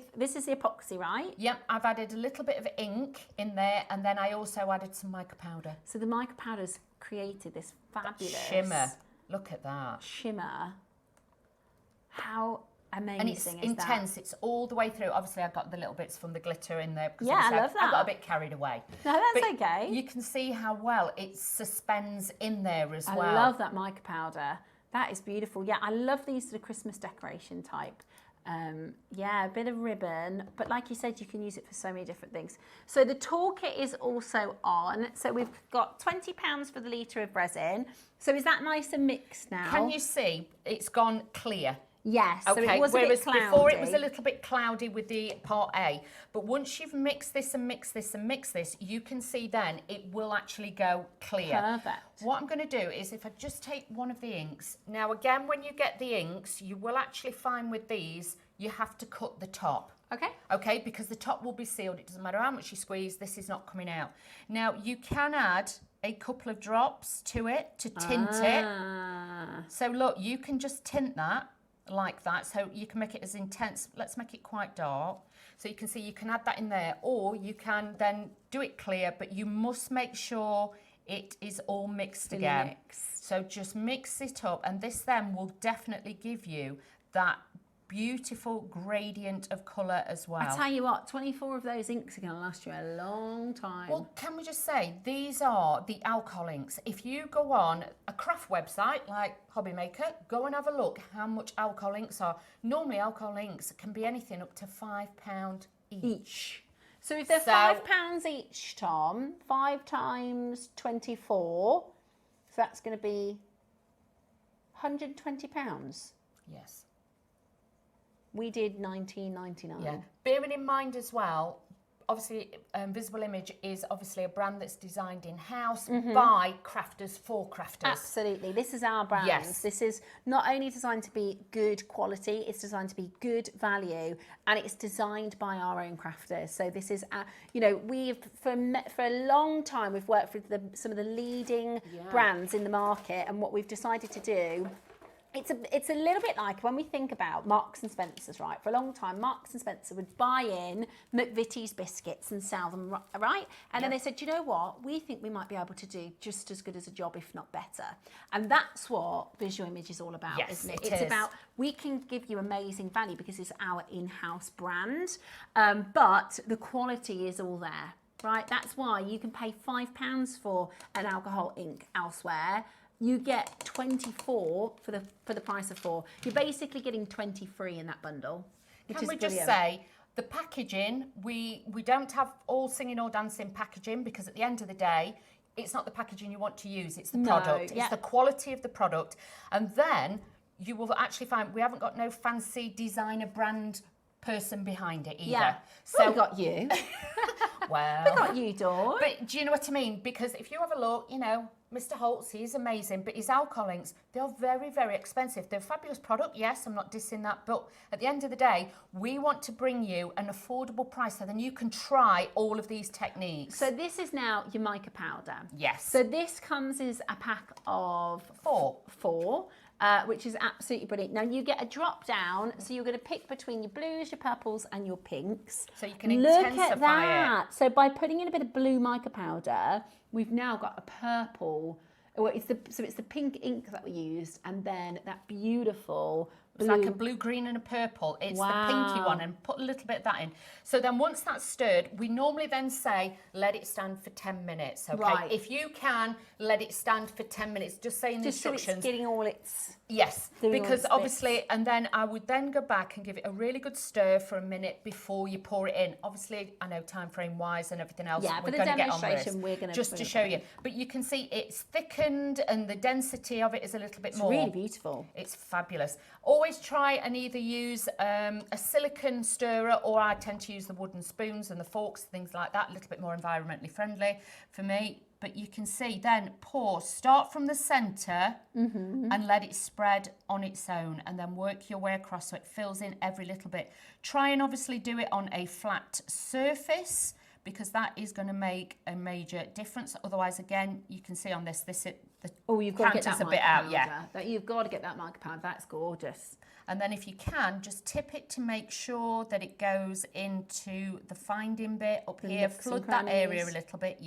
epoxy, right? Yep, I've added a little bit of ink in there, and then I also added some mica powder. So the mica powder's created this fabulous shimmer. Look at that. Shimmer. How amazing and it's is intense. that? It's all the way through. Obviously, I got the little bits from the glitter in there. Because I love that. I got a bit carried away. No, that's but okay. You can see how well it suspends in there as well. I love that mica powder. That is beautiful. Yeah, I love these sort of Christmas decoration type. Yeah, a bit of ribbon, but like you said, you can use it for so many different things. So the toolkit is also on. So we've got £20 for the litre of resin. So is that nice and mixed now? Can you see it's gone clear? Yes, so Okay, it was whereas a bit cloudy. before it was a little bit cloudy with the part A. But once you've mixed this and mixed this and mixed this, you can see then it will actually go clear. Perfect. What I'm going to do is if I just take one of the inks. Now again, when you get the inks, you will actually find with these, you have to cut the top. Okay. Okay, because the top will be sealed. It doesn't matter how much you squeeze, this is not coming out. Now you can add a couple of drops to it to tint it. So look, you can just tint that like that, so you can make it as intense. Let's make it quite dark, so you can see you can add that in there, or you can then do it clear, but you must make sure it is all mixed again. So just mix it up, and this then will definitely give you that beautiful gradient of colour as well. I tell you what, 24 of those inks are going to last you a long time. Well, can we just say, these are the alcohol inks. If you go on a craft website like Hobby Maker, go and have a look how much alcohol inks are. Normally, alcohol inks can be anything up to £5 each. So if they're £5 each, Tom, 5 times 24, so that's going to be £120. Yes. We did $19.99. Yeah. Bearing in mind as well, obviously Visible Image is obviously a brand that's designed in-house by crafters for crafters. Absolutely. This is our brand. Yes. This is not only designed to be good quality, it's designed to be good value, and it's designed by our own crafters. So this is, you know, we've, for a long time, we've worked with some of the leading brands in the market, and what we've decided to do, it's a little bit like when we think about Marks and Spencer's, right? For a long time, Marks and Spencer would buy in McVitie's biscuits and sell them, right? And then they said, you know what? We think we might be able to do just as good as a job, if not better. And that's what Visual Image is all about, isn't it? It's about, we can give you amazing value because it's our in-house brand, but the quality is all there, right? That's why you can pay £5 for an alcohol ink elsewhere. You get 24 for the price of 4. You're basically getting 23 in that bundle, which Can is we brilliant. just say, the packaging, we don't have all singing or dancing packaging, because at the end of the day, it's not the packaging you want to use, it's the product. It's the quality of the product. And then you will actually find we haven't got no fancy designer brand person behind it either. Yeah. So we got you. Well, we got you, Dawn. But do you know what I mean? Because if you have a look, you know, Mr. Holtz, he's amazing, but his alcohol inks, they're very, very expensive. They're a fabulous product, yes, I'm not dissing that, but at the end of the day, we want to bring you an affordable price so then you can try all of these techniques. So this is now your mica powder. Yes. So this comes as a pack of 4. Which is absolutely brilliant. Now you get a drop down, so you're going to pick between your blues, your purples, and your pinks. So you can Look intensify at that. it. So by putting in a bit of blue mica powder, we've now got a purple. Well, it's the pink ink that we used, and then that beautiful. It's like a blue, green and a purple. It's the pinky one, and put a little bit of that in. So then once that's stirred, we normally then say, let it stand for 10 minutes, okay? Right. If you can, let it stand for 10 minutes. Just say in the instructions. So it's getting all its... Yes, doing all because its obviously, bits. and then I would then go back and give it a really good stir for a minute before you pour it in. Obviously, I know time frame wise and everything else. Yeah, we're for the going to get on with demonstration, we're going to... just to show you. But you can see it's thickened and the density of it is a little bit more. It's really beautiful. It's fabulous. Always try and either use a silicone stirrer, or I tend to use the wooden spoons and the forks, things like that, a little bit more environmentally friendly for me. But you can see then pour, start from the centre and let it spread on its own, and then work your way across so it fills in every little bit. Try and obviously do it on a flat surface, because that is going to make a major difference. Otherwise, again, you can see on this you've got to get that a bit out, You've got to get that mica powder. That's gorgeous. And then if you can, just tip it to make sure that it goes into the finding bit up here. Flood that area a little bit,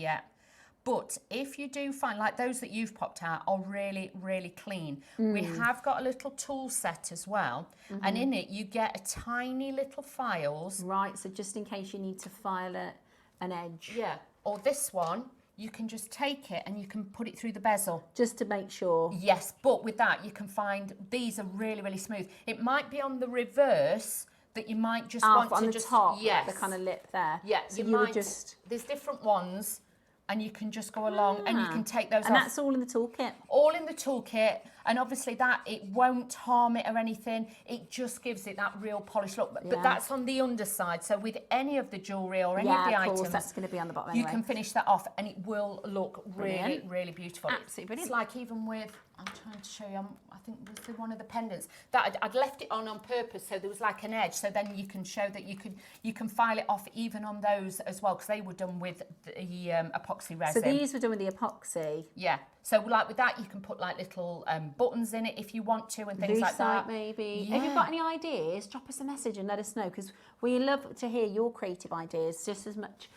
But if you do find, like those that you've popped out are really, really clean. We have got a little tool set as well. And in it, you get a tiny little files. Right, so just in case you need to file an edge. Yeah, or this one, you can just take it and you can put it through the bezel. Just to make sure. Yes, but with that, you can find, these are really, really smooth. It might be on the reverse that you might just want on to the just... top, yes. the kind of lip there. Yeah, so you might just... There's different ones. and you can just go along and you can take those and off. that's all in the toolkit? All in the toolkit, and obviously that, it won't harm it or anything. It just gives it that real polished look. But that's on the underside. So with any of the jewellery or any of the items, that's going to be on the bottom you anyway. can finish that off and it will look really, Brilliant. really beautiful. Absolutely brilliant. It's like even with, I'm trying to show you, I think this is one of the pendants that I'd left it on purpose, so there was like an edge, so then you can show that you can file it off even on those as well, because they were done with the epoxy resin. So these were done with the epoxy. Yeah. So like with that, you can put like little buttons in it if you want to, and things like that. Maybe. Yeah. If you've got any ideas, drop us a message and let us know, because we love to hear your creative ideas just as much,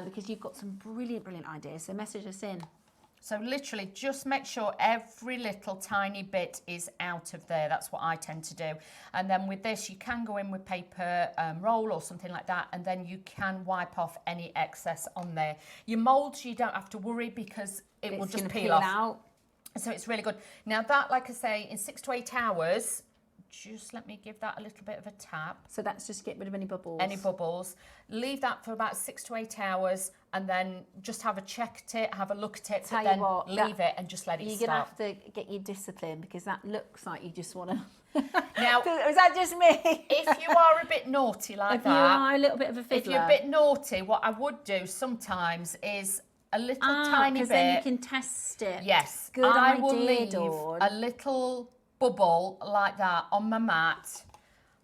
because you've got some brilliant, brilliant ideas. So message us in. So literally just make sure every little tiny bit is out of there. That's what I tend to do. And then with this, you can go in with paper roll or something like that, and then you can wipe off any excess on there. Your moulds, you don't have to worry, because it will just peel off. Out. So it's really good. Now that, like I say, in 6 to 8 hours, just let me give that a little bit of a tap. So that's just get rid of any bubbles. Any bubbles. Leave that for about 6 to 8 hours, and then just have a check at it, have a look at it, Tell but then you what, leave it and just let it You're start. going to have to get your discipline, because that looks like you just want to... Now, is that just me? If you are a bit naughty like if that, you are a little bit of a fiddler. if you're a bit naughty, what I would do sometimes is a little tiny bit. Because then you can test it. Yes. Good I idea, will leave Dawn. a little bubble like that on my mat,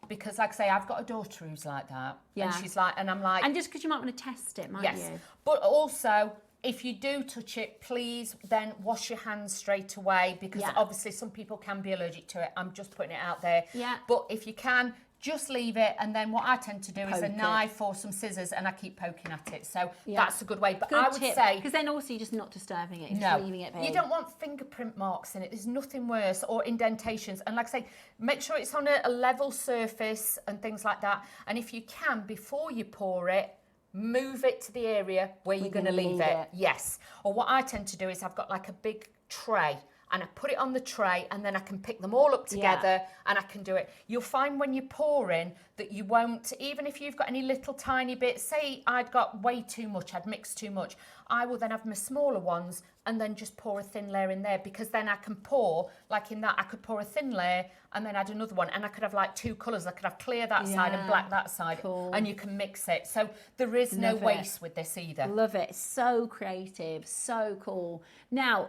because like I say, I've got a daughter who's like that. Yeah. And she's like, and I'm like... And just because you might want to test it, might Yes. you? But also, if you do touch it, please then wash your hands straight away, because obviously some people can be allergic to it. I'm just putting it out there. Yeah. But if you can, just leave it, and then what I tend to do is a Poke it. knife or some scissors, and I keep poking at it. So Yeah. that's a good way. But Good I would tip, say... because then also you're just not disturbing it, you're No, just leaving it be. you don't want fingerprint marks in it. There's nothing worse, or indentations. And like I say, make sure it's on a level surface and things like that. And if you can, before you pour it, move it to the area where you're going to leave it. Yes. Or what I tend to do is I've got like a big tray, and I put it on the tray, and then I can pick them all up together and I can do it. You'll find when you're pouring that you won't, even if you've got any little tiny bits, say I'd got way too much, I'd mixed too much, I will then have my smaller ones and then just pour a thin layer in there, because then I can pour, like in that, I could pour a thin layer and then add another one, and I could have like 2 colours. I could have clear that side and black that side, and you can mix it. So there is no Love it. waste with this either. Love it. So creative, so cool. Now,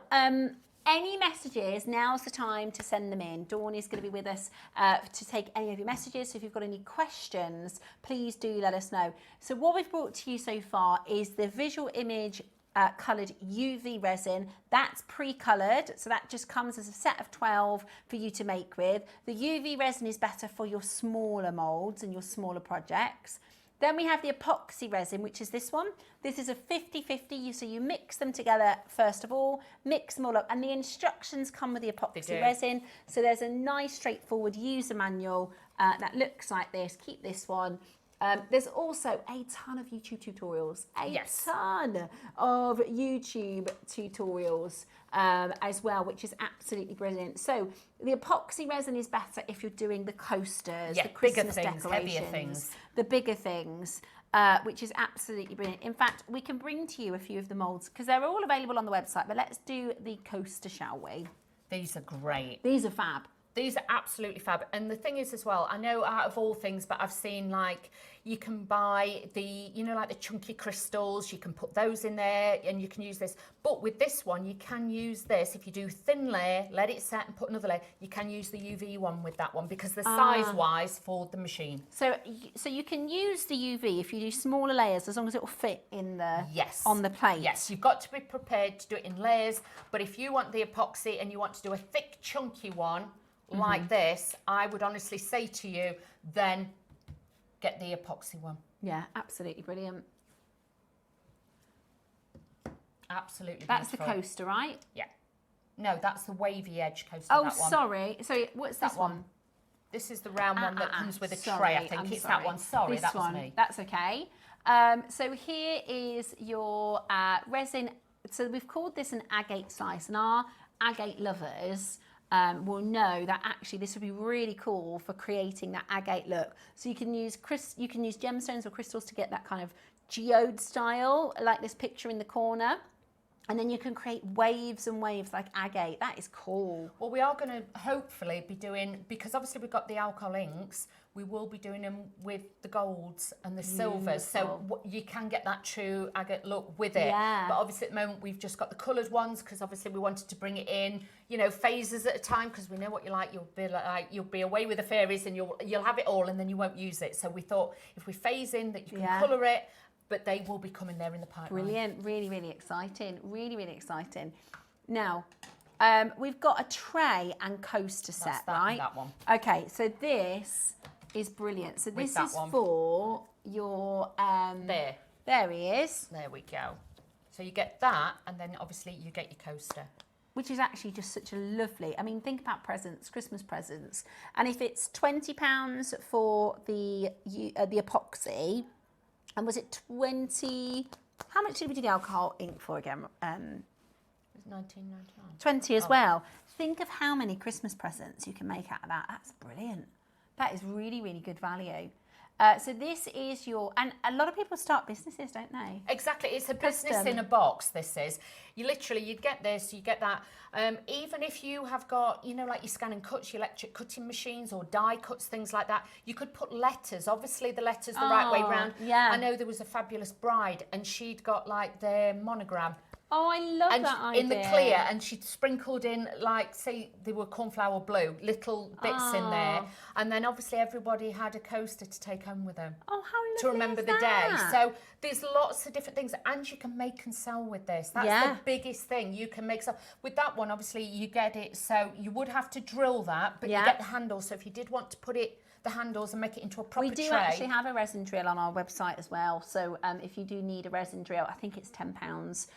any messages, now's the time to send them in. Dawn is going to be with us to take any of your messages. So if you've got any questions, please do let us know. So what we've brought to you so far is the Visual Image coloured UV resin. That's pre-coloured, so that just comes as a set of 12 for you to make with. The UV resin is better for your smaller moulds and your smaller projects. Then we have the epoxy resin, which is this one. This is a 50-50, so you mix them together first of all, mix them all up, and the instructions come with the epoxy resin. So there's a nice straightforward user manual that looks like this. Keep this one. There's also a ton of YouTube tutorials, a ton of YouTube tutorials as well, which is absolutely brilliant. So the epoxy resin is better if you're doing the coasters, the Christmas decorations, heavier things. the bigger things, which is absolutely brilliant. In fact, we can bring to you a few of the moulds because they're all available on the website, but let's do the coaster, shall we? These are great. These are fab. These are absolutely fab. And the thing is as well, I know out of all things, but I've seen like, you can buy the, you know, like the chunky crystals, you can put those in there and you can use this. But with this one, you can use this. If you do thin layer, let it set and put another layer, you can use the UV one with that one because the size-wise for the machine. So you can use the UV if you do smaller layers as long as it will fit in the, on the plate. Yes, you've got to be prepared to do it in layers. But if you want the epoxy and you want to do a thick, chunky one, like this, I would honestly say to you, then get the epoxy one. Yeah, absolutely brilliant. Absolutely That's beautiful. the coaster, right? Yeah. No, that's the wavy edge coaster. Oh, that one. sorry. So what's this one? This is the round one that comes with a sorry, tray, I think. I'm It's sorry. that one. Sorry, This that was one. me. That's okay. So here is your resin. So we've called this an agate slice, and our agate lovers will know that actually this would be really cool for creating that agate look. So you can use gemstones or crystals to get that kind of geode style, like this picture in the corner. And then you can create waves and waves like agate. That is cool. Well, we are going to hopefully be doing, because obviously we've got the alcohol inks, we will be doing them with the golds and the silvers. So you can get that true agate look with it. Yeah. But obviously at the moment we've just got the coloured ones because obviously we wanted to bring it in, you know, phases at a time, because we know what you like. You'll be away with the fairies and you'll have it all and then you won't use it. So we thought if we phase in that you can colour it, but they will be coming there in the pipeline. Brilliant, really, really exciting. Really, really exciting. Now, we've got a tray and coaster set, right? That one. Okay, so this is brilliant. So this is for your... there. There he is. There we go. So you get that, and then obviously you get your coaster. Which is actually just such a lovely, I mean, think about presents, Christmas presents. And if it's £20 for the epoxy, and was it 20, how much did we do the alcohol ink for again? It was $19.99. 20 as well. Think of how many Christmas presents you can make out of that. That's brilliant. That is really, really good value. So this is your, and a lot of people start businesses, don't they? Exactly, it's a business in a box, this is. You'd get this, you get that. Even if you have got, you know, like your scan and cuts, your electric cutting machines or die cuts, things like that, you could put letters, obviously the letters the right way round. Yeah. I know there was a fabulous bride and she'd got like their monogram. Oh, I love that idea. In the clear, and she'd sprinkled in, like, say they were cornflower blue, little bits in there. And then obviously everybody had a coaster to take home with them. Oh, how lovely to remember is the day. that? So there's lots of different things, and you can make and sell with this. That's the biggest thing. You can make sell. With that one, obviously, you get it, so you would have to drill that, but you get the handles. So if you did want to put it, the handles, and make it into a proper tray. We do actually have a resin drill on our website as well. So if you do need a resin drill, I think it's £10.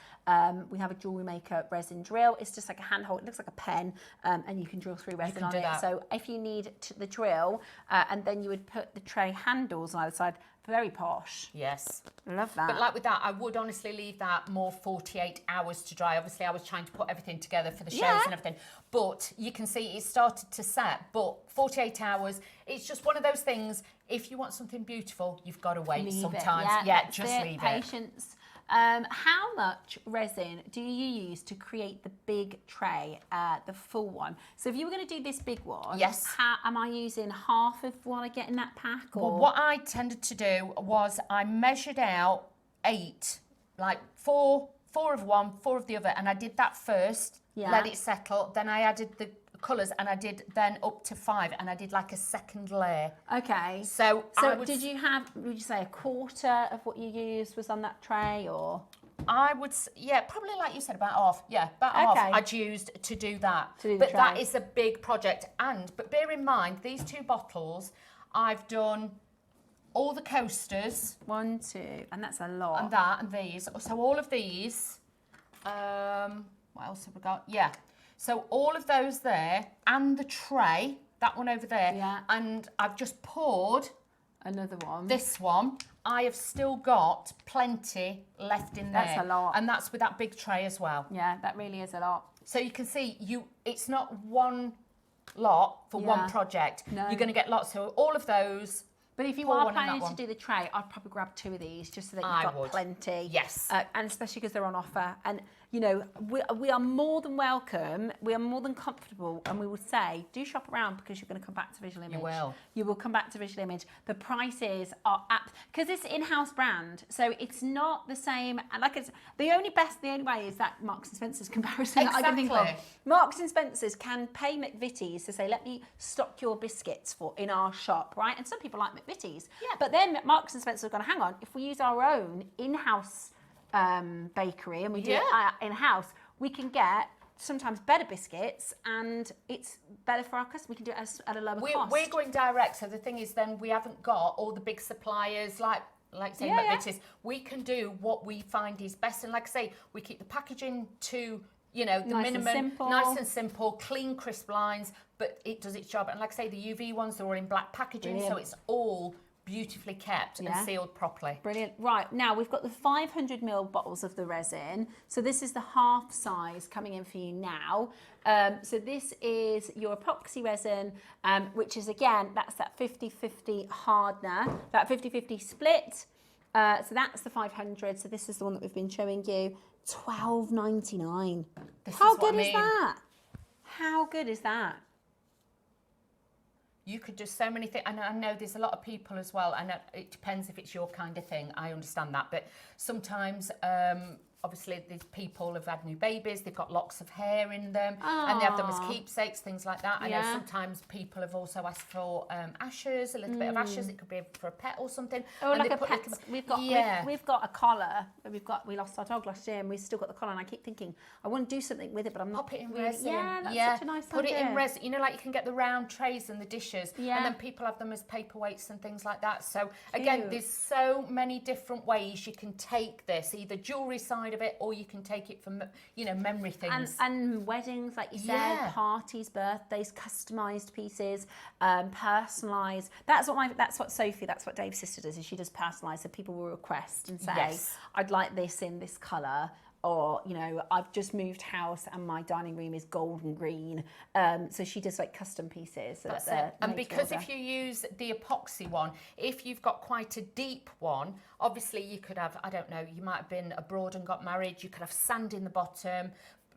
We have a Jewellery Maker resin drill. It's just like a handhold. It looks like a pen, and you can drill through resin on it. So if you need the drill, and then you would put the tray handles on either side. Very posh. Yes. Love that. But like with that, I would honestly leave that more 48 hours to dry. Obviously, I was trying to put everything together for the shows and everything. But you can see it started to set. But 48 hours, it's just one of those things. If you want something beautiful, you've got to wait sometimes. Just leave it. Patience. How much resin do you use to create the big tray, the full one? So if you were going to do this big one, am I using half of what I get in that pack? Or? Well, what I tended to do was I measured out 8, like four of one, 4 of the other, and I did that first, let it settle, then I added the colours, and I did then up to 5, and I did like a second layer. Okay. So would you say a quarter of what you used was on that tray, or? I would, probably like you said, about half. Yeah, about half I'd used to do that. But that is a big project. But bear in mind, these 2 bottles, I've done all the coasters. 1, 2, and that's a lot. And that, and these. So all of these, what else have we got? Yeah. So all of those there, and the tray, that one over there. Yeah. And I've just poured another one. This one. I have still got plenty left in there. That's a lot. And that's with that big tray as well. Yeah, that really is a lot. So you can see, it's not one lot for one project. No. You're going to get lots. So all of those. But if you are planning to do the tray, I'd probably grab 2 of these just so that you've got plenty. Yes. And especially because they're on offer. And, you know, we are more than welcome. We are more than comfortable. And we would say, do shop around because you're going to come back to Visual Image. You will. You will come back to Visual Image. The prices are because it's in-house brand. So it's not the same. And like the only way is that Marks and Spencer's comparison that I can think of. Marks and Spencer's can pay McVitie's to say, let me stock your biscuits in our shop, right? And some people like McVitie's. Yeah. But then Marks and Spencer's going to hang on. If we use our own in-house bakery and we do it in-house, we can get sometimes better biscuits and it's better for our customers. We can do it at a lower cost. We're going direct, so the thing is then we haven't got all the big suppliers like say McVitie's. We can do what we find is best, and like I say, we keep the packaging to the minimum, nice and simple, clean, crisp lines, but it does its job. And like I say, the UV ones are all in black packaging, so it's all beautifully kept and sealed properly. Brilliant. Right, now we've got the 500ml bottles of the resin. So this is the half size coming in for you now. So this is your epoxy resin, which is, again, that's that 50-50 hardener, that 50-50 split. So that's the 500. So this is the one that we've been showing you. £12.99. This How is what good I is mean. that? How good is that? You could do so many things, and I know there's a lot of people as well, and it depends if it's your kind of thing. I understand that, but sometimes, obviously, these people have had new babies, they've got locks of hair in them, and they have them as Aw. keepsakes, things like that. I know Yeah. sometimes people have also asked for ashes, a little bit of ashes. It could be for a pet or something. Oh, and like they a put pet. little- We've got a collar. We lost our dog last year, and we've still got the collar. And I keep thinking I want to do something with it, but I'm not. Pop it in really, resin. Yeah, that's such a nice Put idea. it in resin. You know, like you can get the round trays and the dishes, Yeah. and then people have them as paperweights and things like that. So again, Cute. there's so many different ways you can take this, either jewellery side of it, or you can take it from, you know, memory things. And weddings, like you said, Yeah. parties, birthdays, customised pieces, personalised. That's what Sophie, that's what Dave's sister does. Is she does personalised, so people will request and say, Yes. I'd like this in this colour. Or, you know, I've just moved house and my dining room is gold and green. So she does like custom pieces. So That's that it. And made to because order. if you use the epoxy one, if you've got quite a deep one, obviously you could have, I don't know, you might have been abroad and got married, you could have sand in the bottom,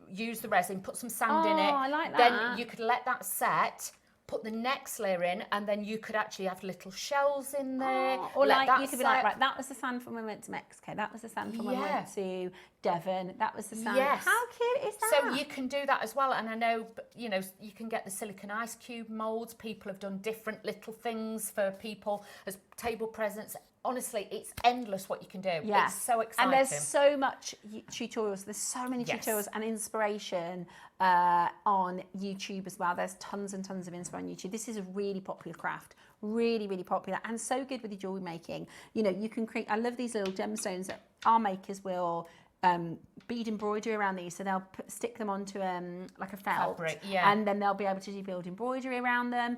use the resin, put some sand in it. Oh, I like Then that. you could let that set, put the next layer in, and then you could actually have little shells in there. Or let like that you could be like, set. right, that was the sand from when we went to Mexico. That was the sand from when we Yeah. went to Devon. That was the sand. Yes. How cute is that? So you can do that as well. And I know, you know, you can get the silicone ice cube molds. People have done different little things for people as table presents. Honestly, it's endless what you can do. Yeah. It's so exciting. And there's so much tutorials. There's so many Yes. tutorials and inspiration on YouTube as well. There's tons and tons of inspiration on YouTube. This is a really popular craft. Really, really popular and so good with your jewelry making. You know, you can create, I love these little gemstones that our makers will bead embroidery around these, so they'll stick them onto like a felt, Fabric, yeah. and then they'll be able to do build embroidery around them.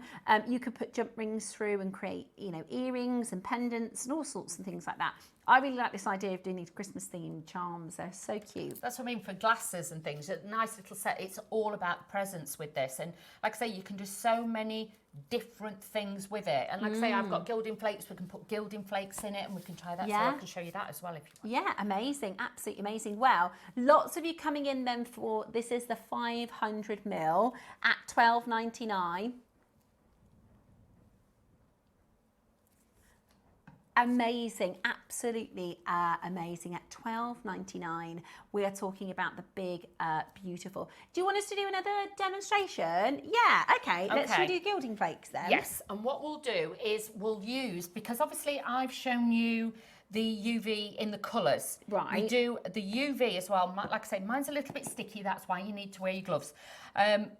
You could put jump rings through and create, you know, earrings and pendants and all sorts of things like that. I really like this idea of doing these Christmas themed charms. They're so cute. That's what I mean for glasses and things. A nice little set. It's all about presents with this. And like I say, you can do so many different things with it. And like I say, I've got gilding flakes. We can put gilding flakes in it and we can try that. So I can show you that as well if you want. Yeah, amazing. Absolutely amazing. Well, lots of you coming in then for, this is the 500ml at $12.99. Amazing, absolutely amazing. At $12.99, we are talking about the big, beautiful. Do you want us to do another demonstration? Yeah, okay. Let's Okay. do gilding flakes then. Yes, and what we'll do is we'll use, because obviously I've shown you the UV in the colours. Right. We do the UV as well. Like I say, mine's a little bit sticky. That's why you need to wear your gloves.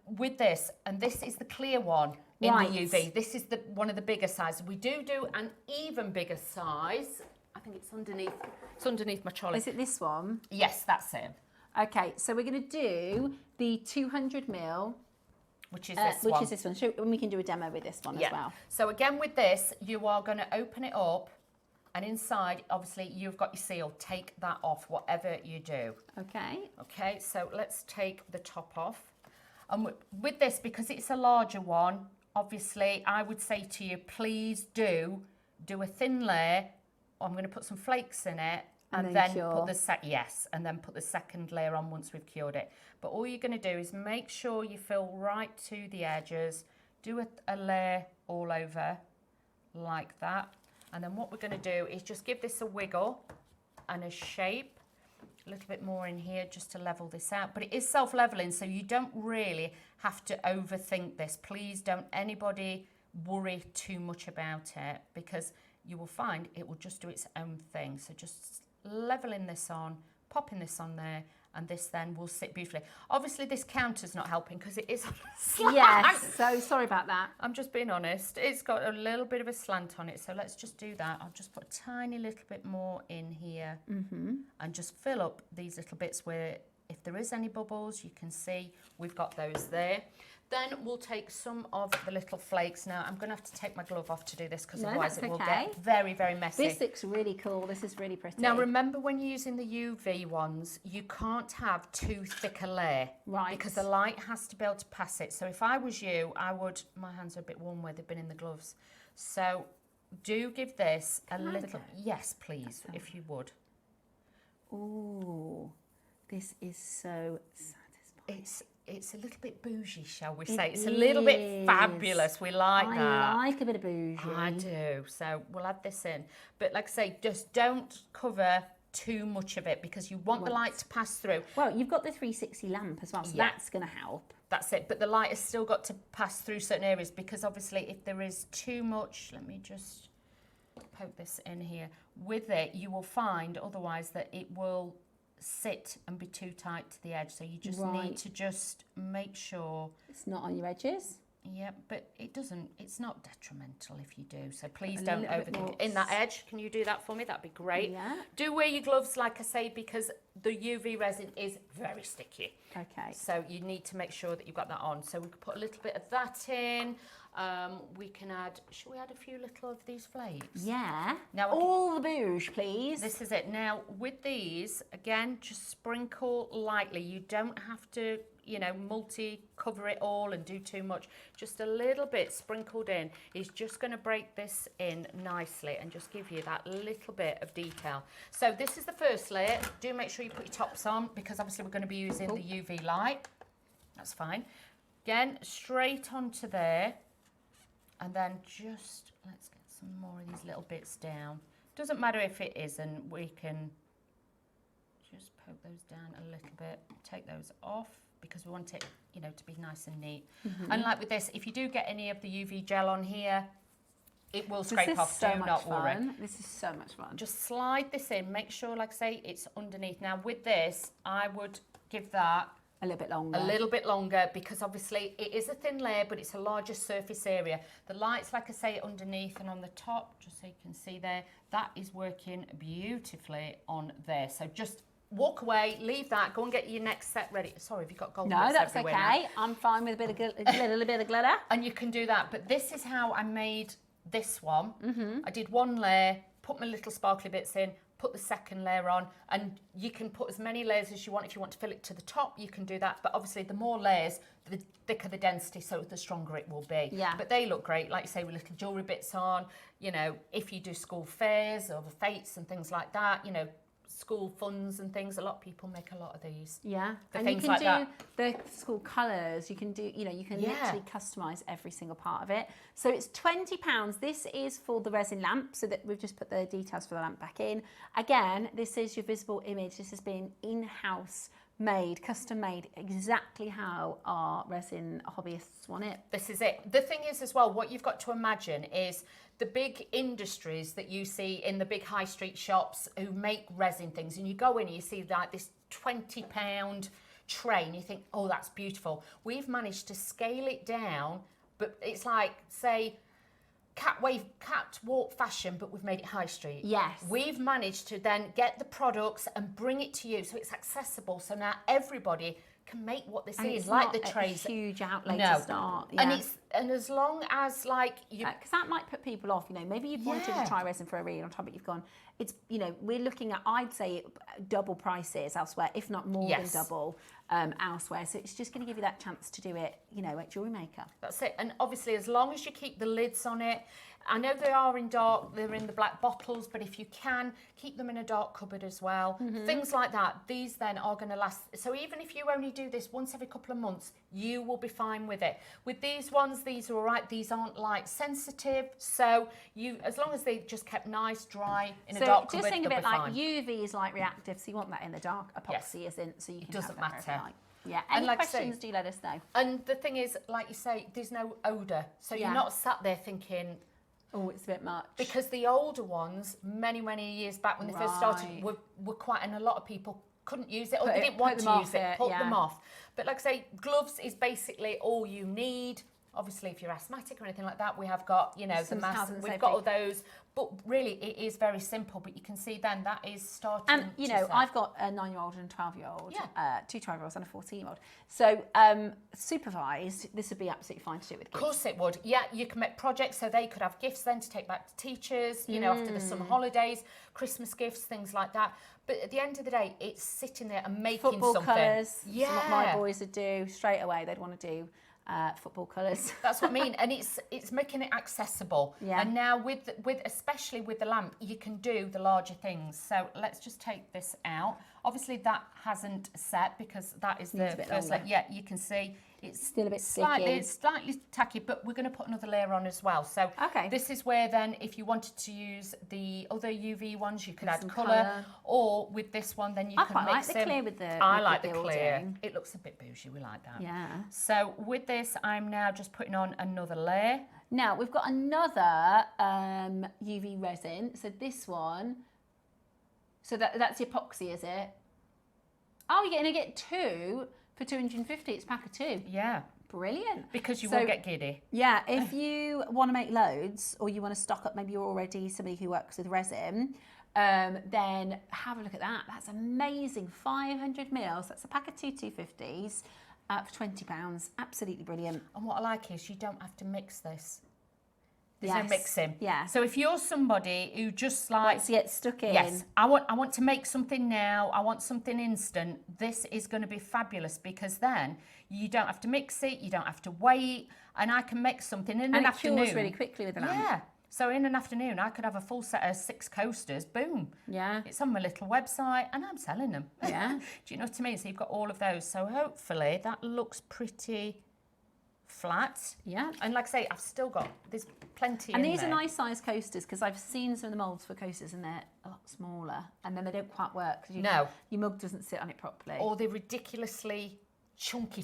With this, and this is the clear one in Right. the UV. This is the one of the bigger sizes. We do an even bigger size. I think it's underneath. It's underneath my trolley. Is it this one? Yes, that's it. Okay, so we're going to do the 200ml. Which is this one. Which is this one. And we can do a demo with this one as well. So again with this, you are going to open it up, and inside, obviously, you've got your seal. Take that off, whatever you do. Okay. Okay, so let's take the top off. And with this, because it's a larger one, obviously, I would say to you, please do a thin layer. I'm going to put some flakes in it, and then put the second layer on once we've cured it. But all you're going to do is make sure you fill right to the edges. Do a layer all over like that. And then what we're going to do is just give this a wiggle and a shape. A little bit more in here just to level this out. But it is self-leveling, so you don't really have to overthink this. Please don't anybody worry too much about it, because you will find it will just do its own thing. So just leveling this on, popping this on there, and this then will sit beautifully. Obviously, this counter's not helping because it is on a slant. Yes, so sorry about that. I'm just being honest. It's got a little bit of a slant on it, so let's just do that. I'll just put a tiny little bit more in here and just fill up these little bits where if there is any bubbles, you can see we've got those there. Then we'll take some of the little flakes. Now, I'm going to have to take my glove off to do this because otherwise it will get very, very messy. This looks really cool. This is really pretty. Now, remember when you're using the UV ones, you can't have too thick a layer. Right. Because the light has to be able to pass it. So if I was you, I would, my hands are a bit warm where they've been in the gloves. So do give this a little, yes, please, if you would. Ooh, This is so satisfying. It's a little bit bougie, shall we say? It's a little bit fabulous. We like that. I like a bit of bougie. I do. So we'll add this in. But like I say, just don't cover too much of it because you want the light to pass through. Well, you've got the 360 lamp as well, so that's going to help. That's it. But the light has still got to pass through certain areas because obviously if there is too much, let me just poke this in here. With it, you will find otherwise that it will sit and be too tight to the edge. So you just need to just make sure it's not on your edges. Yeah, but it's not detrimental if you do. So please don't overthink it. In that edge, can you do that for me? That'd be great. Yeah. Do wear your gloves, like I say, because the UV resin is very sticky. Okay. So you need to make sure that you've got that on. So we could put a little bit of that in. We can add, should we add a few little of these flakes? Yeah. Now all the bouge, please. This is it. Now with these, again, just sprinkle lightly. You don't have to, you know, cover it all and do too much. Just a little bit sprinkled in is just going to break this in nicely and just give you that little bit of detail. So this is the first layer. Do make sure you put your tops on because obviously we're going to be using the UV light. That's fine. Again, straight onto there. And then just, let's get some more of these little bits down. Doesn't matter if it isn't, we can just poke those down a little bit, take those off because we want it, you know, to be nice and neat. And like with this, if you do get any of the UV gel on here, it will scrape off, do not worry. This is so much fun. Just slide this in, make sure, like I say, it's underneath. Now with this, I would give that a little bit longer. A little bit longer because obviously it is a thin layer, but it's a larger surface area. The light's, like I say, underneath and on the top, just so you can see there, that is working beautifully on there. So just walk away, leave that, go and get your next set ready. Sorry, have you got gold No, bits that's everywhere okay. now? I'm fine with a little bit of glitter. And you can do that, but this is how I made this one. I did one layer, put my little sparkly bits in, put the second layer on, and you can put as many layers as you want. If you want to fill it to the top, you can do that. But obviously the more layers, the thicker the density, so the stronger it will be. Yeah. But they look great, like you say, with little jewellery bits on. You know, if you do school fairs or the fetes and things like that, you know, school funds and things, a lot of people make a lot of these. Yeah. And things like that. The school colours, you can do, you know, you can literally customise every single part of it. So it's £20. This is for the resin lamp, so that we've just put the details for the lamp back in. Again, this is your visible image. This has been in-house made, custom made, exactly how our resin hobbyists want it. This is it. The thing is as well, what you've got to imagine is the big industries that you see in the big high street shops who make resin things, and you go in and you see like this £20 tray and you think, oh, that's beautiful. We've managed to scale it down, but it's like, say, catwalk fashion, but we've made it high street. Yes. We've managed to then get the products and bring it to you so it's accessible. So now everybody can make what this is, like the trays. A huge outlay to start. Yeah. And as long as like you, because that might put people off. You know, maybe you've wanted to try resin for a really long time, but you've gone. It's, you know, we're looking at, I'd say, double prices elsewhere, if not more than double elsewhere. So it's just going to give you that chance to do it, you know, at JewelleryMaker. That's it. And obviously, as long as you keep the lids on it, I know they are in dark, they're in the black bottles, but if you can, keep them in a dark cupboard as well. Things like that, these then are going to last. So even if you only do this once every couple of months, you will be fine with it. With these ones, these are all right. These aren't light sensitive. So you, as long as they just kept nice, dry, in a dark cupboard, just think of they'll it be like fine. UV is light reactive, so you want that in the dark. Epoxy isn't, so you can. It doesn't matter. Yeah. And Any like questions? Do let us know. And the thing is, like you say, there's no odour, so you're not sat there thinking, oh, it's a bit much. Because the older ones, many years back when they first started, were quite, and a lot of people couldn't use it or they didn't want to use it, put them off. But like I say, gloves is basically all you need. Obviously, if you're asthmatic or anything like that, we have got, you know, the mask, we've got all those. But really, it is very simple. But you can see then that is starting And, you know, set. I've got a 9-year-old and a 12-year-old, two 12-year-olds and a 14-year-old. So supervised, this would be absolutely fine to do with kids. Of course it would. Yeah, you can make projects so they could have gifts then to take back to teachers, you know, after the summer holidays, Christmas gifts, things like that. But at the end of the day, it's sitting there and making Football something. colours, Yeah. what my boys would do straight away. They'd want to do football colours. That's what I mean, and it's making it accessible. Yeah. And now with especially with the lamp, you can do the larger things. So let's just take this out. Obviously that hasn't set because that is the first layer. Yeah, you can see it's still a bit slightly, sticky. slightly tacky, but we're going to put another layer on as well. So this is where then, if you wanted to use the other UV ones, you could add colour, or with this one, then you can quite mix like the clear with the. I like the clear. It looks a bit bougie. We like that. Yeah. So with this, I'm now just putting on another layer. Now we've got another UV resin. So this one. So that's the epoxy, is it? Oh, you're going to get 2 for 250. It's a pack of 2. Yeah. Brilliant. Because you will get giddy. Yeah, if you want to make loads or you want to stock up, maybe you're already somebody who works with resin, then have a look at that. That's amazing. 500 mils. That's a pack of 2 250s for £20. Absolutely brilliant. And what I like is you don't have to mix this. There's Yes. no mixing. Yeah. So if you're somebody who just like Wants to get stuck in. Yes, I want to make something now. I want something instant. This is going to be fabulous because then you don't have to mix it. You don't have to wait, and I can make something in an afternoon. And it cures really quickly with an lamp. Yeah. So in an afternoon, I could have a full set of 6 coasters. Boom. Yeah. It's on my little website, and I'm selling them. Yeah. Do you know what I mean? So you've got all of those. So hopefully that looks pretty flat. Yeah. And like I say, I've still got, there's plenty And in these there. are nice size coasters because I've seen some of the moulds for coasters and they're a lot smaller and then they don't quite work because your mug doesn't sit on it properly. Or they're ridiculously chunky,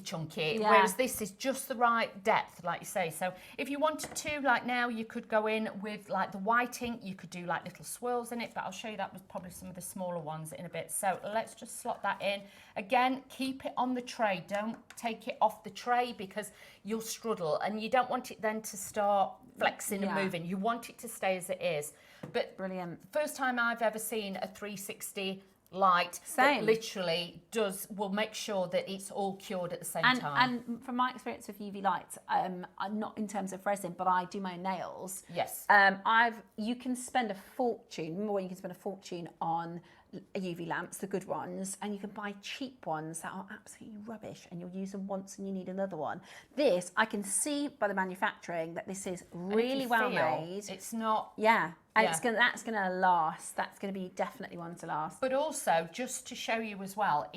Yeah. whereas this is just the right depth, like you say. So if you wanted to, like now, you could go in with like the white ink, you could do like little swirls in it, but I'll show you that with probably some of the smaller ones in a bit. So let's just slot that in. Again, keep it on the tray. Don't take it off the tray because you'll struggle and you don't want it then to start flexing and moving. You want it to stay as it is. But brilliant. First time I've ever seen a 360 light Same. that literally will make sure that it's all cured at the same time. And from my experience with UV lights, I'm not in terms of resin, but I do my own nails. Yes. You can spend a fortune, more you can spend a fortune on UV lamps, the good ones, and you can buy cheap ones that are absolutely rubbish and you'll use them once and you need another one. This, I can see by the manufacturing that this is really well made. It's not... Yeah. And Yeah. that's gonna last. That's gonna be definitely one to last. But also, just to show you as well,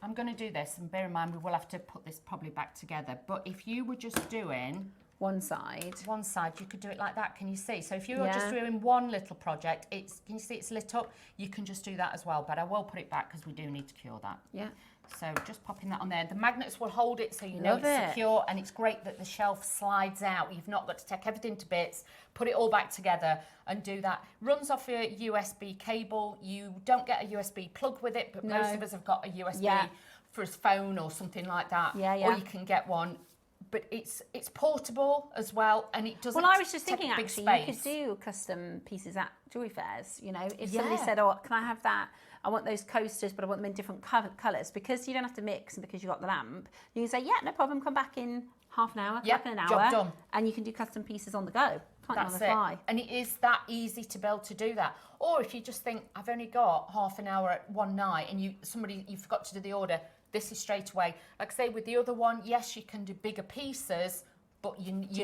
I'm going to do this, and bear in mind we will have to put this probably back together, but if you were just doing... One side, you could do it like that, can you see? So if you're just doing one little project, can you see it's lit up? You can just do that as well, but I will put it back because we do need to cure that. Yeah. So just popping that on there. The magnets will hold it so you know Love it's it. secure, and it's great that the shelf slides out. You've not got to take everything to bits, put it all back together and do that. Runs off a USB cable. You don't get a USB plug with it, but most of us have got a USB for his phone or something like that. Yeah, yeah. Or you can get one. But it's portable as well, and it doesn't. Well, I was just take thinking big actually, space. you could do custom pieces at jewellery fairs. You know, if somebody Yeah. said, "Oh, can I have that? I want those coasters, but I want them in different colours," because you don't have to mix and because you've got the lamp. You can say, "Yeah, no problem. Come back in half an hour. Yep, come back in an job hour, done. and you can do custom pieces on the go. Can't That's you, on the fly? it. And it is that easy to be able to do that. Or if you just think, I've only got half an hour at one night, and you forgot to do the order. This is straight away. Like I say, with the other one, yes, you can do bigger pieces, but you need the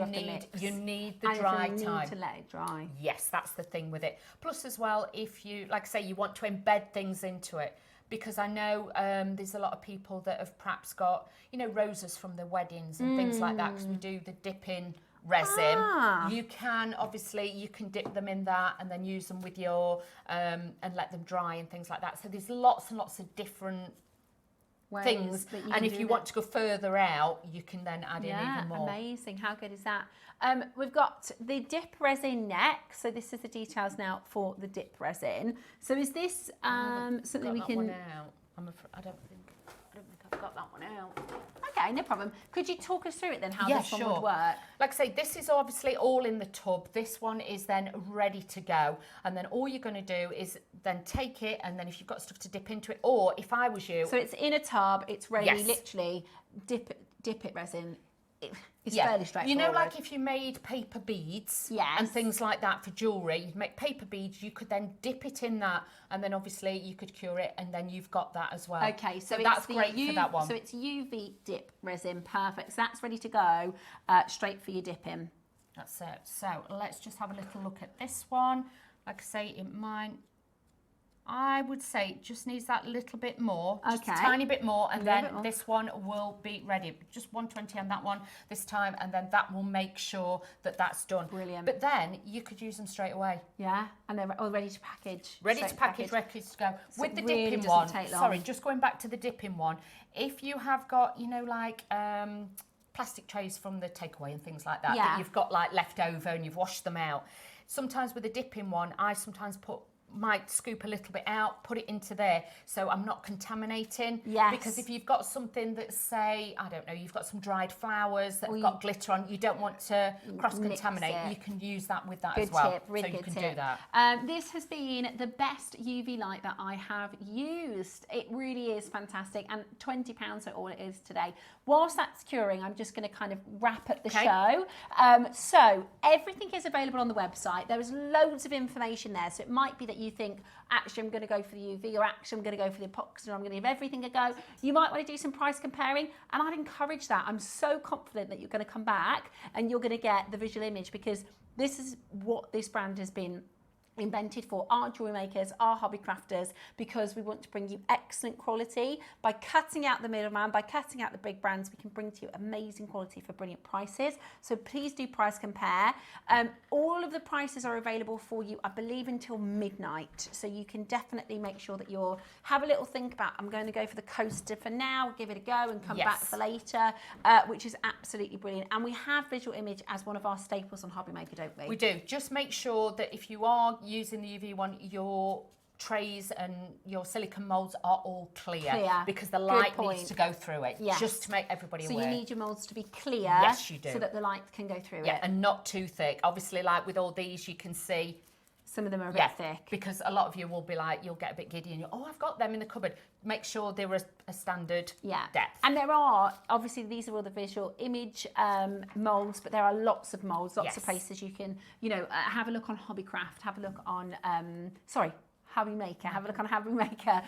dry and you time. need to let it dry. Yes, that's the thing with it. Plus as well, if you, like I say, you want to embed things into it, because I know there's a lot of people that have perhaps got, roses from their weddings and things like that, because we do the dipping resin. You can dip them in that and then use them with your, and let them dry and things like that. So there's lots and lots of different things, and if you want to go further out, you can then add in even more. Amazing. How good is that? We've got the dip resin neck. So this is the details now for the dip resin. So is this something we can... One out. I don't think I've got that one out. Okay, no problem. Could you talk us through it then, how Yeah, this one sure. would work? Like I say, this is obviously all in the tub. This one is then ready to go. And then all you're going to do is then take it, and then if you've got stuff to dip into it, or if I was you... So it's in a tub, it's ready, Yes. literally, dip it resin. It's fairly straightforward. Like if you made paper beads and things like that for jewellery, you'd make paper beads, you could then dip it in that, and then obviously you could cure it, and then you've got that as well. Okay, so that's great for that one. So it's UV dip resin, perfect. So that's ready to go, straight for your dipping. That's it. So let's just have a little look at this one. Like I say, it might I would say it just needs that little bit more, just a Okay. tiny bit more, and A then little bit more. this one will be ready. Just 120 on that one this time, and then that will make sure that that's done. Brilliant. But then you could use them straight away. Yeah, and they're all ready to package. Ready Straight to package, ready to go. So With it the really dipping doesn't one, take long. sorry, just going back to the dipping one, if you have got, you know, like plastic trays from the takeaway and things like that, Yeah. that you've got like left over and you've washed them out, sometimes with the dipping one, I sometimes might scoop a little bit out, put it into there, so I'm not contaminating. Yes. Because if you've got something that, say, I don't know, you've got some dried flowers that have got glitter on, you don't want to cross-contaminate, it. you can use that with that Good as well. tip, really so you good can tip. do that. This has been the best UV light that I have used. It really is fantastic, and £20 are all it is today. Whilst that's curing, I'm just going to kind of wrap up the show. So everything is available on the website. There is loads of information there, so it might be that you think, actually I'm going to go for the UV, or actually I'm going to go for the epoxy, or I'm going to give everything a go. You might want to do some price comparing, and I'd encourage that. I'm so confident that you're going to come back and you're going to get the visual image, because this is what this brand has been invented for, our jewelry makers, our hobby crafters, because we want to bring you excellent quality. By cutting out the middleman, by cutting out the big brands, we can bring to you amazing quality for brilliant prices. So please do price compare. All of the prices are available for you, I believe, until midnight. So you can definitely make sure that you'll have a little think about, I'm going to go for the coaster for now, give it a go and come back for later, which is absolutely brilliant. And we have visual image as one of our staples on Hobby Maker, don't we? We do. Just make sure that if you are using the UV one, your trays and your silicone moulds are all clear, because the light needs to go through it, just to make everybody aware. So you need your moulds to be clear, yes, you do, so that the light can go through it. it. And not too thick. Obviously, like with all these, you can see some of them are a bit thick. Because a lot of you will be like, you'll get a bit giddy and you're, oh, I've got them in the cupboard. Make sure they're a standard depth. And there are, obviously, these are all the visual image moulds, but there are lots of moulds, lots of places you can, you know, have a look on Hobbycraft, have a look on, Hobby Maker, have a look on Hobby Maker,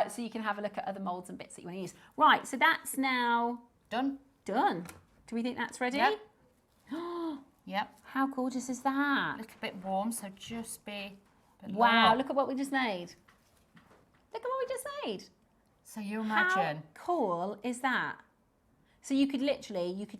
so you can have a look at other moulds and bits that you want to use. Right, so that's now done. Done. Do we think that's ready? Yep. Yep. How gorgeous is that? A little bit warm, so just be... Wow, look at what we just made. Look at what we just made. So you imagine. How cool is that? So you could literally, you could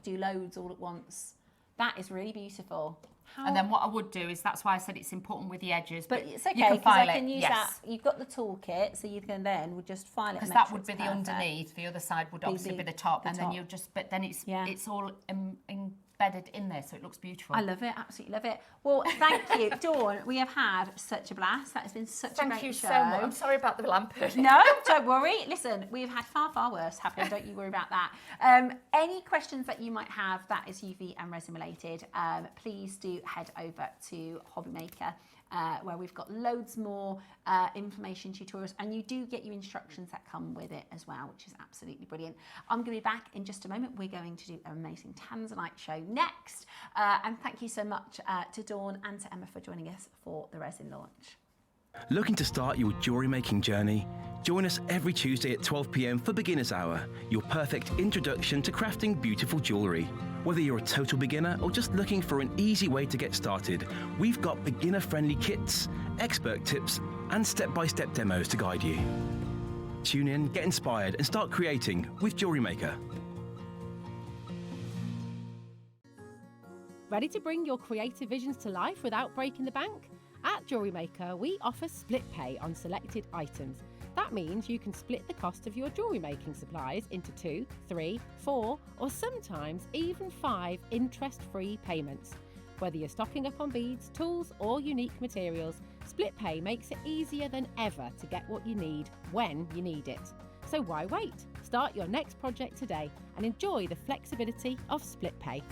do loads all at once. That is really beautiful. And then what I would do is, that's why I said it's important with the edges. But it's okay, you can because file I can use it. that. You've got the toolkit, so you can then would just file it. Because and make that sure would be it's the perfect. underneath. The other side would obviously be the top, and then you'll just. But then it's all embedded in there, so it looks beautiful. I love it, absolutely love it. Well, thank you, Dawn. We have had such a blast. That has been such a great show. Thank you so much. I'm sorry about the lamp. No, don't worry. Listen, we've had far worse happen. Don't you worry about that. Any questions that you might have that is UV and resin related, please do head over to Hobby Maker, where we've got loads more information, tutorials, and you do get your instructions that come with it as well, which is absolutely brilliant. I'm going to be back in just a moment. We're going to do an amazing Tanzanite show next. And thank you so much to Dawn and to Emma for joining us for the resin launch. Looking to start your jewellery making journey? Join us every Tuesday at 12 p.m. for Beginner's Hour, your perfect introduction to crafting beautiful jewellery. Whether you're a total beginner or just looking for an easy way to get started, we've got beginner-friendly kits, expert tips, and step-by-step demos to guide you. Tune in, get inspired, and start creating with Jewellery Maker. Ready to bring your creative visions to life without breaking the bank? At JewelleryMaker, we offer split pay on selected items. That means you can split the cost of your jewellery making supplies into 2, 3, 4, or sometimes even 5 interest-free payments. Whether you're stocking up on beads, tools, or unique materials, split pay makes it easier than ever to get what you need when you need it. So why wait? Start your next project today and enjoy the flexibility of split pay.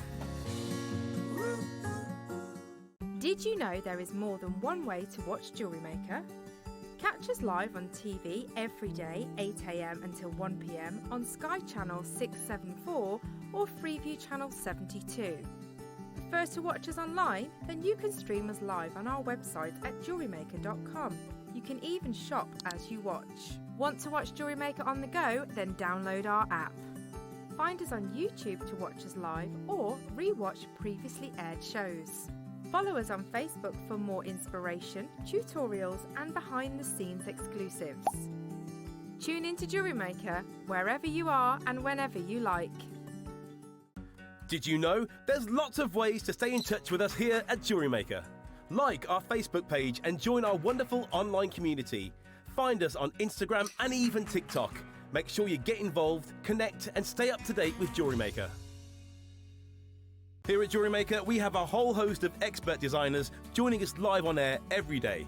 Did you know there is more than one way to watch Jewellery Maker? Catch us live on TV every day, 8 AM until 1 PM on Sky Channel 674 or Freeview Channel 72. Prefer to watch us online? Then you can stream us live on our website at jewellerymaker.com. You can even shop as you watch. Want to watch Jewellery Maker on the go? Then download our app. Find us on YouTube to watch us live or re-watch previously aired shows. Follow us on Facebook for more inspiration, tutorials and behind-the-scenes exclusives. Tune in to Jewellery Maker wherever you are and whenever you like. Did you know there's lots of ways to stay in touch with us here at Jewellery Maker? Like our Facebook page and join our wonderful online community. Find us on Instagram and even TikTok. Make sure you get involved, connect and stay up to date with Jewellery Maker. Here at Jewellery Maker, we have a whole host of expert designers joining us live on air every day.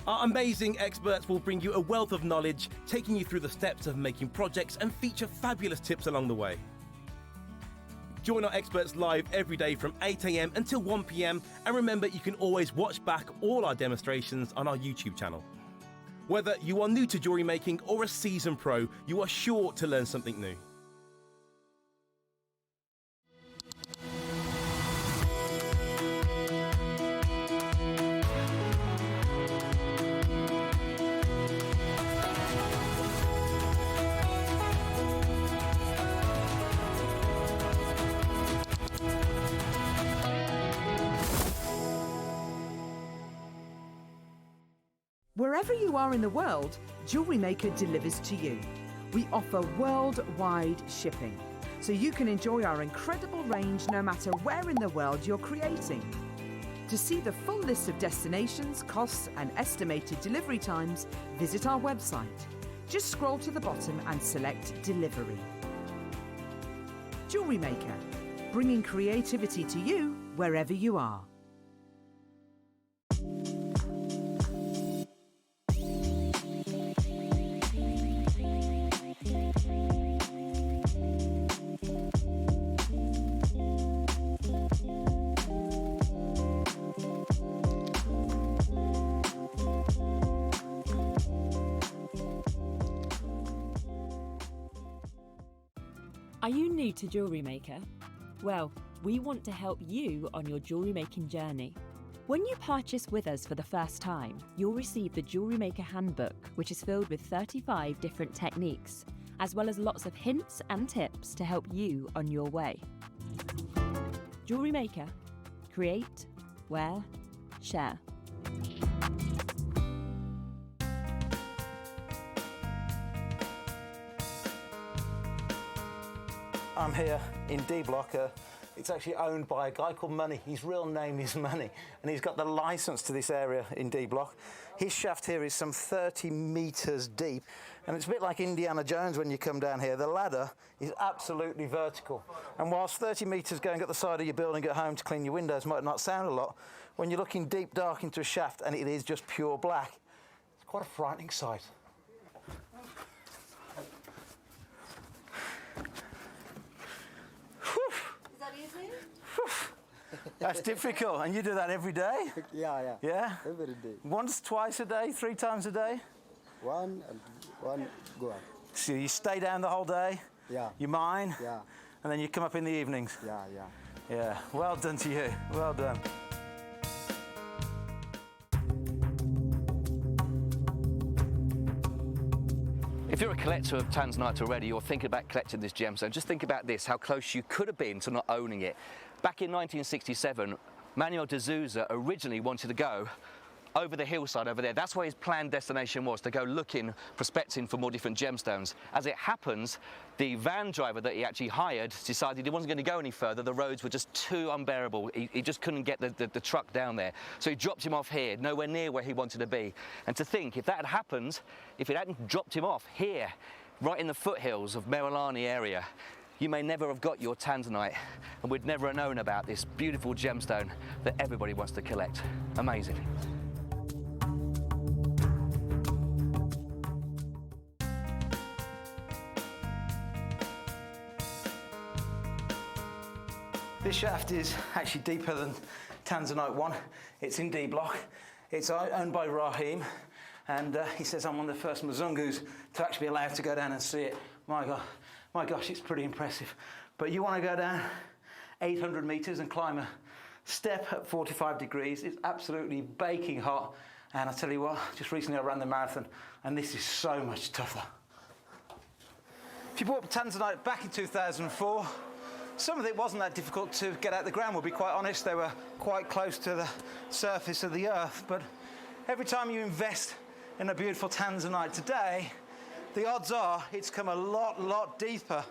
Our amazing experts will bring you a wealth of knowledge, taking you through the steps of making projects and feature fabulous tips along the way. Join our experts live every day from 8 AM until 1 PM, and remember you can always watch back all our demonstrations on our YouTube channel. Whether you are new to jewellery making or a seasoned pro, you are sure to learn something new. Wherever you are in the world, Jewellery Maker delivers to you. We offer worldwide shipping, so you can enjoy our incredible range no matter where in the world you're creating. To see the full list of destinations, costs and estimated delivery times, visit our website. Just scroll to the bottom and select Delivery. Jewellery Maker, bringing creativity to you wherever you are. Are you new to Jewellery Maker? Well, we want to help you on your jewellery making journey. When you purchase with us for the first time, you'll receive the Jewellery Maker Handbook, which is filled with 35 different techniques, as well as lots of hints and tips to help you on your way. Jewellery Maker. Create, wear, share. I'm here in D Block. It's actually owned by a guy called Money. His real name is Money, and he's got the license to this area in D Block. His shaft here is some 30 meters deep, and it's a bit like Indiana Jones when you come down here. The ladder is absolutely vertical, and whilst 30 meters going up the side of your building at home to clean your windows might not sound a lot, when you're looking deep dark into a shaft and it is just pure black, it's quite a frightening sight. Is that easy? That's difficult, and you do that every day? Yeah. Yeah? Every day. Once, twice a day, 3 times a day? One, go on. So you stay down the whole day? Yeah. You mine? Yeah. And then you come up in the evenings? Yeah. Well done to you. Well done. If you're a collector of tanzanite already, you're thinking about collecting this gemstone, just think about this, how close you could have been to not owning it. Back in 1967, Manuel de Souza originally wanted to go over the hillside over there. That's where his planned destination was, to go looking, prospecting for more different gemstones. As it happens, the van driver that he actually hired decided he wasn't going to go any further. The roads were just too unbearable. He just couldn't get the truck down there. So he dropped him off here, nowhere near where he wanted to be. And to think, if that had happened, if it hadn't dropped him off here, right in the foothills of Merulani area, you may never have got your tanzanite, and we'd never have known about this beautiful gemstone that everybody wants to collect. Amazing. This shaft is actually deeper than Tanzanite 1. It's in D Block. It's owned by Rahim, and he says I'm one of the first Mzungus to actually be allowed to go down and see it. My gosh, it's pretty impressive. But you want to go down 800 meters and climb a step at 45 degrees. It's absolutely baking hot. And I tell you what, just recently I ran the marathon, and this is so much tougher. If you bought Tanzanite back in 2004, Some of it wasn't that difficult to get out the ground, we'll be quite honest. They were quite close to the surface of the earth, but every time you invest in a beautiful tanzanite today, the odds are it's come a lot deeper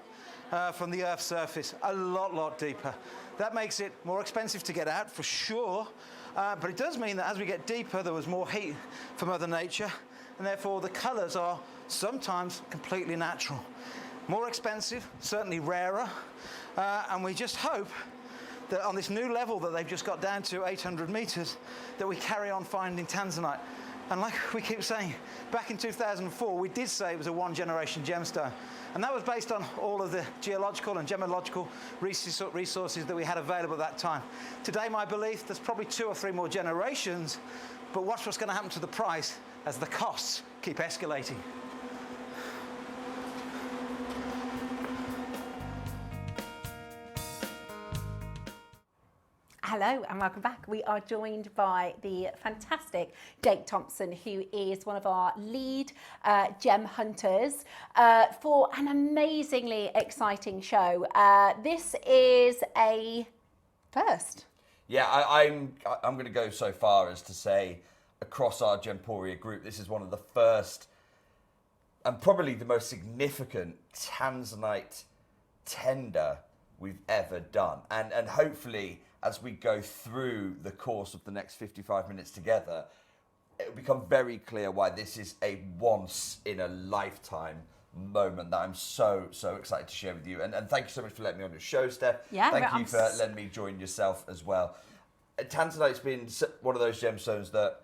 from the earth's surface, a lot deeper. That makes it more expensive to get out, for sure, but it does mean that as we get deeper, there was more heat from Mother Nature, and therefore the colours are sometimes completely natural. More expensive, certainly rarer, and we just hope that on this new level that they've just got down to 800 metres, that we carry on finding tanzanite. And like we keep saying, back in 2004, we did say it was a one-generation gemstone. And that was based on all of the geological and gemological resources that we had available at that time. Today, my belief, there's probably 2 or 3 more generations, but watch what's going to happen to the price as the costs keep escalating. Hello and welcome back. We are joined by the fantastic Jake Thompson, who is one of our lead gem hunters for an amazingly exciting show. This is a first. Yeah, I'm going to go so far as to say across our Gemporia group, this is one of the first and probably the most significant tanzanite tender we've ever done. And hopefully, as we go through the course of the next 55 minutes together, it will become very clear why this is a once-in-a-lifetime moment that I'm so excited to share with you. And thank you so much for letting me on your show, Steph. Yeah, thank you for letting me join yourself as well. Tanzanite's been one of those gemstones that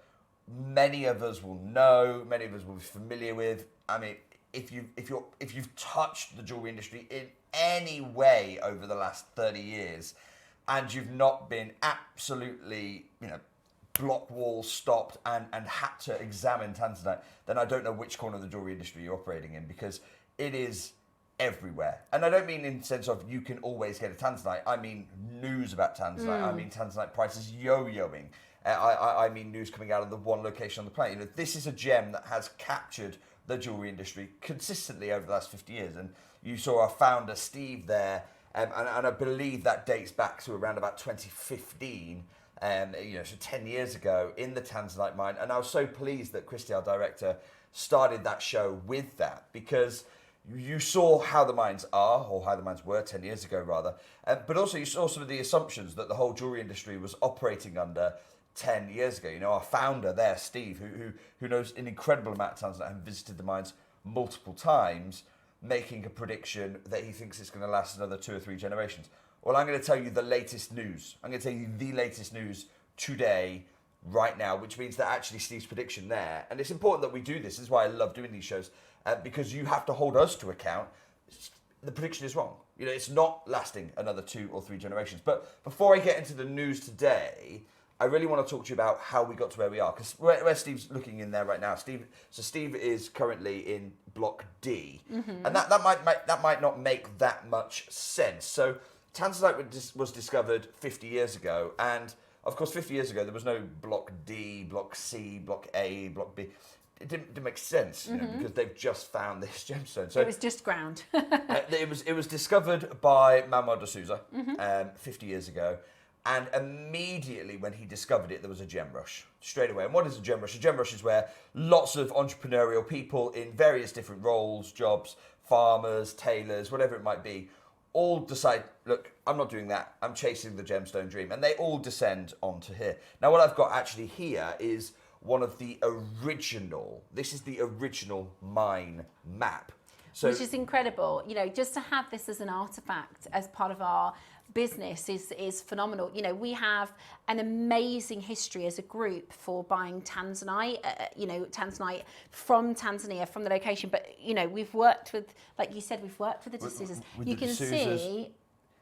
many of us will know, many of us will be familiar with. I mean, if you've touched the jewelry industry in any way over the last 30 years, and you've not been absolutely, block wall stopped and had to examine tanzanite, then I don't know which corner of the jewelry industry you're operating in, because it is everywhere. And I don't mean in the sense of you can always get a tanzanite. I mean news about tanzanite. I mean tanzanite prices yo-yoing. I mean news coming out of the one location on the planet. This is a gem that has captured the jewelry industry consistently over the last 50 years. And you saw our founder, Steve, there. And I believe that dates back to around about 2015, so 10 years ago in the Tanzanite mine. And I was so pleased that Christy, our director, started that show with that, because you saw how the mines are, or how the mines were 10 years ago rather, but also you saw some of the assumptions that the whole jewelry industry was operating under 10 years ago. Our founder there, Steve, who knows an incredible amount of Tanzanite and visited the mines multiple times, making a prediction that he thinks it's going to last another 2 or 3 generations. Well, I'm going to tell you the latest news. I'm going to tell you the latest news today, right now, which means that actually Steve's prediction there, and it's important that we do this is why I love doing these shows, because you have to hold us to account. The prediction is wrong. It's not lasting another 2 or 3 generations. But before I get into the news today, I really want to talk to you about how we got to where we are, because where Steve's looking in there right now, Steve is currently in Block D, and that might not make that much sense. So tanzanite was discovered 50 years ago, and of course 50 years ago there was no Block D, Block C, Block A, Block B. It didn't make sense, because they've just found this gemstone. So it was just ground. it was discovered by Manuel de Souza 50 years ago. And immediately when he discovered it, there was a gem rush straight away. And what is a gem rush? A gem rush is where lots of entrepreneurial people in various different roles, jobs, farmers, tailors, whatever it might be, all decide, look, I'm not doing that. I'm chasing the gemstone dream. And they all descend onto here. Now, what I've got actually here is one of the original, this is the original mine map. So, which is incredible. Just to have this as an artifact as part of our business is phenomenal. We have an amazing history as a group for buying tanzanite, tanzanite from Tanzania, from the location. But, we've worked with, like you said, we've worked with the D'Souza's. You can see.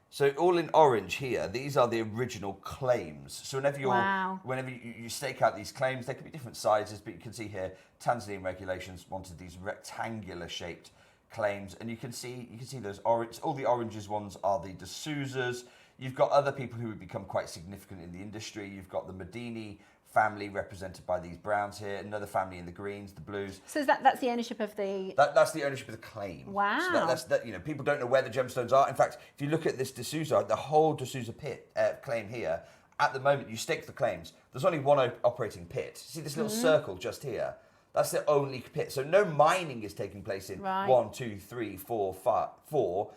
So all in orange here, these are the original claims. So whenever you stake out these claims, they can be different sizes, but you can see here, Tanzanian regulations wanted these rectangular shaped claims, and you can see those orange. All the oranges ones are the D'Souza's. You've got other people who have become quite significant in the industry. You've got the Medini family represented by these browns here, another family in the greens, the blues. So that's the ownership of the... That's the ownership of the claim. Wow. So you know, people don't know where the gemstones are. In fact, if you look at this D'Souza, the whole D'Souza pit claim here, at the moment you stake the claims, there's only one operating pit. See this little circle just here? That's the only pit. So no mining is taking place in 1, 2, 3, 4, 5, 4.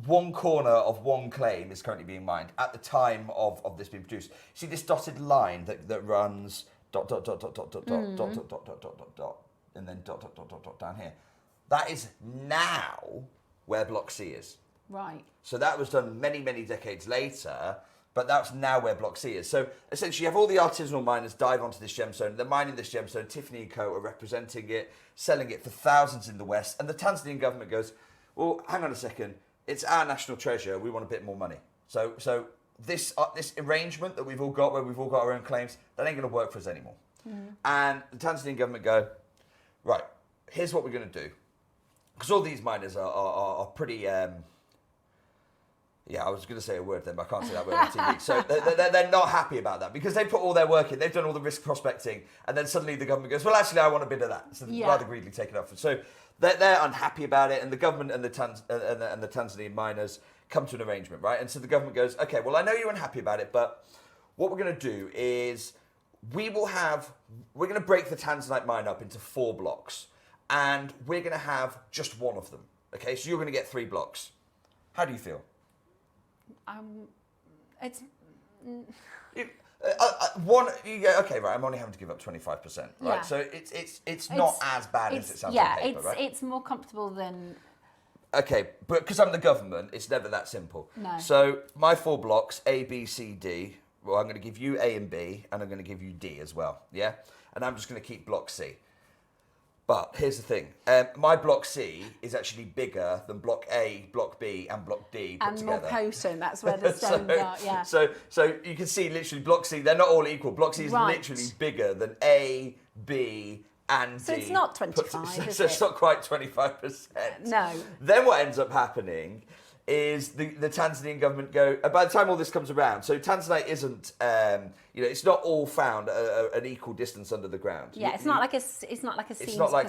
One corner of one claim is currently being mined at the time of this being produced. See this dotted line that runs dot dot dot dot dot dot dot dot dot dot dot dot dot and then dot dot dot dot dot down here. That is now where Block C is. Right. So that was done many, many decades later, but that's now where Block C is. So essentially you have all the artisanal miners dive onto this gemstone, they're mining this gemstone, Tiffany & Co are representing it, selling it for thousands in the West, and the Tanzanian government goes, well, hang on a second, it's our national treasure, we want a bit more money. So this arrangement that we've all got, where we've all got our own claims, that ain't going to work for us anymore. And the Tanzanian government go, right, here's what we're going to do. Because all these miners are pretty, yeah, I was going to say a word then, but I can't say that word on TV. So they're not happy about that, because they put all their work in, they've done all the risk prospecting, and then suddenly the government goes, well, actually, I want a bit of that. So they'd rather greedily take it up. So they're unhappy about it, and the government and the Tanzanian miners come to an arrangement, right? And so the government goes, okay, well, I know you're unhappy about it, but what we're going to do is we're going to break the Tanzanite mine up into 4 blocks, and we're going to have just one of them, okay? So you're going to get 3 blocks. How do you feel? It's... okay, right, I'm only having to give up 25%, right? Yeah. So it's not as bad as it sounds on paper, right? It's more comfortable than... Okay, but because I'm the government, it's never that simple. No. So my 4 blocks, A, B, C, D, well, I'm going to give you A and B, and I'm going to give you D as well, yeah? And I'm just going to keep block C. But here's the thing. My block C is actually bigger than block A, block B, and block D put together. And more potent, that's where the stones are, yeah. So you can see literally block C, they're not all equal. Block C is literally bigger than A, B, and D. So it's not 25, is So it's not quite 25%. No. Then what ends up happening is the Tanzanian government go, by the time all this comes around, so Tanzanite isn't, it's not all found at an equal distance under the ground. Yeah, it's not like a seam It's not like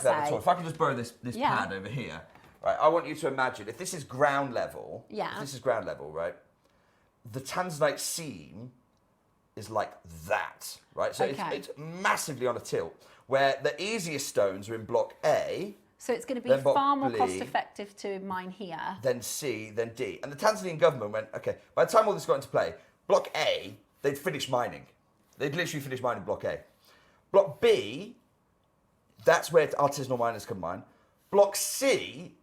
that at all. If I can just borrow this pad over here, right, I want you to imagine, if this is ground level, right, the Tanzanite seam is like that, right? So it's massively on a tilt, where the easiest stones are in block A. So it's going to be far more cost effective to mine here. Then C, then D. And the Tanzanian government went, okay, by the time all this got into play, block A, they'd finished mining. They'd literally finished mining block A. Block B, that's where artisanal miners can mine. Block C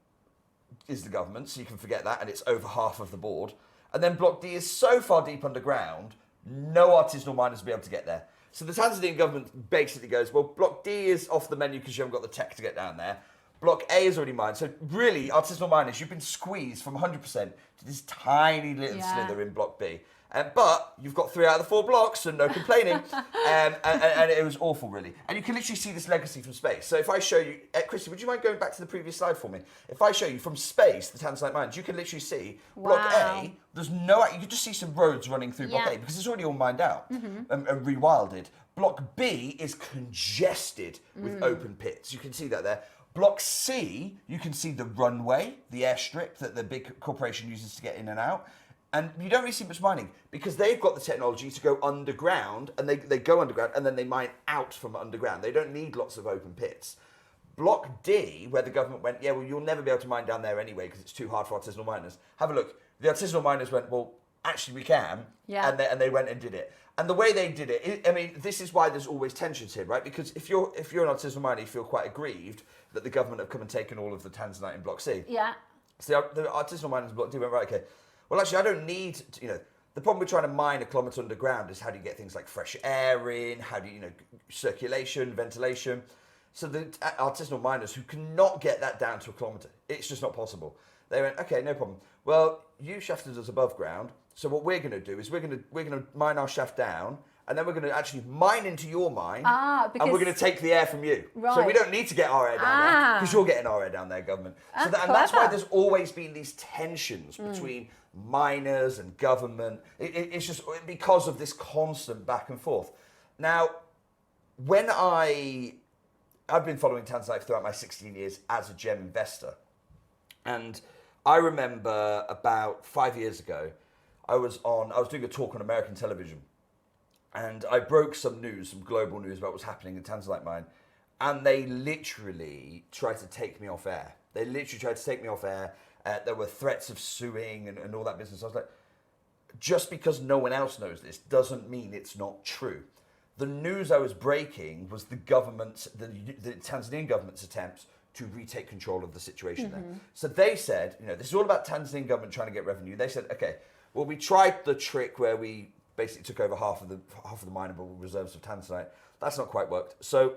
is the government, so you can forget that, and it's over half of the board. And then block D is so far deep underground, no artisanal miners will be able to get there. So the Tanzanian government basically goes, well, block D is off the menu because you haven't got the tech to get down there. Block A is already mined. So really, artisanal miners, you've been squeezed from 100% to this tiny little slither in block B. But you've got 3 out of the 4 blocks, so no complaining. And it was awful, really. And you can literally see this legacy from space. So if I show you, Christy, would you mind going back to the previous slide for me? If I show you from space the Tanzanite mines, you can literally see block A. There's no, you can just see some roads running through block A because it's already all mined out and rewilded. Block B is congested with open pits. You can see that there. Block C, you can see the runway, the airstrip that the big corporation uses to get in and out. And you don't really see much mining because they've got the technology to go underground, and they go underground and then they mine out from underground. They don't need lots of open pits. Block D, where the government went, yeah, well, you'll never be able to mine down there anyway because it's too hard for artisanal miners. Have a look. The artisanal miners went, well, actually we can. Yeah. And they went and did it. And the way they did it, I mean, this is why there's always tensions here, right? Because if you're an artisanal miner, you feel quite aggrieved that the government have come and taken all of the Tanzanite in Block C. Yeah. So the artisanal miners in Block D went, right, okay, well, actually, I don't need, the problem with trying to mine a kilometre underground is how do you get things like fresh air in, how do you, circulation, ventilation. So the artisanal miners who cannot get that down to a kilometre, it's just not possible. They went, okay, no problem. Well, you shafted us above ground, so what we're going to do is we're going to mine our shaft down, and then we're going to actually mine into your mine, because... and we're going to take the air from you. Right. So we don't need to get our air down there, because you're getting our air down there, government. So and that's why there's always been these tensions between miners and government. It's just because of this constant back and forth. Now, when I've been following Tanzanite throughout my 16 years as a gem investor, and I remember about 5 years ago, I was doing a talk on American television, and I broke some global news about what's happening in Tanzanite mine, and they literally tried to take me off air. There were threats of suing and all that business. I was like, just because no one else knows this doesn't mean it's not true. The news I was breaking was the Tanzanian government's attempts to retake control of the situation there. So they said, this is all about Tanzanian government trying to get revenue. They said, okay, well, we tried the trick where we basically took over half of the mineable reserves of Tanzanite. That's not quite worked. So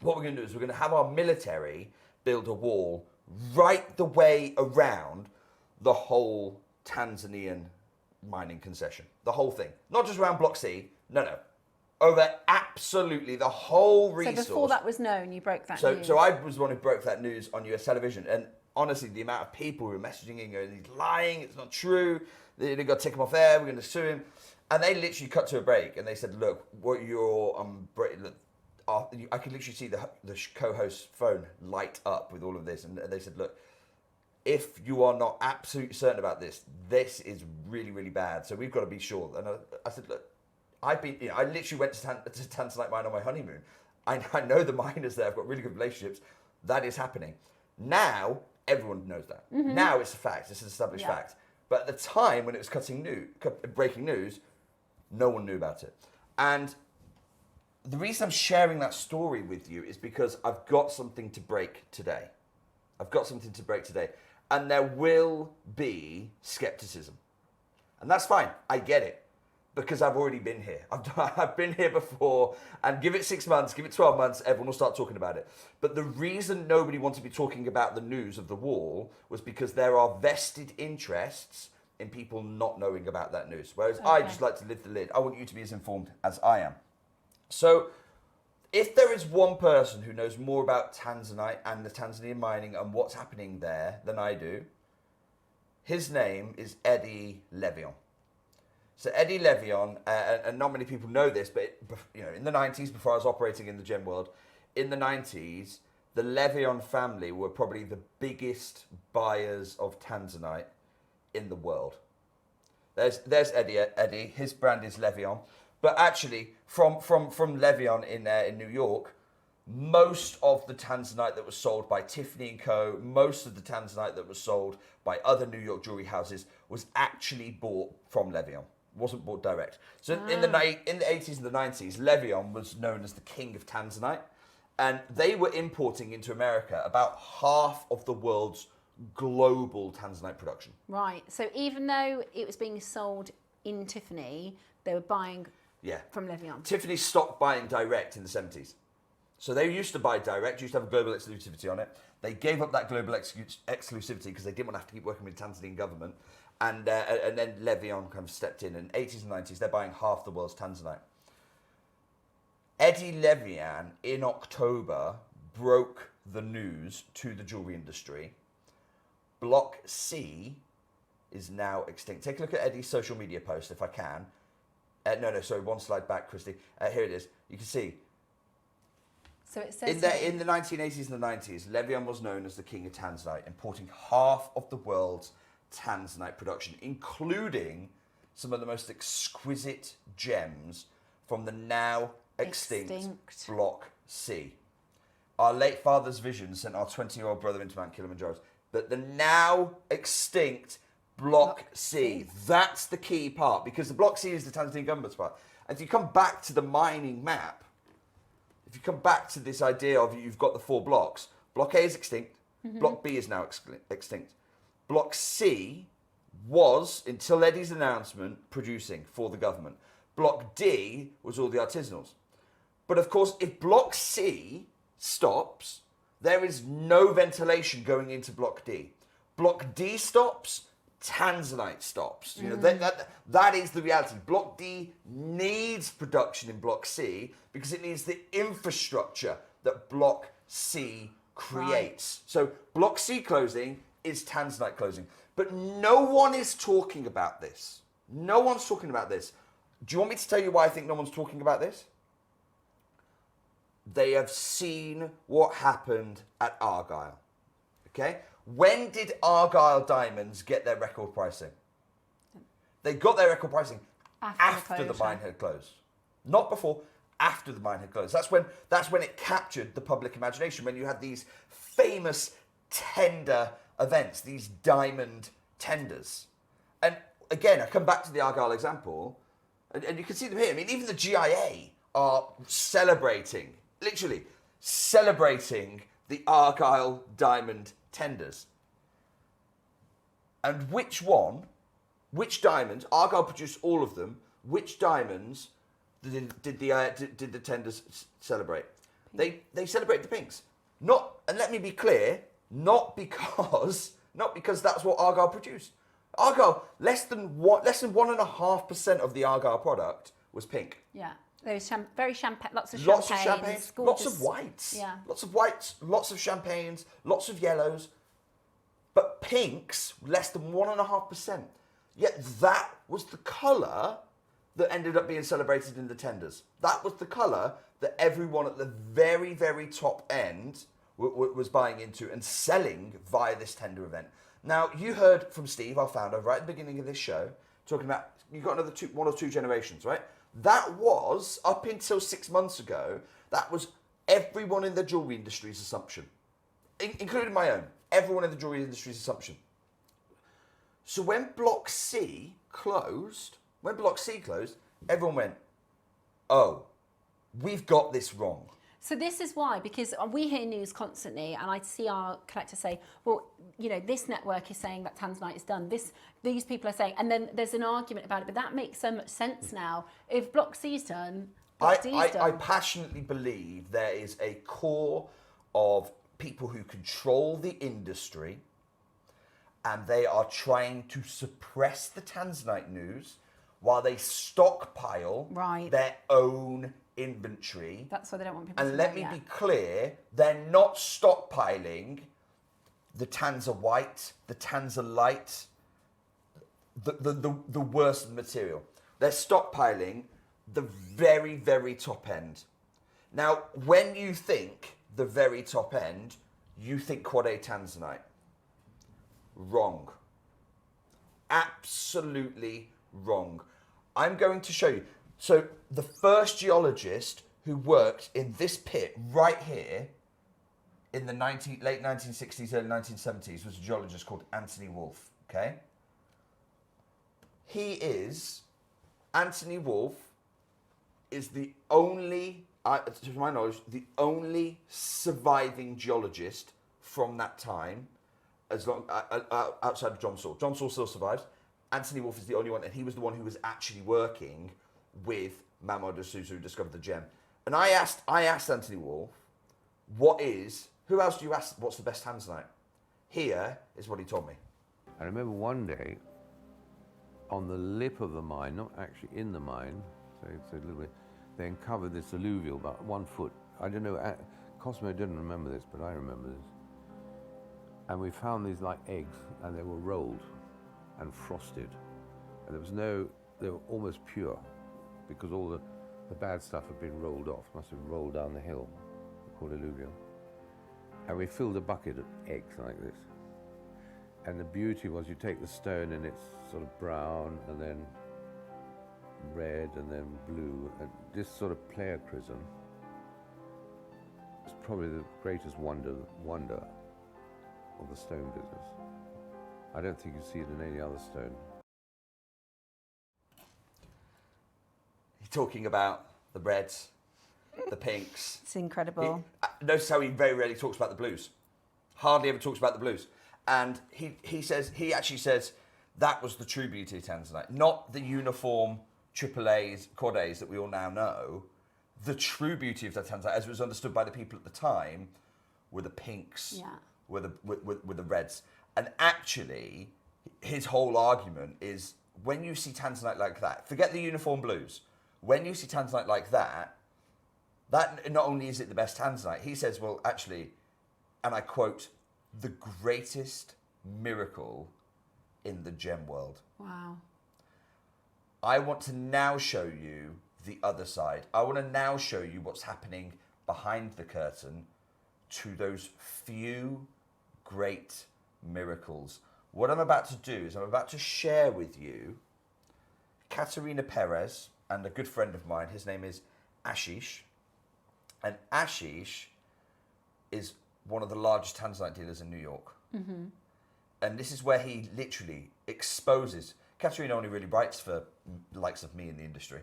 what we're going to do is we're going to have our military build a wall right the way around the whole Tanzanian mining concession. The whole thing. Not just around Block C. No. Over absolutely the whole resource. So before that was known, you broke that news. So I was the one who broke that news on US television. And honestly, the amount of people who were messaging and going, he's lying, it's not true. They've got to take him off air, we're going to sue him. And they literally cut to a break and they said, look, I could literally see the co-host's phone light up with all of this. And they said, look, if you are not absolutely certain about this, this is really, really bad. So we've got to be sure. And I said, look, I literally went to Tanzanite mine on my honeymoon. I know the miners there. I've got really good relationships. That is happening. Now, everyone knows that. Now it's a fact. It's an established fact. But at the time when it was breaking news, no one knew about it. And the reason I'm sharing that story with you is because I've got something to break today. And there will be skepticism. And that's fine. I get it. Because I've already been here. I've been here before, and give it 6 months, give it 12 months, everyone will start talking about it. But the reason nobody wanted to be talking about the news of the wall was because there are vested interests in people not knowing about that news. Whereas I just like to lift the lid. I want you to be as informed as I am. So if there is one person who knows more about Tanzanite and the Tanzanian mining and what's happening there than I do, his name is Eddie Levion. So Eddie Levion, and not many people know this, but in the 90s, before I was operating in the gem world, in the 90s, the Levion family were probably the biggest buyers of Tanzanite in the world. There's Eddie. His brand is Levion. But actually, from Levion in New York, most of the Tanzanite that was sold by Tiffany & Co., most of the Tanzanite that was sold by other New York jewelry houses was actually bought from Levion. Wasn't bought direct. So in the 80s and the 90s, Levion was known as the king of Tanzanite, and they were importing into America about half of the world's global Tanzanite production. Right. So even though it was being sold in Tiffany, they were buying from Levion. Tiffany stopped buying direct in the 70s. So they used to buy direct, used to have a global exclusivity on it. They gave up that global exclusivity because they didn't want to have to keep working with the Tanzanian government. And then Levion kind of stepped in. In the 80s and 90s, they're buying half the world's Tanzanite. Eddie Levion, in October, broke the news to the jewelry industry. Block C is now extinct. Take a look at Eddie's social media post, if I can. Sorry, one slide back, Christy. Here it is. You can see. So it says in the 1980s and the 90s, Levion was known as the king of Tanzanite, importing half of the world's Tanzanite production, including some of the most exquisite gems from the now extinct Block C. Our late father's vision sent our 20-year-old brother into Mount Kilimanjaro. But the now extinct Block C, that's the key part, because the Block C is the Tanzanian government's part. And if you come back to the mining map, if you come back to this idea of you've got the 4 blocks, Block A is extinct, Block B is now extinct. Block C was, until Eddie's announcement, producing for the government. Block D was all the artisanals. But of course, if Block C stops, there is no ventilation going into Block D. Block D stops, tanzanite stops. You know, that is the reality. Block D needs production in Block C because it needs the infrastructure that Block C creates. Right. So Block C closing is tanzanite closing. But no one is talking about this. No one's talking about this. Do you want me to tell you why I think no one's talking about this? They have seen what happened at Argyle. Okay? When did Argyle Diamonds get their record pricing? They got their record pricing after the mine had closed. Not before, after the mine had closed. That's when it captured the public imagination, when you had these famous tender events, these diamond tenders. And again, I come back to the Argyle example, and you can see them here. I mean, even the GIA are celebrating, literally celebrating the Argyle diamond tenders. And which diamonds, Argyle produced all of them, which diamonds did the tenders celebrate? They celebrated the pinks. And let me be clear, not because that's what Argyle produced. Argyle, less than 1.5% of the Argyle product was pink. Yeah. There was very champagne, lots of champagnes, lots of whites. Yeah. Lots of whites, lots of champagnes, lots of yellows. But pinks, less than 1.5%. Yet that was the colour that ended up being celebrated in the tenders. That was the colour that everyone at the very, very top end was buying into and selling via this tender event. Now, you heard from Steve, our founder, right at the beginning of this show, talking about, you've got another one or two generations, right? That was, up until 6 months ago, that was everyone in the jewellery industry's assumption, including my own, everyone in the jewellery industry's assumption. So when Block C closed, everyone went, oh, we've got this wrong. So this is why, because we hear news constantly, and I see our collectors say, well, you know, this network is saying that tanzanite is done. These people are saying, and then there's an argument about it, but that makes so much sense now. If Block C's done, Block D's done. I passionately believe there is a core of people who control the industry, and they are trying to suppress the tanzanite news while they stockpile their own inventory. That's why they don't want people to know. And let me be clear, they're not stockpiling the Tanza White, the Tanza Light, the worst material. They're stockpiling the very, very top end. Now, when you think the very top end, you think Quad A Tanzanite. Wrong. Absolutely wrong. I'm going to show you. So the first geologist who worked in this pit right here in the late 1960s, early 1970s was a geologist called Anthony Wolff, okay? Anthony Wolff is the only, to my knowledge, the only surviving geologist from that time outside of John Saul. John Saul still survives. Anthony Wolff is the only one, and he was the one who was actually working with Manuel de Souza, who discovered the gem. And I asked Anthony Wolff, who else do you ask, what's the best tanzanite? Here is what he told me. I remember one day, on the lip of the mine, not actually in the mine, so it's a little bit, they uncovered this alluvial, about 1 foot. I don't know, Cosmo didn't remember this, but I remember this. And we found these like eggs, and they were rolled and frosted. And they were almost pure, because all the bad stuff had been rolled off, must have rolled down the hill, called alluvial. And we filled a bucket of eggs like this. And the beauty was you take the stone and it's sort of brown and then red and then blue. And this sort of pleochrysm is probably the greatest wonder of the stone business. I don't think you see it in any other stone. He's talking about the reds, the pinks. It's incredible. Notice how he very rarely talks about the blues. Hardly ever talks about the blues. And he actually says that was the true beauty of tanzanite, not the uniform AAAs, Quad A's that we all now know. The true beauty of that tanzanite, as it was understood by the people at the time, were the pinks, were the reds. And actually, his whole argument is when you see tanzanite like that, forget the uniform blues. When you see tanzanite like that not only is it the best tanzanite, he says, well, actually, and I quote, the greatest miracle in the gem world. Wow. I want to now show you the other side. I want to now show you what's happening behind the curtain to those few great miracles. What I'm about to do is I'm about to share with you Katerina Perez and a good friend of mine. His name is Ashish. And Ashish is one of the largest tanzanite dealers in New York. Mm-hmm. And this is where he literally exposes. Katerina only really writes for the likes of me in the industry.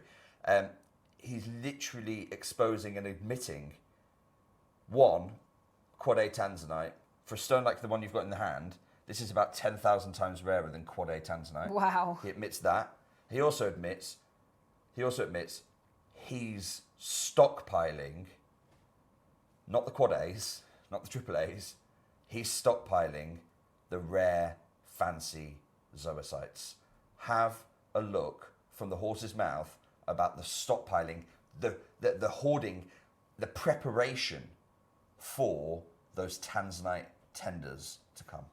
He's literally exposing and admitting, one, quad A tanzanite, for a stone like the one you've got in the hand, this is about 10,000 times rarer than quad A tanzanite. Wow. He admits that. He also admits he's stockpiling, not the quad A's, not the triple A's, he's stockpiling the rare, fancy zoisites. Have a look from the horse's mouth about the stockpiling, the hoarding, the preparation for those tanzanite tenders to come.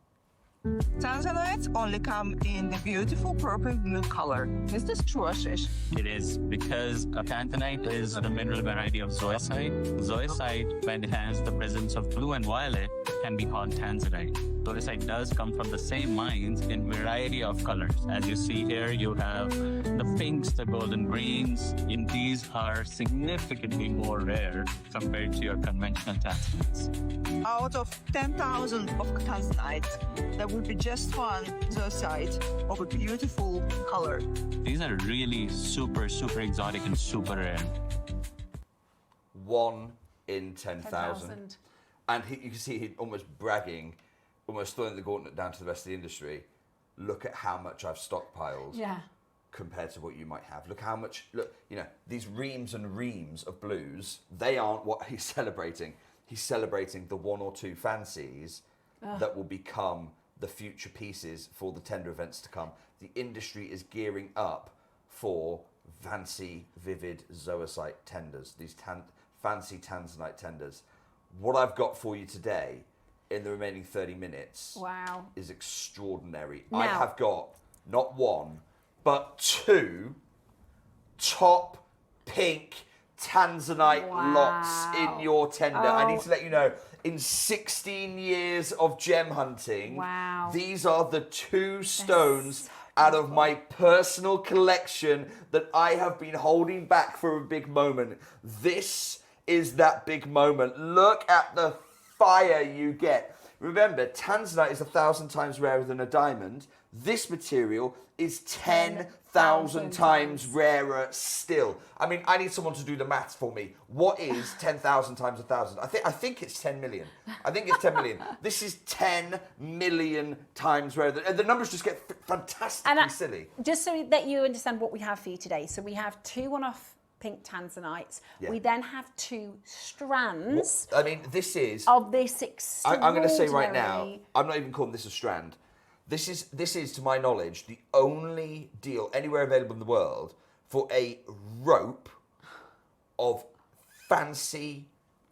Tanzanites only come in the beautiful purple blue color. Is this true, Ashish? It is, because tanzanite is a mineral variety of zoisite. Zoisite, when it has the presence of blue and violet, can be called tanzanite. Zoisite does come from the same mines in variety of colors. As you see here, you have the pinks, the golden greens, and these are significantly more rare compared to your conventional tanzanites. Out of 10,000 of tanzanite, there will be just one zoisite of a beautiful color. These are really super, super exotic and super rare. 1 in 10,000. And you can see him almost bragging, almost throwing the gauntlet down to the rest of the industry. Look at how much I've stockpiled compared to what you might have. Look how much, these reams and reams of blues, they aren't what he's celebrating. He's celebrating the 1 or 2 fancies that will become the future pieces for the tender events to come. The industry is gearing up for fancy, vivid zoisite tenders, these fancy tanzanite tenders. What I've got for you today in the remaining 30 minutes is extraordinary. Now, I have got not 1, but 2 top pink tanzanite lots in your tender. I need to let you know, in 16 years of gem hunting, these are the 2 stones out of my personal collection that I have been holding back for a big moment. This is that big moment. Look at the fire you get. Remember, tanzanite is 1,000 times rarer than a diamond. This material is 10,000 times rarer still. I mean, I need someone to do the maths for me. What is 10,000 times 1,000? I think it's 10 million. I think it's 10 million. This is 10 million times rarer. The numbers just get fantastically silly. Just so that you understand what we have for you today. So we have 2 one-off pink tanzanites. Yeah. We then have 2 strands. I mean, this is of this extraordinary. I'm going to say right now, I'm not even calling this a strand. This is, to my knowledge, the only deal anywhere available in the world for a rope of fancy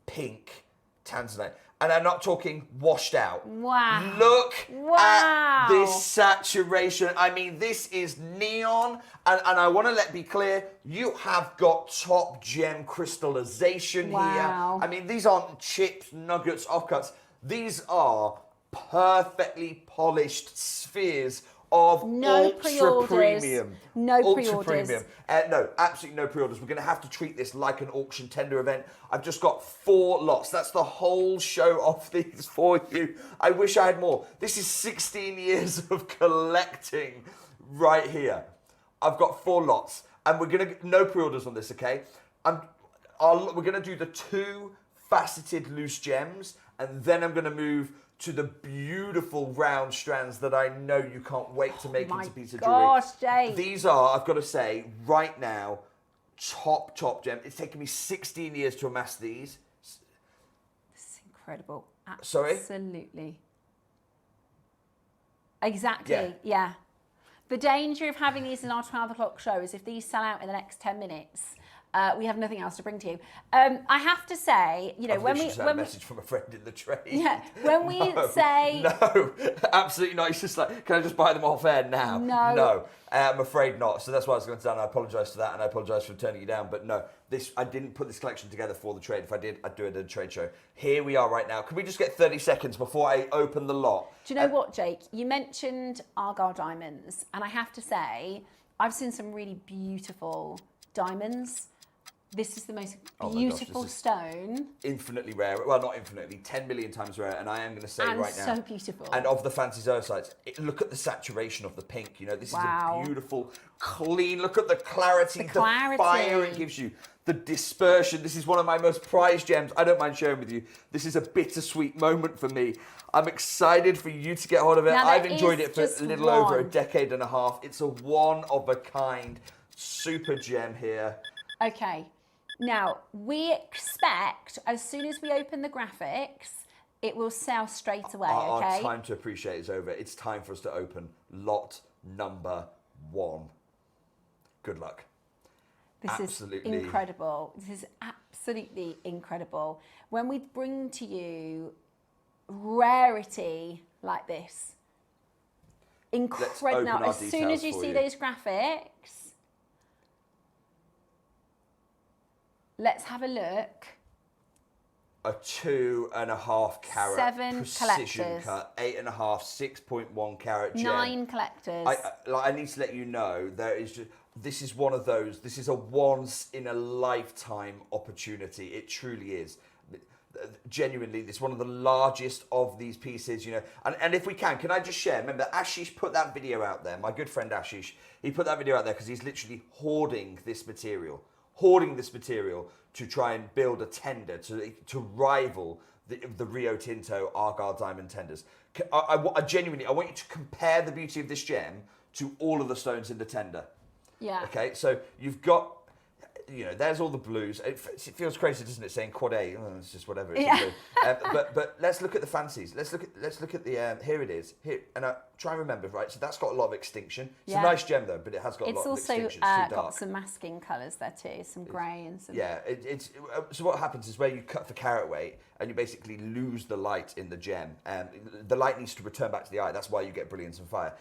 pink tanzanite. And I'm not talking washed out. Wow. Look at this saturation. I mean, this is neon. And I want to be clear, you have got top gem crystallization here. I mean, these aren't chips, nuggets, offcuts. These are perfectly polished spheres of ultra premium. No pre-orders. Premium. No, absolutely no pre-orders. We're going to have to treat this like an auction tender event. I've just got 4 lots. That's the whole show of these for you. I wish I had more. This is 16 years of collecting right here. I've got 4 lots, and we're going to no pre-orders on this. Okay, we're going to do the 2 faceted loose gems, and then I'm going to move to the beautiful round strands that I know you can't wait to make into pieces of jewelry. Gosh, Jay. These are, I've got to say, right now, top gem. It's taken me 16 years to amass these. This is incredible. Sorry? Absolutely. Exactly. Yeah. The danger of having these in our 12 o'clock show is if these sell out in the next 10 minutes, we have nothing else to bring to you. I have to say, you know, when we... a message from a friend in the trade. Yeah, when we say... No, absolutely not. It's just like, can I just buy them off air now? No, I'm afraid not. So that's why I was going to down. I apologise for that, and I apologise for turning you down. But no, I didn't put this collection together for the trade. If I did, I'd do it at a trade show. Here we are right now. Can we just get 30 seconds before I open the lot? Do you know what, Jake? You mentioned Argyle diamonds, and I have to say, I've seen some really beautiful diamonds. This is the most beautiful stone. Infinitely rare. Well, not infinitely, 10 million times rare. And I am going to say right now. So beautiful. And of the fancy zoisites, look at the saturation of the pink. You know, this is a beautiful, clean. Look at the clarity, the fire it gives you. The dispersion. This is one of my most prized gems. I don't mind sharing with you. This is a bittersweet moment for me. I'm excited for you to get hold of it. I've enjoyed it for a little over a decade and a half. It's a one-of-a-kind super gem here. Okay. Now, we expect, as soon as we open the graphics, it will sell straight away, okay? Our time to appreciate is over. It's time for us to open lot number 1. Good luck. This is incredible. This is absolutely incredible. When we bring to you rarity like this, incredible. Now, as soon as you see those graphics, let's have a look. A 2.5 carat 7 precision collectors. cut, 8.5, 6.1 carat gem. 9 collectors. I need to let you know this is one of those. This is a once in a lifetime opportunity. It truly is. Genuinely, this is one of the largest of these pieces, you know. And if we can I just share? Remember, Ashish put that video out there. My good friend Ashish, he put that video out there because he's literally hoarding this material to try and build a tender to rival the Rio Tinto Argyle diamond tenders. I genuinely, I want you to compare the beauty of this gem to all of the stones in the tender. Yeah. Okay, so you've got, you know, there's all the blues. It feels crazy, doesn't it, saying quad A? Oh, it's just whatever. It's blue. But let's look at the fancies. Let's look at the here it is here, and try and remember, right? So that's got a lot of extinction. It's a nice gem though, but it has got a lot of extinction. It's also got some masking colours there too, some grey and some. Yeah, so what happens is where you cut for carat weight, and you basically lose the light in the gem, and the light needs to return back to the eye. That's why you get brilliance and fire.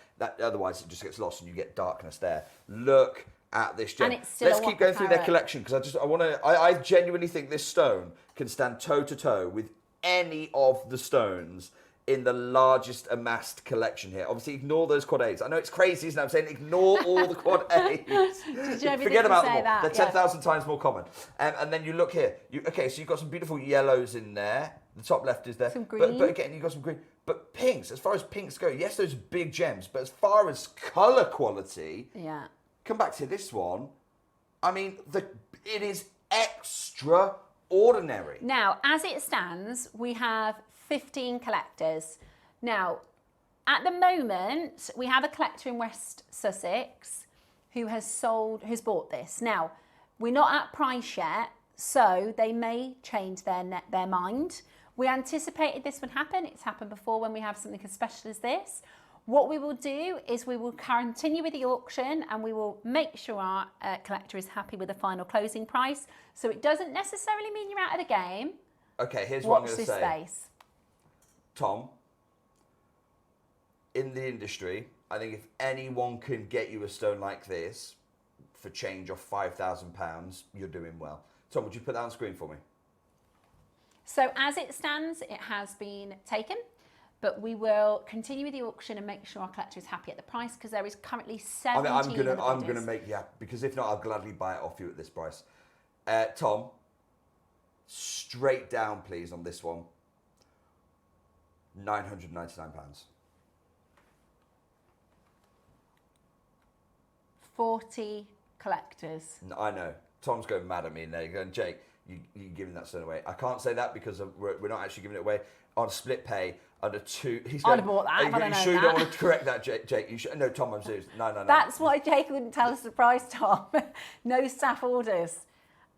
Otherwise, it just gets lost, and you get darkness there. Look at this gem. Let's keep going through their collection because I genuinely think this stone can stand toe to toe with any of the stones in the largest amassed collection here. Obviously, ignore those quad A's. I know it's crazy, isn't it? I'm saying ignore all the quad A's. Forget about them all. They're 10,000 times more common. And then you look here. So you've got some beautiful yellows in there. The top left is there. Some green. But again, you've got some green. But pinks, as far as pinks go, yes, those are big gems. But as far as colour quality, come back to this one. I mean, it is extraordinary. Now, as it stands, we have 15 collectors. Now, at the moment, we have a collector in West Sussex who has bought this. Now, we're not at price yet, so they may change their mind. We anticipated this would happen. It's happened before when we have something as special as this. What we will do is we will continue with the auction and we will make sure our collector is happy with the final closing price. So it doesn't necessarily mean you're out of the game. Okay, here's what I'm Watch going to this say. space. Tom, in the industry, I think if anyone can get you a stone like this for change of £5,000, you're doing well. Tom, would you put that on screen for me? So as it stands, it has been taken, but we will continue with the auction and make sure our collector is happy at the price because there is currently 17 I'm gonna make because if not, I'll gladly buy it off you at this price. Tom, straight down, please, on this one. £999. 40 collectors. I know. Tom's going mad at me and they're going, Jake, you're giving that stone away. I can't say that because we're not actually giving it away on split pay under 2. I'd have bought that if I'd known that. You don't want to correct that, Jake? You should. No, Tom, I'm serious. No. That's why Jake wouldn't tell us the price, Tom. No staff orders.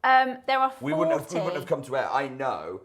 There are 40. We wouldn't have come to air. I know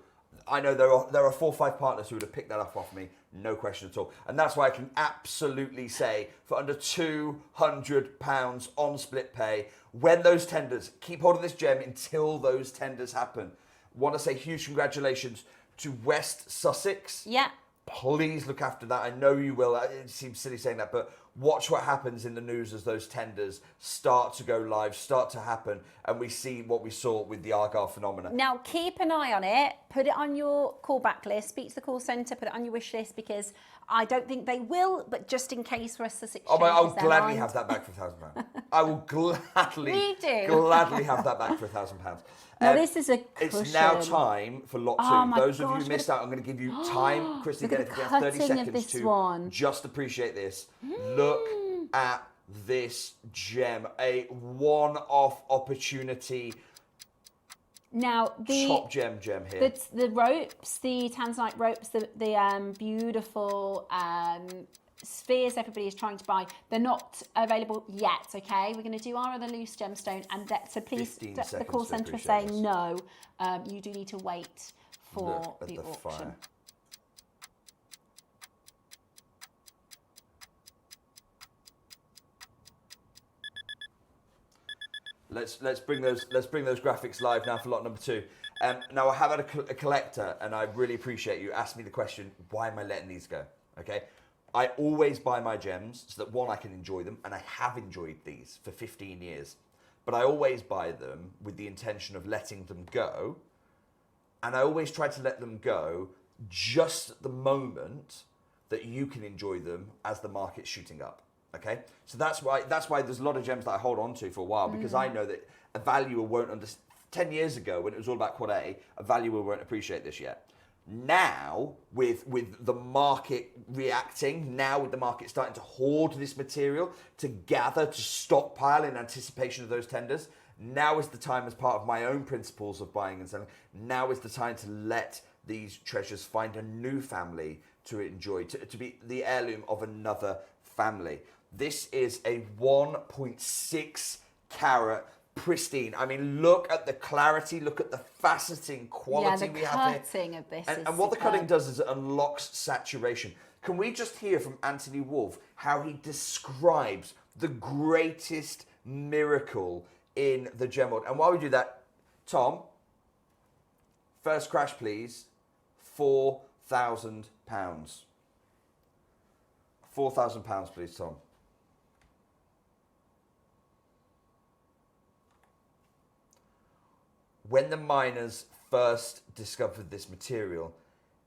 there are 4 or 5 partners who would have picked that up off me no question at all. And that's why I can absolutely say, for under £200 on split pay, when those tenders, keep hold of this gem until those tenders happen. Want to say huge congratulations to West Sussex. Yeah. Please look after that. I know you will. It seems silly saying that, but watch what happens in the news as those tenders start to go live, start to happen, and we see what we saw with the Argyle phenomenon. Now, keep an eye on it. Put it on your callback list. Speak to the call centre. Put it on your wish list, because I don't think they will, but just in case for us to exchange. Oh, I'll gladly have that back for £1,000. I will gladly have that back for £1,000. Now, this is a cushion. It's now time for lot 2. Oh Those of you who missed out, I'm going to give you time. Christy, Look again, at if the you have 30 cutting of seconds this to one. just appreciate this. Look at this gem. A one-off opportunity. Now, the top gem here. The ropes, the tanzanite ropes, the beautiful spheres everybody is trying to buy, they're not available yet, okay? We're going to do our other loose gemstone, and so please, the call centre is saying no, you do need to wait for the auction. Fire. Let's bring those graphics live now for lot number 2. Now I have had a collector, and I really appreciate you asked me the question, why am I letting these go? Okay, I always buy my gems so that, one, I can enjoy them, and I have enjoyed these for 15 years. But I always buy them with the intention of letting them go, and I always try to let them go just at the moment that you can enjoy them as the market's shooting up. Okay, so that's why there's a lot of gems that I hold on to for a while, because I know that a valuer won't understand. 10 years ago, when it was all about quad A, a valuer won't appreciate this yet. Now, with the market reacting, now with the market starting to hoard this material, to gather, to stockpile in anticipation of those tenders, now is the time, as part of my own principles of buying and selling, now is the time to let these treasures find a new family to enjoy, to be the heirloom of another family. This is a 1.6 carat pristine. I mean, look at the clarity, look at the faceting quality we have here. The cutting of this and what the cutting does is it unlocks saturation. Can we just hear from Anthony Wolf how he describes the greatest miracle in the gem world? And while we do that, Tom, first crash please, £4,000. £4,000 please, Tom. When the miners first discovered this material,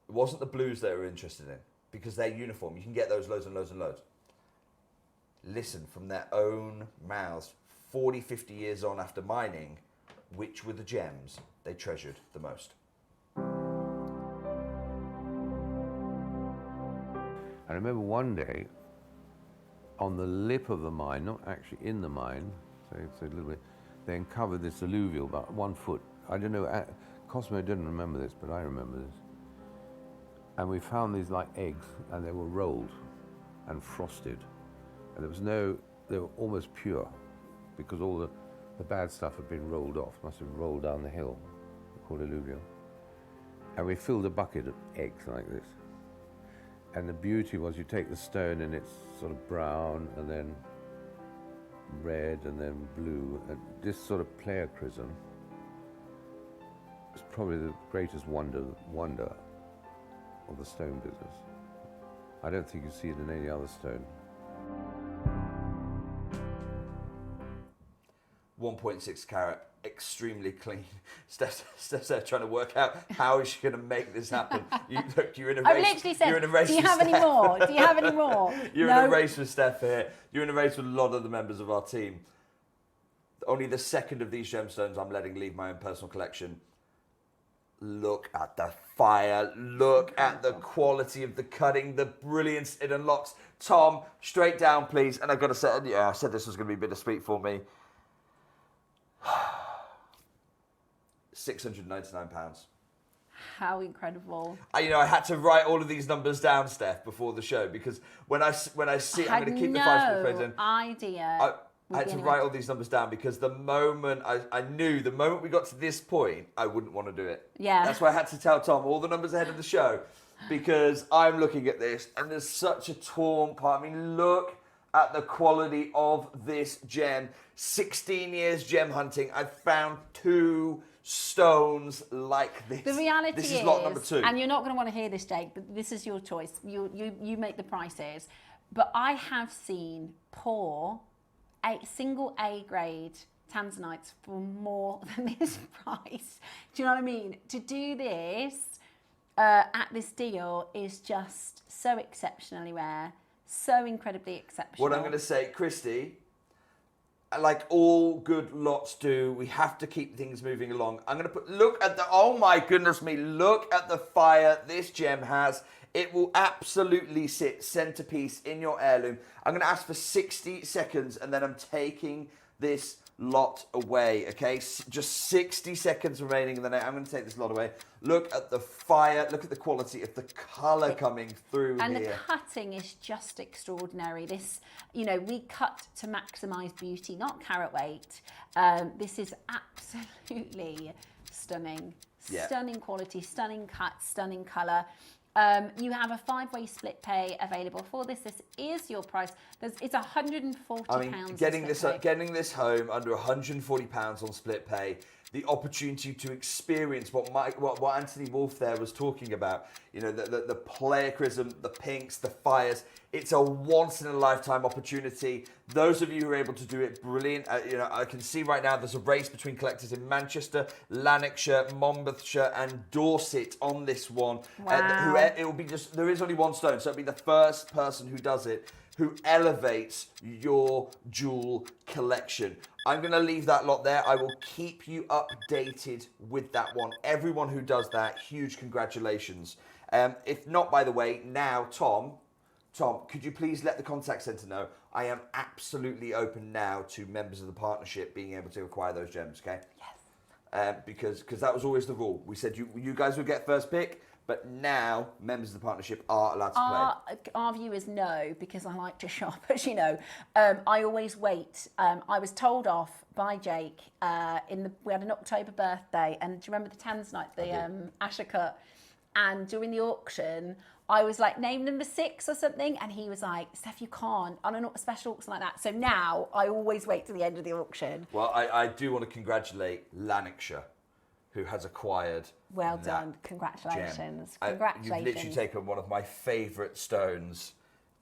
it wasn't the blues they were interested in, because they're uniform. You can get those loads and loads and loads. Listen from their own mouths, 40, 50 years on after mining, which were the gems they treasured the most. I remember one day, on the lip of the mine, not actually in the mine, so it's a little bit, they uncovered this alluvial about 1 foot. I don't know, Cosmo didn't remember this, but I remember this. And we found these like eggs, and they were rolled and frosted. And they were almost pure, because all the bad stuff had been rolled off, must have rolled down the hill, called alluvial. And we filled a bucket of eggs like this. And the beauty was, you take the stone and it's sort of brown, and then red, and then blue, and this sort of pleochrysm is probably the greatest wonder of the stone business. I don't think you see it in any other stone. 1.6 carat, extremely clean. Steph's there trying to work out how is she going to make this happen. You're in a race. I've literally said, do you have any more? Do you have any more? You're in a race with Steph here. You're in a race with a lot of the members of our team. Only the second of these gemstones I'm letting leave my own personal collection. Look at the fire. Look at the quality of the cutting, the brilliance it unlocks. Tom, straight down, please. And I've got to say, yeah, I said this was going to be bittersweet for me. £699. How incredible. I had to write all of these numbers down, Steph, before the show, because when I see, I'm going to keep the 5 for the idea. I had to write all these numbers down, because the moment I knew, the moment we got to this point, I wouldn't want to do it. Yeah. That's why I had to tell Tom all the numbers ahead of the show. because I'm looking at this and there's such a torn part. I mean, look at the quality of this gem. 16 years gem hunting, I've found 2 stones like this. The reality this is lot number 2. And you're not going to want to hear this, Jake, but this is your choice. You make the prices. But I have seen poor single A grade tanzanites for more than this price. Do you know what I mean? To do this at this deal is just so exceptionally rare. So incredibly exceptional. What I'm going to say, Christy, like all good lots do, we have to keep things moving along. I'm going to look at the, oh my goodness me, look at the fire this gem has. It will absolutely sit centerpiece in your heirloom. I'm going to ask for 60 seconds and then I'm taking this lot away, okay? Just 60 seconds remaining and then I'm going to take this lot away. Look at the fire, look at the quality of the colour coming through and here. The cutting is just extraordinary. This, you know, we cut to maximise beauty, not carat weight. This is absolutely stunning. Yeah. Stunning quality, stunning cut, stunning colour. You have a 5-way split pay available for this. This is your price. It's £140. I mean, getting this home under £140 on split pay, the opportunity to experience what Anthony Wolf there was talking about. You know, the playacrism, the pinks, the fires. It's a once in a lifetime opportunity. Those of you who are able to do it, brilliant. You know, I can see right now there's a race between collectors in Manchester, Lanarkshire, Monmouthshire, and Dorset on this one. Wow. It will be just, there is only one stone, so it'll be the first person who does it who elevates your jewel collection. I'm going to leave that lot there. I will keep you updated with that one. Everyone who does that, huge congratulations. If not, by the way, now, Tom, could you please let the contact centre know I am absolutely open now to members of the partnership being able to acquire those gems, okay? Yes. Because that was always the rule. We said you guys would get first pick, but now members of the partnership are allowed to play. Our view is no, because I like to shop, as you know. I always wait. I was told off by Jake. We had an October birthday, and do you remember the Tanzanite, the Asher cut? And during the auction, I was like, name number 6 or something, and he was like, Steph, you can't, on a special auction like that. So now I always wait to the end of the auction. Well, I do want to congratulate Lanarkshire, who has acquired Well done. Congratulations. Gem. Congratulations. You've literally taken one of my favourite stones.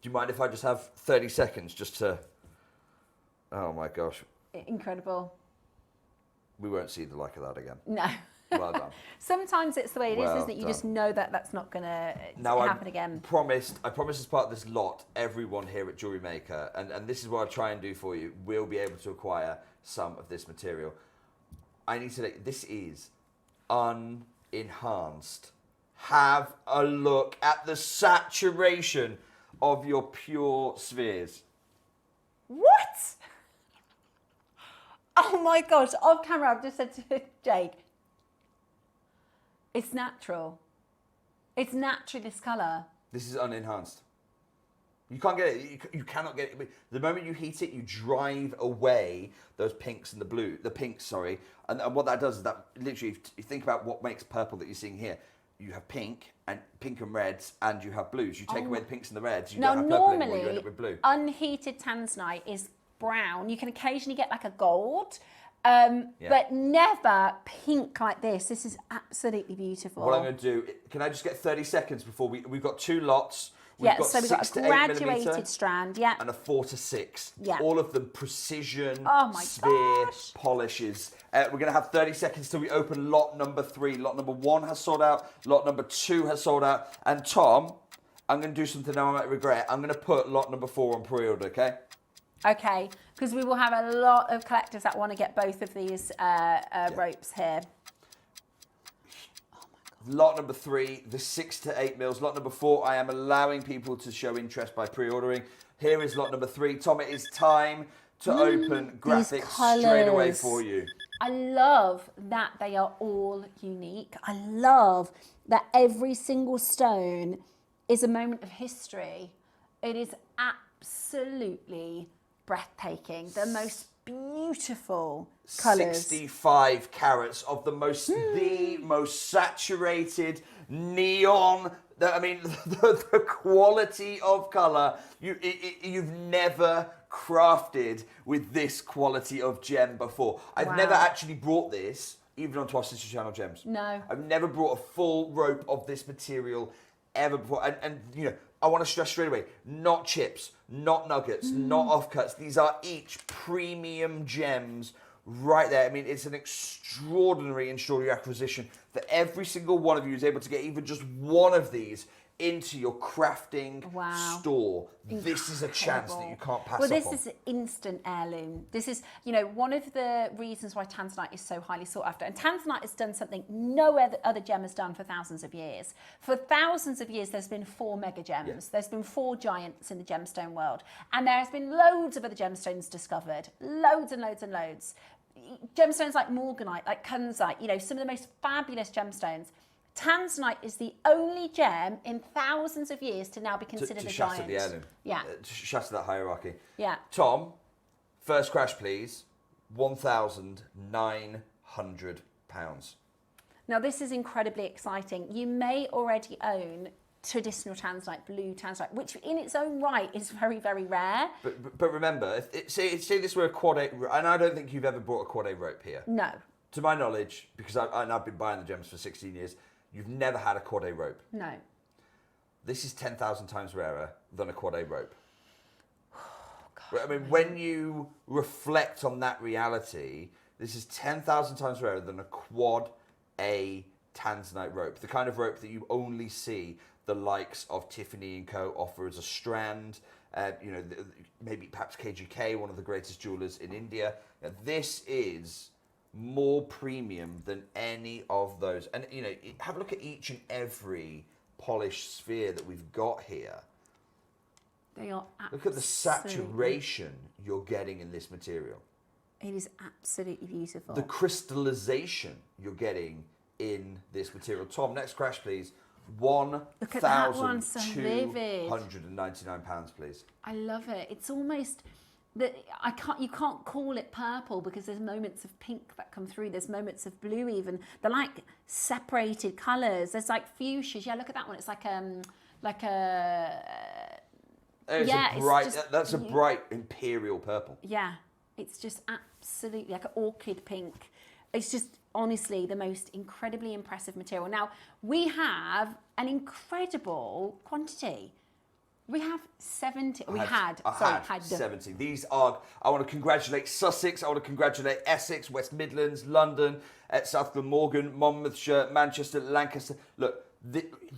Do you mind if I just have 30 seconds just to... Oh my gosh. Incredible. We won't see the like of that again. No. Well done. Sometimes it's the way it is, Well isn't it? You done. just know that that's not going to happen again. I promise as part of this lot, everyone here at Jewellery Maker, and this is what I try and do for you, will be able to acquire some of this material. I need to... This is unenhanced. Have a look at the saturation of your pure spheres. What? Oh my gosh, off camera I've just said to Jake, it's natural. It's naturally this colour. This is unenhanced. You can't get it. You cannot get it. The moment you heat it, you drive away those pinks and the pinks, sorry. And what that does is that literally, if you think about what makes purple that you're seeing here, you have pink and reds, and you have blues. You take away the pinks and the reds, you don't have purple anymore, you end up with blue. Unheated tanzanite is brown. You can occasionally get like a gold, but never pink like this. This is absolutely beautiful. What I'm going to do, can I just get 30 seconds before we've got 2 lots. We've got so we've got a graduated strand, and a 4 to 6. Yeah. All of them precision sphere polishes. We're going to have 30 seconds till we open lot number 3. Lot number 1 has sold out. Lot number 2 has sold out. And Tom, I'm going to do something now I might regret. I'm going to put lot number 4 on pre-order, okay? Okay, because we will have a lot of collectors that want to get both of these ropes here. Lot number 3, the 6 to 8 mils. Lot number 4, I am allowing people to show interest by pre-ordering. Here is lot number 3. Tom, it is time to open graphics straight away for you. I love that they are all unique. I love that every single stone is a moment of history. It is absolutely breathtaking. The most beautiful colours. 65 carats of the most saturated neon. I mean, the quality of colour, you've never crafted with this quality of gem before. I've never actually brought this, even onto our sister channel, Gems. No. I've never brought a full rope of this material ever before. And you know, I want to stress straight away, not chips, not nuggets, not offcuts. These are each premium gems right there. I mean, it's an extraordinary jewelry acquisition that every single one of you is able to get even just one of these into your crafting store. Incredible. This is a chance that you can't pass up on. Well, this is instant heirloom. This is, you know, one of the reasons why tanzanite is so highly sought after. And tanzanite has done something no other gem has done for thousands of years. For thousands of years, there's been 4 mega gems. Yeah. There's been 4 giants in the gemstone world. And there has been loads of other gemstones discovered. Loads and loads and loads. Gemstones like morganite, like kunzite, you know, some of the most fabulous gemstones. Tanzanite is the only gem in thousands of years to now be considered a giant. Shatter the heirloom. Yeah. To shatter that hierarchy. Yeah. Tom, first crash, please. £1,900. Now, this is incredibly exciting. You may already own traditional tanzanite, blue tanzanite, which in its own right is very, very rare. But remember, say this were a quad A, and I don't think you've ever bought a quad A rope here. No. To my knowledge, because I've been buying the gems for 16 years, you've never had a quad A rope. No. This is 10,000 times rarer than a quad A rope. Oh, gosh, I mean, when you reflect on that reality, this is 10,000 times rarer than a quad A tanzanite rope. The kind of rope that you only see the likes of Tiffany & Co. offer as a strand. You know, maybe perhaps KGK, one of the greatest jewelers in India. Now, this is more premium than any of those. And, you know, have a look at each and every polished sphere that we've got here. They are absolutely... Look at the saturation you're getting in this material. It is absolutely beautiful. The crystallization you're getting in this material. Tom, next crash, please. £1,299, please. I love it. It's almost that you can't call it purple because there's moments of pink that come through. There's moments of blue even. They're like separated colours. There's like fuchsias. Yeah, look at that one. It's like a that's a bright imperial purple. Yeah, it's just absolutely like an orchid pink. It's just honestly the most incredibly impressive material. Now, we have an incredible quantity. We have 70. I had 70. These are, I want to congratulate Sussex, I want to congratulate Essex, West Midlands, London, South Glamorgan, Monmouthshire, Manchester, Lancaster. Look,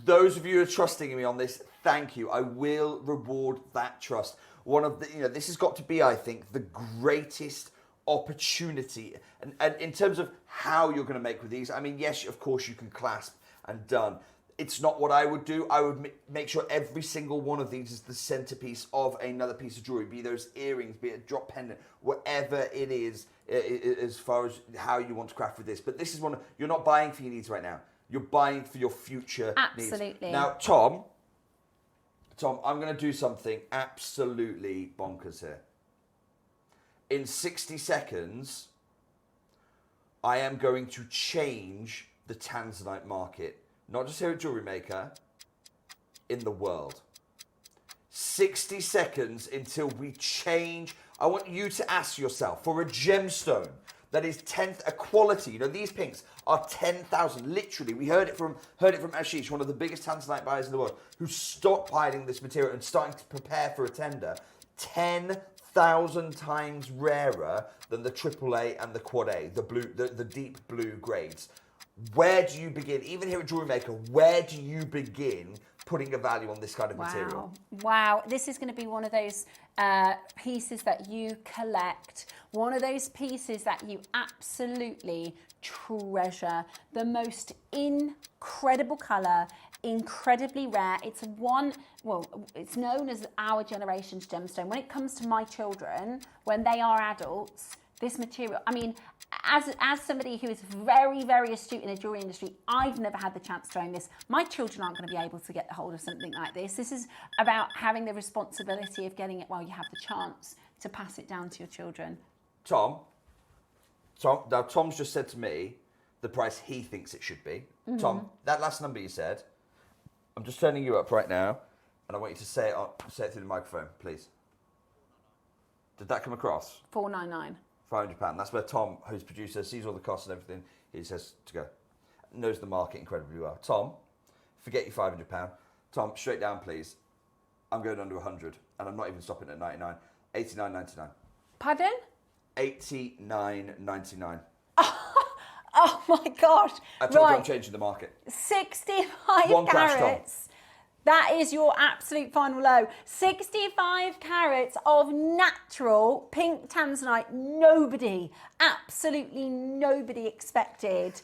those of you who are trusting me on this, thank you. I will reward that trust. One of the, you know, this has got to be, I think, the greatest opportunity. And in terms of how you're going to make with these, I mean, yes, of course you can clasp and done. It's not what I would do. I would make sure every single one of these is the centerpiece of another piece of jewelry, be those earrings, be it a drop pendant, whatever it is, as far as how you want to craft with this. But this is one, you're not buying for your needs right now. You're buying for your future needs. Absolutely. Now, Tom, I'm going to do something absolutely bonkers here. In 60 seconds, I am going to change the tanzanite market. Not just here at Jewellery Maker, in the world. 60 seconds until we change. I want you to ask yourself, for a gemstone that is a quality, you know, these pinks are 10,000, literally. We heard it from Ashish, one of the biggest tanzanite buyers in the world, who's stockpiling this material and starting to prepare for a tender. 10,000 times rarer than the AAA and the Quad A, the deep blue grades. Where do you begin? Even here at Jewellery Maker, where do you begin putting a value on this kind of material? Wow, this is going to be one of those pieces that you collect, one of those pieces that you absolutely treasure. The most incredible colour, incredibly rare. It's it's known as our generation's gemstone. When it comes to my children, when they are adults, this material, I mean, as somebody who is very, very astute in the jewelry industry, I've never had the chance to own this. My children aren't going to be able to get hold of something like this. This is about having the responsibility of getting it while you have the chance to pass it down to your children. Tom, now Tom's just said to me the price he thinks it should be. Mm-hmm. Tom, that last number you said, I'm just turning you up right now, and I want you to say it through the microphone, please. Did that come across? £499. £500. That's where Tom, who's producer, sees all the costs and everything. He says to go. Knows the market incredibly well. Tom, forget your £500. Tom, straight down, please. I'm going under 100, and I'm not even stopping at 99. 89.99. Pardon? 89.99. Oh my gosh. I told you I'm changing the market. 65 One crash, Tom. carats. That is your absolute final low. 65 carats of natural pink tanzanite. Nobody, absolutely nobody expected.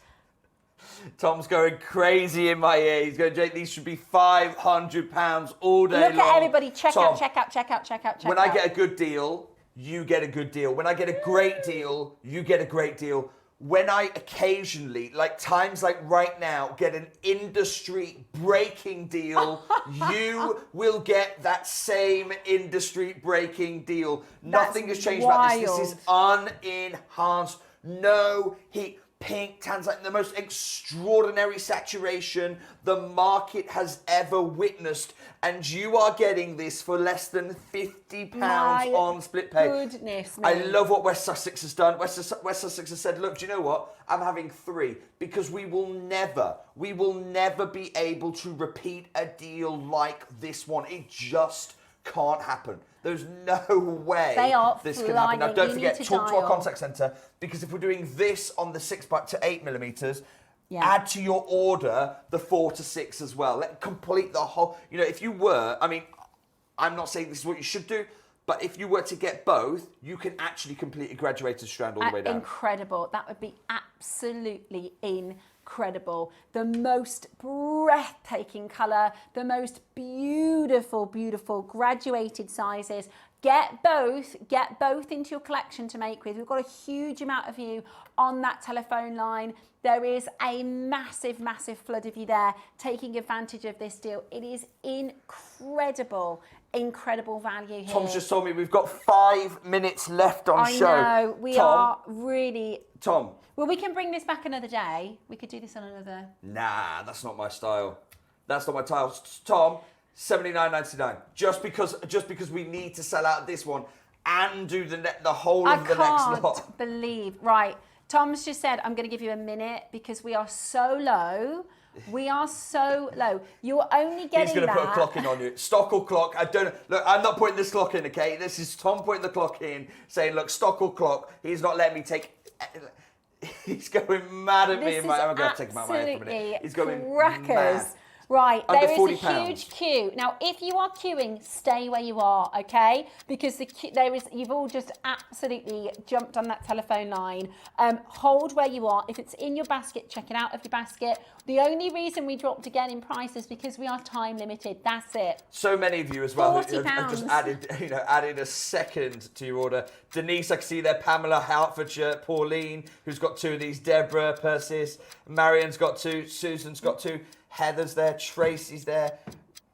Tom's going crazy in my ear. He's going, Jake, these should be £500 all day long. Look at everybody. Check Tom, out, check out, check out, check out, check out. when I get a good deal, you get a good deal. When I get a great deal, you get a great deal. When I occasionally, like times like right now, get an industry-breaking deal, you will get that same industry-breaking deal. Nothing has changed about this. This is unenhanced, no heat. Pink, tanzanite, the most extraordinary saturation the market has ever witnessed. And you are getting this for less than £50 on split pay. Goodness me. I love what West Sussex has done. West Sussex has said, look, do you know what? I'm having 3 because we will never be able to repeat a deal like this one. It just can't happen. There's no way this can happen. Now, don't forget, talk to our contact centre, because if we're doing this on the 6 to 8 millimetres, add to your order the 4 to 6 as well. Let complete the whole. You know, if you were, I mean, I'm not saying this is what you should do, but if you were to get both, you can actually complete a graduated strand all the way down. Incredible. That would be absolutely incredible. The most breathtaking colour, the most beautiful, beautiful graduated sizes. Get both into your collection to make with. We've got a huge amount of you on that telephone line. There is a massive, massive flood of you there taking advantage of this deal. It is incredible, incredible value here. Tom's just told me we've got 5 minutes left on show. I know, we are really... Tom. Well, we can bring this back another day. We could do this on another... Nah, that's not my style. That's not my style. Tom, $79.99. Just because we need to sell out this one and do the whole of the next lot. I can't believe... Right, Tom's just said, I'm going to give you a minute because we are so low. We are so low. You're only getting He's going to put a clock in on you. Stock or clock. I don't know. Look, I'm not putting this clock in, okay? This is Tom putting the clock in, saying, look, stock or clock. He's not letting me take... He's going mad at me. I'm going to take him out of my head for a minute. He's going mad. Right, Under there is a £40. huge queue. Now, if you are queuing, stay where you are, okay? Because you've all just absolutely jumped on that telephone line. Hold where you are. If it's in your basket, check it out of your basket. The only reason we dropped again in price is because we are time limited. That's it. So many of you as well who have just £40. added a second to your order. Denise, I can see there. Pamela, Hertfordshire. Pauline, who's got 2 of these. Deborah, Persis. Marion's got 2. Susan's got 2. Heather's there, Tracy's there.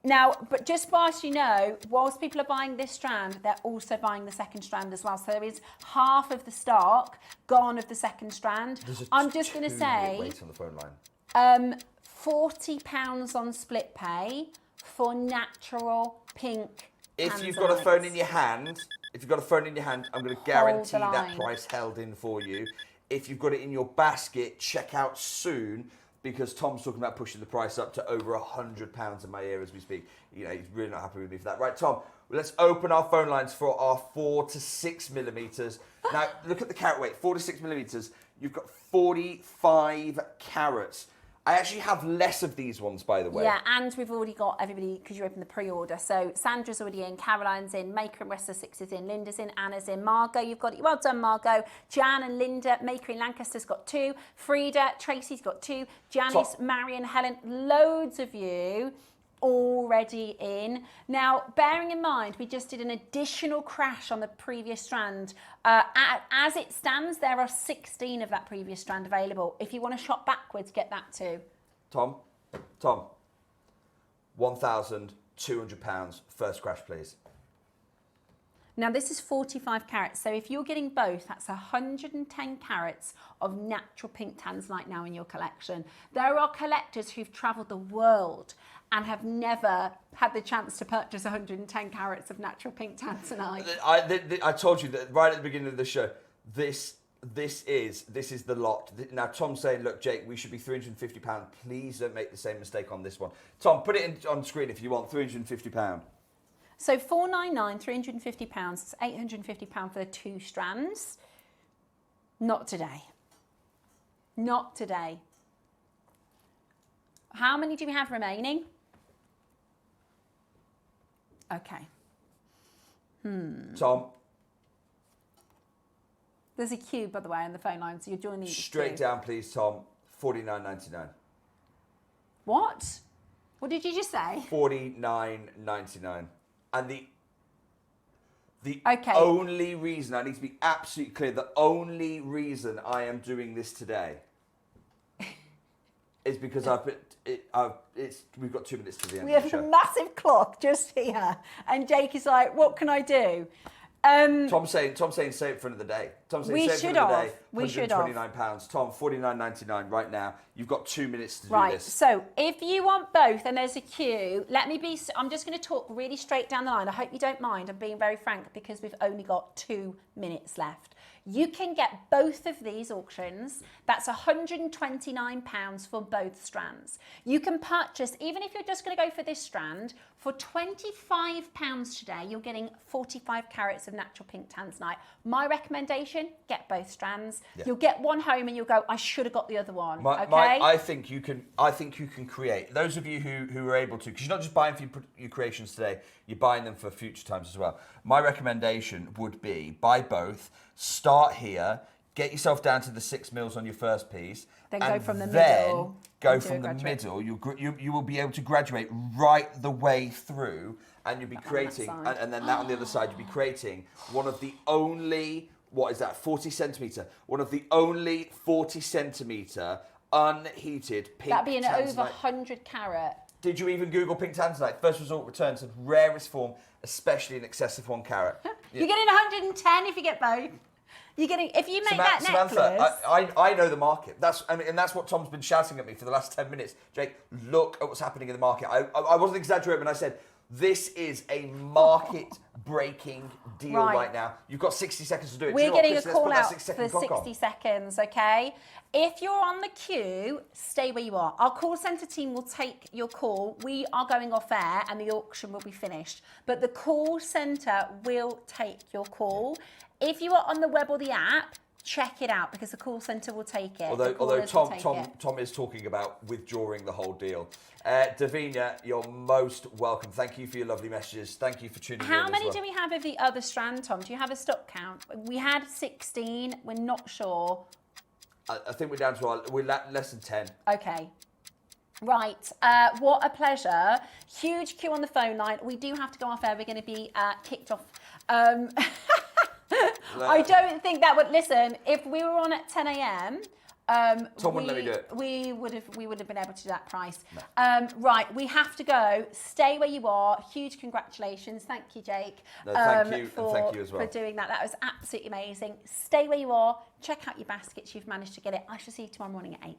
Now, but just whilst you know, whilst people are buying this strand, they're also buying the second strand as well. So there is half of the stock gone of the second strand. I'm just going to say, wait on the phone line. £40 on split pay for natural pink. If you've got a phone in your hand, I'm going to guarantee that price held in for you. If you've got it in your basket, check out soon. Because Tom's talking about pushing the price up to over £100 in my ear as we speak. You know, he's really not happy with me for that. Right, Tom, let's open our phone lines for our 4 to 6 millimetres. Now, look at the carat weight, 4 to 6 millimetres. You've got 45 carats. I actually have less of these ones, by the way. Yeah, and we've already got everybody, because you opened the pre-order. So Sandra's already in, Caroline's in, Maker and West Sussex is in, Linda's in, Anna's in, Margot, you've got it. Well done, Margot. Jan and Linda, Maker in Lancaster's got 2. Frida, Tracy's got 2. Janice, Marion, Helen, loads of you already in. Now, bearing in mind, we just did an additional crash on the previous strand. As it stands, there are 16 of that previous strand available. If you want to shop backwards, get that too. Tom, £1,200 first crash, please. Now this is 45 carats, so if you're getting both, that's 110 carats of natural pink tanzanite now in your collection. There are collectors who've travelled the world and have never had the chance to purchase 110 carats of natural pink tanzanite. I told you that right at the beginning of the show, this is the lot. Now Tom's saying, look, Jake, we should be £350. Please don't make the same mistake on this one. Tom, put it on screen if you want, £350. So £499, £350, it's £850 for the 2 strands. Not today. Not today. How many do we have remaining? Okay. Tom. There's a queue, by the way, on the phone line, so you're joining the Straight queue. down, please, Tom. $49.99. What? What did you just say? $49.99. And the Okay. only reason, I need to be absolutely clear, the only reason I am doing this today is because we've got 2 minutes to the end We of have the a show. massive clock just here, and Jake is like, what can I do? Tom's saying save it for another day. Tom's saying We save it for should another have. day. We should have. £129. Tom, $49.99 right now. You've got 2 minutes to do Right, this. so if you want both and there's a queue, I'm just going to talk really straight down the line. I hope you don't mind. I'm being very frank because we've only got 2 minutes left. You can get both of these auctions. That's £129 for both strands. You can purchase, even if you're just going to go for this strand, for £25 today, you're getting 45 carats of natural pink tanzanite. My recommendation, get both strands. Yeah. You'll get one home and you'll go, I should have got the other one. Okay? I think you can create. Those of you who are able to, because you're not just buying for your creations today, you're buying them for future times as well. My recommendation would be buy both, start here, get yourself down to the 6 mils on your first piece, Then and go from the then middle. go and do from a the graduate. middle. You will be able to graduate right the way through, and you'll be creating, side. and then that on the other side, you'll be creating one of the only, what is that, 40 centimetre? One of the only 40 centimetre unheated pink That'd be an tanzanite. over 100 carat. Did you even Google pink tanzanite? First result returns in rarest form, especially in excess of 1 carat. You're getting 110 if you get both. You're getting, if you make that necklace. Samantha, I know the market. And that's what Tom's been shouting at me for the last 10 minutes. Jake, look at what's happening in the market. I wasn't exaggerating when I said this is a market-breaking deal right now. You've got 60 seconds to do it. We're getting a call out for 60 60 seconds, okay? If you're on the queue, stay where you are. Our call centre team will take your call. We are going off air and the auction will be finished. But the call centre will take your call. If you are on the web or the app, check it out because the call centre will take it. Although Tom is talking about withdrawing the whole deal. Davina, you're most welcome. Thank you for your lovely messages. Thank you for tuning in. How many do we have of the other strand, Tom? Do you have a stock count? We had 16. We're not sure. I think we're down to less than 10. Okay. Right, what a pleasure. Huge queue on the phone line. We do have to go off air. We're going to be kicked off. I don't think that would, listen, if we were on at 10 a.m, Tom wouldn't let me do it. We would have been able to do that price. No. Right, we have to go. Stay where you are. Huge congratulations. Thank you, Jake. No, thank you, and thank you as well. For doing that. That was absolutely amazing. Stay where you are. Check out your baskets. You've managed to get it. I shall see you tomorrow morning at 8.